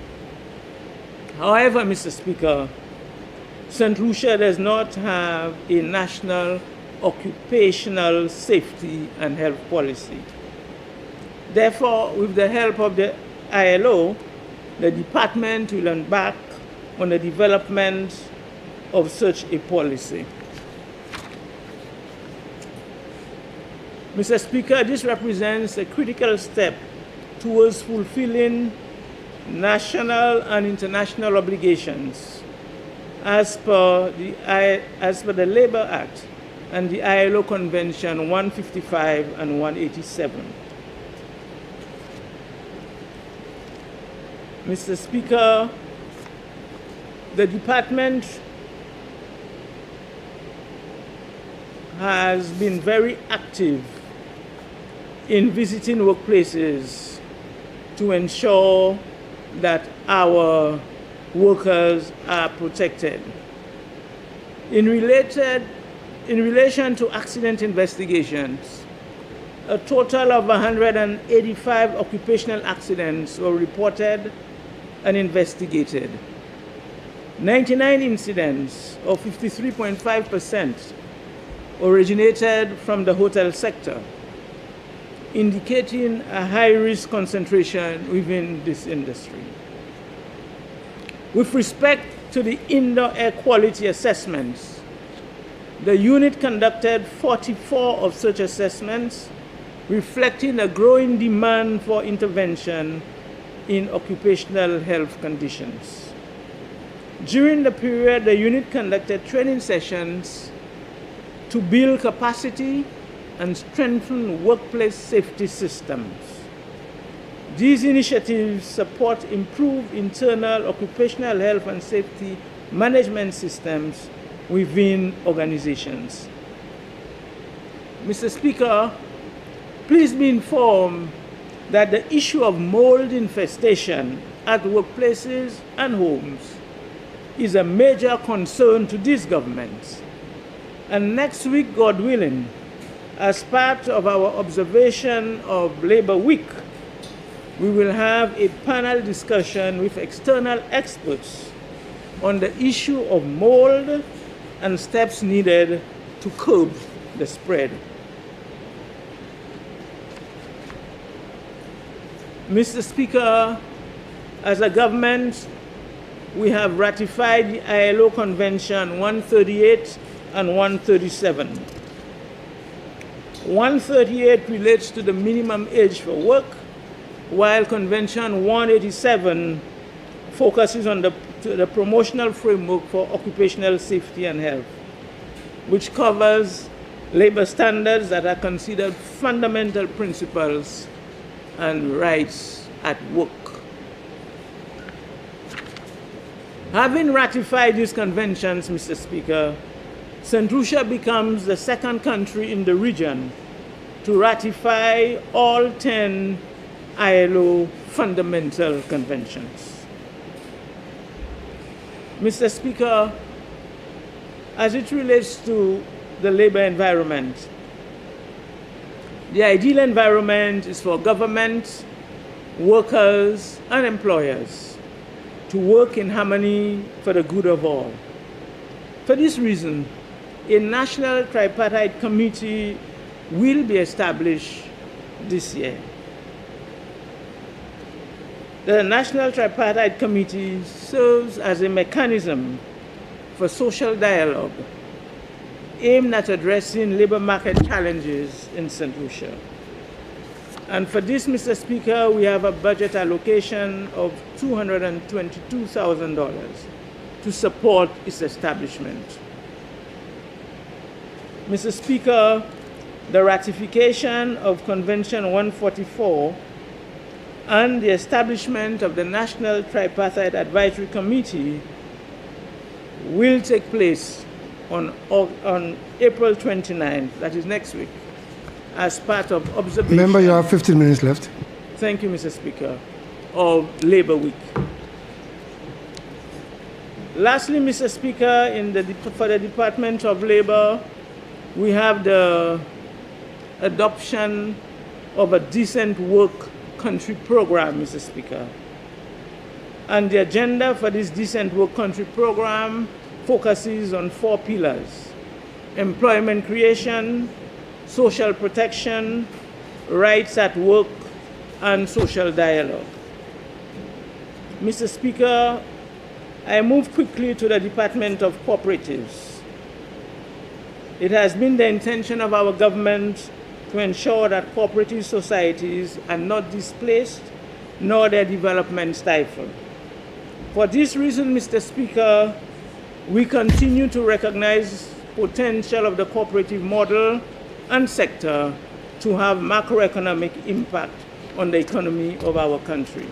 However, Mr. Speaker, St. Lucia does not have a national occupational safety and health policy. Therefore, with the help of the ILO, the department will embark on the development of such a policy. Mr. Speaker, this represents a critical step towards fulfilling national and international obligations as per the Labor Act and the ILO Convention 155 and 187. Mr. Speaker, the department has been very active in visiting workplaces to ensure that our workers are protected. In relation to accident investigations, a total of 185 occupational accidents were reported and investigated. 99 incidents, or 53.5%, originated from the hotel sector, indicating a high-risk concentration within this industry. With respect to the indoor air quality assessments, the unit conducted 44 of such assessments, reflecting a growing demand for intervention in occupational health conditions. During the period, the unit conducted training sessions to build capacity and strengthen workplace safety systems. These initiatives support improved internal occupational health and safety management systems within organizations. Mr. Speaker, please be informed that the issue of mold infestation at workplaces and homes is a major concern to this government. And next week, God willing, as part of our observation of Labor Week, we will have a panel discussion with external experts on the issue of mold and steps needed to curb the spread. Mr. Speaker, as a government, we have ratified the ILO Convention 138 and 137. 138 relates to the minimum age for work, while Convention 187 focuses on the promotional framework for occupational safety and health, which covers labor standards that are considered fundamental principles and rights at work. Having ratified these conventions, Mr. Speaker, St. Lucia becomes the second country in the region to ratify all 10 ILO fundamental conventions. Mr. Speaker, as it relates to the labor environment, the ideal environment is for government, workers, and employers to work in harmony for the good of all. For this reason, a national tripartite committee will be established this year. The National Tripartite Committee serves as a mechanism for social dialogue aimed at addressing labor market challenges in St. Lucia. And for this, Mr. Speaker, we have a budget allocation of $222,000 to support its establishment. Mr. Speaker, the ratification of Convention 144 and the establishment of the National Tripartite Advisory Committee will take place on April 29th, that is next week, as part of observation. Member, you have 15 minutes left. Thank you, Mr. Speaker, of Labor Week. Lastly, Mr. Speaker, for the Department of Labor, we have the adoption of a decent work country program, Mr. Speaker. And the agenda for this decent work country program focuses on 4 pillars: employment creation, social protection, rights at work, and social dialogue. Mr. Speaker, I move quickly to the Department of Cooperatives. It has been the intention of our government to ensure that cooperative societies are not displaced nor their development stifled. For this reason, Mr. Speaker, we continue to recognize potential of the cooperative model and sector to have macroeconomic impact on the economy of our country.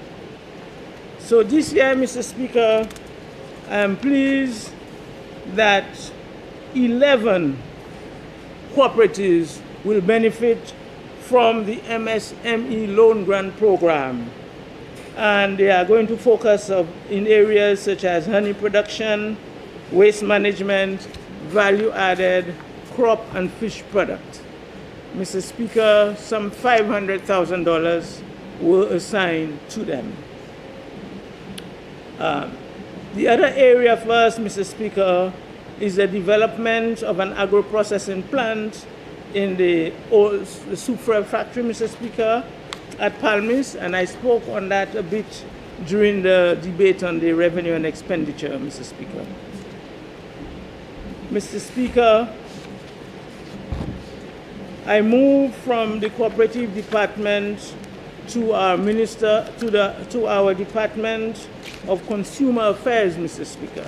So this year, Mr. Speaker, I am pleased that 11 cooperatives will benefit from the MSME loan grant program. and they are going to focus in areas such as honey production, waste management, value added, crop and fish product. Mr. Speaker, some $500,000 were assigned to them. The other area for us, Mr. Speaker, is the development of an agro-processing plant in the old Soufre factory, Mr. Speaker, at Palmis, and I spoke on that a bit during the debate on the revenue and expenditure, Mr. Speaker. Mr. Speaker, I moved from the cooperative department to our to our Department of Consumer Affairs, Mr. Speaker.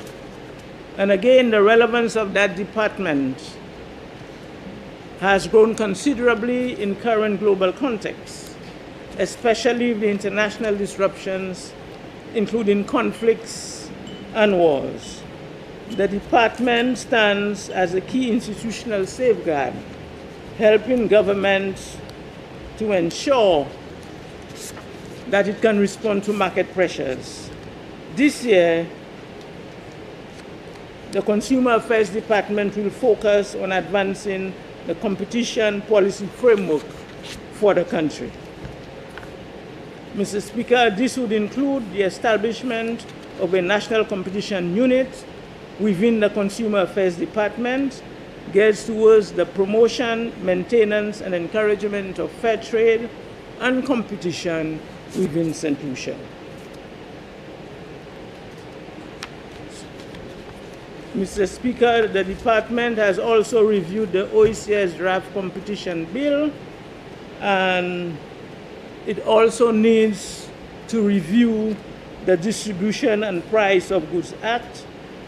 And again, the relevance of that department has grown considerably in current global context, especially the international disruptions, including conflicts and wars. The department stands as a key institutional safeguard, helping governments to ensure that it can respond to market pressures. This year, the Consumer Affairs Department will focus on advancing the competition policy framework for the country. Mr. Speaker, this would include the establishment of a national competition unit within the Consumer Affairs Department geared towards the promotion, maintenance, and encouragement of fair trade and competition within St. Lucia. Mr. Speaker, the department has also reviewed the OECS draft competition bill, and it also needs to review the Distribution and Price of Goods Act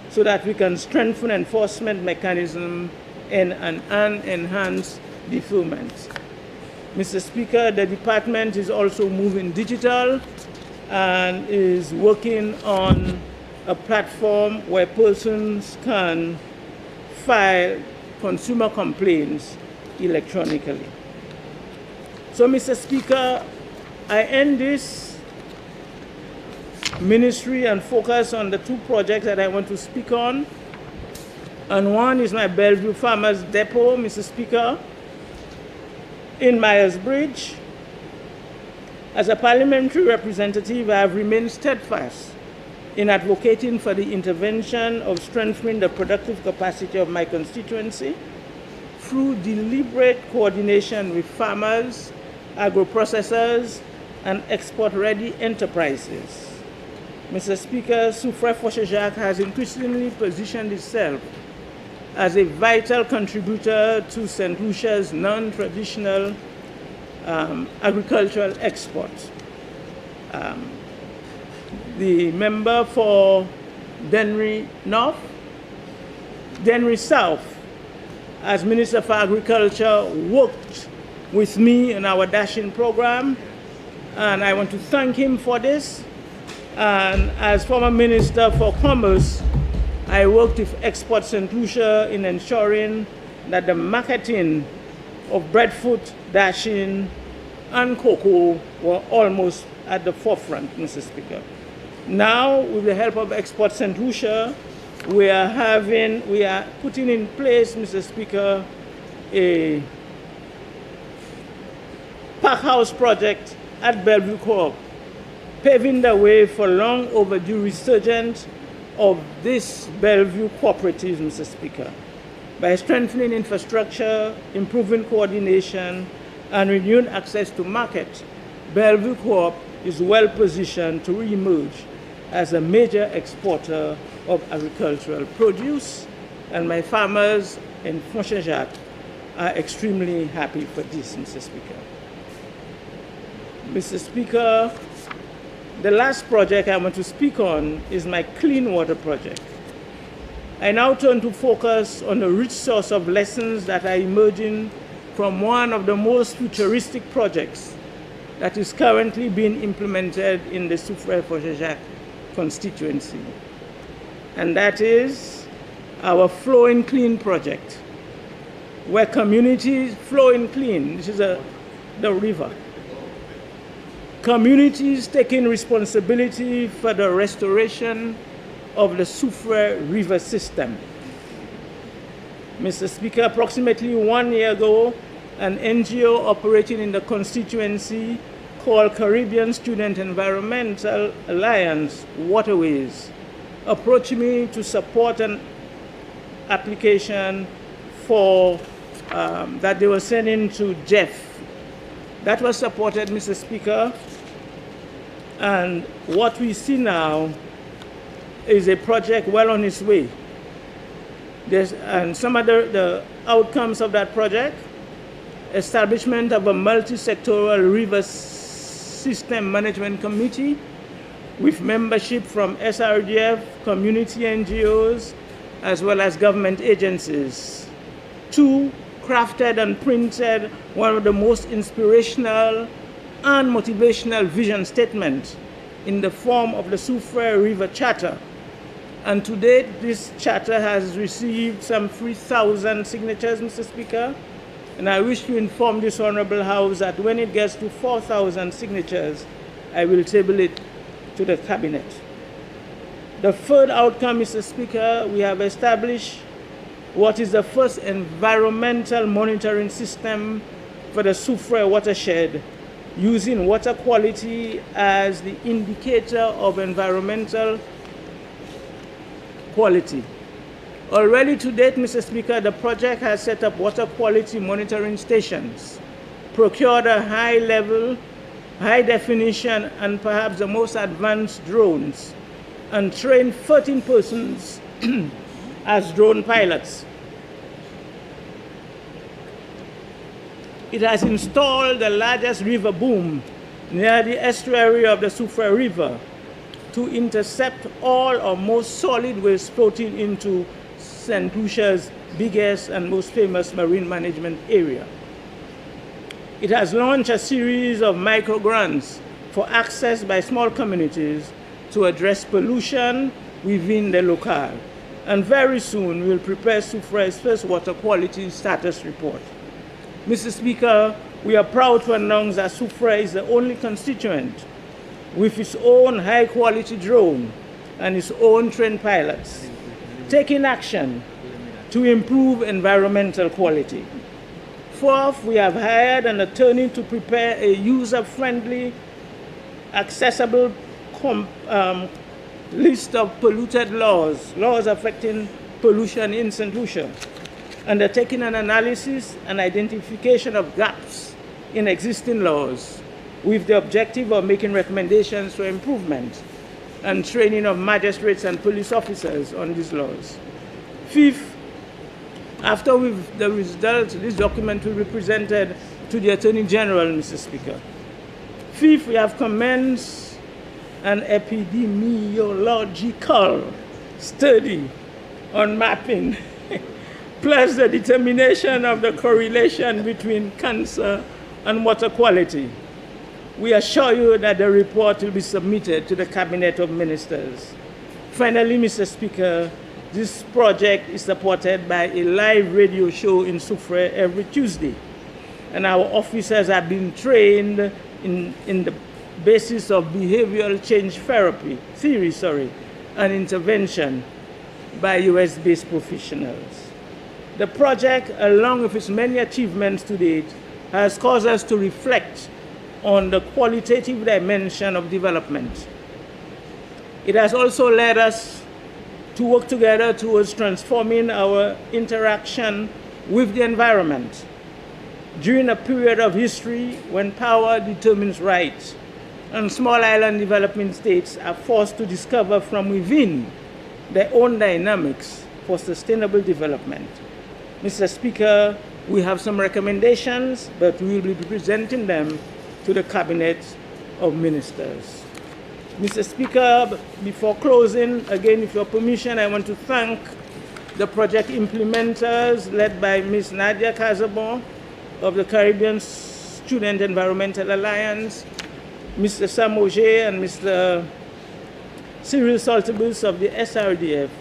so that we can strengthen enforcement mechanism and enhance deferment. Mr. Speaker, the department is also moving digital and is working on a platform where persons can file consumer complaints electronically. So, Mr. Speaker, I end this ministry and focus on the two projects that I want to speak on. And one is my Bellevue Farmers Depot, Mr. Speaker, in Myersbridge. As a parliamentary representative, I have remained steadfast in advocating for the intervention of strengthening the productive capacity of my constituency through deliberate coordination with farmers, agro-processors, and export-ready enterprises. Mr. Speaker, Soufre Fochejac has increasingly positioned itself as a vital contributor to St. Lucia's non-traditional agricultural exports. The member for Denry South, as Minister for Agriculture, worked with me in our Dashing program, and I want to thank him for this. And as former Minister for Commerce, I worked with Export St. Lucia in ensuring that the marketing of breadfruit, dashing, and cocoa were almost at the forefront, Mr. Speaker. Now, with the help of Export St. Lucia, we are putting in place, Mr. Speaker, a pack house project at Bellevue Co-op, paving the way for long overdue resurgence of this Bellevue cooperative, Mr. Speaker. By strengthening infrastructure, improving coordination, and renewed access to market, Bellevue Co-op is well positioned to re-emerge as a major exporter of agricultural produce, and my farmers in Fochejac are extremely happy for this, Mr. Speaker. Mr. Speaker, the last project I want to speak on is my clean water project. I now turn to focus on a rich source of lessons that are emerging from one of the most futuristic projects that is currently being implemented in the Soufre Fochejac constituency. And that is our Flow in Clean project, where communities flow in clean. This is the river. communities taking responsibility for the restoration of the Soufrière River system. Mr. Speaker, approximately 1 year ago, an NGO operating in the constituency called Caribbean Student Environmental Alliance Waterways approached me to support an application for that they were sending to Jeff. That was supported, Mr. Speaker, and what we see now is a project well on its way. And some of the outcomes of that project: establishment of a multi-sectoral river system management committee with membership from SRDF, community NGOs, as well as government agencies. 2, crafted and printed one of the most inspirational and motivational vision statements in the form of the Soufrière River Charter. And to date, this charter has received some 3,000 signatures, Mr. Speaker. And I wish to inform this Honorable House that when it gets to 4,000 signatures, I will table it to the Cabinet. The third outcome, Mr. Speaker, we have established what is the first environmental monitoring system for the Soufrière watershed, using water quality as the indicator of environmental quality. Already to date, Mr. Speaker, the project has set up water quality monitoring stations, procured a high-level, high-definition, and perhaps the most advanced drones, and trained 13 persons as drone pilots. It has installed the largest river boom near the estuary of the Soufrière River to intercept all or most solid waste floating into St. Lucia's biggest and most famous marine management area. It has launched a series of micro grants for access by small communities to address pollution within the locale. And very soon we will prepare Soufrière's first water quality status report. Mr. Speaker, we are proud to announce that Soufrière is the only constituent with its own high-quality drone and its own trained pilots, taking action to improve environmental quality. Fourth, we have hired an attorney to prepare a user-friendly, accessible list of polluted laws affecting pollution in St. Lucia, undertaking an analysis and identification of gaps in existing laws with the objective of making recommendations for improvement and training of magistrates and police officers on these laws. Fifth, after the results, this document will be presented to the Attorney General, Mr. Speaker. Fifth, we have commenced an epidemiological study on mapping, plus the determination of the correlation between cancer and water quality. We assure you that the report will be submitted to the Cabinet of Ministers. Finally, Mr. Speaker, this project is supported by a live radio show in Soufrière every Tuesday, and our officers have been trained in the basis of behavioral change theory, and intervention by US-based professionals. The project, along with its many achievements to date, has caused us to reflect on the qualitative dimension of development. It has also led us to work together towards transforming our interaction with the environment. During a period of history when power determines right, and small island developing states are forced to discover from within their own dynamics for sustainable development. Mr. Speaker, we have some recommendations, but we will be presenting them to the Cabinet of Ministers. Mr. Speaker, before closing, again, with your permission, I want to thank the project implementers led by Ms. Nadia Casabon of the Caribbean Student Environmental Alliance, Mr. Sam Auger and Mr. Cyril Saltibus of the SRDF,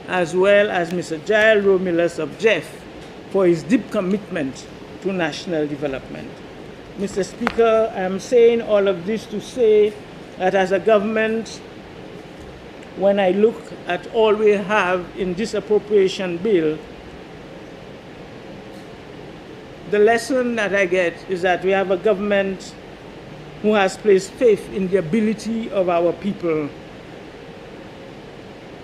as well as Mr. Jael Romulus of Jeff for his deep commitment to national development. Mr. Speaker, I'm saying all of this to say that as a government, when I look at all we have in this appropriation bill, the lesson that I get is that we have a government who has placed faith in the ability of our people.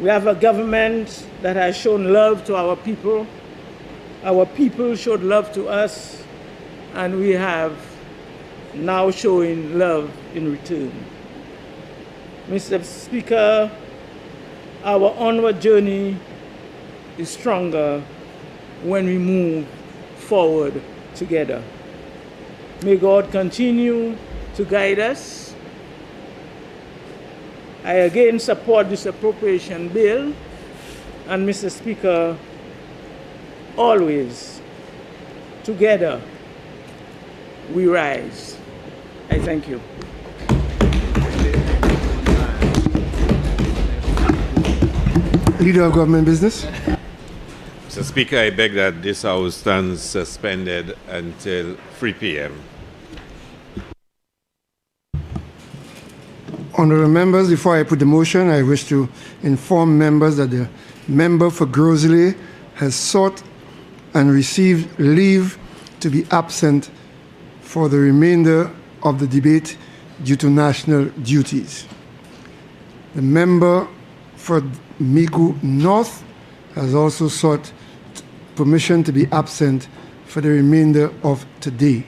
We have a government that has shown love to our people. Our people showed love to us, and we have now showing love in return. Mr. Speaker, our onward journey is stronger when we move forward together. May God continue to guide us. I again support this appropriation bill, and Mr. Speaker, always together we rise. I thank you. Leader of Government Business. Mr. Speaker, I beg that this House stands suspended until 3 p.m. Honourable members, before I put the motion, I wish to inform members that the member for Grosley has sought and received leave to be absent for the remainder of the debate due to national duties. The member for Migu North has also sought permission to be absent for the remainder of today.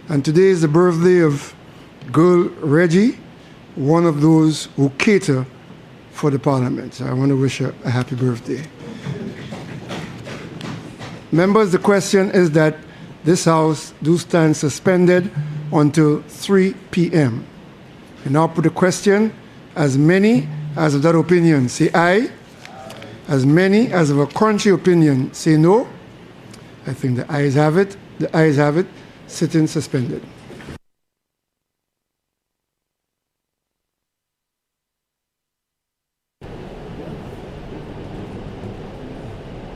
And today is the birthday of girl Reggie, one of those who cater for the Parliament. So I want to wish her a happy birthday. Members, the question is that this House do stand suspended until 3 p.m. And now put the question, as many as of that opinion say aye. As many as of a contrary opinion say no. I think the ayes have it. The ayes have it. Sitting suspended.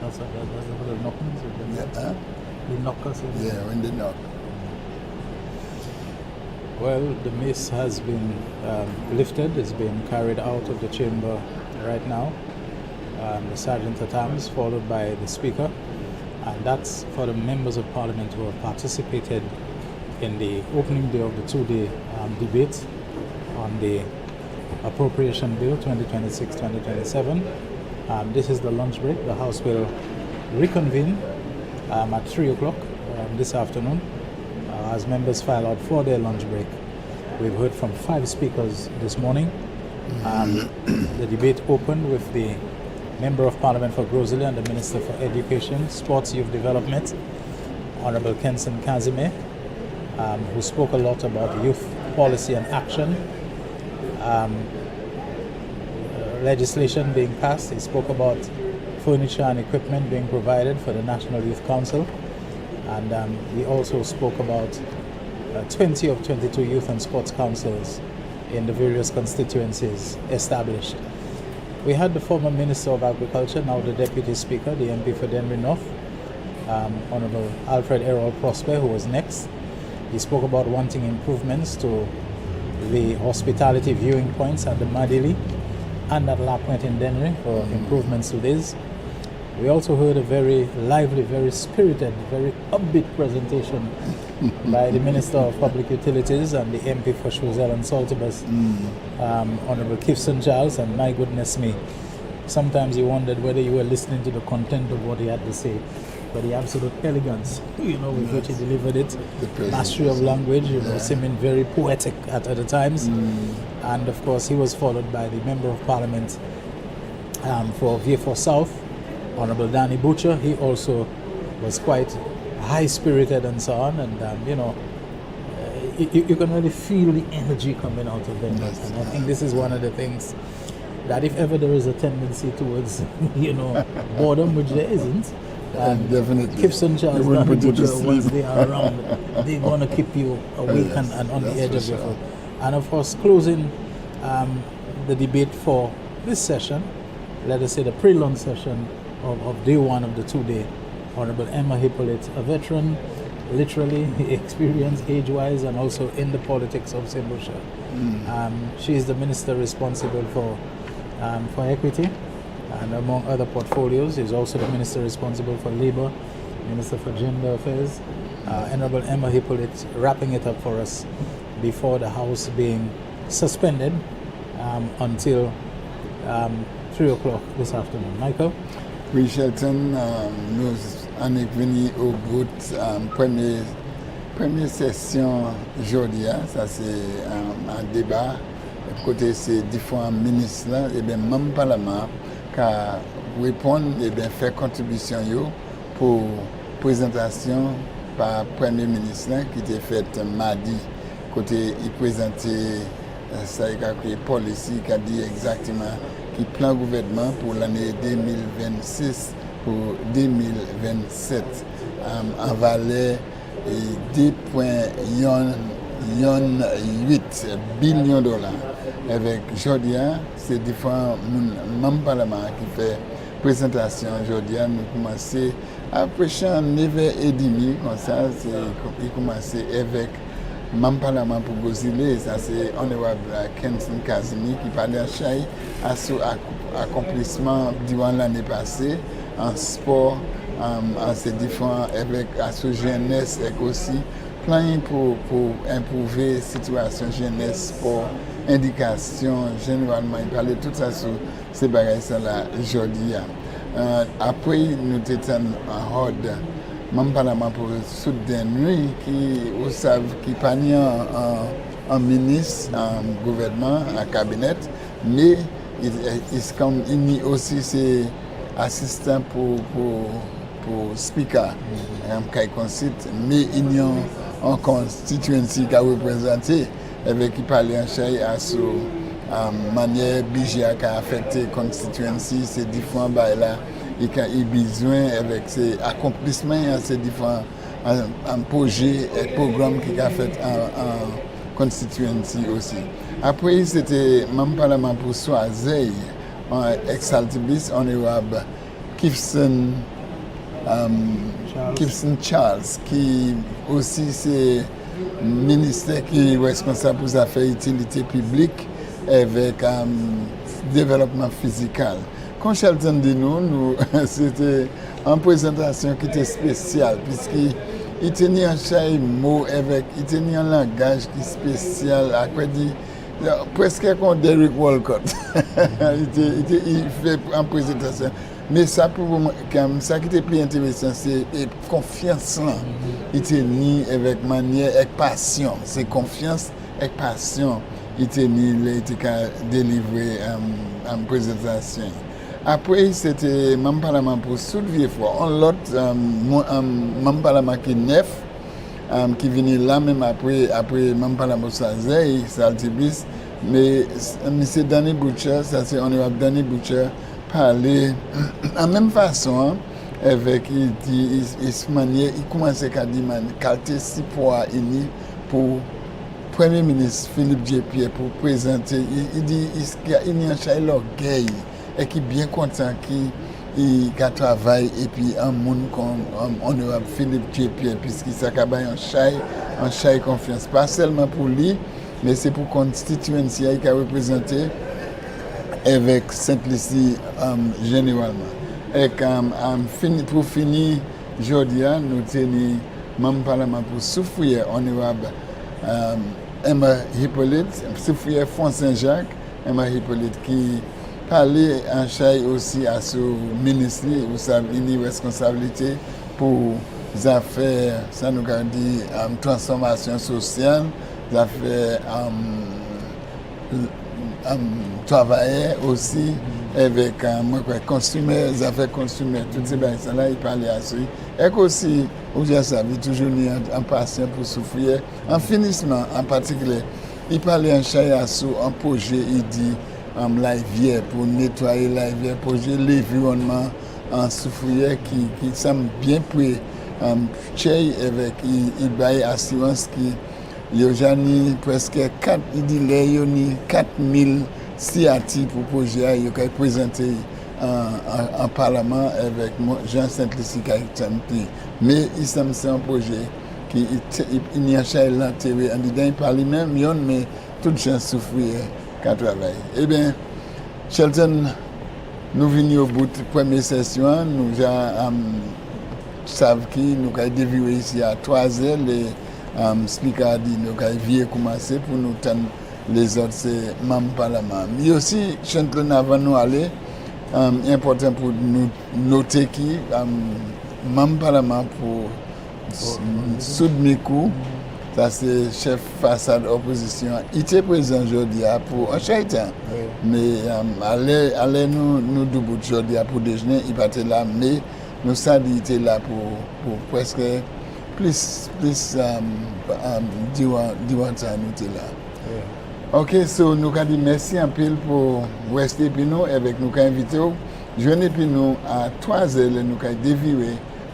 That's the knockings? The knockers? Yeah, when they knock. Well, the mace has been lifted. It's being carried out of the chamber right now. The Sergeant at Arms, followed by the Speaker. And that's for the members of Parliament who have participated in the opening day of the two-day debate on the Appropriation Bill 2026-2027. This is the lunch break. The House will reconvene at 3 o'clock this afternoon as members file out for their lunch break. We've heard from 5 speakers this morning. The debate opened with the Member of Parliament for Grosley and the Minister for Education, Sports, Youth Development, Honourable Kenson Kazime, who spoke a lot about youth policy and action, legislation being passed. He spoke about furniture and equipment being provided for the National Youth Council, and he also spoke about 20 of 22 youth and sports councils in the various constituencies established. We had the former Minister of Agriculture, now the Deputy Speaker, the MP for Denry North, Honourable Alfred Errol Prosper, who was next. He spoke about wanting improvements to the hospitality viewing points at the Madili and at La Pointe in Denry for improvements to this. We also heard a very lively, very spirited, very upbeat presentation by the Minister of Public Utilities and the MP for Choiseul and Saltibus, Honourable Kifson Charles, and my goodness me, sometimes you wondered whether you were listening to the content of what he had to say. But the absolute elegance, with which he delivered it, mastery of language, seeming very poetic at other times. And of course, he was followed by the Member of Parliament for Vieux-Fort South, Honourable Danny Butcher. He also was quite high-spirited and so on, and you can really feel the energy coming out of them. Yes. And I think this is one of the things that if ever there is a tendency towards, boredom, which there isn't, definitely. Kifson Charles, Danny Butcher, once they are around, they're going to keep you awake and on the edge of your foot. And of course, closing the debate for this session, let us say the pre-lunch session of day one of the two-day, Honourable Emma Hippolyte, a veteran, literally experience age-wise and also in the politics of St. Lucia. She is the minister responsible for equity, and among other portfolios is also the minister responsible for labor, minister for gender affairs. Honorable Emma Hippolyte wrapping it up for us before the House being suspended until 3 o'clock this afternoon. Michael? Oui, Shelton, nous en est venu au bout première session aujourd'hui. Ça c'est un débat. Côté ces différents ministres là, et bien même Parlement qui répondre et bien faire contribution pour présentation par Premier ministre là, qui était faite mardi. Côté il présentait ça et policy qui a dit exactement qui plan gouvernement pour l'année 2026 pour 2027 en valeur 2,8 billions de dollars. Avec Jordia, c'est différents membres du Parlement qui fait présentation. Jordia, nous commençons après 9h30 comme ça, il commence avec membre Parlement pour Gozile, ça c'est honorable Kenson Kazimi qui parlait à Chai à son accomplissement durant l'année passée en sport, en ces différents avec à sa jeunesse et aussi plein pour improver situation jeunesse sport indication généralement il parlait tout ça sur ces bagages là aujourd'hui. Après nous étions en horde membre Parlement pour Sud Denry qui parle en ministre, en gouvernement, en cabinet, mais il aussi c'est assistant pour speaker, mais il y a un constituency qui a représenté avec qui parlait en chai à ce manière budget qui a affecté constituency, ces différents bails là. Il a besoin avec ses accomplissements et ses différents projets et programmes qu'il a fait en constituency aussi. Après, c'était même Parlement pour Soisey, en ex-altibus honorable Kifson Charles, qui aussi c'est ministère qui est responsable pour les affaires utilité publique avec développement physique. Quand Shelton dit nous c'était une présentation qui était spéciale, puisqu'il tenait un chaque mot avec, il tenait un langage qui est spécial, après dit, presque comme Derek Walcott. il fait une présentation. Mais ça, ça qui était plus intéressant, c'est la confiance. Il tenait avec manière, avec passion. C'est confiance et passion. Il tenait, il délivrer une présentation. Après, c'était membre Parlement pour soulever fois. On l'autre, membre Parlement qui est neuf, qui venait là même après membre Parlement pour Sazeil, Saltibis. Mais M. Danny Butcher, ça c'est honorable Danny Butcher, parlait en même façon, avec il commençait à dire qualité si pour Premier ministre Philippe J. Pierre pour présenter. Il dit qu'il y a un chai l'orgueil. Et qui est bien content qu'il travaille et puis un monde comme honorable Philippe J. Pierre puisqu'il s'est un chai confiance pas seulement pour lui mais c'est pour Constituency qui a représenté avec Saint-Lucie généralement. Et pour finir aujourd'hui nous tenons membre Parlement pour souffrir honorable Emma Hippolyte, souffrir Fond Saint-Jacques, Emma Hippolyte qui parler en chai aussi à ce ministre où ça a une responsabilité pour les affaires, ça nous a dit transformation sociale, les affaires travailler aussi avec consommateurs, les affaires consommateurs, toutes ces choses là il parlait à ça. Et aussi, j'ai savi toujours en patient pour souffrir. En finissement en particulier, il parlait en chai à ce un projet, il dit la rivière pour nettoyer la rivière, pour gérer l'environnement en souffrière qui semble bien prêt avec il baille assurance qui il y a presque 4 il dit là il y a 4000 siati pour projet il a présenté en parlement avec Jean Saint-Lucie qui mais il semble c'est un projet qui il a chez l'enterré en dedans il parle même yon mais toute chance souffrir qu'à travailler. Eh bien, Shelton, nous venons au bout de la première session, nous savons que nous avons dévié ici à 3 heures, le speaker a dit nous avons commencé pour nous tendre les autres, c'est membres parlement. Mais aussi, Shelton, avant de nous aller, important pour nous noter que membre parlement pour Soudmikou, ça c'est chef façade opposition, il était présent aujourd'hui pour un chaitan. Mais allez nous debout aujourd'hui pour déjeuner, il pas était là, mais nous savons qu'il était là pour presque plus durant ça nous était là. Ok, so nous avons dit merci un peu pour rester puis nous avec nous invité. Je venais puis nous à 3 heures, nous avons dévié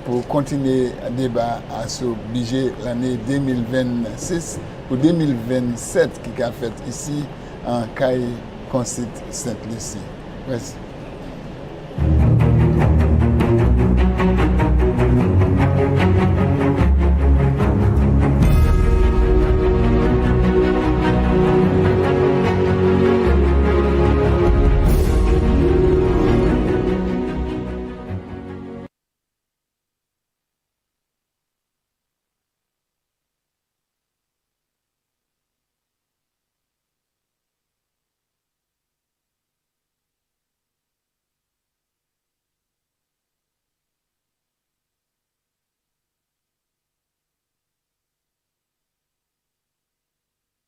pour continuer le débat à ce budget l'année 2026 ou 2027 qui a fait ici en CAI Concite Sainte-Lucie. Merci.